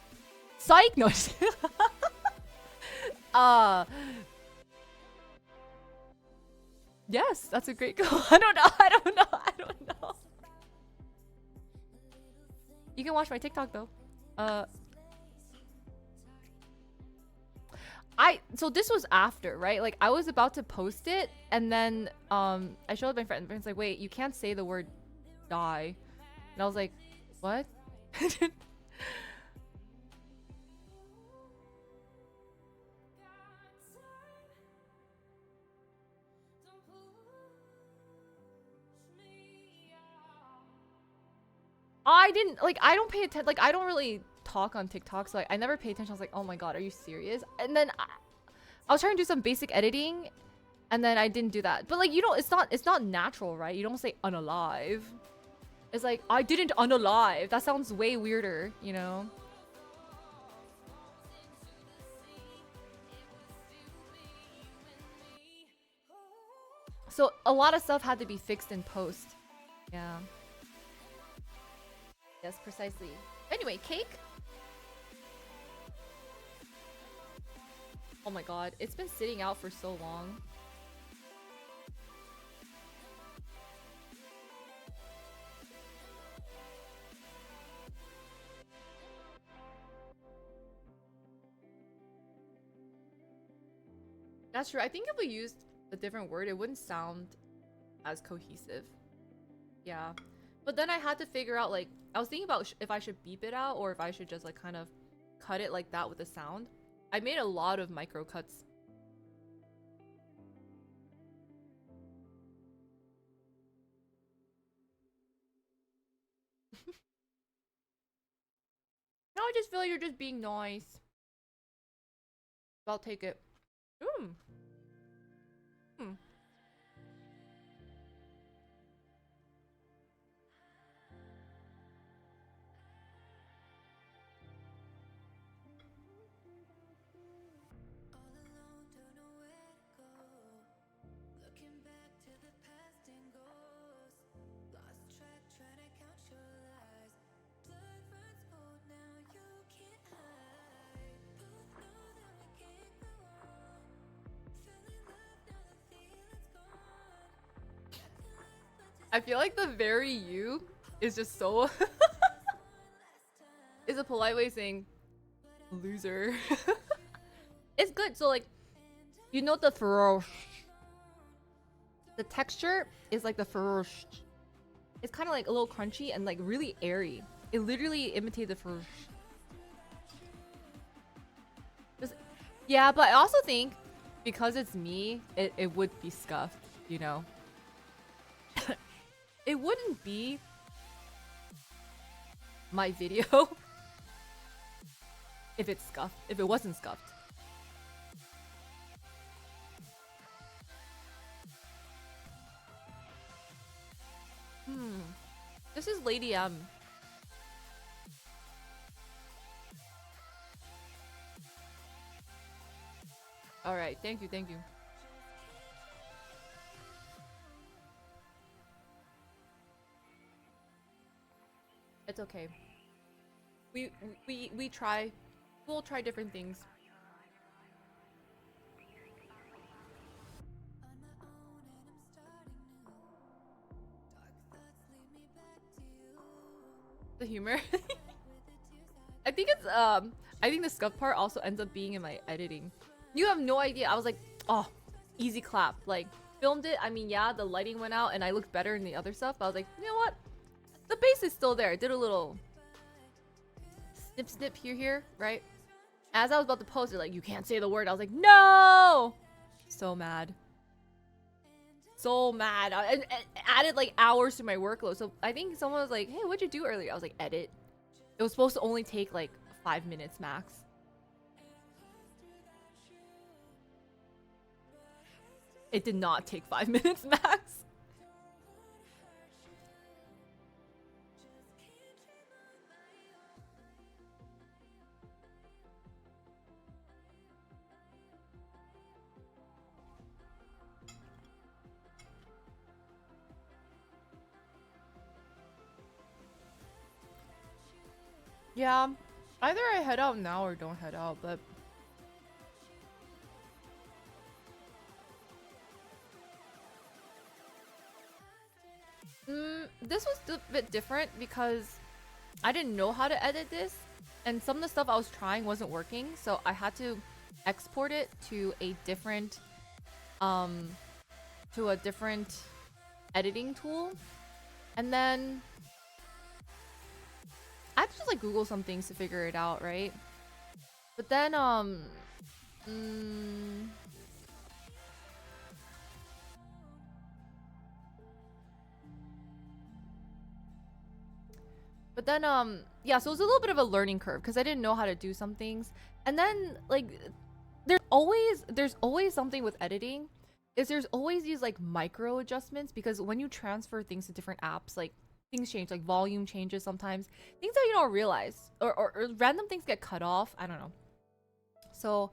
Psych! No. Yes, that's a great goal. I don't know. I don't know. I don't know. You can watch my TikTok though. So this was after, right? Like I was about to post it and then I showed my friend. My friend's like, wait, you can't say the word die. And I was like, what? I didn't like I don't pay attention, like I don't really talk on TikTok, so like, I never pay attention. I was like, oh my god, are you serious? And then I was trying to do some basic editing and then I didn't do that. But like, you know, it's not natural, right? You don't say unalive. It's like, I didn't unalive. That sounds way weirder, you know? So a lot of stuff had to be fixed in post. Yeah. Yes, precisely. Anyway, cake? Oh my god, it's been sitting out for so long. That's true. I think if we used a different word, it wouldn't sound as cohesive. Yeah. But then I had to figure out, like, I was thinking about if I should beep it out or if I should just, like, kind of cut it like that with the sound. I made a lot of micro cuts. No, I just feel like you're just being nice. I'll take it. Hmm. All alone, don't know where to go. Looking back to the past and goes. Lost track, trying to count your lies. Blood runs cold, now you can't hide. Both know that we can't go on. Fell in love, now the feeling's gone. Nothing left but just I feel like the very you is just so is a polite way of saying loser. It's good. So like, you know the ferocious. The texture is like the ferocious. It's kind of like a little crunchy and like really airy. It literally imitated the ferocious. Yeah, but I also think because it's me, it would be scuffed, you know? It wouldn't be my video if it's scuffed, if it wasn't scuffed. This is Lady M. Alright, thank you, thank you. It's okay. We try. We'll try different things. on my own and I'm starting new. Dark thoughts lead me back to you. The humor. With the tears I think it's I think the scuff part also ends up being in my editing. You have no idea. I was like, oh, easy clap. Like filmed it. I mean, yeah, the lighting went out and I looked better in the other stuff. But I was like, you know what? The bass is still there. Did a little snip snip here, right? As I was about to post it, like, you can't say the word. I was like, no! So mad. So mad. I added like hours to my workload. So I think someone was like, hey, what'd you do earlier? I was like, edit. It was supposed to only take like 5 minutes max. It did not take 5 minutes max. Yeah, either I head out now or don't head out, but this was a bit different because I didn't know how to edit this, and some of the stuff I was trying wasn't working, so I had to export it to a different editing tool, and then I had to just like Google some things to figure it out, right? But then yeah, so it was a little bit of a learning curve because I didn't know how to do some things. And then like there's always something with editing is there's always these like micro adjustments because when you transfer things to different apps, like things change, like volume changes sometimes, things that you don't realize or random things get cut off. I don't know. So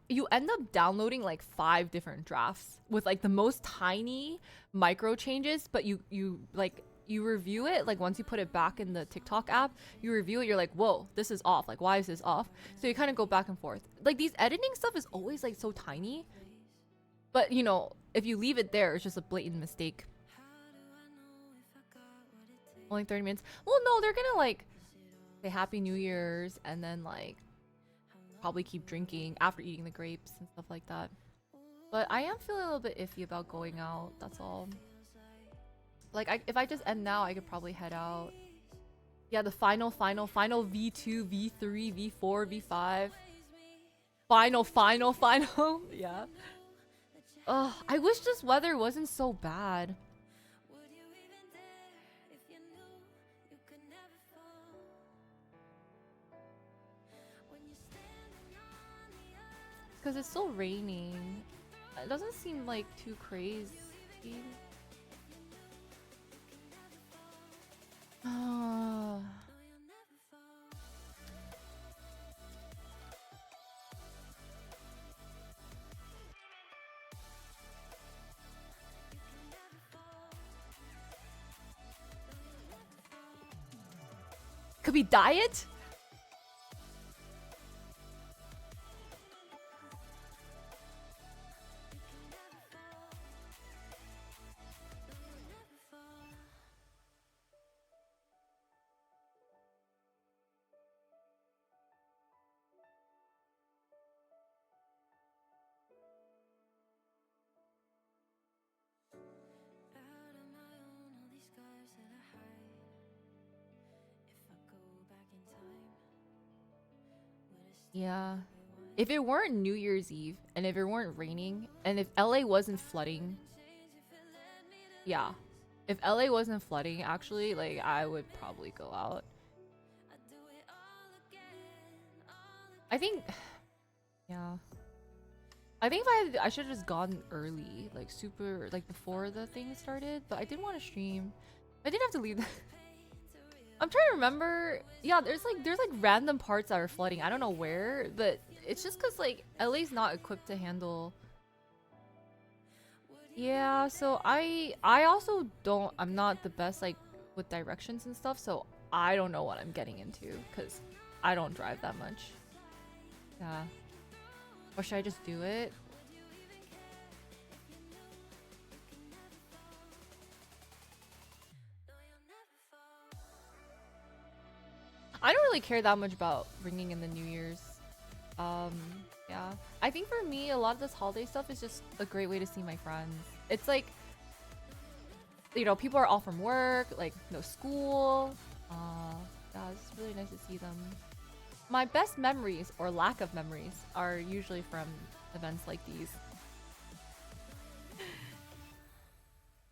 you end up downloading like 5 different drafts with like the most tiny micro changes, but you like you review it like once you put it back in the TikTok app, you review it, you're like, whoa, this is off. Like, why is this off? So you kind of go back and forth. Like these editing stuff is always like so tiny, but you know, if you leave it there, it's just a blatant mistake. Only 30 minutes. Well, no, they're gonna like say Happy New Year's and then like probably keep drinking after eating the grapes and stuff like that. But I am feeling a little bit iffy about going out. That's all. Like, if I just end now, I could probably head out. Yeah, the final V2, V3, V4, V5. Final. Yeah. Ugh, I wish this weather wasn't so bad. Because it's still raining. It doesn't seem like too crazy. Could be diet? Yeah. If it weren't New Year's Eve and if it weren't raining and if LA wasn't flooding, yeah. If LA wasn't flooding, actually, like I would probably go out. I think, yeah. I think if I should have just gone early, like super, like before the thing started. But I didn't want to stream. I didn't have to leave. I'm trying to remember. Yeah, there's like random parts that are flooding. I don't know where, but it's just because like LA's not equipped to handle. Yeah, so I also don't. I'm not the best like with directions and stuff, so I don't know what I'm getting into because I don't drive that much. Yeah. Or should I just do it? I don't really care that much about bringing in the New Year's. Yeah. I think for me, a lot of this holiday stuff is just a great way to see my friends. It's like, you know, people are all from work, like no school. Yeah, it's really nice to see them. My best memories, or lack of memories, are usually from events like these.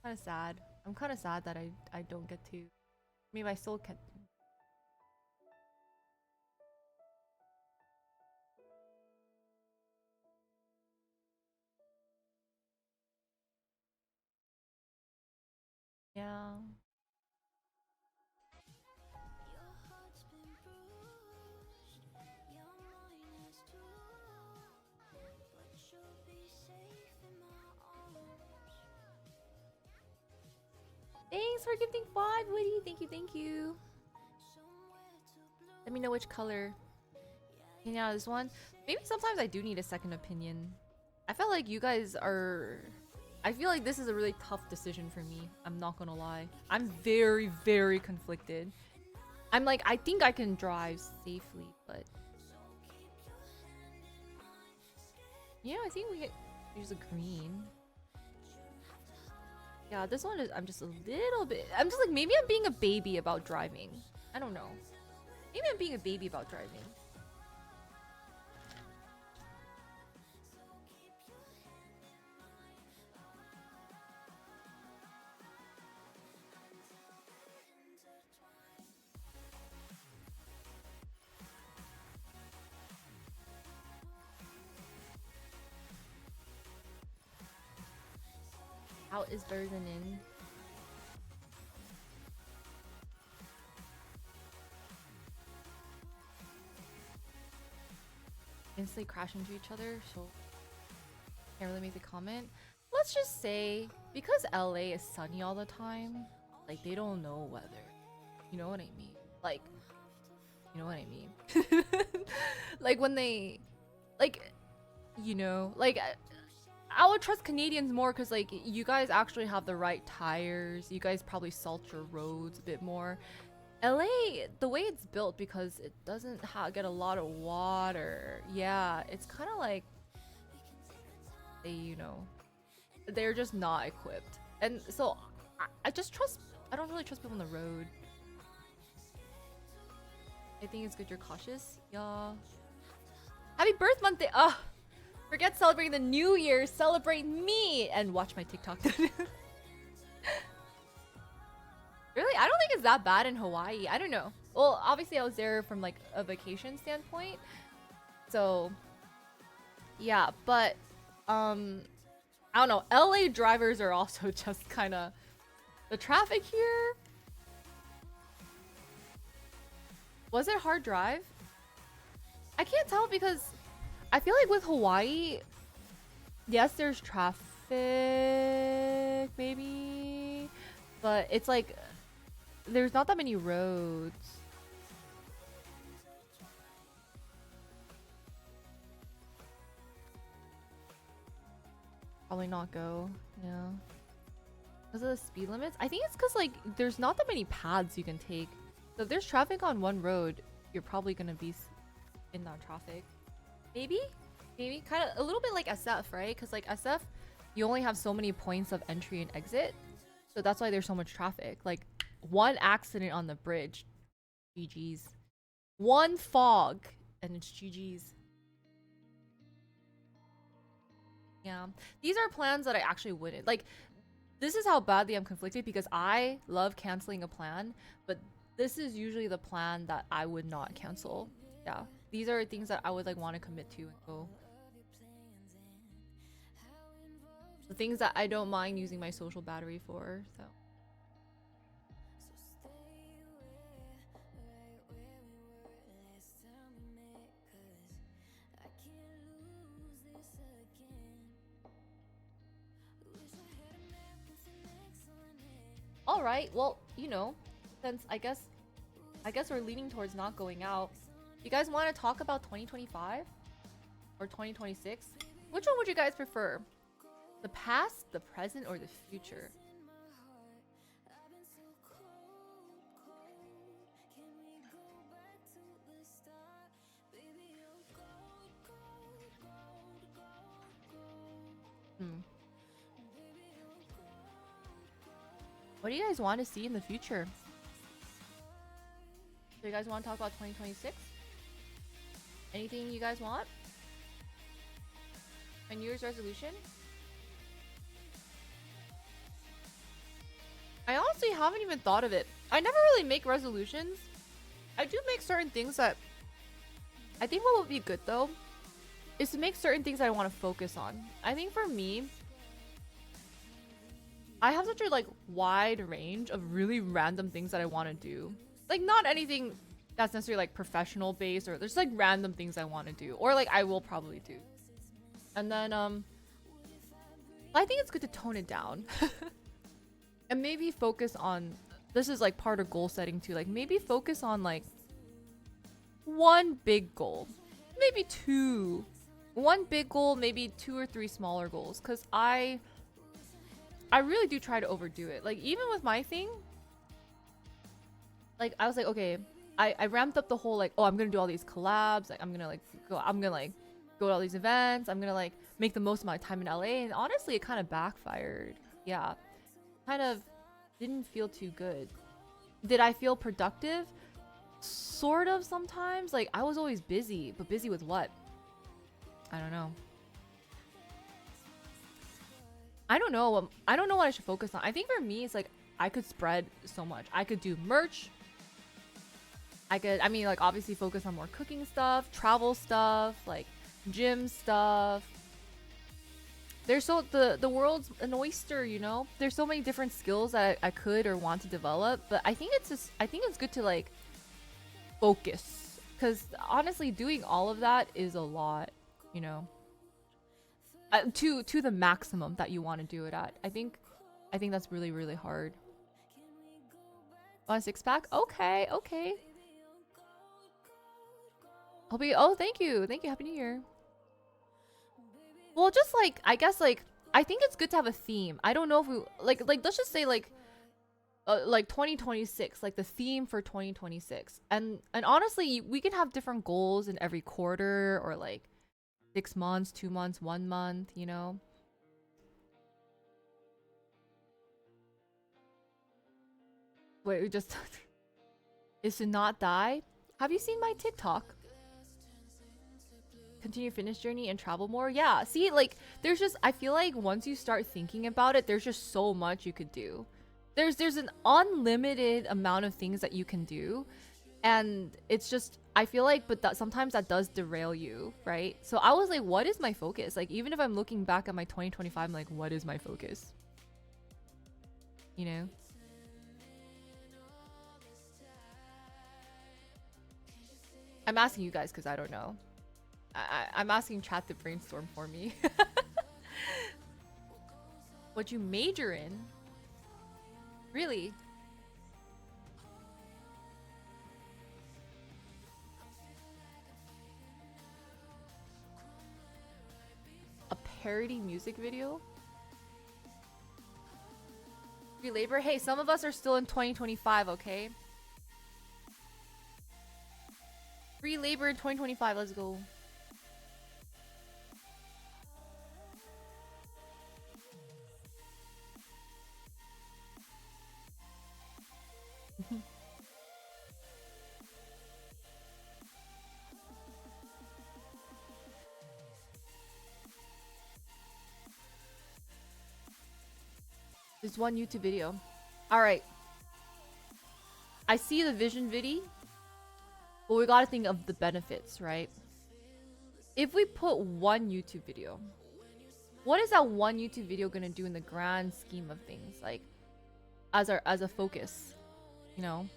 Kind of sad. I'm kind of sad that I don't get to. I mean, I still can. for gifting 5, Woody. Thank you, thank you. Let me know which color. Yeah, this one. Maybe sometimes I do need a second opinion. I feel like you guys are... I feel like this is a really tough decision for me. I'm not gonna lie. I'm very, very conflicted. I'm like, I think I can drive safely, but... Yeah, I think we get... Use a green. Yeah, this one is... I'm just a little bit... I'm just like, maybe I'm being a baby about driving. I don't know. Maybe I'm being a baby about driving. Out is better than in. Instantly crash into each other, so can't really make the comment. Let's just say because LA is sunny all the time, like they don't know weather. You know what I mean? Like, you know what I mean? Like when they, like, you know, like I would trust Canadians more because like you guys actually have the right tires. You guys probably salt your roads a bit more. LA, the way it's built, because it doesn't get a lot of water. Yeah, it's kind of like they, you know, they're just not equipped. And so I just trust, I don't really trust people on the road. I think it's good you're cautious. Yeah. Happy birth month day. Ugh. Forget celebrating the new year. Celebrate me and watch my TikTok. Really? I don't think it's that bad in Hawaii. I don't know. Well, obviously I was there from like a vacation standpoint. So yeah, but I don't know. LA drivers are also just kind of the traffic here. Was it hard drive? I can't tell because I feel like with Hawaii, yes, there's traffic maybe, but it's like there's not that many roads. Probably not go. Yeah. Because of the speed limits? I think it's because like there's not that many paths you can take. So if there's traffic on one road, you're probably gonna be in that traffic. Maybe? Maybe? Kind of a little bit like SF, right? Because like SF, you only have so many points of entry and exit. So that's why there's so much traffic. Like one accident on the bridge, GG's. One fog, and it's GG's. Yeah. These are plans that I actually wouldn't. Like, this is how badly I'm conflicted because I love canceling a plan, but this is usually the plan that I would not cancel. Yeah. These are things that I would like want to commit to and go. The things that I don't mind using my social battery for, so. All right, well, you know, since I guess we're leaning towards not going out. You guys want to talk about 2025 or 2026? Which one would you guys prefer? The past, the present, or the future? What do you guys want to see in the future? Do you guys want to talk about 2026? Anything you guys want? A New Year's resolution? I honestly haven't even thought of it. I never really make resolutions. I do make certain things that I think what would be good though is to make certain things that I want to focus on. I think for me, I have such a like wide range of really random things that I want to do. Like not anything that's necessarily like professional based, or there's like random things I want to do or like I will probably do. And then I think it's good to tone it down. And maybe focus on, this is like part of goal setting too. Like maybe focus on like one big goal, maybe two. One big goal, maybe 2 or 3 smaller goals. Cause I really do try to overdo it. Like even with my thing, like I was like, okay, I ramped up the whole like, oh, I'm gonna do all these collabs. Like I'm gonna go to all these events. I'm gonna like make the most of my time in LA. And honestly, it kind of backfired. Yeah, kind of didn't feel too good. Did I feel productive? Sort of sometimes. Like I was always busy, but busy with what? I don't know. I don't know. I don't know what I should focus on. I think for me, it's like I could spread so much. I could do merch. I mean, like obviously focus on more cooking stuff, travel stuff, like gym stuff. There's so the world's an oyster, you know. There's so many different skills that I could or want to develop, but I think it's good to like focus, because honestly, doing all of that is a lot, you know. To the maximum that you want to do it at. I think that's really really hard. Want a 6-pack? Okay, okay. Hope you. Oh, thank you. Happy New Year. Well, just like I guess like I think it's good to have a theme. I don't know if we like let's just say like 2026, like the theme for 2026. And honestly, we can have different goals in every quarter, or like 6 months, 2 months, 1 month, you know. Wait, we just is to not die. Have you seen my TikTok? Continue fitness journey and travel more. Yeah, see, like there's just, I feel like once you start thinking about it, there's just so much you could do. There's an unlimited amount of things that you can do, and it's just, I feel like, but that sometimes that does derail you, right? So I was like, what is my focus? Like even if I'm looking back at my 2025, I'm like, what is my focus, you know? I'm asking you guys because I don't know. I'm asking chat to brainstorm for me. What you major in? Really? A parody music video? Free labor? Hey, some of us are still in 2025, okay? Free labor in 2025, let's go. There's one YouTube video. Alright. I see the vision video, but we gotta think of the benefits, right? If we put one YouTube video, what is that one YouTube video gonna do in the grand scheme of things? Like, as a focus, you know?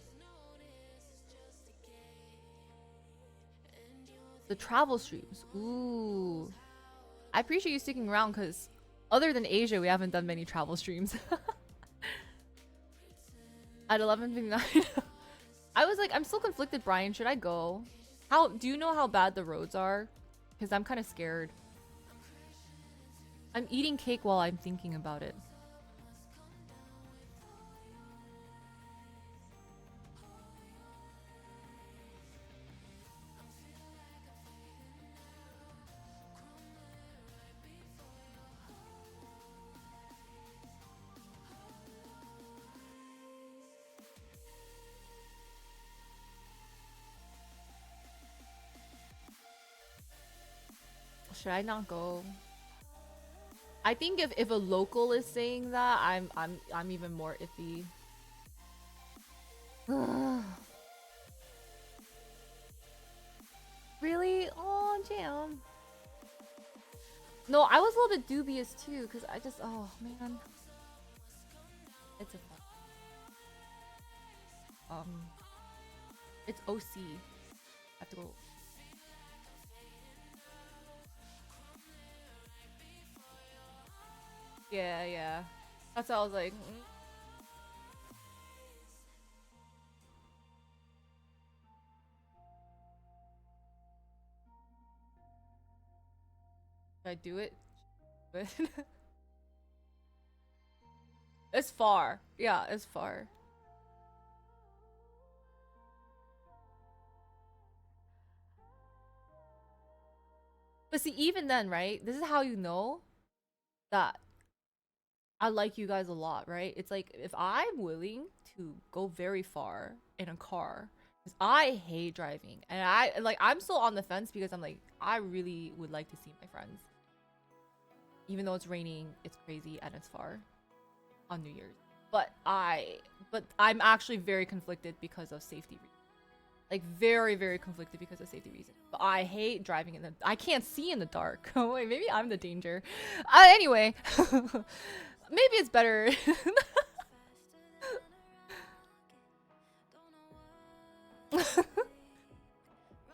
The travel streams. Ooh. I appreciate you sticking around, because other than Asia, we haven't done many travel streams. At 11:59. I was like, I'm still conflicted, Brian. Should I go? How do you know how bad the roads are? Because I'm kind of scared. I'm eating cake while I'm thinking about it. Should I not go? I think if a local is saying that, I'm even more iffy. Really? Oh, Jam. No, I was a little bit dubious too, because I just, oh man. It's a fun. It's OC. I have to go. Yeah, yeah. That's why I was like, Should I do it? But it's far. Yeah, it's far. But see, even then, right? This is how you know that I like you guys a lot, right? It's like if I'm willing to go very far in a car, because I hate driving, and I'm still on the fence because I'm like I really would like to see my friends, even though it's raining, it's crazy, and it's far on New Year's. But I'm actually very conflicted because of safety reasons. Like very, very conflicted because of safety reasons. But I hate driving in the. I can't see in the dark. Oh wait, maybe I'm the danger. Anyway, maybe it's better.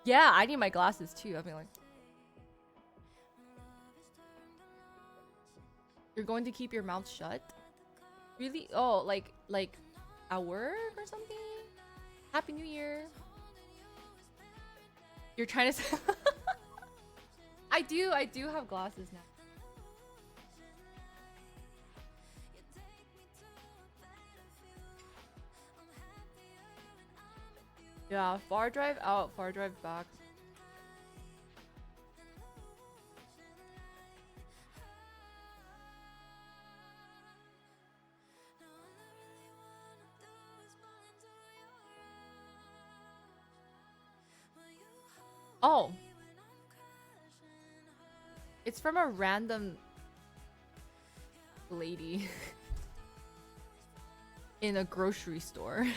Yeah, I need my glasses too. I mean, like, you're going to keep your mouth shut? Really? Oh, like at work or something? Happy New Year. You're trying to say I do have glasses now. Yeah, far drive out, far drive back. Oh. It's from a random lady in a grocery store.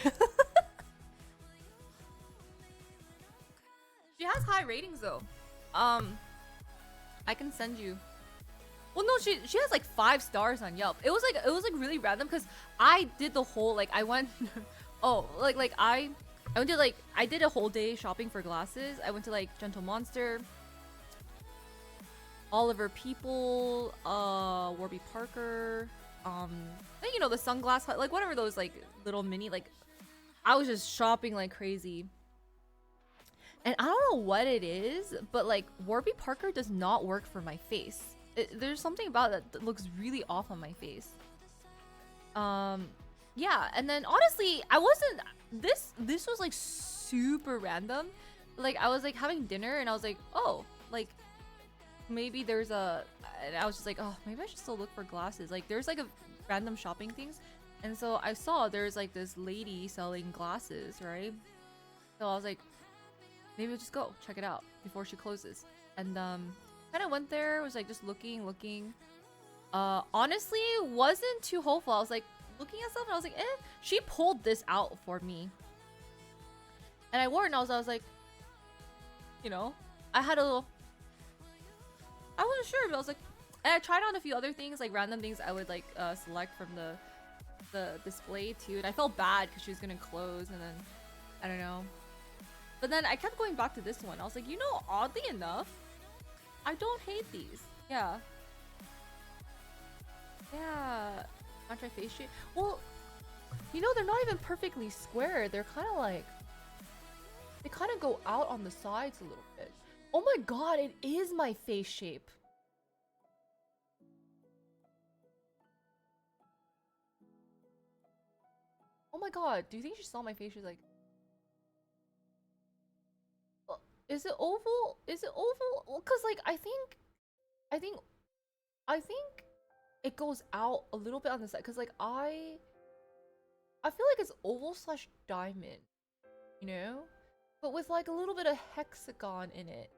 She has high ratings though. I can send you. Well, no, she has like 5 stars on Yelp. It was like really random because I did the whole like I went. Oh, like I went to like I did a whole day shopping for glasses. I went to like Gentle Monster, Oliver People, Warby Parker, then, you know, the Sunglass Hut, like whatever those like little mini like. I was just shopping like crazy. And I don't know what it is, but like Warby Parker does not work for my face. There's something about it that looks really off on my face. Yeah, and then honestly, I wasn't this was like super random. Like I was like having dinner and I was like, "Oh, like maybe there's a," and I was just like, "Oh, maybe I should still look for glasses." Like there's like a random shopping things. And so I saw there's like this lady selling glasses, right? So I was like, maybe we'll just go check it out before she closes. And kind of went there, was like just looking. Honestly, wasn't too hopeful. I was like looking at stuff and I was like, eh. She pulled this out for me, and I wore it and I was like, you know, I had a little. I wasn't sure, but I was like, and I tried on a few other things, like random things I would like select from the display too, and I felt bad because she was gonna close, and then I don't know. But then I kept going back to this one. I was like, you know, oddly enough, I don't hate these. Yeah. Yeah. Anti-face shape. Well, you know, they're not even perfectly square. They're kind of like, they kind of go out on the sides a little bit. Oh my god, it is my face shape. Oh my god, do you think she saw my face? She's like, is it oval? Is it oval? Well, cause like I think it goes out a little bit on the side. Cause like I feel like it's oval slash diamond, you know, but with like a little bit of hexagon in it.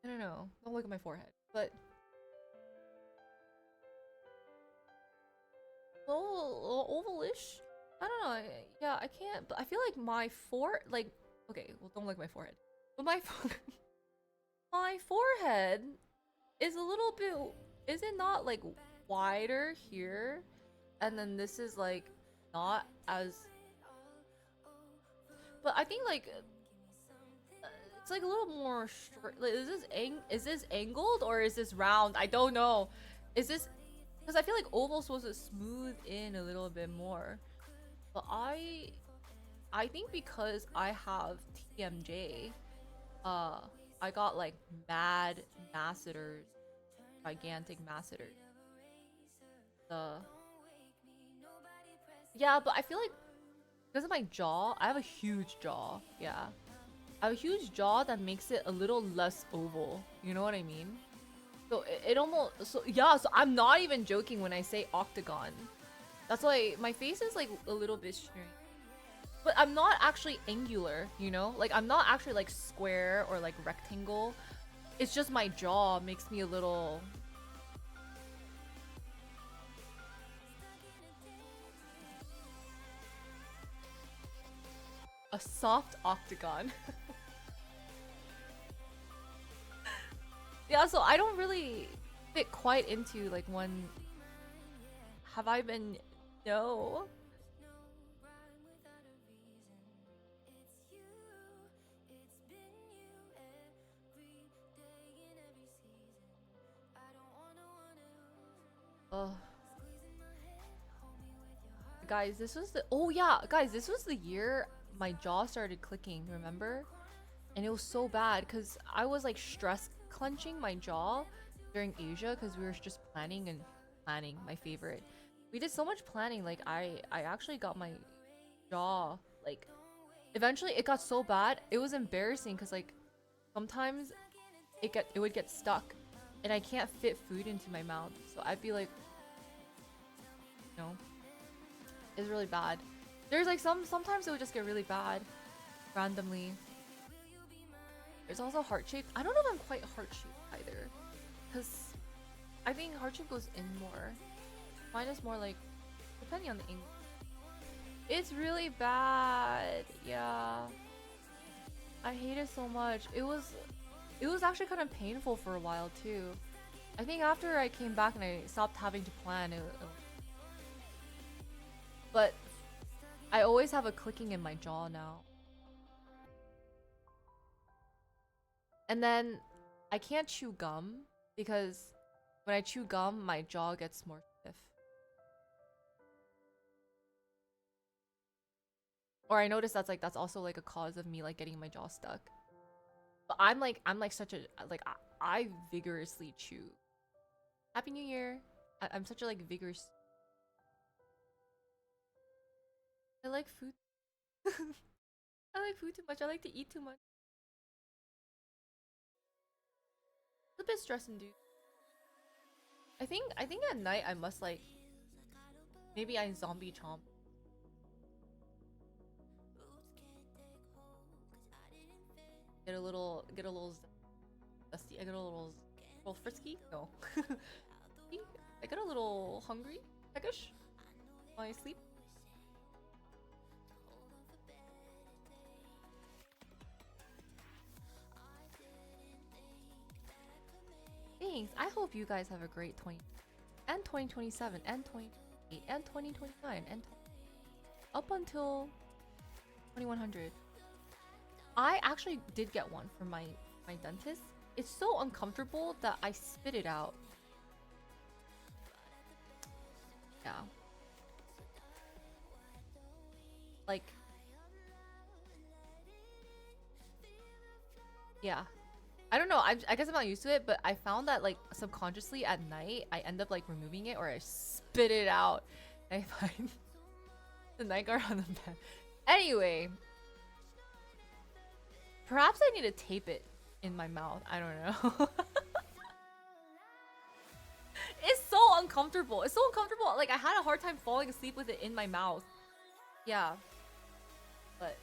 I don't know. Don't look at my forehead, but oh, ovalish. I don't know. Yeah, I can't. But I feel like my okay. Well, don't look at my forehead. But my my forehead is a little bit. Is it not like wider here? And then this is like not as. But I think like it's like a little more straight. Like, is this angled or is this round? I don't know. Is this because I feel like oval's supposed to smooth in a little bit more. But I think because I have TMJ, I got like mad masseters gigantic masseter. The yeah, but I feel like because of my jaw, I have a huge jaw. Yeah, I have a huge jaw that makes it a little less oval. You know what I mean? So it almost so yeah. So I'm not even joking when I say octagon. That's why my face is like a little bit strange. But I'm not actually angular, you know? Like I'm not actually like square or like rectangle. It's just my jaw makes me a little a soft octagon. Yeah, so I don't really fit quite into like one. Have I been? No. Ugh. Guys, this was the oh yeah, guys, this was the year my jaw started clicking, remember? And it was so bad because I was like stress clenching my jaw during Asia because we were just planning, my favorite. We did so much planning, like I actually got my jaw like eventually it got so bad, it was embarrassing because like sometimes it would get stuck and I can't fit food into my mouth. So I'd be like, you know, it's really bad. There's like sometimes it would just get really bad randomly. There's also heart shaped. I don't know if I'm quite heart shaped either, because I think heart shape goes in more. Mine is more like depending on the angle. It's really bad. Yeah, I hate it so much. It was actually kind of painful for a while too. I think after I came back and I stopped having to plan it. But I always have a clicking in my jaw now. And then I can't chew gum because when I chew gum, my jaw gets more stiff. Or I noticed that's also like a cause of me like getting my jaw stuck. But I'm like such a like I vigorously chew. Happy New Year. I'm such a like vigorous. I like food. I like food too much. I like to eat too much. It's a bit stressing, dude. I think at night I must like maybe I zombie chomp. Get a little dusty. I get a little frisky. No. I get a little hungry. Peckish. While I sleep. Thanks. I hope you guys have a great 2027 and 2028 and 2029 and up until 2100. I actually did get one from my dentist. It's so uncomfortable that I spit it out. Yeah. Like yeah. I don't know. I guess I'm not used to it, but I found that like subconsciously at night I end up like removing it or I spit it out. I find the night guard on the bed. Anyway, perhaps I need to tape it in my mouth. I don't know. It's so uncomfortable. It's so uncomfortable. Like I had a hard time falling asleep with it in my mouth. Yeah. But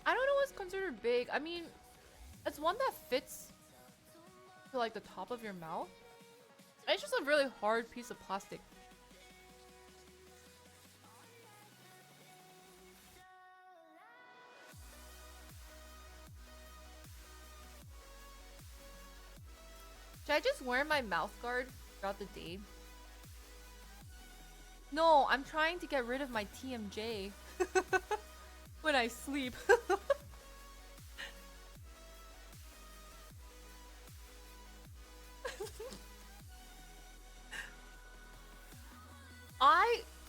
I don't know what's considered big. I mean, it's one that fits to like the top of your mouth. It's just a really hard piece of plastic. Should I just wear my mouth guard throughout the day? No, I'm trying to get rid of my TMJ when I sleep.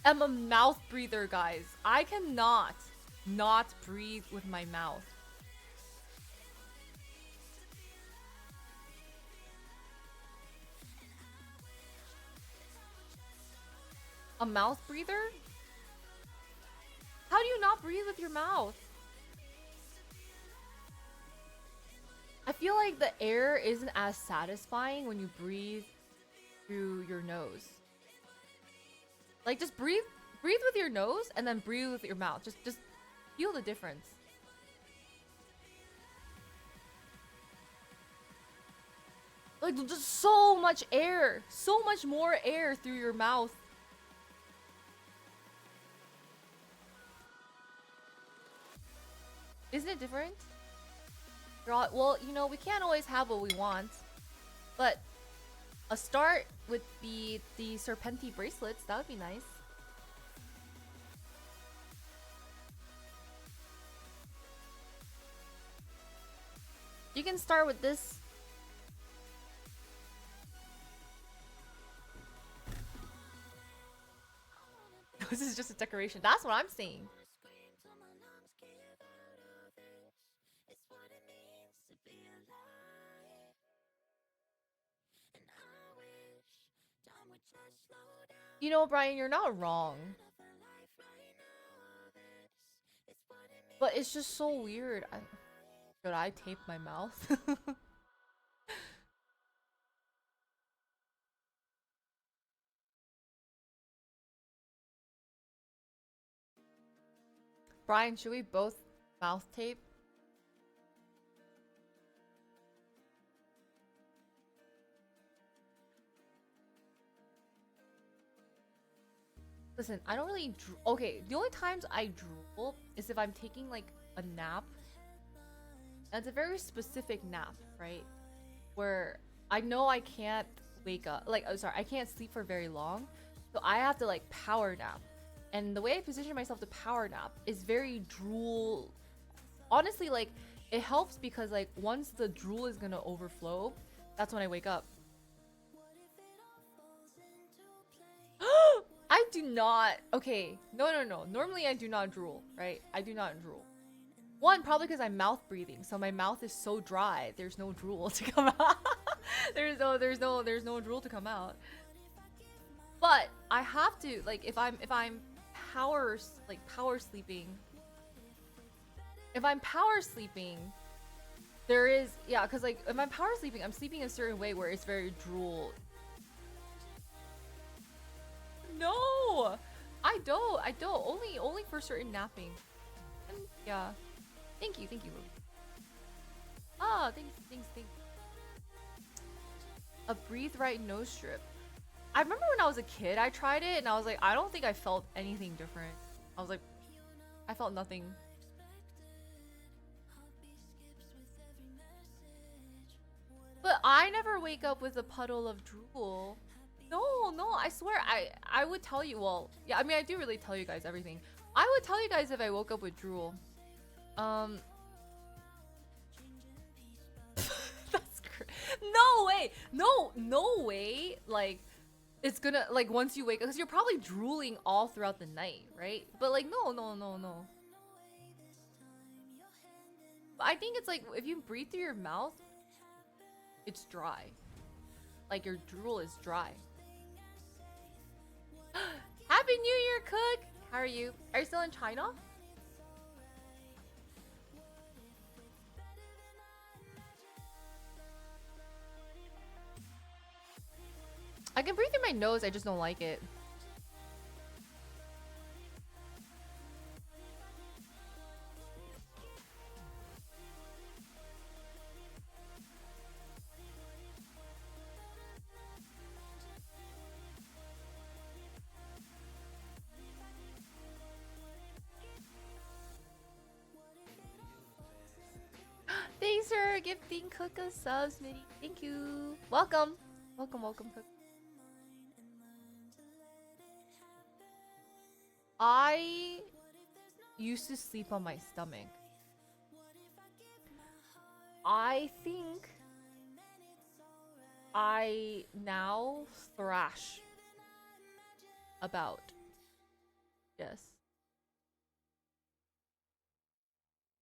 am a mouth breather, guys. I cannot not breathe with my mouth. A mouth breather? How do you not breathe with your mouth? I feel like the air isn't as satisfying when you breathe through your nose. Like just breathe with your nose and then breathe with your mouth. Just feel the difference. Like just so much air, so much more air through your mouth. Isn't it different? Well, you know, we can't always have what we want, but a start with the Serpenti bracelets, that would be nice. You can start with this. This is just a decoration. That's what I'm saying. You know, Brian, you're not wrong. But it's just so weird. Should I tape my mouth? Brian, should we both mouth tape? Listen, I don't really okay, the only times I drool is if I'm taking like a nap. And it's a very specific nap, right? Where I know I can't wake up, like, oh, sorry, I can't sleep for very long. So I have to like power nap. And the way I position myself to power nap is very drool. Honestly, like, it helps because like once the drool is gonna overflow, that's when I wake up. I do not. Okay, no. Normally I do not drool, right? I do not drool. One, probably because I'm mouth breathing, so my mouth is so dry. There's no drool to come out. there's no drool to come out. But I have to, like, if I'm power sleeping. If I'm power sleeping, there is, yeah, because like if I'm power sleeping, I'm sleeping a certain way where it's very drool. No, I don't. Only for certain napping. And yeah, thank you. Ah, thanks. A breathe right nose strip. I remember when I was a kid, I tried it and I was like, I don't think I felt anything different. I was like, I felt nothing. But I never wake up with a puddle of drool. No, I swear, I would tell you, well, yeah, I mean, I do really tell you guys everything. I would tell you guys if I woke up with drool. That's no way. No way. Like, it's gonna, like, once you wake up, because you're probably drooling all throughout the night, right? But like, no. But I think it's like, if you breathe through your mouth, it's dry. Like, your drool is dry. Happy New Year, Cook! How are you? Are you still in China? I can breathe through my nose, I just don't like it. Thanks for gifting Cook a sub, Smitty. Thank you. Welcome, Cook. I used to sleep on my stomach. I think I now thrash about Yes.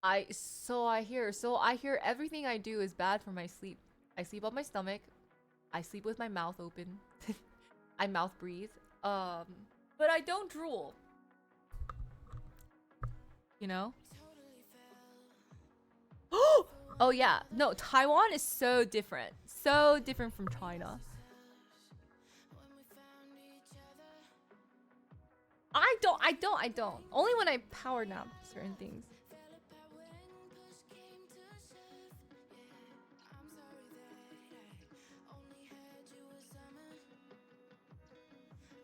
I hear everything I do is bad for my sleep. I sleep on my stomach. I sleep with my mouth open. I mouth breathe. But I don't drool. You know? Oh yeah. No, Taiwan is so different. So different from China. I don't. Only when I power nap certain things.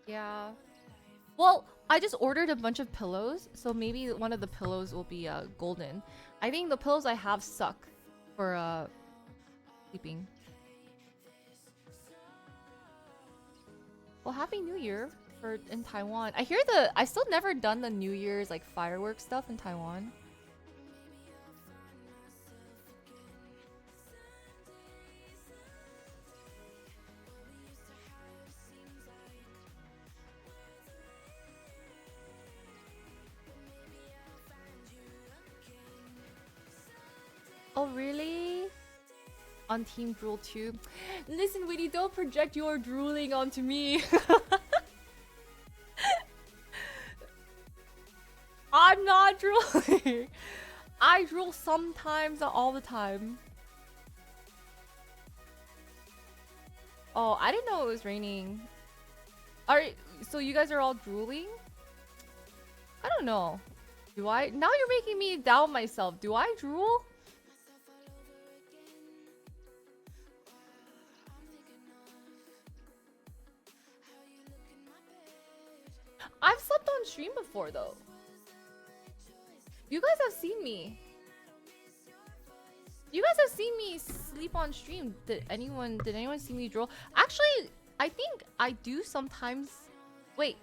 Yeah. Well, I just ordered a bunch of pillows, so maybe one of the pillows will be golden. I think the pillows I have suck for sleeping. Well, Happy New Year for in Taiwan. I still never done the New Year's like fireworks stuff in Taiwan. Oh, really? On Team Drool 2? Listen, Winnie, don't project your drooling onto me. I'm not drooling. I drool sometimes, not all the time. Oh, I didn't know it was raining. So you guys are all drooling? I don't know. Do I? Now you're making me doubt myself. Do I drool? I've slept on stream before though. You guys have seen me. You guys have seen me sleep on stream. Did anyone see me drool? Actually, I think I do sometimes. Wait.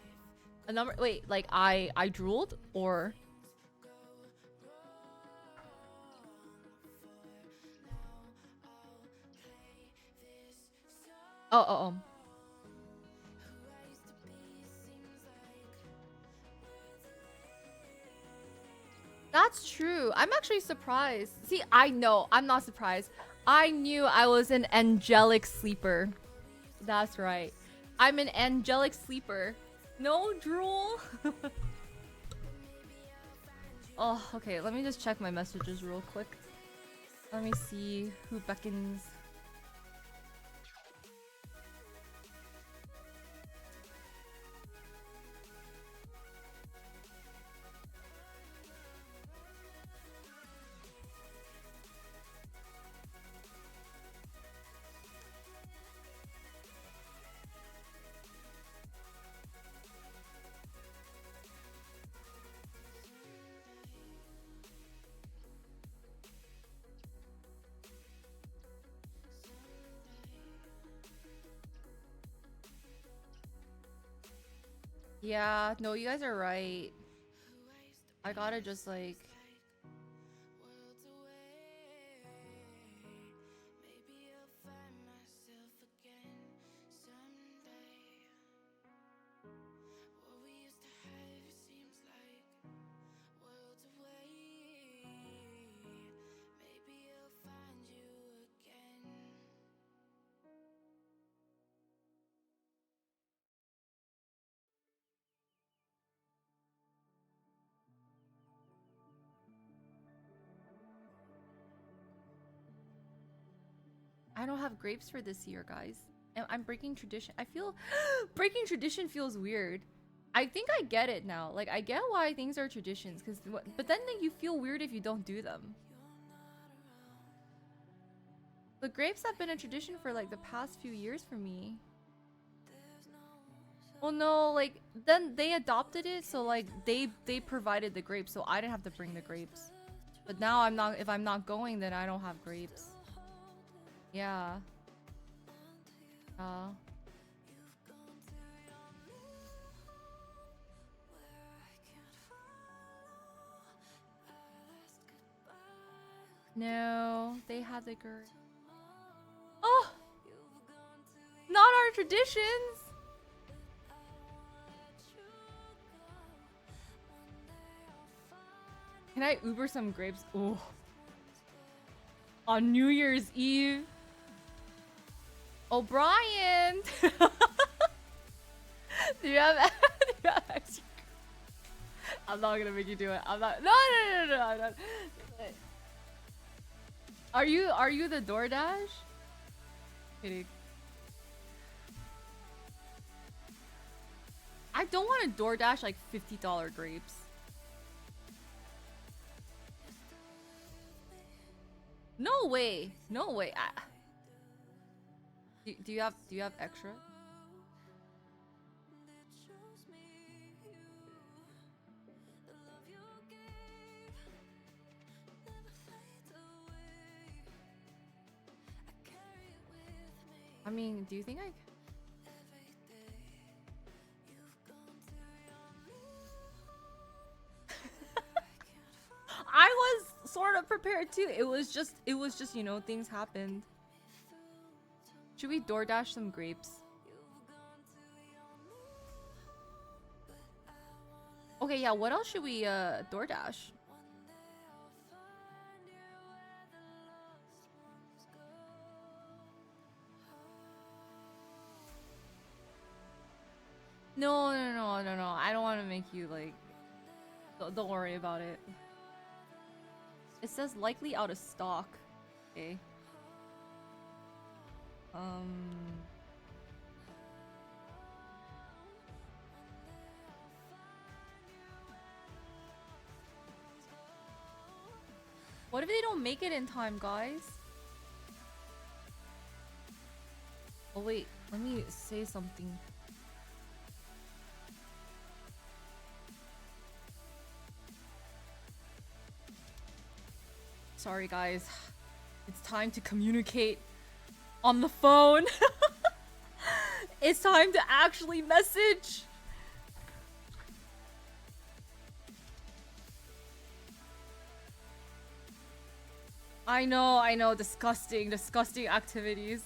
Wait, like I drooled or Oh. That's true. I'm actually surprised. See, I know. I'm not surprised. I knew I was an angelic sleeper. That's right. I'm an angelic sleeper. No drool. Oh, okay. Let me just check my messages real quick. Let me see who beckons. Yeah, no, you guys are right. I gotta just like... I don't have grapes for this year, guys. And I'm breaking tradition. I feel... breaking tradition feels weird. I think I get it now. Like, I get why things are traditions. But then you feel weird if you don't do them. The grapes have been a tradition for like the past few years for me. Well, no, like, then they adopted it, so like, they provided the grapes, so I didn't have to bring the grapes. But now if I'm not going, then I don't have grapes. Yeah. No, they had the girl. Oh! Not our traditions! Can I Uber some grapes? Oh. On New Year's Eve. O'Brien! Do you have extra? I'm not gonna make you do it. I'm not. No. I'm not. Are you the DoorDash? Kidding. I don't want to DoorDash like $50 grapes. No way. No way. Do you have extra? I mean, do you think I I was sort of prepared too. It was just, you know, things happened. Should we DoorDash some grapes? Okay, yeah, what else should we DoorDash? No. I don't want to make you like don't worry about it. It says likely out of stock. Okay. What if they don't make it in time, guys? Oh wait, let me say something. Sorry guys. It's time to communicate on the phone. It's time to actually message. I know, disgusting activities.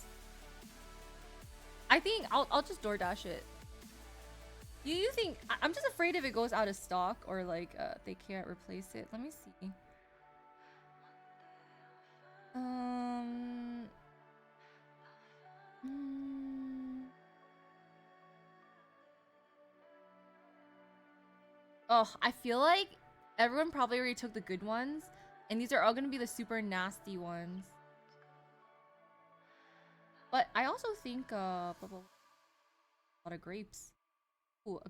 I think I'll just DoorDash it. You think I'm just afraid if it goes out of stock or like they can't replace it. Let me see. Oh, I feel like everyone probably already took the good ones, and these are all gonna be the super nasty ones. But I also think a lot of grapes. Ooh.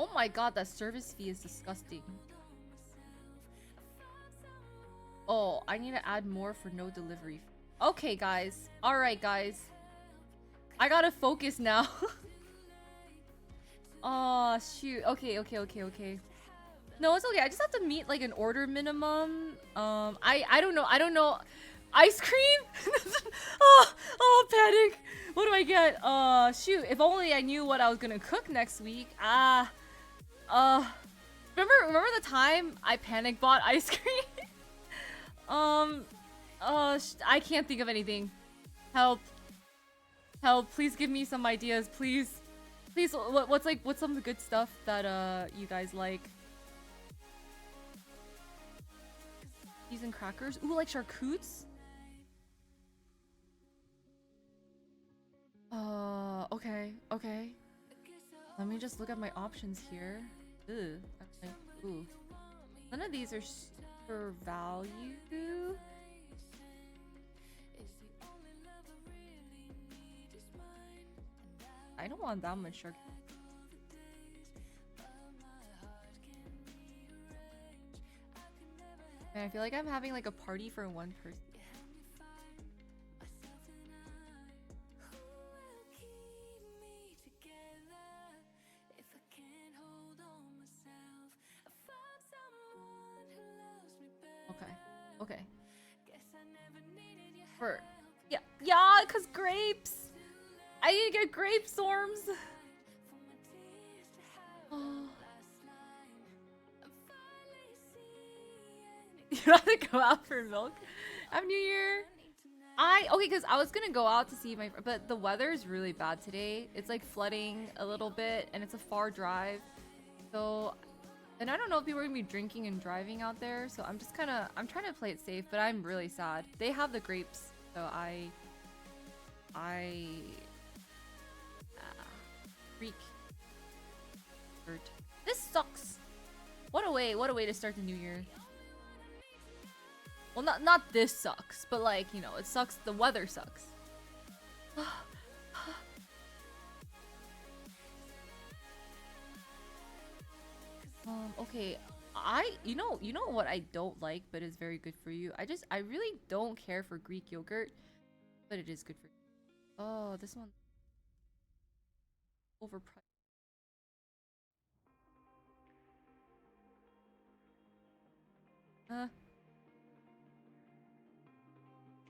Oh my god, that service fee is disgusting. Oh, I need to add more for no delivery. Okay, guys. Alright, guys. I gotta focus now. Oh, shoot. Okay. No, it's okay. I just have to meet like an order minimum. I don't know. Ice cream? oh, panic. What do I get? Shoot. If only I knew what I was gonna cook next week. Remember the time I panic bought ice cream? I can't think of anything. Help, please give me some ideas, please. What's some good stuff that you guys like? Cheese and crackers? Ooh, like charcutes? Okay. Let me just look at my options here. Ooh. None of these are super value. I don't want that much charcuterie. And I feel like I'm having like a party for one person. Okay. Okay. For yeah, cause grapes. I need to get grape storms. Oh. You'd rather go out for milk? Have New Year? Okay, because I was gonna go out to see my, but the weather is really bad today. It's like flooding a little bit, and it's a far drive. So, and I don't know if people are gonna be drinking and driving out there. So I'm just I'm trying to play it safe, but I'm really sad. They have the grapes, so freak. This sucks. What a way to start the new year. Well, not this sucks, but like, you know, it sucks. The weather sucks. Okay. You know what I don't like, but is very good for you. I really don't care for Greek yogurt, but it is good for you. Oh, this one overpriced.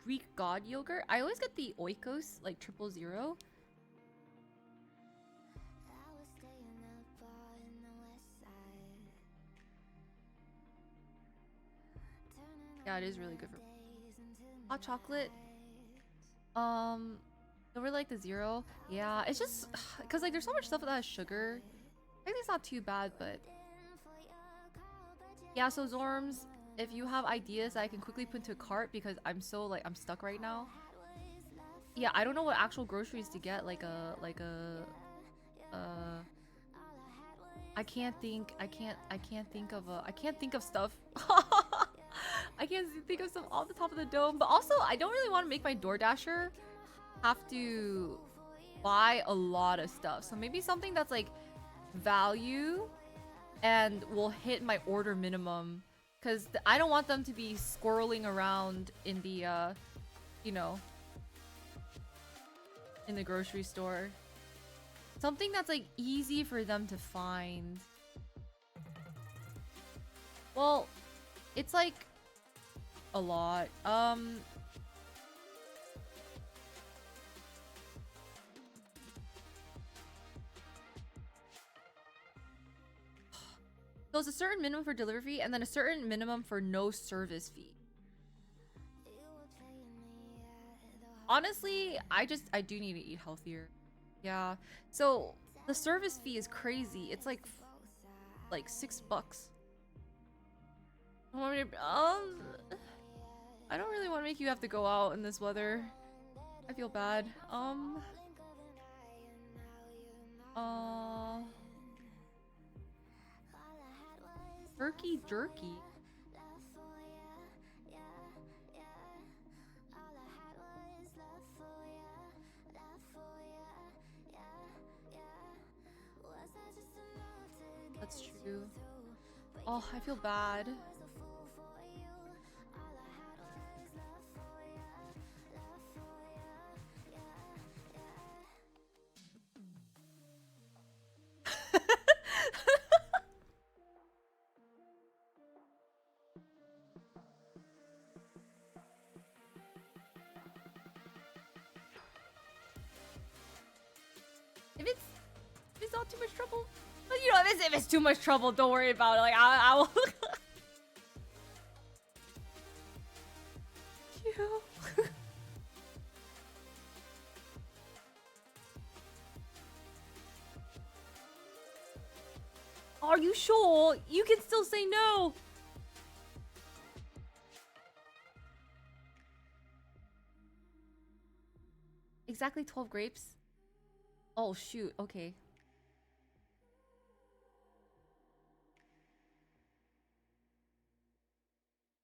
Greek god yogurt? I always get the Oikos, like 000. Yeah, it is really good for hot chocolate. Over like the 0. Yeah, it's just because like there's so much stuff that has sugar. I think it's not too bad, but yeah. So Zorms, if you have ideas that I can quickly put into a cart because I'm so like I'm stuck right now. Yeah, I don't know what actual groceries to get. I can't think of stuff. I can't think of stuff off the top of the dome. But also, I don't really want to make my DoorDasher have to buy a lot of stuff. So maybe something that's like value and will hit my order minimum. Because I don't want them to be squirreling around in the, you know, in the grocery store. Something that's like easy for them to find. Well, it's like a lot. So it's a certain minimum for delivery fee and then a certain minimum for no service fee. Honestly, I do need to eat healthier. Yeah. So the service fee is crazy. It's like $6. I don't really want to make you have to go out in this weather. I feel bad. Turkey jerky. That's true. Oh, I feel bad. If it's not too much trouble, but you know, if it's too much trouble, don't worry about it. Like I will. Are you sure? You can still say no. Exactly 12 grapes. Oh shoot. Okay.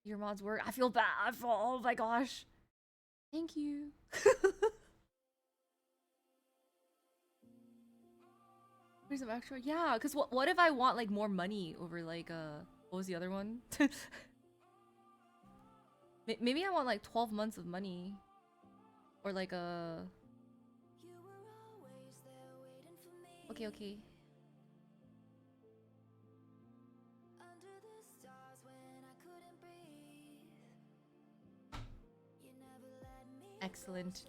Your mods work. I feel bad. Oh my gosh. Thank you. Here's some extra. Yeah, because what if I want like more money over like what was the other one? Maybe I want like 12 months of money. Or like a... Okay, okay. Excellent.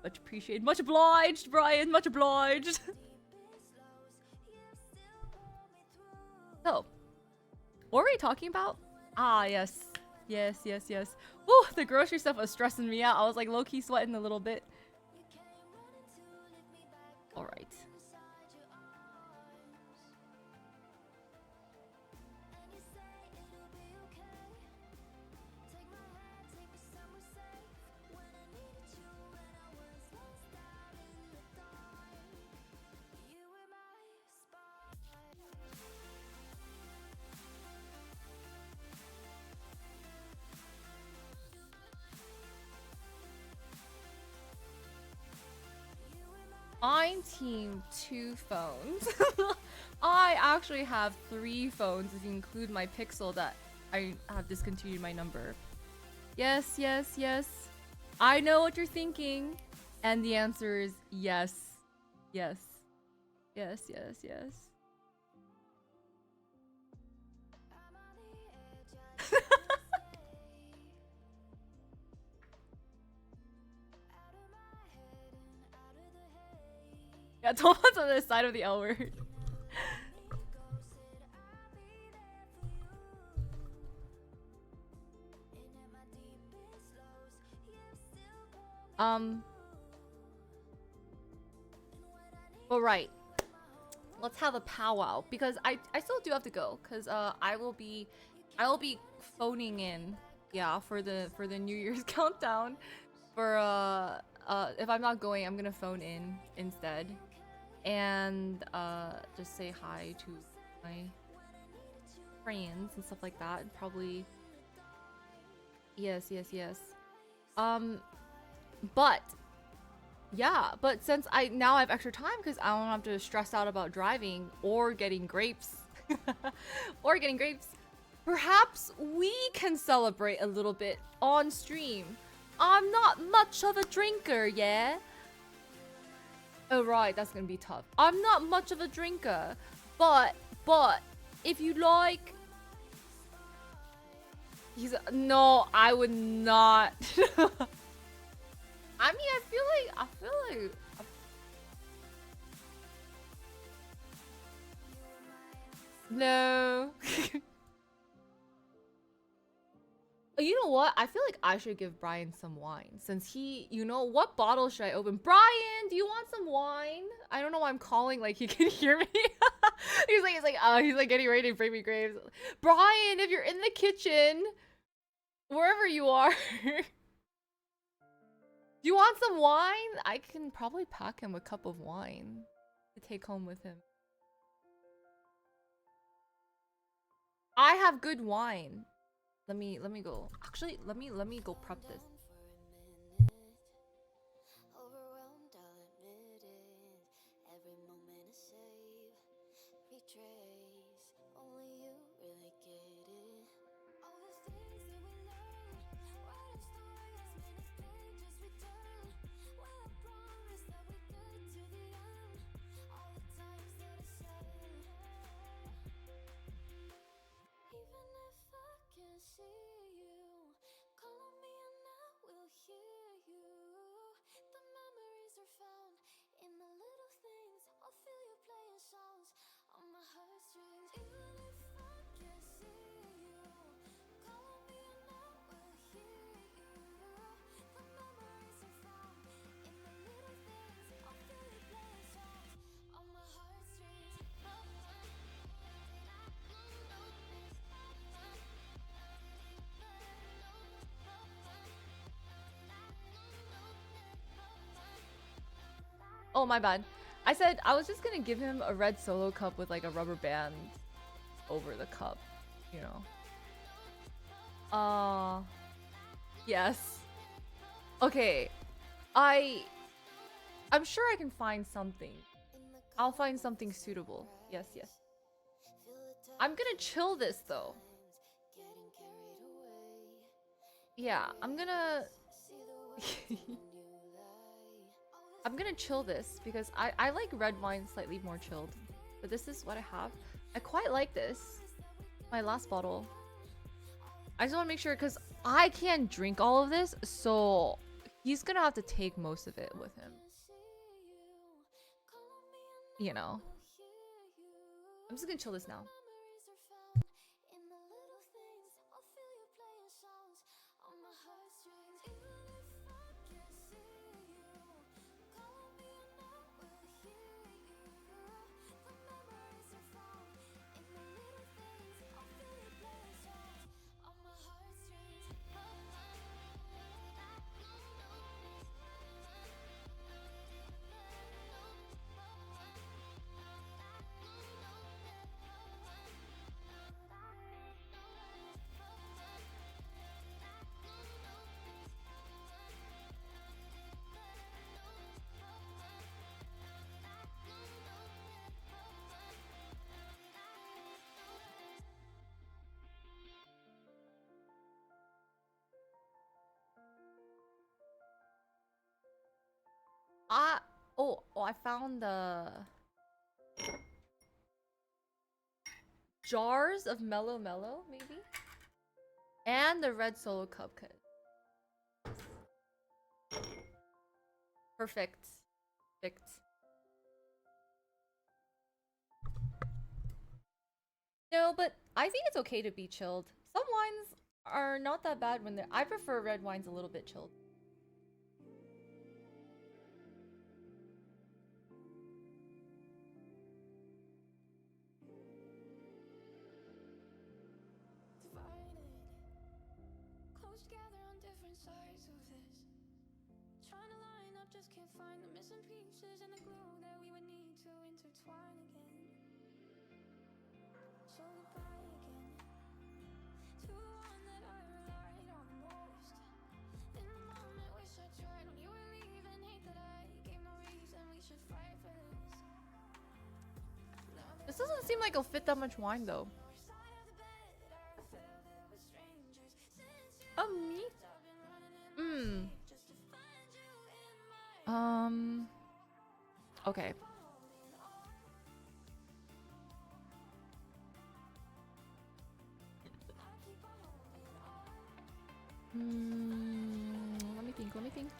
Much appreciated. Much obliged, Brian. Much obliged. So, what were we talking about? Ah, yes. Yes, yes, yes. Ooh, the grocery stuff was stressing me out. I was like low-key sweating a little bit. Alright. I'm team 2 phones. I actually have 3 phones if you include my Pixel that I have discontinued my number. Yes, yes, yes. I know what you're thinking. And the answer is yes. Yes. Yes, yes, yes. Yeah, 12 months on the side of the L word. But right. Let's have a powwow because I still do have to go because I will be phoning in, yeah, for the New Year's countdown. For if I'm not going, I'm gonna phone in instead. And just say hi to my friends and stuff like that. And probably yes. But yeah, but since I have extra time because I don't have to stress out about driving or getting grapes perhaps we can celebrate a little bit on stream. I'm not much of a drinker, yeah? Oh right, that's gonna be tough. I'm not much of a drinker, but if you like, no, I would not. I mean, I feel like no. You know what? I feel like I should give Brian some wine since he, what bottle should I open? Brian, do you want some wine? I don't know why I'm calling like he can hear me. he's like getting ready to bring me grapes. Brian, if you're in the kitchen, wherever you are, do you want some wine? I can probably pack him a cup of wine to take home with him. I have good wine. Let me go. Actually, let me go prep this. Overwhelmed, I'll admit it. Every moment a save, retrace. Only you really get it. All the things that we learned, writing stories, many pages we turn. Well, I promise that we get to the end. All the times that I said, even if I can't see you, call on me and I will hear you. The memories are found in the little things. I'll feel you playing songs on my heartstrings. Even if I can't see you, call on me and I will hear you. The memories are found in the little things. I'll feel you playing songs on my heartstrings. Oh, my bad. I said I was just gonna give him a red Solo cup with like a rubber band over the cup, you know. Yes. Okay. I'm sure I can find something. I'll find something suitable. Yes, yes. I'm gonna chill this though. Yeah, I'm gonna I'm gonna chill this because I like red wine slightly more chilled. But this is what I have. I quite like this. My last bottle. I just want to make sure because I can't drink all of this, so he's gonna have to take most of it with him. You know. I'm just gonna chill this now. Ah, oh, I found the jars of Mellow Mellow, maybe? And the red solo cup cut. Perfect. Perfect. No, but I think it's okay to be chilled. Some wines are not that bad when they're. I prefer red wines a little bit chilled. Divided, close together on different sides of this. Trying to line up, just can't find the missing pieces and the glue that we would need to intertwine again. So goodbye again to the one that I relied on most. In the moment, wish I tried when you were leaving. Hate that I gave no reason we should fight for this. This doesn't seem like it'll fit that much wine though. Me? Okay. Let me think.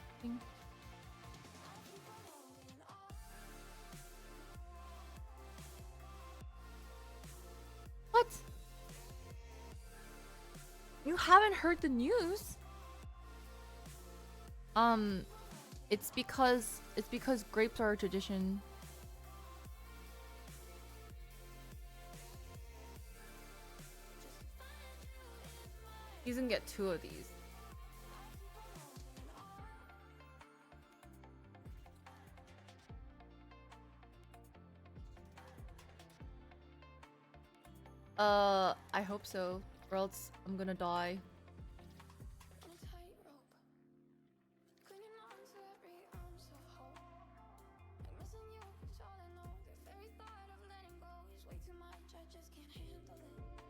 What? You haven't heard the news? It's because grapes are a tradition. He's gonna get 2 of these. I hope so, or else I'm gonna die.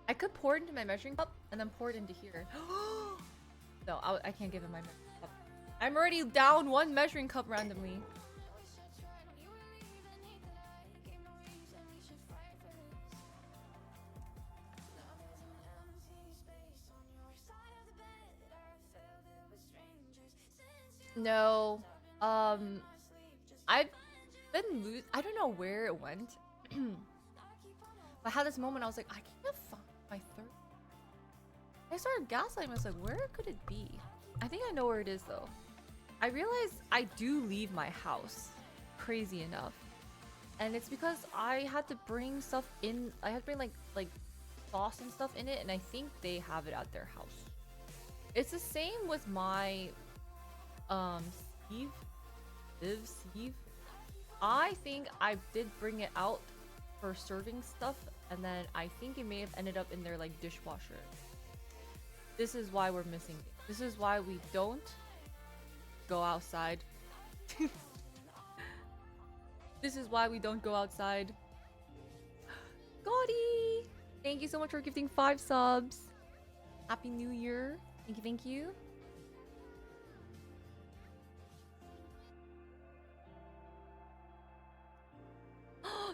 I could pour it into my measuring cup and then pour it into here. No, I can't give him my measuring cup. I'm already down 1 measuring cup randomly. No. I've been I don't know where it went. I had this moment, I was like, I can't find my third. I started gaslighting. I was like, where could it be? I think I know where it is though. I realized I do leave my house, crazy enough, and it's because I had to bring stuff in. I had to bring like sauce and stuff in it, and I think they have it at their house. It's the same with my sieve. I think I did bring it out for serving stuff, and then I think it may have ended up in their like dishwasher. This is why we're missing it. This is why we don't go outside. This is why we don't go outside. Gotti! Thank you so much for gifting 5 subs. Happy New Year. Thank you, thank you.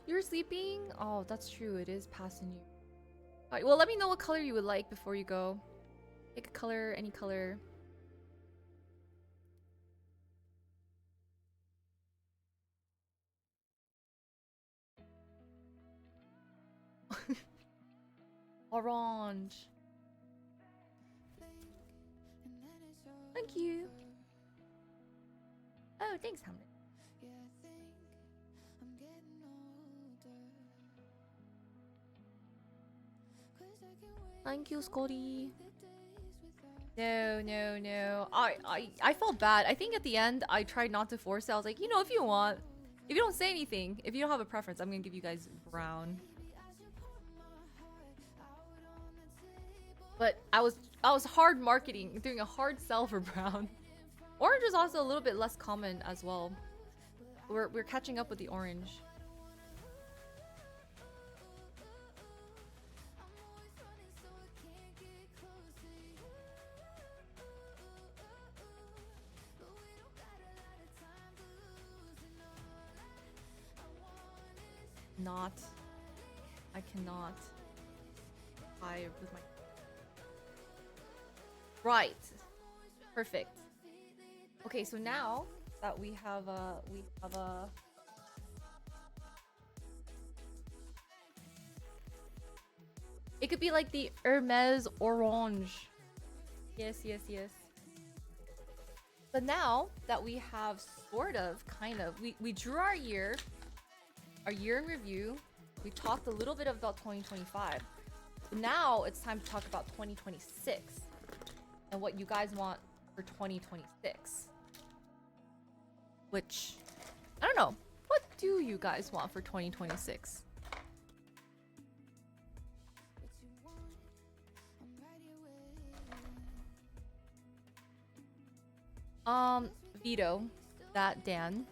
You're sleeping? Oh, that's true. It is passing you. Alright, well, let me know what color you would like before you go. Pick a color, any color. Orange. Thank you. Oh, thanks, Hamlet. Thank you, Scotty. No, no, no. I felt bad. I think at the end I tried not to force it. I was like, you know, if you want, if you don't say anything, if you don't have a preference, I'm gonna give you guys brown. But I was hard marketing, doing a hard sell for brown. Orange is also a little bit less common as well. We're catching up with the orange. Not. I cannot. I with my. Right. Perfect. Okay, so now that we have a it could be like the Hermes orange. Yes, yes, yes. But now that we have sort of, kind of, we drew our year in review. We talked a little bit about 2025. Now it's time to talk about 2026 and what you guys want for 2026. Which, I don't know. What do you guys want for 2026? Veto that, Dan.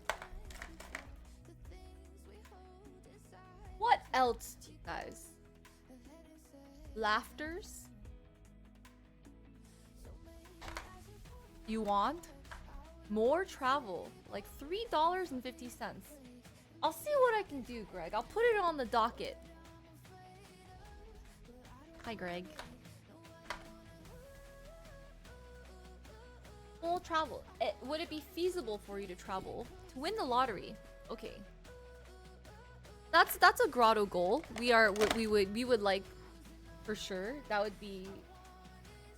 What else do you guys? Laughters? You want more travel, like $3.50. I'll see what I can do, Greg. I'll put it on the docket. Hi, Greg. More travel. Would it be feasible for you to travel to win the lottery? Okay. That's a grotto goal. We would like, for sure. That would be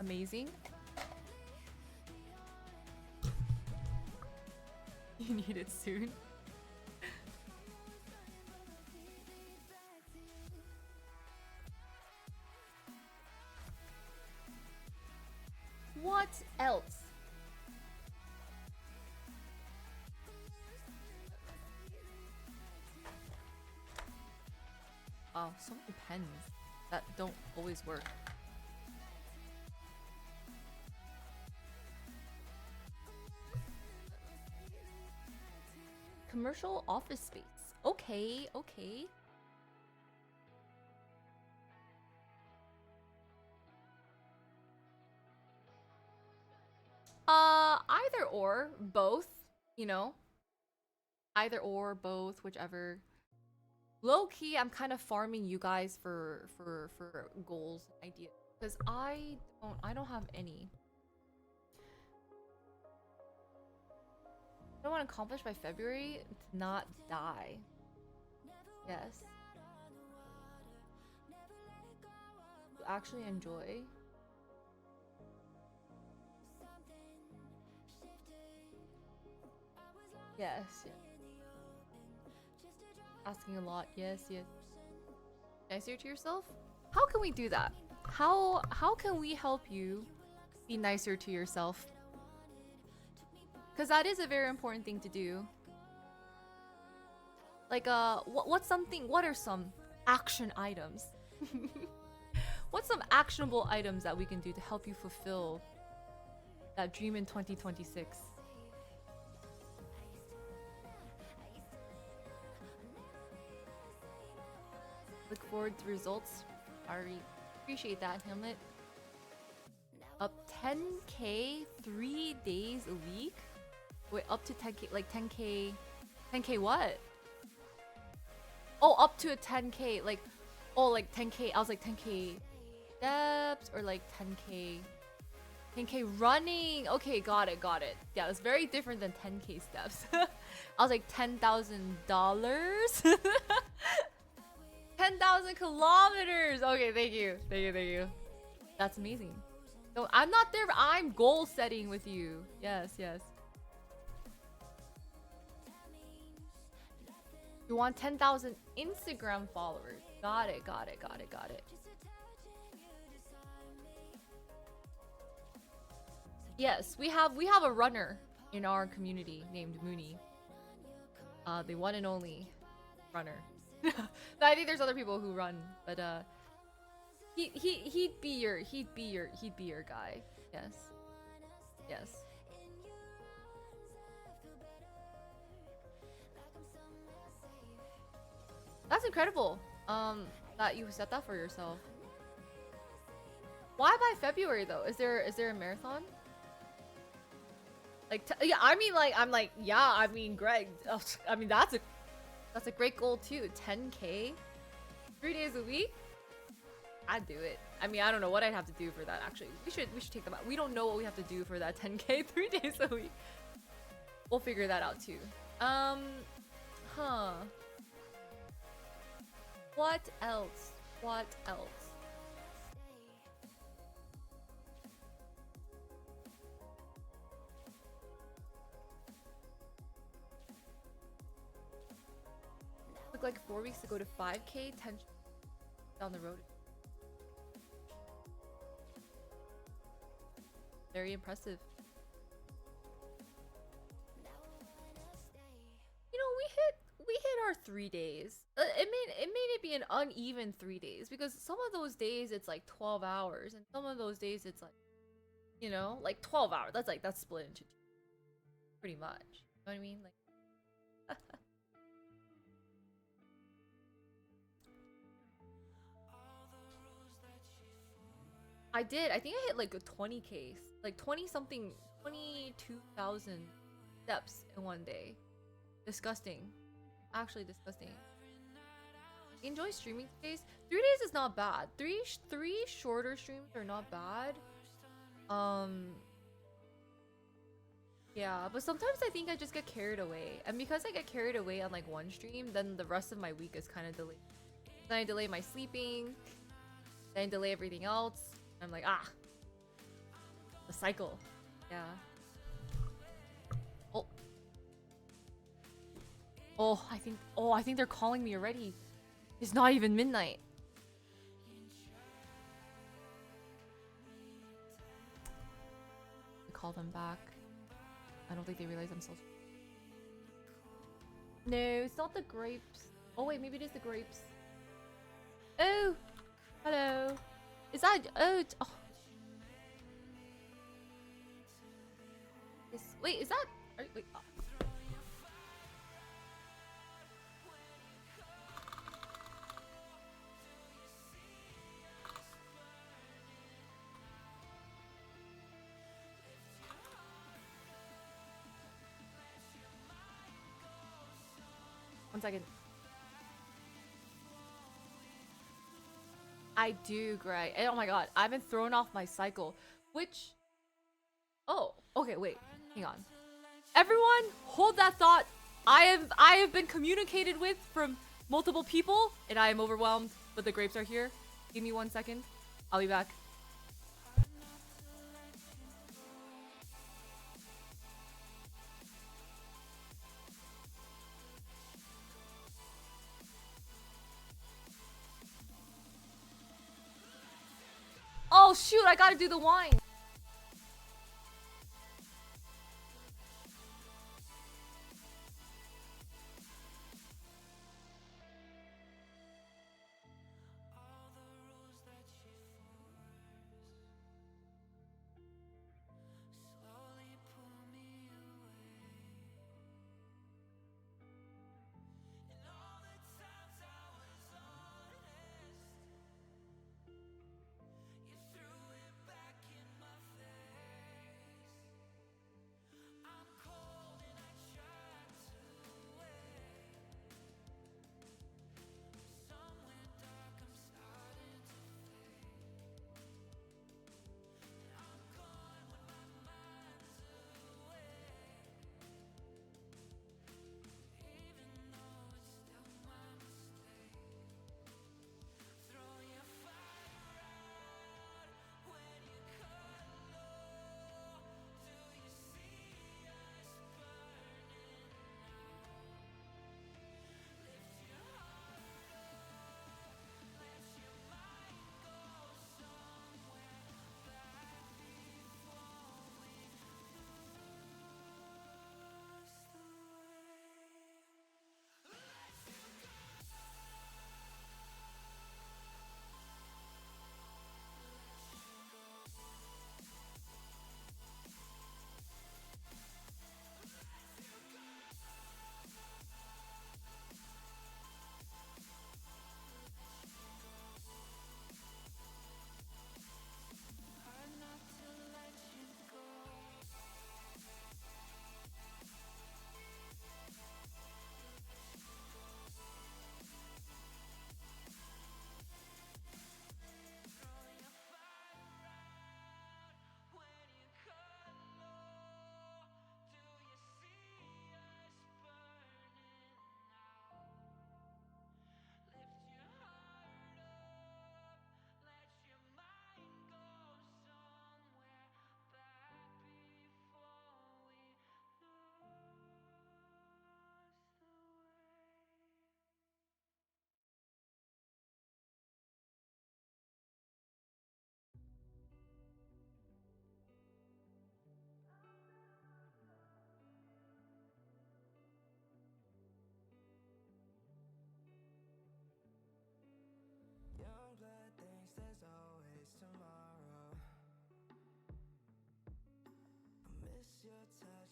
amazing. You need it soon. What else? Oh, so many pens that don't always work. Commercial office space. Okay, okay. Either or, both, you know. Either or, both, whichever. Low key, I'm kind of farming you guys for goals, ideas, because I don't have any. I want to accomplish by February to not die. Yes. To actually enjoy. Yes. Yes. Asking a lot. Yes, yes. Nicer to yourself? How can we do that? How can we help you be nicer to yourself? Because that is a very important thing to do. Like, what are some action items? What's some actionable items that we can do to help you fulfill that dream in 2026? Look forward to results. I appreciate that, Hamlet. Up 10k 3 days a week? Wait, up to 10k, like 10k what? Oh, up to a 10k. Like, oh, like 10k. I was like 10k steps or like 10k. 10k running. Okay, got it, got it. Yeah, it's very different than 10k steps. I was like $10,000. 10,000 kilometers. Okay, thank you. Thank you, thank you. That's amazing. So I'm not there, but I'm goal setting with you. Yes, yes. You want 10,000 Instagram followers. Got it, got it, got it, got it. Yes, we have a runner in our community named Mooney. The one and only runner. I think there's other people who run, but he'd be your guy. Yes. Yes. That's incredible. That you set that for yourself. Why by February though? Is there a marathon? Like yeah, I mean like I'm like yeah, I mean Greg, I mean that's a great goal too. 10k, 3 days a week. I'd do it. I mean I don't know what I'd have to do for that actually. We should take them out. We don't know what we have to do for that 10k 3 days a week. We'll figure that out too. Huh. What else? What else? Took like 4 weeks to go to 5k, 10 down the road. Very impressive. You know, we hit our 3 days. It made it be an uneven 3 days because some of those days it's like 12 hours and some of those days it's like, you know, like 12 hours. That's split into two. Pretty much. You know what I mean? Like I did. I think I hit like a 20k, like 20 something, 22,000 steps in one day. Disgusting. Actually disgusting. Enjoy streaming days. 3 days is not bad. Three shorter streams are not bad. Yeah, but sometimes I think I just get carried away. And because I get carried away on like one stream, then the rest of my week is kind of delayed. Then I delay my sleeping. Then I delay everything else. I'm like, the cycle. Yeah. Oh, I think they're calling me already. It's not even midnight. I call them back. I don't think they realize I'm so. No, it's not the grapes. Oh wait, maybe it is the grapes. Oh, hello. Is that oh? Wait, is that? Wait. Oh. One second. I do, Greg. And oh my god, I've been thrown off my cycle. Which... Oh, okay, wait. Hang on. Everyone, hold that thought. I have been communicated with from multiple people, and I am overwhelmed, but the grapes are here. Give me 1 second. I'll be back. Oh shoot, I gotta do the wine.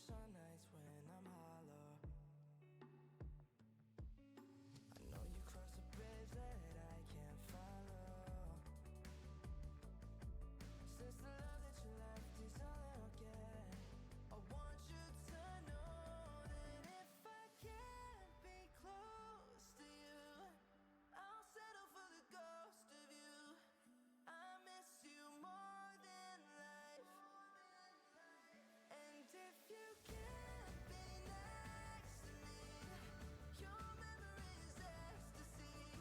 wish on nights when I'm hollow. I know you cross a bridge that I can't follow. Since the love that you left is all that I'll get, I want you to know that if I can't be close to you, I'll settle for the ghost of you. I miss you more than life. And if you can't be next to me, your memory is ecstasy.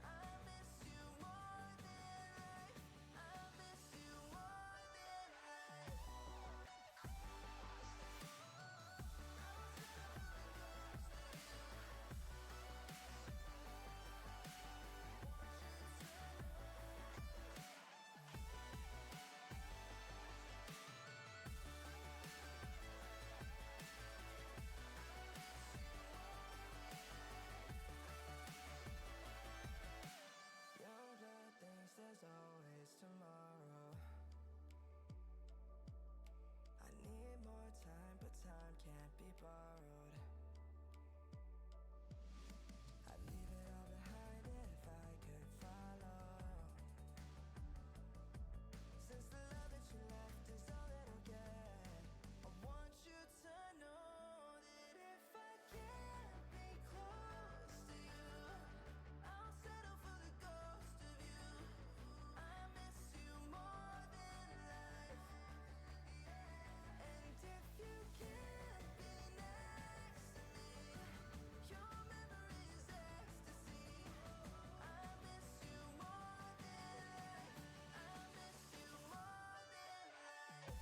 I miss you more than life. I miss you more than life. Young blood thinks there's always tomorrow. I need more time, but time can't be borrowed. I'd leave it all behind if I could follow. Since the love that you left is all that I'll get, I want you to know that if I can't be close to you, I'll settle for the ghost of you. I miss you more than life. And if you can't be next to me, your memory is ecstasy. I miss you more than life. I miss you more than life.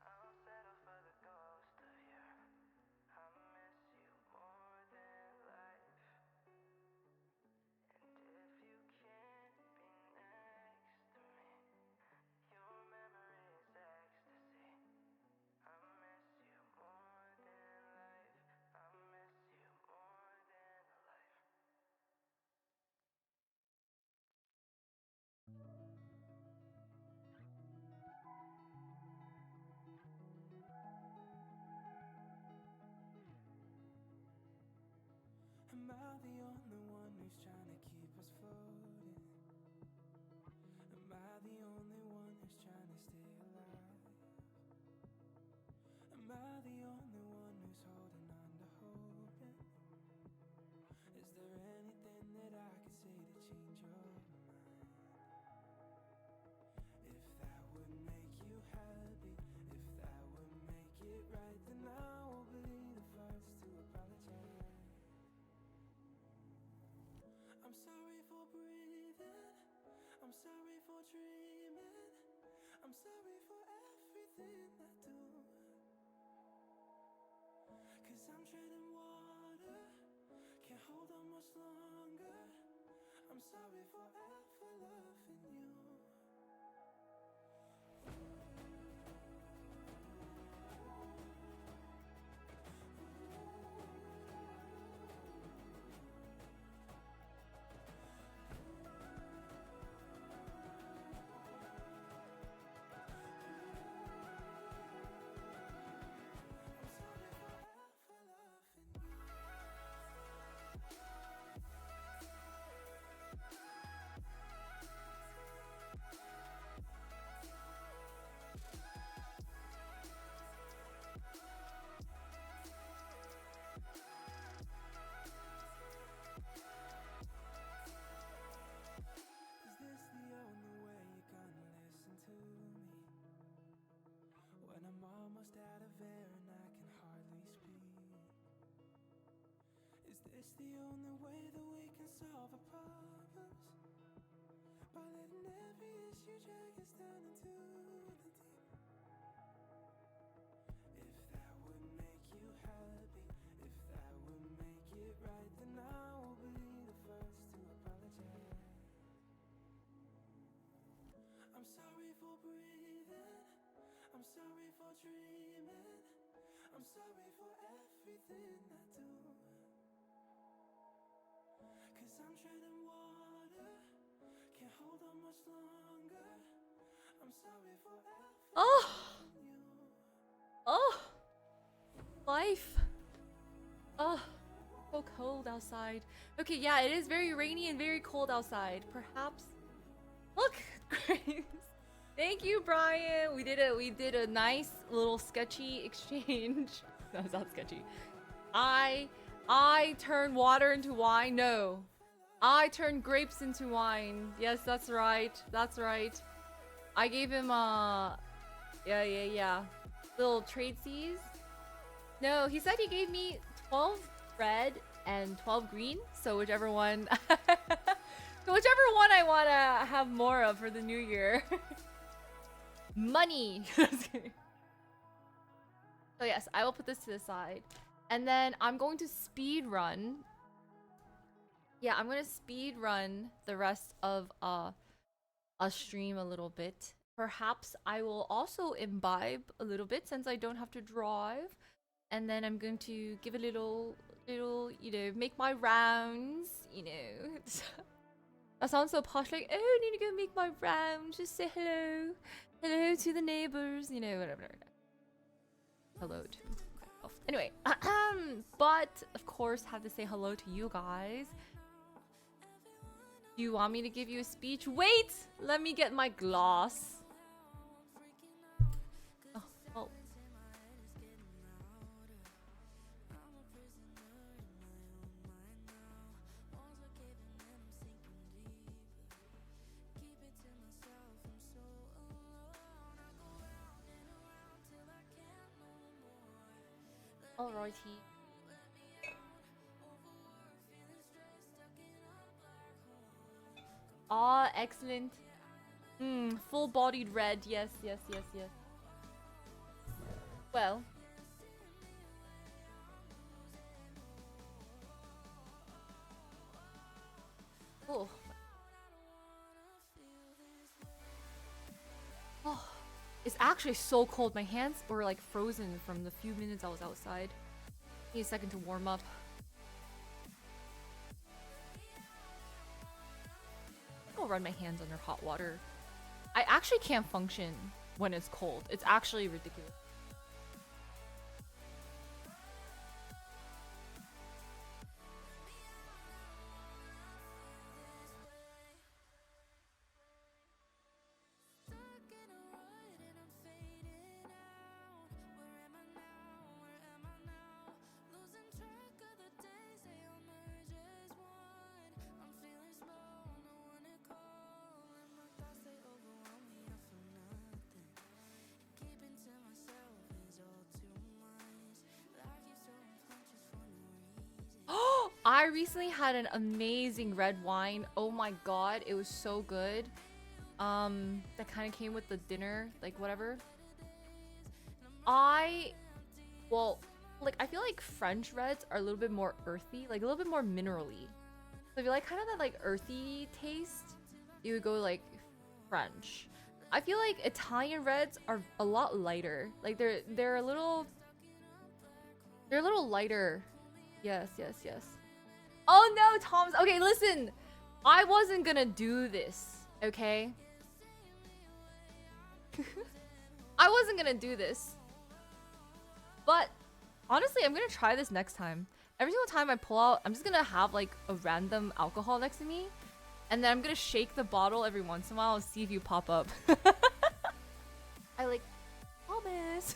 I'll settle for the ghost of you. I miss you more than life. And if you can't be next to me, your memory is ecstasy. I miss you more than life. I miss you more than life. Am I the only one who's trying to keep us floating? Am I the only one who's trying to stay alive? Am I the only one who's holding on to hoping? Is there anything that I could say to change your mind? If that would make you happy, if that would make it right, then I will be the first to apologize. I'm sorry for breathing, I'm sorry for dreaming, I'm sorry for everything I do. 'Cause I'm treading water, can't hold on much longer. I'm sorry for ever loving you. I'm sorry for ever loving you. Is this the only way you're gonna listen to me? When I'm almost out of air and I can hardly speak. Is this the only way that we can solve our problems? By letting every issue drag us down into the deep. If that would make you happy, if that for breathing. I'm sorry for dreaming. I'm sorry for everything I do. 'Cause I'm treading water, can't hold on much longer. I'm sorry for everything Oh, you. oh, life. Oh, so cold outside. Okay, yeah, it is very rainy and very cold outside. Perhaps. Look, Grace. Thank you, Brian. We did a nice little sketchy exchange. No, it's not sketchy. I turned water into wine. No, I turned grapes into wine. Yes, that's right. That's right. I gave him yeah. Little trade seas. No, he said he gave me 12 red and 12 green. So whichever one I want to have more of for the new year. Money. So yes, I will put this to the side. And then I'm going to speed run. Yeah, I'm going to speed run the rest of a stream a little bit. Perhaps I will also imbibe a little bit since I don't have to drive. And then I'm going to give a little, make my rounds, That sounds so posh, like, oh, I need to go make my rounds, just say hello. Hello to the neighbors, whatever. Hello to myself. Anyway, but of course, have to say hello to you guys. Do you want me to give you a speech? Wait! Let me get my glass. Oh, well. Alrighty. Ah, excellent. Full-bodied red. Yes. Well. Oh. Oh. It's actually so cold. My hands were like frozen from the few minutes I was outside. Need a second to warm up. I'll run my hands under hot water. I actually can't function when it's cold. It's actually ridiculous. I recently had an amazing red wine. Oh my god, it was so good. That kind of came with the dinner, like whatever. Well, like I feel like French reds are a little bit more earthy, like a little bit more minerally. So if you like kind of that like earthy taste, you would go like French. I feel like Italian reds are a lot lighter. Like they're a little lighter. Yes. Oh no, Tom's. Okay, listen. I wasn't gonna do this, okay? I wasn't gonna do this. But honestly, I'm gonna try this next time. Every single time I pull out, I'm just gonna have like a random alcohol next to me. And then I'm gonna shake the bottle every once in a while and see if you pop up. I like, Thomas.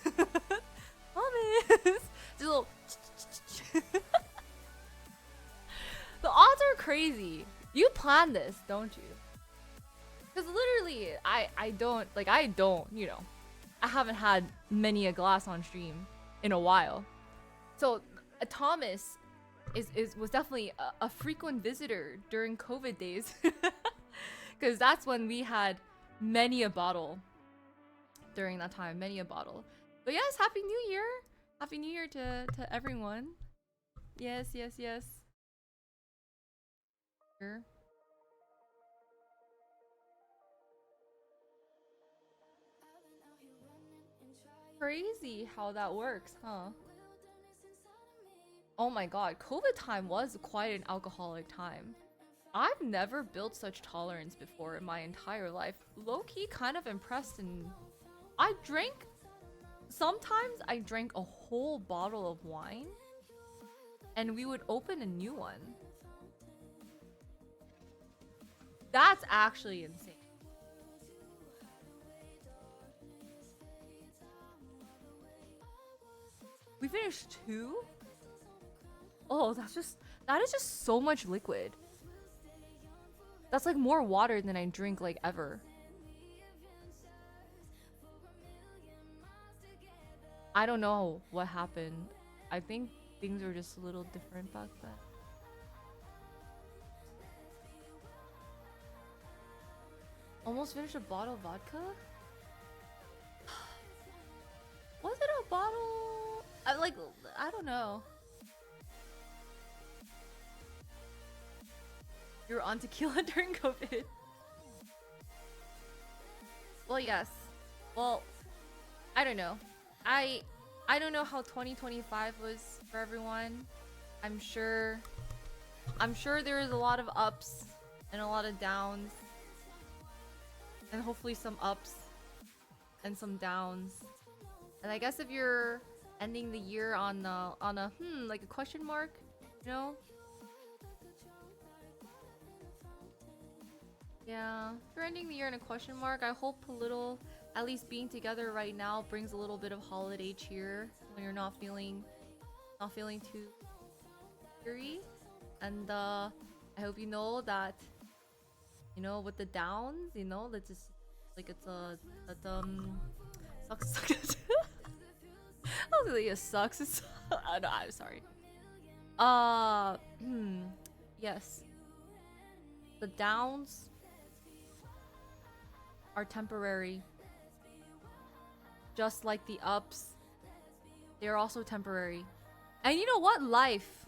Thomas. Just a little. The odds are crazy. You plan this, don't you? Because literally, I don't, I haven't had many a glass on stream in a while. So Thomas was definitely a frequent visitor during COVID days. Because that's when we had many a bottle during that time, many a bottle. But yes, Happy New Year! Happy New Year to everyone. Yes. Here. Crazy how that works, huh? Oh my god, COVID time was quite an alcoholic time. I've never built such tolerance before in my entire life. Low-key kind of impressed, and I drank. Sometimes I drank a whole bottle of wine and we would open a new one. That's actually insane. We finished 2? Oh, that is just so much liquid. That's like more water than I drink like ever. I don't know what happened. I think things were just a little different back then. Almost finished a bottle of vodka? Was it a bottle? I don't know. You were on tequila during COVID. Well, yes. Well, I don't know. I don't know how 2025 was for everyone. I'm sure there was a lot of ups and a lot of downs. And hopefully some ups and some downs. And I guess if you're ending the year on a like a question mark, you know? Yeah, if you're ending the year in a question mark, I hope a little, at least being together right now brings a little bit of holiday cheer when you're not feeling too cheery. And I hope you know that, you know, with the downs, you know, that's just like it's sucks. I was like, it sucks. It's no, I'm sorry. Yes. The downs are temporary. Just like the ups, they're also temporary. And you know what? Life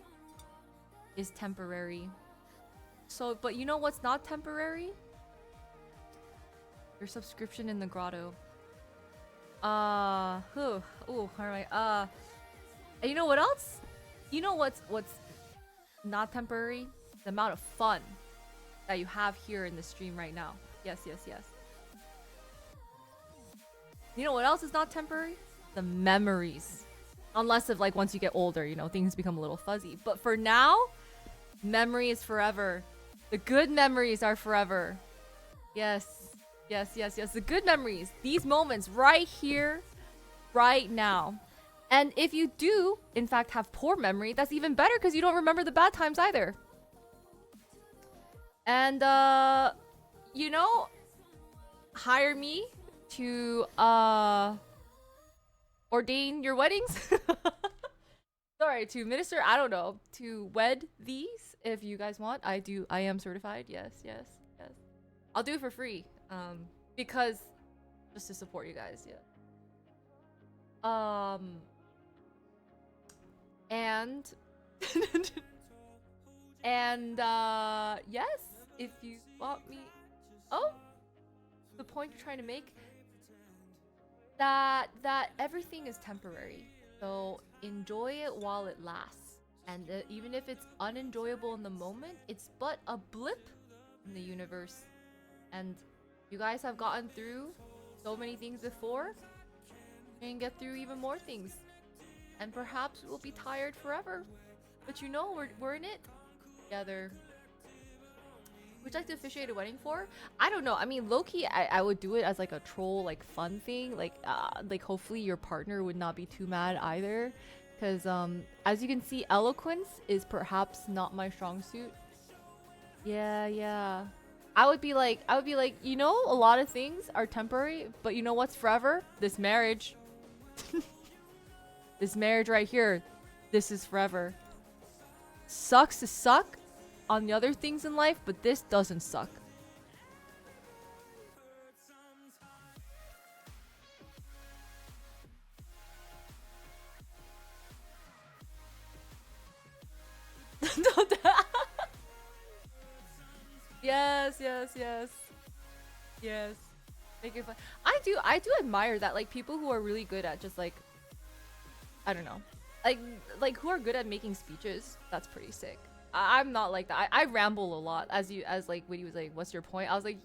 is temporary. So, but you know what's not temporary? Your subscription in the grotto. Alright. And you know what else? You know what's not temporary? The amount of fun that you have here in the stream right now. Yes. You know what else is not temporary? The memories. Unless if like once you get older, you know, things become a little fuzzy. But for now, memory is forever. The good memories are forever. Yes. The good memories. These moments right here, right now. And if you do, in fact, have poor memory, that's even better because you don't remember the bad times either. And, you know, hire me to, ordain your weddings. Sorry, to minister, I don't know, to wed these if you guys want. I am certified. Yes. I'll do it for free. Because just to support you guys, yeah. And yes, if you want me. Oh, the point you're trying to make, that everything is temporary. So enjoy it while it lasts. And even if it's unenjoyable in the moment, it's but a blip in the universe. And you guys have gotten through so many things before. You can get through even more things. And perhaps we'll be tired forever. But you know, we're in it together. Would you like to officiate a wedding for? I don't know. I mean, low-key, I would do it as like a troll, like fun thing. Like hopefully your partner would not be too mad either. Because as you can see, eloquence is perhaps not my strong suit. Yeah. I would be like, you know, a lot of things are temporary, but you know what's forever? This marriage. This marriage right here. This is forever. Sucks to suck on the other things in life, but this doesn't suck. Yes. Make it fun. I do admire that, like people who are really good at just like, I don't know, like who are good at making speeches. That's pretty sick. I'm not like that. I ramble a lot, as like when he was like, "What's your point?" I was like,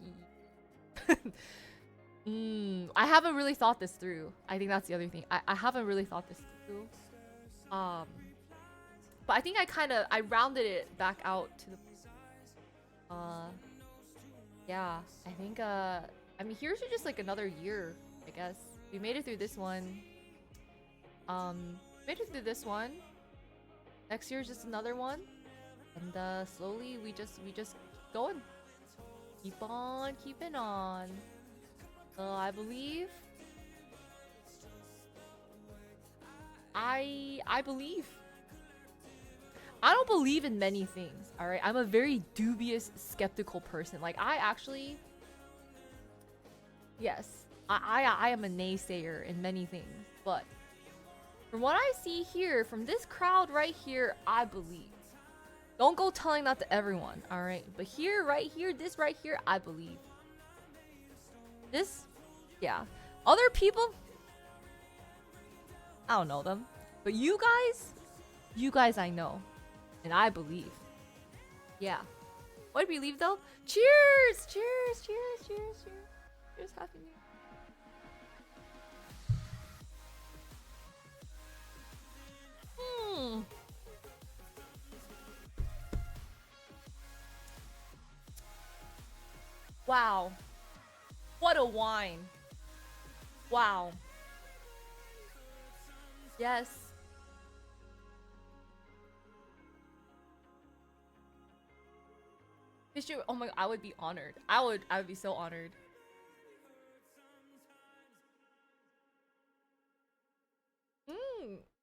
I haven't really thought this through. I think that's the other thing. I haven't really thought this through. But I think I rounded it back out to the. Yeah, I think I mean here's just like another year, I guess. We made it through this one. Made it through this one. Next year's just another one. And slowly we just keep going. Keep on keeping on. I believe. I believe. I don't believe in many things, alright? I'm a very dubious, skeptical person. Like, I actually... Yes, I am a naysayer in many things. But, from what I see here, from this crowd right here, I believe. Don't go telling that to everyone, alright? But here, right here, this right here, I believe. This, yeah. Other people, I don't know them. But you guys I know. And I believe. Yeah. What do you believe though? Cheers! Cheers! Cheers! Cheers! Cheers! Cheers! Happy New Year. Wow. What a wine. Wow. Yes. History, oh my, I would be honored. I would be so honored.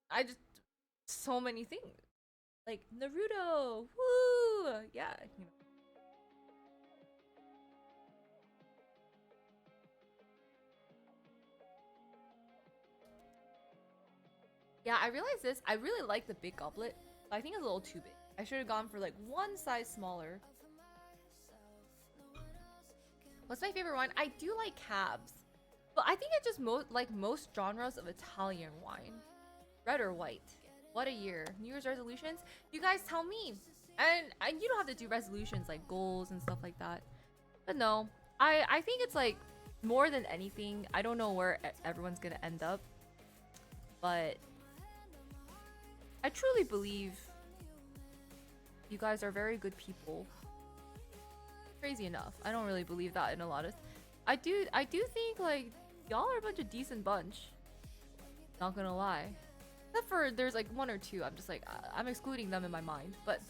I just, so many things. Like Naruto. Woo! Yeah, you know. Yeah, I realized this. I really like the big goblet, but I think it's a little too big. I should have gone for like one size smaller. What's my favorite wine? I do like cabs, but I think it's just most genres of Italian wine. Red or white? What a year. New Year's resolutions? You guys tell me. And you don't have to do resolutions like goals and stuff like that. But no, I think it's like more than anything. I don't know where everyone's gonna end up, but I truly believe you guys are very good people. Crazy enough, I don't really believe that in a lot of. I do think like y'all are a bunch of decent bunch. Not gonna lie, except for there's like one or two. I'm just like I'm excluding them in my mind, but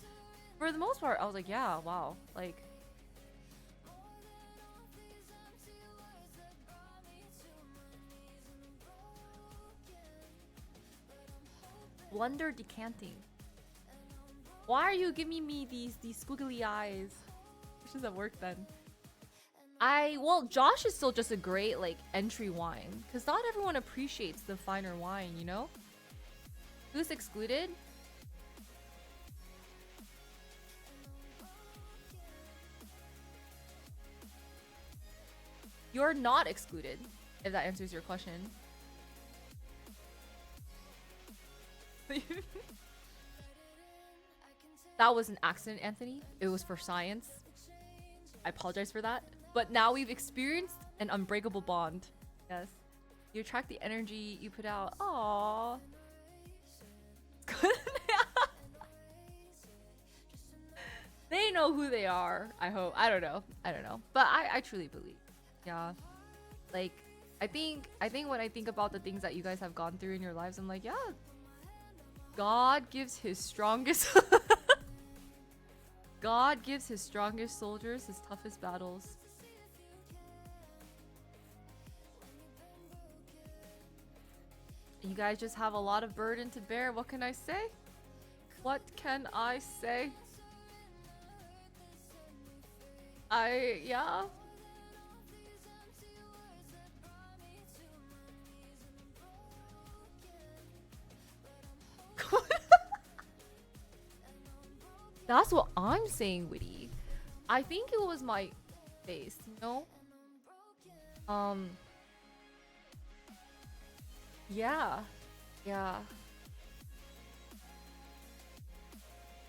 for the most part, I was like, yeah, wow, like. Blunder decanting. Why are you giving me these squiggly eyes? Which doesn't work then. Well, Josh is still just a great like entry wine, because not everyone appreciates the finer wine, you know? Who's excluded? You're not excluded, if that answers your question. That was an accident, Anthony. It was for science. I apologize for that. But now we've experienced an unbreakable bond. Yes. You attract the energy you put out. Aww. They know who they are, I hope. I don't know. But I truly believe. Yeah. Like, I think when I think about the things that you guys have gone through in your lives, I'm like, yeah. God gives his strongest God gives his strongest soldiers his toughest battles. You guys just have a lot of burden to bear. What can I say? What can I say? Yeah. That's what I'm saying, Witty. I think it was my face, you know? Um. Yeah. Yeah.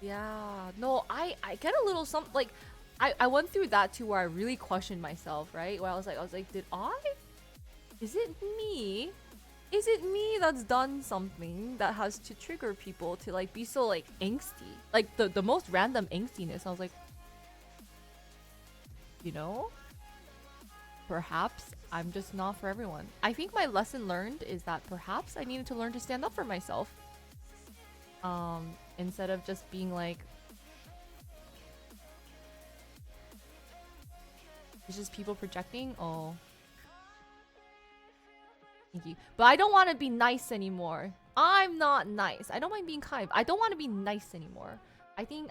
Yeah. No, I get a little some like I went through that too where I really questioned myself, right? Where I was like, did I? Is it me? Is it me that's done something that has to trigger people to like be so like angsty? Like the most random angstiness. I was like, you know, perhaps I'm just not for everyone. I think my lesson learned is that perhaps I needed to learn to stand up for myself. Instead of just being like, it's just people projecting. Oh, thank you. But I don't want to be nice anymore. I'm not nice. I don't mind being kind. I don't want to be nice anymore. I think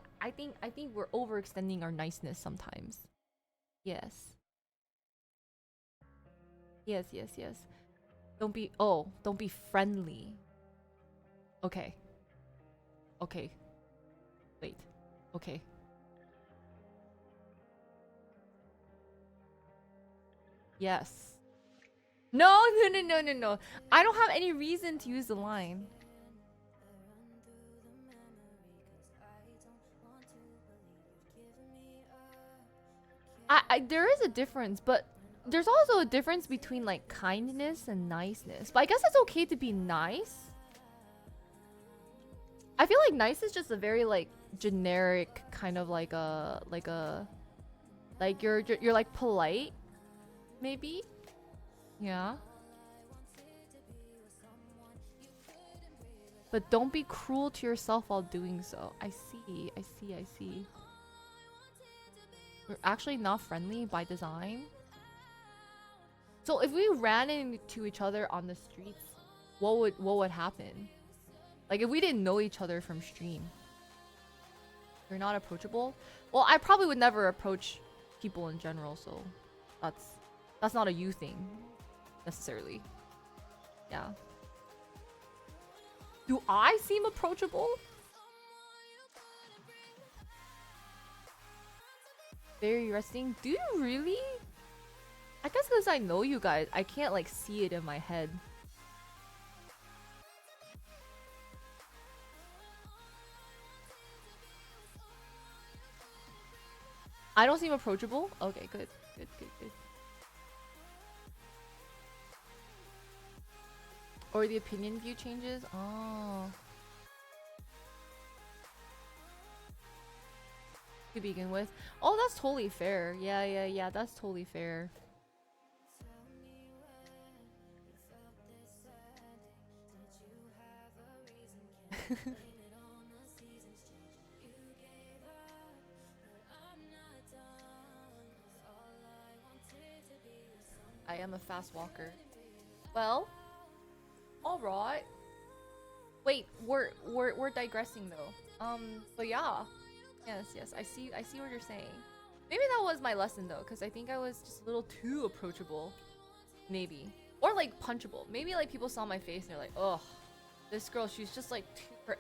we're overextending our niceness sometimes. Yes. Yes, yes, yes. Don't be friendly. Okay. Okay. Wait. Okay. Yes. No, no, no, no, no, no. I don't have any reason to use the line. There is a difference, but there's also a difference between like kindness and niceness. But I guess it's okay to be nice. I feel like nice is just a very like generic kind of like you're like polite, maybe. Yeah. But don't be cruel to yourself while doing so. I see. I see. I see. We're actually not friendly by design. So if we ran into each other on the streets, what would happen? Like if we didn't know each other from stream, you're not approachable. Well, I probably would never approach people in general, so that's not a you thing necessarily. Yeah. Do I seem approachable? Very resting. Do you really? I guess because I know you guys, I can't like see it in my head. I don't seem approachable? Okay, good. Good, good, good. Or the opinion view changes? Oh. To begin with. Oh, that's totally fair. Yeah, yeah, yeah, that's totally fair. I am a fast walker. Well, all right. Wait, we're digressing though. But yeah, yes, yes. I see what you're saying. Maybe that was my lesson though, because I think I was just a little too approachable. Maybe, or like punchable. Maybe like people saw my face and they're like, "Oh, this girl, she's just like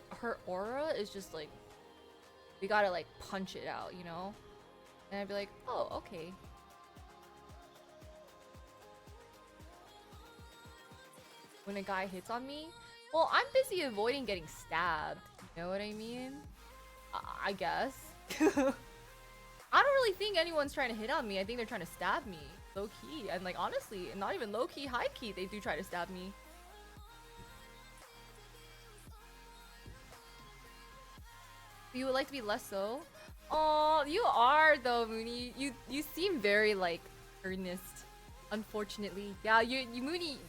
her aura is just like we gotta like punch it out, you know?" And I'd be like, "Oh, okay." When a guy hits on me, well, I'm busy avoiding getting stabbed. You know what I mean? I guess. I don't really think anyone's trying to hit on me. I think they're trying to stab me. Low key. And like, honestly, not even low key, high key, they do try to stab me. You would like to be less so? Oh, you are though, Mooney. You seem very like earnest. Unfortunately. Yeah, you Mooney,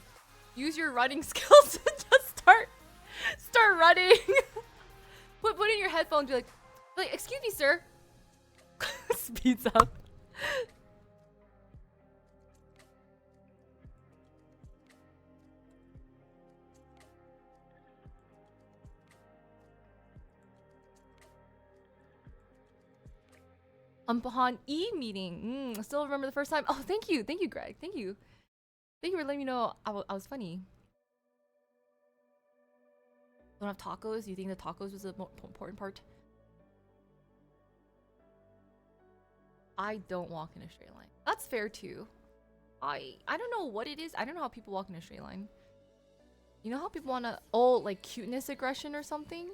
use your running skills to just start running. put in your headphones, be like, excuse me, sir. Speeds up. Umpahan meeting. Still remember the first time. Oh, thank you, Greg. Thank you for letting me know I was funny. Don't have tacos? You think the tacos was the most important part? I don't walk in a straight line. That's fair too. I don't know what it is. I don't know how people walk in a straight line. You know how people wanna like cuteness aggression or something?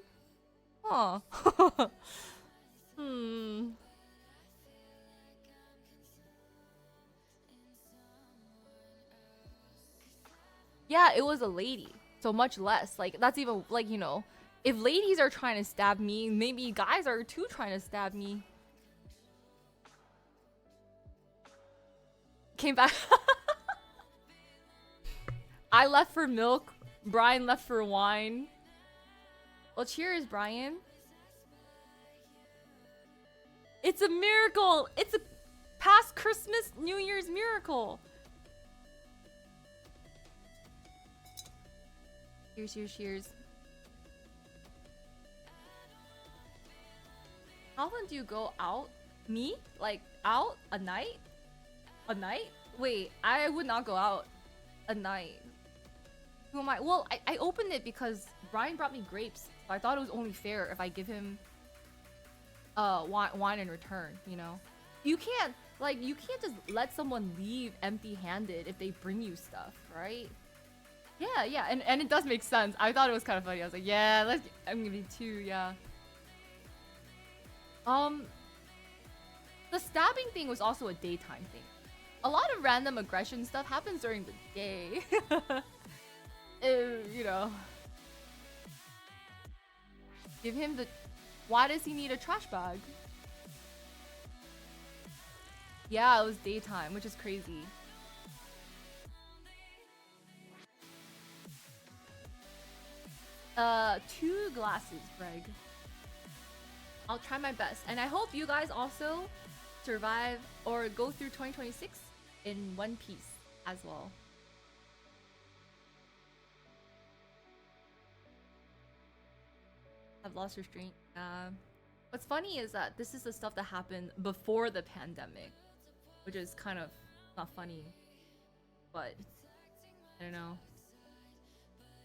Huh. Hmm. Yeah, it was a lady. So much less. Like that's even like, you know, if ladies are trying to stab me, maybe guys are too trying to stab me. Came back. I left for milk. Brian left for wine. Well, cheers, Brian. It's a miracle. It's a past Christmas, New Year's miracle. Cheers, cheers, cheers. How often do you go out? Me? Like, out? A night? A night? Wait, I would not go out a night. Who am I? Well, I opened it because Brian brought me grapes. So I thought it was only fair if I give him wine in return, you know? You can't just let someone leave empty-handed if they bring you stuff, right? Yeah, and it does make sense. I thought it was kind of funny. I was like, yeah, I'm gonna be 2, yeah. The stabbing thing was also a daytime thing. A lot of random aggression stuff happens during the day. You know. Give him the... Why does he need a trash bag? Yeah, it was daytime, which is crazy. Two glasses, Greg. I'll try my best. And I hope you guys also survive or go through 2026 in one piece as well. I've lost restraint. What's funny is that this is the stuff that happened before the pandemic, which is kind of not funny, but I don't know.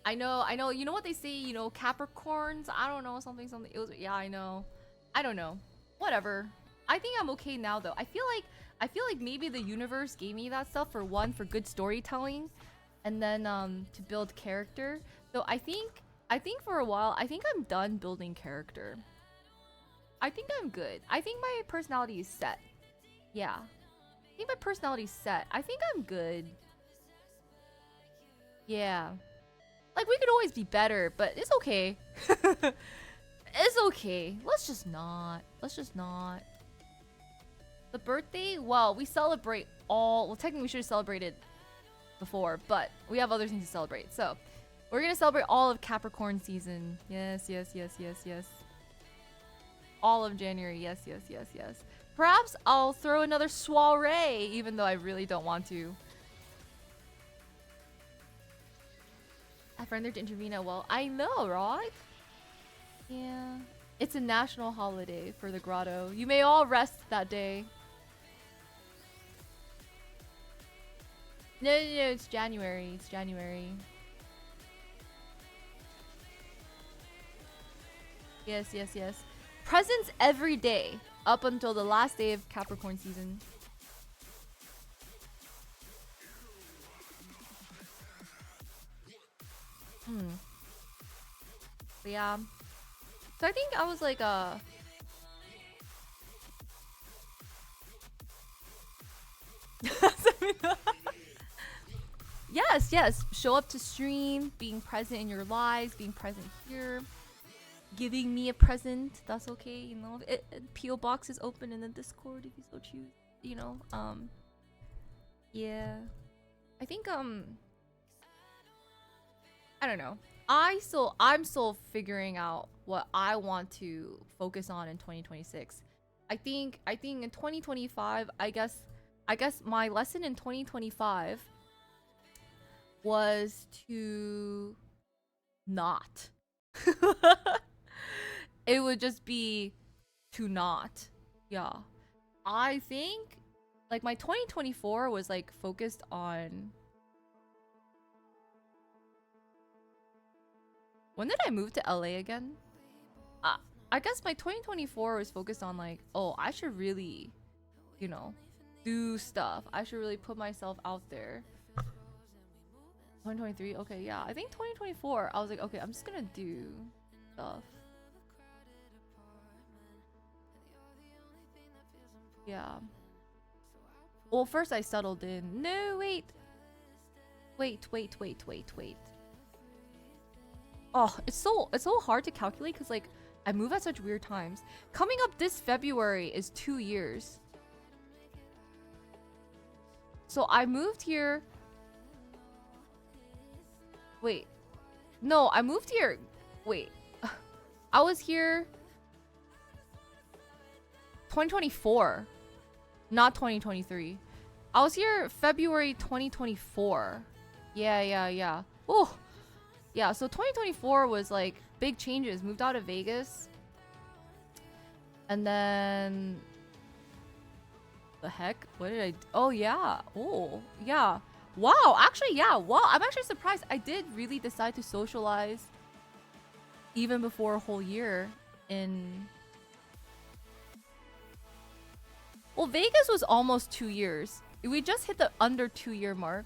I know. You know what they say? You know, Capricorns. I don't know, something. It was, yeah, I know. I don't know. Whatever. I think I'm okay now, though. I feel like maybe the universe gave me that stuff for good storytelling, and then to build character. So I think for a while, I think I'm done building character. I think I'm good. I think my personality is set. Yeah. I think my personality's set. I think I'm good. Yeah. Like, we could always be better, but it's okay. It's okay. Let's just not. The birthday? Well, we celebrate all... Well, technically we should have celebrated before, but we have other things to celebrate. So, we're gonna celebrate all of Capricorn season. Yes. All of January. Yes. Perhaps I'll throw another soiree, even though I really don't want to. I find there to intervene. Well, I know, right? Yeah. It's a national holiday for the grotto. You may all rest that day. No, it's January. Yes. Presents every day up until the last day of Capricorn season. But yeah. So I think I was like Yes. Show up to stream, being present in your lives, being present here, giving me a present. That's okay, you know. PO box is open in the Discord if you so choose. You know. Yeah. I think I don't know. I'm still figuring out what I want to focus on in 2026. I think in 2025, I guess my lesson in 2025 was to not. It would just be to not. Yeah. I think like my 2024 was like focused on... When did I move to LA again? I guess my 2024 was focused on like, oh, I should really, you know, do stuff. I should really put myself out there. 2023, okay, yeah. I think 2024, I was like, okay, I'm just gonna do stuff. Yeah. Well, first I settled in. No, wait. Wait. Oh, it's so hard to calculate because like I move at such weird times. Coming up this February is 2 years. So I moved here. Wait. No, I moved here. Wait. I was here 2024, not 2023. I was here February 2024. Yeah. Oh. Yeah, so 2024 was like big changes. Moved out of Vegas. And then the heck? What did I do? Oh yeah. Oh, yeah. Wow, actually, yeah. Wow, I'm actually surprised. I did really decide to socialize even before a whole year in... Well, Vegas was almost 2 years. We just hit the under 2-year mark.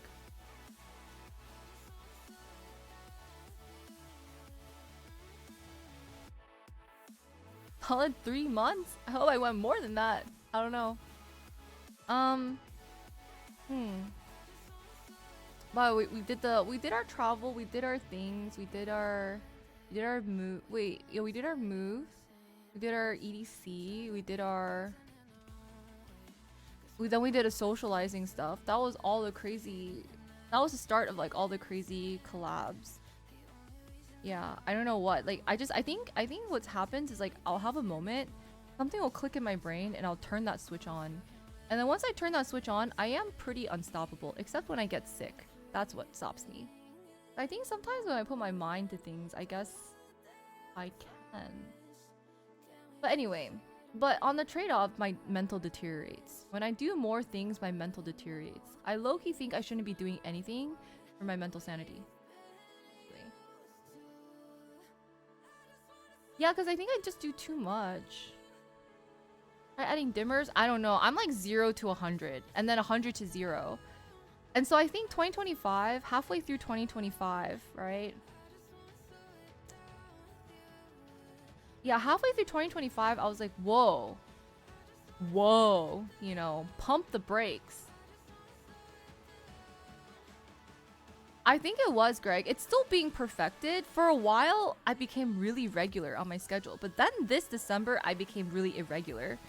Solid 3 months? I hope I went more than that. I don't know. But we did our travel, we did our things, we did our move. Wait, yeah, we did our move. We did our EDC, we did our then we did a socializing stuff. That was all the crazy. That was the start of like all the crazy collabs. Yeah, I don't know what. Like I think what's happened is like I'll have a moment, something will click in my brain and I'll turn that switch on. And then once I turn that switch on, I am pretty unstoppable, except when I get sick. That's what stops me. I think sometimes when I put my mind to things, I guess I can. But anyway, but on the trade-off, my mental deteriorates. When I do more things, my mental deteriorates. I low-key think I shouldn't be doing anything for my mental sanity. Yeah, because I think I just do too much. By adding dimmers, I don't know. I'm like 0 to 100 and then 100 to 0. And so I think 2025, halfway through 2025, right? Yeah, halfway through 2025, I was like, whoa, you know, pump the brakes. I think it was, Greg. It's still being perfected. For a while, I became really regular on my schedule. But then this December, I became really irregular.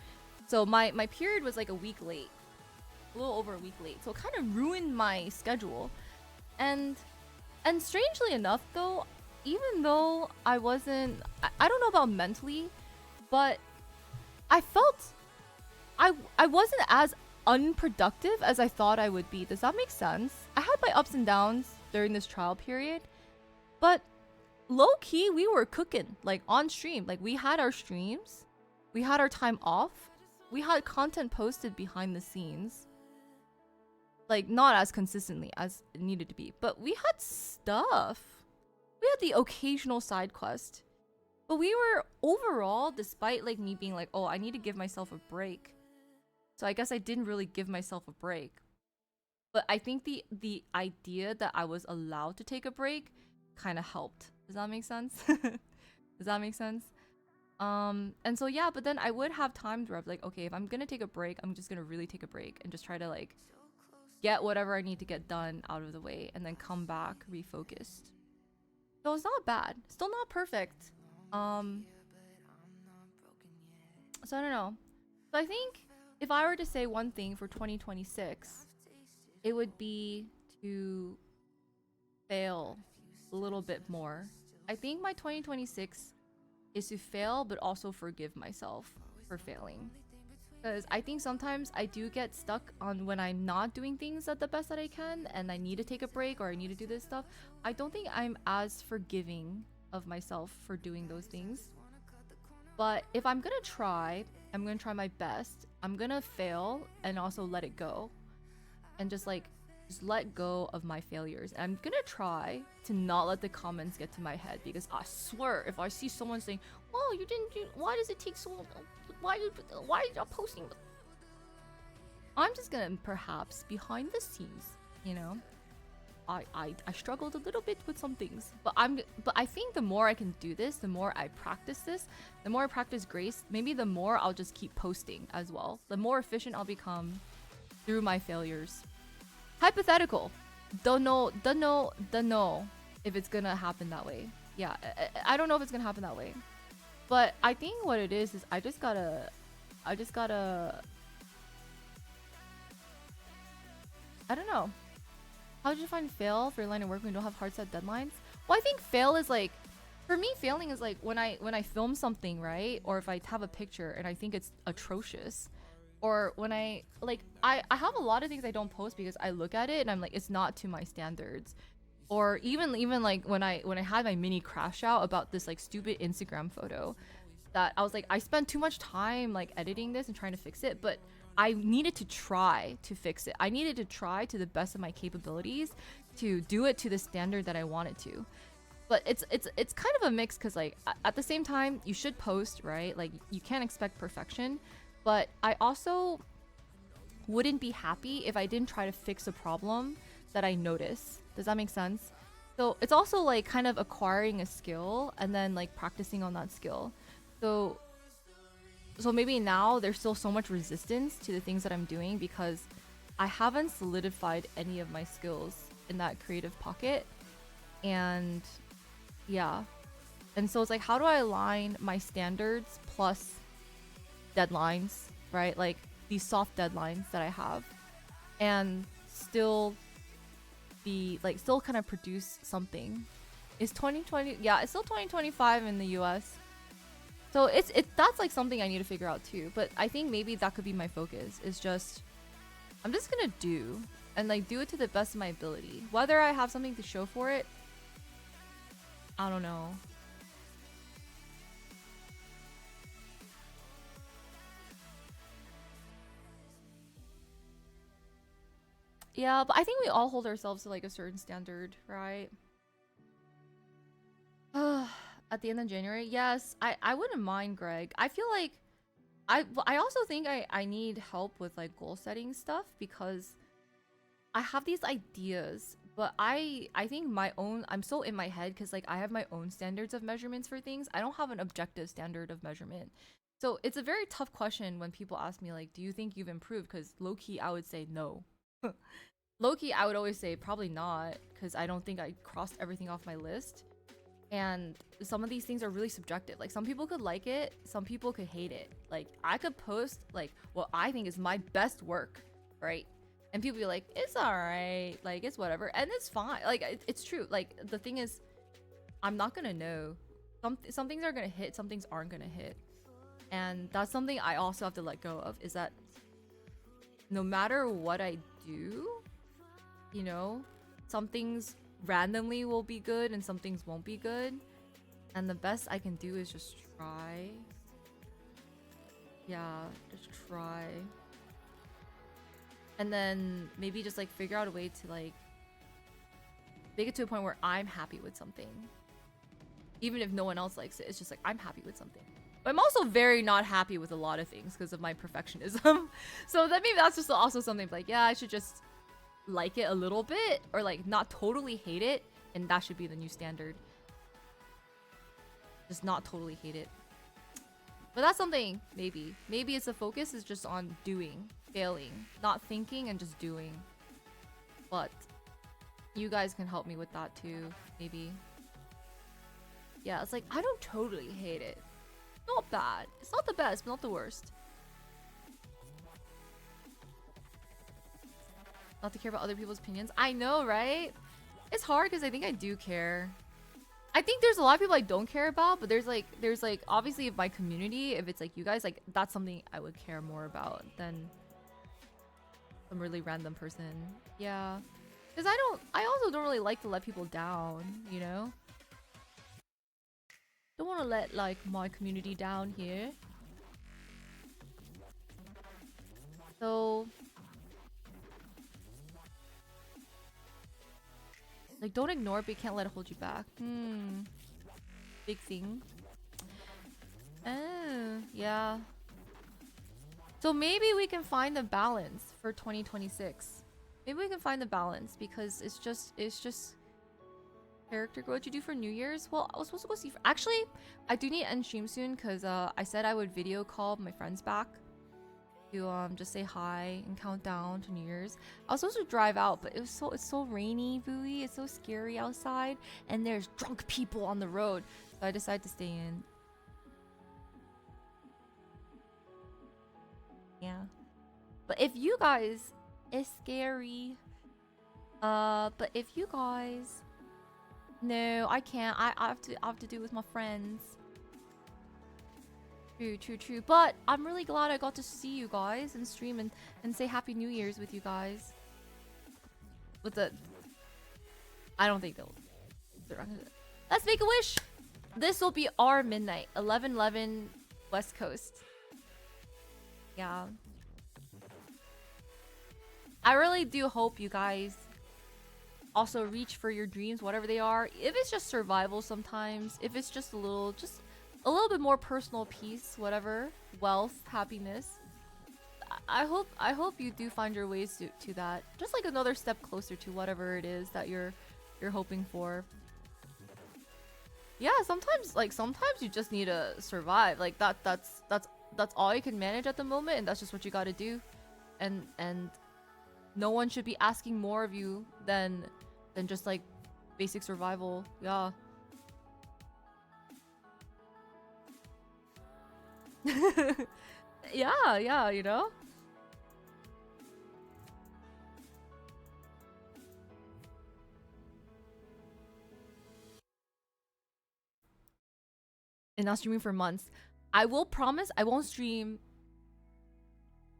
So my period was like a week late. A little over a week late. So it kind of ruined my schedule. And strangely enough, though, even though I wasn't... I don't know about mentally, but I felt... I wasn't as unproductive as I thought I would be. Does that make sense? I had my ups and downs during this trial period, but low-key we were cooking, like on stream. Like we had our streams, we had our time off, we had content posted behind the scenes, like not as consistently as it needed to be, but we had stuff. We had the occasional side quest, but we were overall, despite like me being like, oh, I need to give myself a break, so I guess I didn't really give myself a break. But I think the idea that I was allowed to take a break kind of helped. Does that make sense? Does that make sense? And so yeah, but then I would have times where I'm like, okay, if I'm gonna take a break, I'm just gonna really take a break and just try to like get whatever I need to get done out of the way and then come back refocused. So it's not bad. Still not perfect. So I don't know. So I think if I were to say one thing for 2026, it would be to fail a little bit more. I think my 2026 is to fail, but also forgive myself for failing. Because I think sometimes I do get stuck on when I'm not doing things at the best that I can and I need to take a break or I need to do this stuff. I don't think I'm as forgiving of myself for doing those things. But if I'm gonna try, I'm gonna try my best. I'm gonna fail and also let it go. And just let go of my failures. And I'm gonna try to not let the comments get to my head, because I swear if I see someone saying, "Oh, you didn't do, why does it take so long? Why are you not posting?" I'm just gonna perhaps behind the scenes, you know, I struggled a little bit with some things, but I think the more I can do this, the more I practice this, the more I practice grace, maybe the more I'll just keep posting as well. The more efficient I'll become through my failures. Hypothetical. Don't know if it's gonna happen that way. Yeah, I don't know if it's gonna happen that way. But I think what it is I just gotta I don't know. How did you find fail for your line of work when you don't have hard set deadlines? Well, I think fail is like, for me, failing is like when I film something, right? Or if I have a picture and I think it's atrocious, or when I have a lot of things I don't post because I look at it and I'm like, it's not to my standards. Or even like when I had my mini crash out about this like stupid Instagram photo, that I was like, I spent too much time like editing this and trying to fix it, but I needed to try to fix it. I needed to try to the best of my capabilities to do it to the standard that I wanted to. But it's kind of a mix, because like at the same time you should post, right? Like you can't expect perfection, but I also wouldn't be happy if I didn't try to fix a problem that I notice. Does that make sense? So it's also like kind of acquiring a skill and then like practicing on that skill. So maybe now there's still so much resistance to the things that I'm doing because I haven't solidified any of my skills in that creative pocket. And yeah. And so it's like, how do I align my standards plus deadlines, right? Like these soft deadlines that I have, and still be like, still kind of produce something. Is 2020, yeah, it's still 2025 in the US. So that's like something I need to figure out too. But I think maybe that could be my focus. Is just, I'm just gonna do and like do it to the best of my ability. Whether I have something to show for it, I don't know. Yeah, but I think we all hold ourselves to like a certain standard, right? At the end of January, yes, I wouldn't mind, Greg. I feel like I also think I need help with like goal setting stuff, because I have these ideas, but I think my own, I'm so in my head because like I have my own standards of measurements for things. I don't have an objective standard of measurement. So it's a very tough question when people ask me like, do you think you've improved? Because low-key I would say no. Low-key I would always say probably not, because I don't think I crossed everything off my list. And some of these things are really subjective. Like some people could like it, some people could hate it. Like I could post like what I think is my best work, right? And people be like, it's alright, like it's whatever, and it's fine. Like it's true. Like the thing is, I'm not gonna know. Some things are gonna hit, some things aren't gonna hit. And that's something I also have to let go of, is that no matter what I do, you know, some things randomly will be good and some things won't be good. And the best I can do is just try. Yeah, just try. And then maybe just like figure out a way to like make it to a point where I'm happy with something. Even if no one else likes it, it's just like I'm happy with something. But I'm also very not happy with a lot of things because of my perfectionism. So that maybe that's just also something like, yeah, I should just like it a little bit, or like not totally hate it, and that should be the new standard. Just not totally hate it. But that's something, maybe it's a focus is just on doing, failing, not thinking and just doing. But you guys can help me with that too, maybe. Yeah, it's like I don't totally hate it. Not bad. It's not the best, but not the worst. Not to care about other people's opinions. I know, right? It's hard because I think I do care. I think there's a lot of people I don't care about, but there's like obviously if my community, if it's like you guys, like that's something I would care more about than some really random person. Yeah. Because I also don't really like to let people down, you know? Don't want to let like my community down here. So like, don't ignore it, but you can't let it hold you back. Big thing. Oh, yeah. So maybe we can find the balance for 2026. Maybe we can find the balance because it's just character growth. What you do for New Year's? Well, I was supposed to go see. Actually, I do need to end stream soon because I said I would video call my friends back to just say hi and count down to New Year's. I was supposed to drive out, but it's so rainy, Booey. It's so scary outside, and there's drunk people on the road. So I decided to stay in. Yeah, but if you guys, it's scary. But if you guys, no, I can't. I have to do it with my friends. True. But I'm really glad I got to see you guys and stream and say Happy New Year's with you guys. With the, I don't think they'll. Let's make a wish. This will be our midnight, 11:11 West Coast. Yeah. I really do hope you guys also reach for your dreams, whatever they are. If it's just survival sometimes, if it's just a little bit more personal peace, whatever, wealth, happiness. I hope you do find your ways to that. Just like another step closer to whatever it is that you're hoping for. Yeah, sometimes you just need to survive. Like that's all you can manage at the moment, and that's just what you got to do. And no one should be asking more of you than just like basic survival. Yeah. yeah, you know? And not streaming for months. I will promise I won't stream.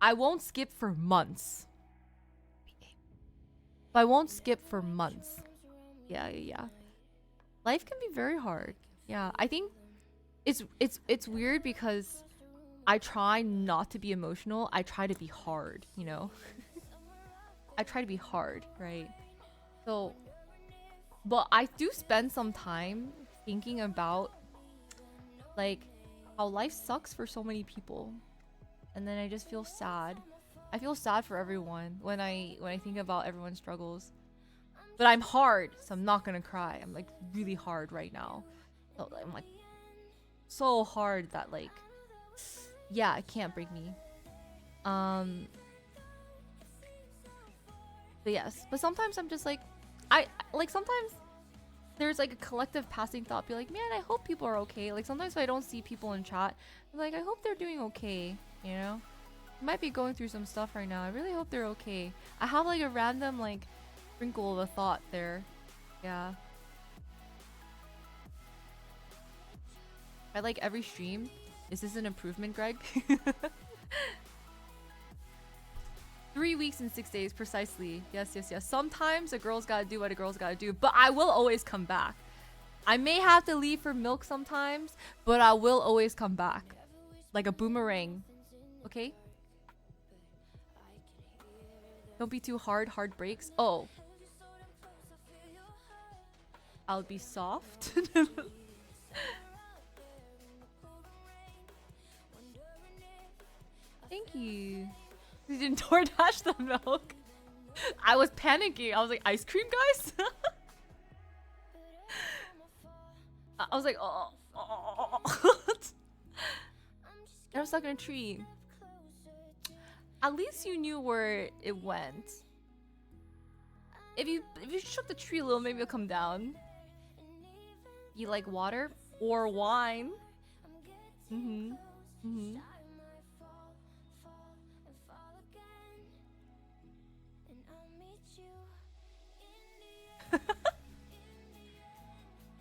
I won't skip for months. But I won't skip for months. Yeah. Life can be very hard. Yeah, I think it's weird because I try not to be emotional. I try to be hard, you know? I try to be hard, right? So, but I do spend some time thinking about like how life sucks for so many people. And then I just feel sad. I feel sad for everyone when I think about everyone's struggles. But I'm hard, so I'm not gonna cry. I'm like really hard right now. So I'm like so hard that like, yeah, it can't break me. But yes, but sometimes I'm just like, I like sometimes there's like a collective passing thought, be like, man, I hope people are okay. Like sometimes if I don't see people in chat, I'm like, I hope they're doing okay, you know? Might be going through some stuff right now. I really hope they're okay. I have like a random like sprinkle of a thought there. Yeah. I like every stream. Is this an improvement, Greg? 3 weeks and 6 days precisely. Yes. Sometimes a girl's gotta do what a girl's gotta do, but I will always come back. I may have to leave for milk sometimes, but I will always come back. Like a boomerang. Okay? Don't be too hard. Hard breaks. Oh. I'll be soft. Thank you. You didn't DoorDash the milk. I was panicking. I was like, ice cream, guys? I was like, oh. I was stuck in a tree. At least you knew where it went. If you shook the tree a little, maybe it'll come down. You like water or wine?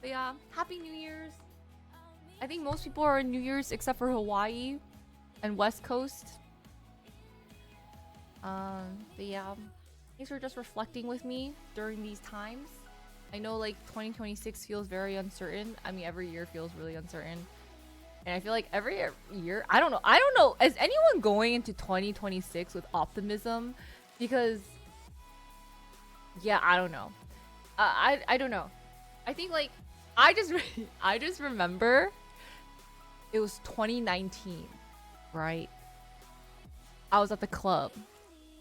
But yeah, Happy New Year's. I think most people are in New Year's except for Hawaii and West Coast. But yeah, thanks for just reflecting with me during these times. I know like 2026 feels very uncertain. I mean, every year feels really uncertain. And I feel like every year, I don't know. Is anyone going into 2026 with optimism? Because, yeah, I don't know. I don't know. I think like, I just remember it was 2019, right? I was at the club.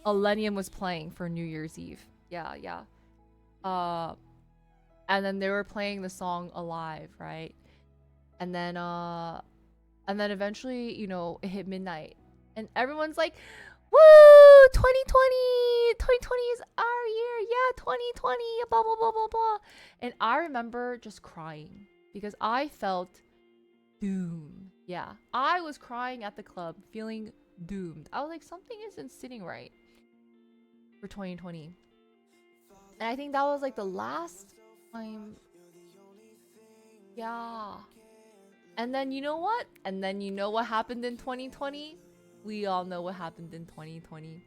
Millennium was playing for New Year's Eve. Yeah, yeah. And then they were playing the song Alive, right? And then eventually, you know, it hit midnight. And everyone's like, woo, 2020 is our year. Yeah, 2020, blah, blah, blah, blah, blah. And I remember just crying because I felt doomed. Yeah, I was crying at the club, feeling doomed. I was like, something isn't sitting right for 2020. And I think that was like the last time. Yeah. And then you know what? And then you know what happened in 2020? We all know what happened in 2020.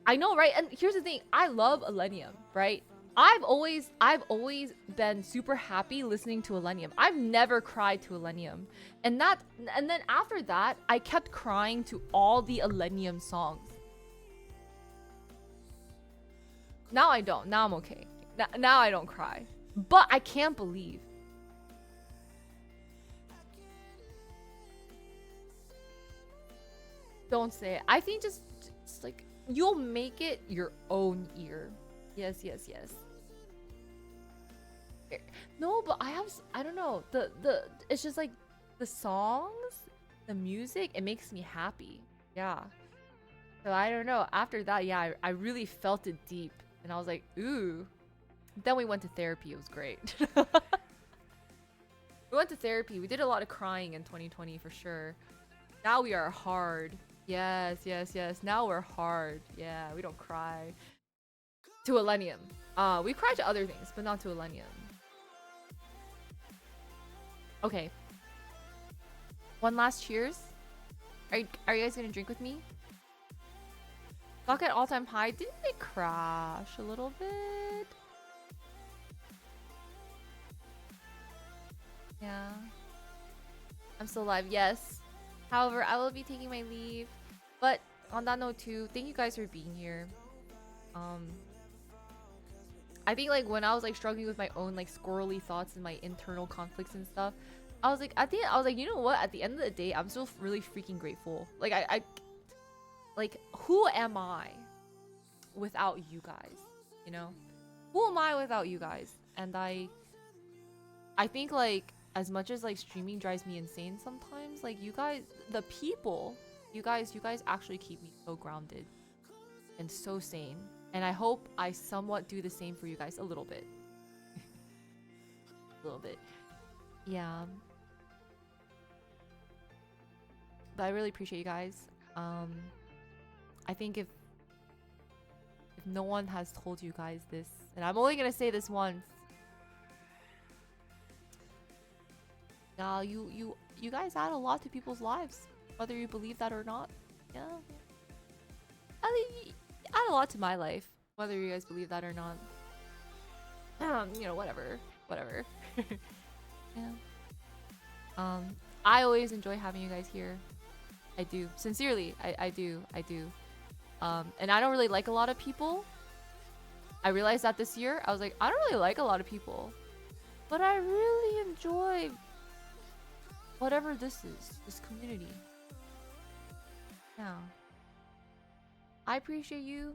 I know, right? And here's the thing. I love Illenium, right? I've always been super happy listening to Illenium. I've never cried to Illenium. And then after that, I kept crying to all the Illenium songs. Now I don't. Now I'm okay. Now I don't cry. But I can't believe. Don't say it. I think just like you'll make it your own year. Yes, yes, yes. No, but I don't know. It's just like the songs, the music, it makes me happy. Yeah. So I don't know. After that, yeah, I really felt it deep. And I was like, ooh. Then we went to therapy. It was great. We went to therapy. We did a lot of crying in 2020 for sure. Now we are hard. Yes, yes, yes. Now we're hard. Yeah, we don't cry. To Illenium. We cry to other things, but not to Illenium. Okay. One last cheers. Are you guys gonna drink with me? Stock at all-time high. Didn't they crash a little bit? Yeah. I'm still alive. Yes. However, I will be taking my leave. But on that note too, thank you guys for being here. I think like when I was like struggling with my own like squirrely thoughts and my internal conflicts and stuff, I was like at the end, I was like, you know what? At the end of the day, I'm still really freaking grateful. Like I like who am I without you guys? You know? Who am I without you guys? And I think like as much as like streaming drives me insane sometimes, like you guys, the people, you guys actually keep me so grounded and so sane. And I hope I somewhat do the same for you guys a little bit. A little bit. Yeah. But I really appreciate you guys. I think if no one has told you guys this, and I'm only gonna say this once. You guys add a lot to people's lives, whether you believe that or not. Yeah. Add a lot to my life, whether you guys believe that or not. You know, whatever. Yeah. I always enjoy having you guys here. I do. Sincerely, I do. And I don't really like a lot of people. I realized that this year. I was like, I don't really like a lot of people. But I really enjoy whatever this is. This community. Yeah. I appreciate you.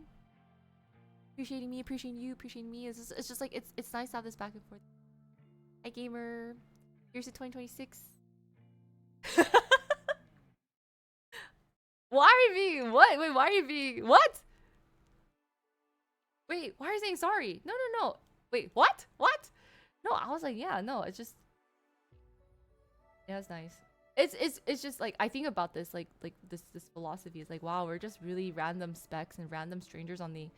Appreciating me, appreciating you, appreciating me. It's just like, it's nice to have this back and forth. Hi, gamer. Here's to 2026. Why are you being what? Wait, why are you being what? Wait, why are you saying sorry? No. Wait, what? No, I was like, yeah, no, it's just, yeah, it's nice. It's just like I think about this like this philosophy is like, wow, we're just really random specks and random strangers on the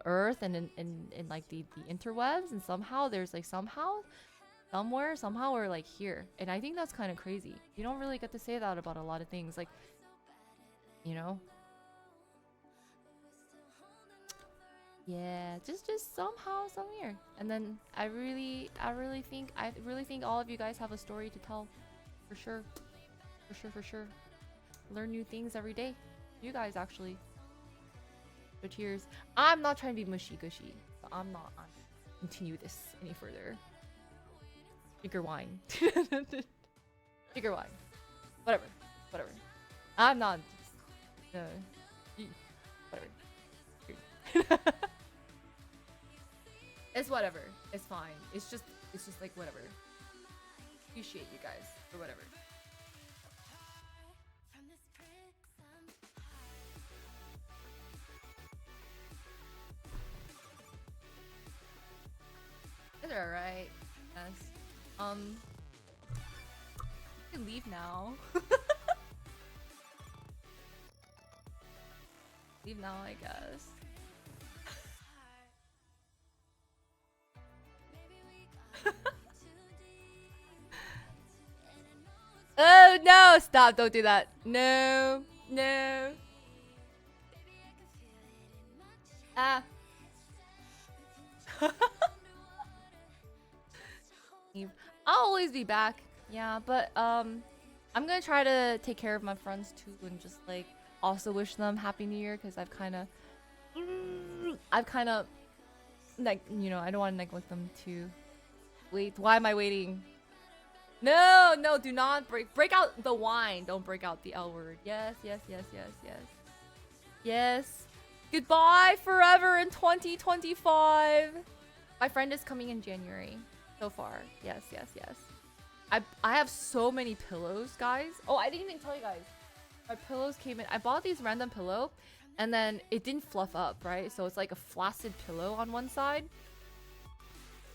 earth and in like the interwebs, and somehow there's like somehow we're like here. And I think that's kind of crazy. You don't really get to say that about a lot of things, like, you know. Yeah, just somehow somewhere. And then I really think all of you guys have a story to tell. For sure. Learn new things every day. You guys actually. So cheers. I'm not trying to be mushy gushy, but I'm not continue this any further. Drink your wine. Drink your wine. Whatever. I'm not. No. Whatever. It's whatever. It's fine. It's just like whatever. Appreciate you guys or whatever. It's alright. Yes. You can leave now. Leave now, I guess. Oh no! Stop! Don't do that. No, no. Ah. I'll always be back. Yeah, but I'm gonna try to take care of my friends too, and just like also wish them Happy New Year, because I've kind of like, you know, I don't want to neglect them too. Wait, why am I waiting? No, no, do not break out the wine. Don't break out the L word. Yes, yes, yes, yes, yes. Yes. Goodbye forever in 2025. My friend is coming in January. So far. Yes, yes, yes. I have so many pillows, guys. Oh, I didn't even tell you guys. My pillows came in. I bought these random pillow and then it didn't fluff up, right? So it's like a flaccid pillow on one side.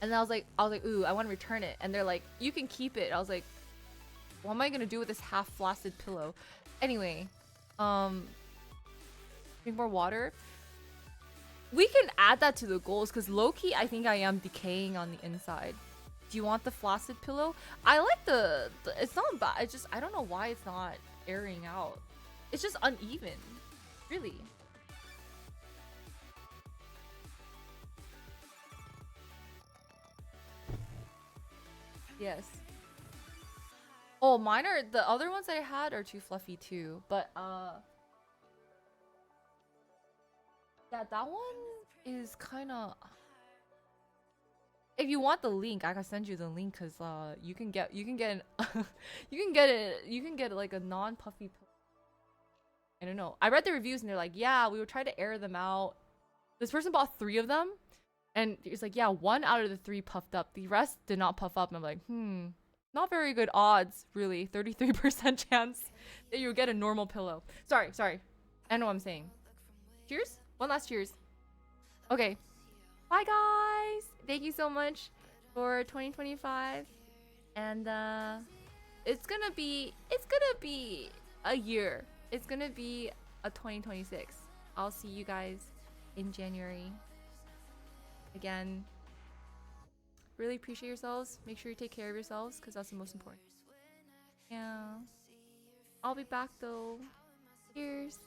And then I was like, ooh, I want to return it. And they're like, you can keep it. I was like, what am I gonna do with this half flaccid pillow? Anyway, drink more water. We can add that to the goals, because low-key, I think I am decaying on the inside. Do you want the flaccid pillow? I like the it's not bad. It's just, I don't know why it's not airing out. It's just uneven, really. Yes. Oh, mine are, the other ones I had are too fluffy too. But yeah, that one is kind of. If you want the link, I can send you the link, because you can get you can get like a non-puffy pillow. I don't know. I read the reviews and they're like, yeah, we would try to air them out. This person bought 3 of them. And it's like, yeah, 1 out of the 3 puffed up. The rest did not puff up. And I'm like, not very good odds, really. 33% chance that you would get a normal pillow. Sorry. I know what I'm saying. Cheers? One last cheers. Okay. Bye, guys. Thank you so much for 2025. And it's gonna be a year. It's gonna be a 2026. I'll see you guys in January. Again, really appreciate yourselves. Make sure you take care of yourselves, because that's the most important. Yeah. I'll be back though. Cheers.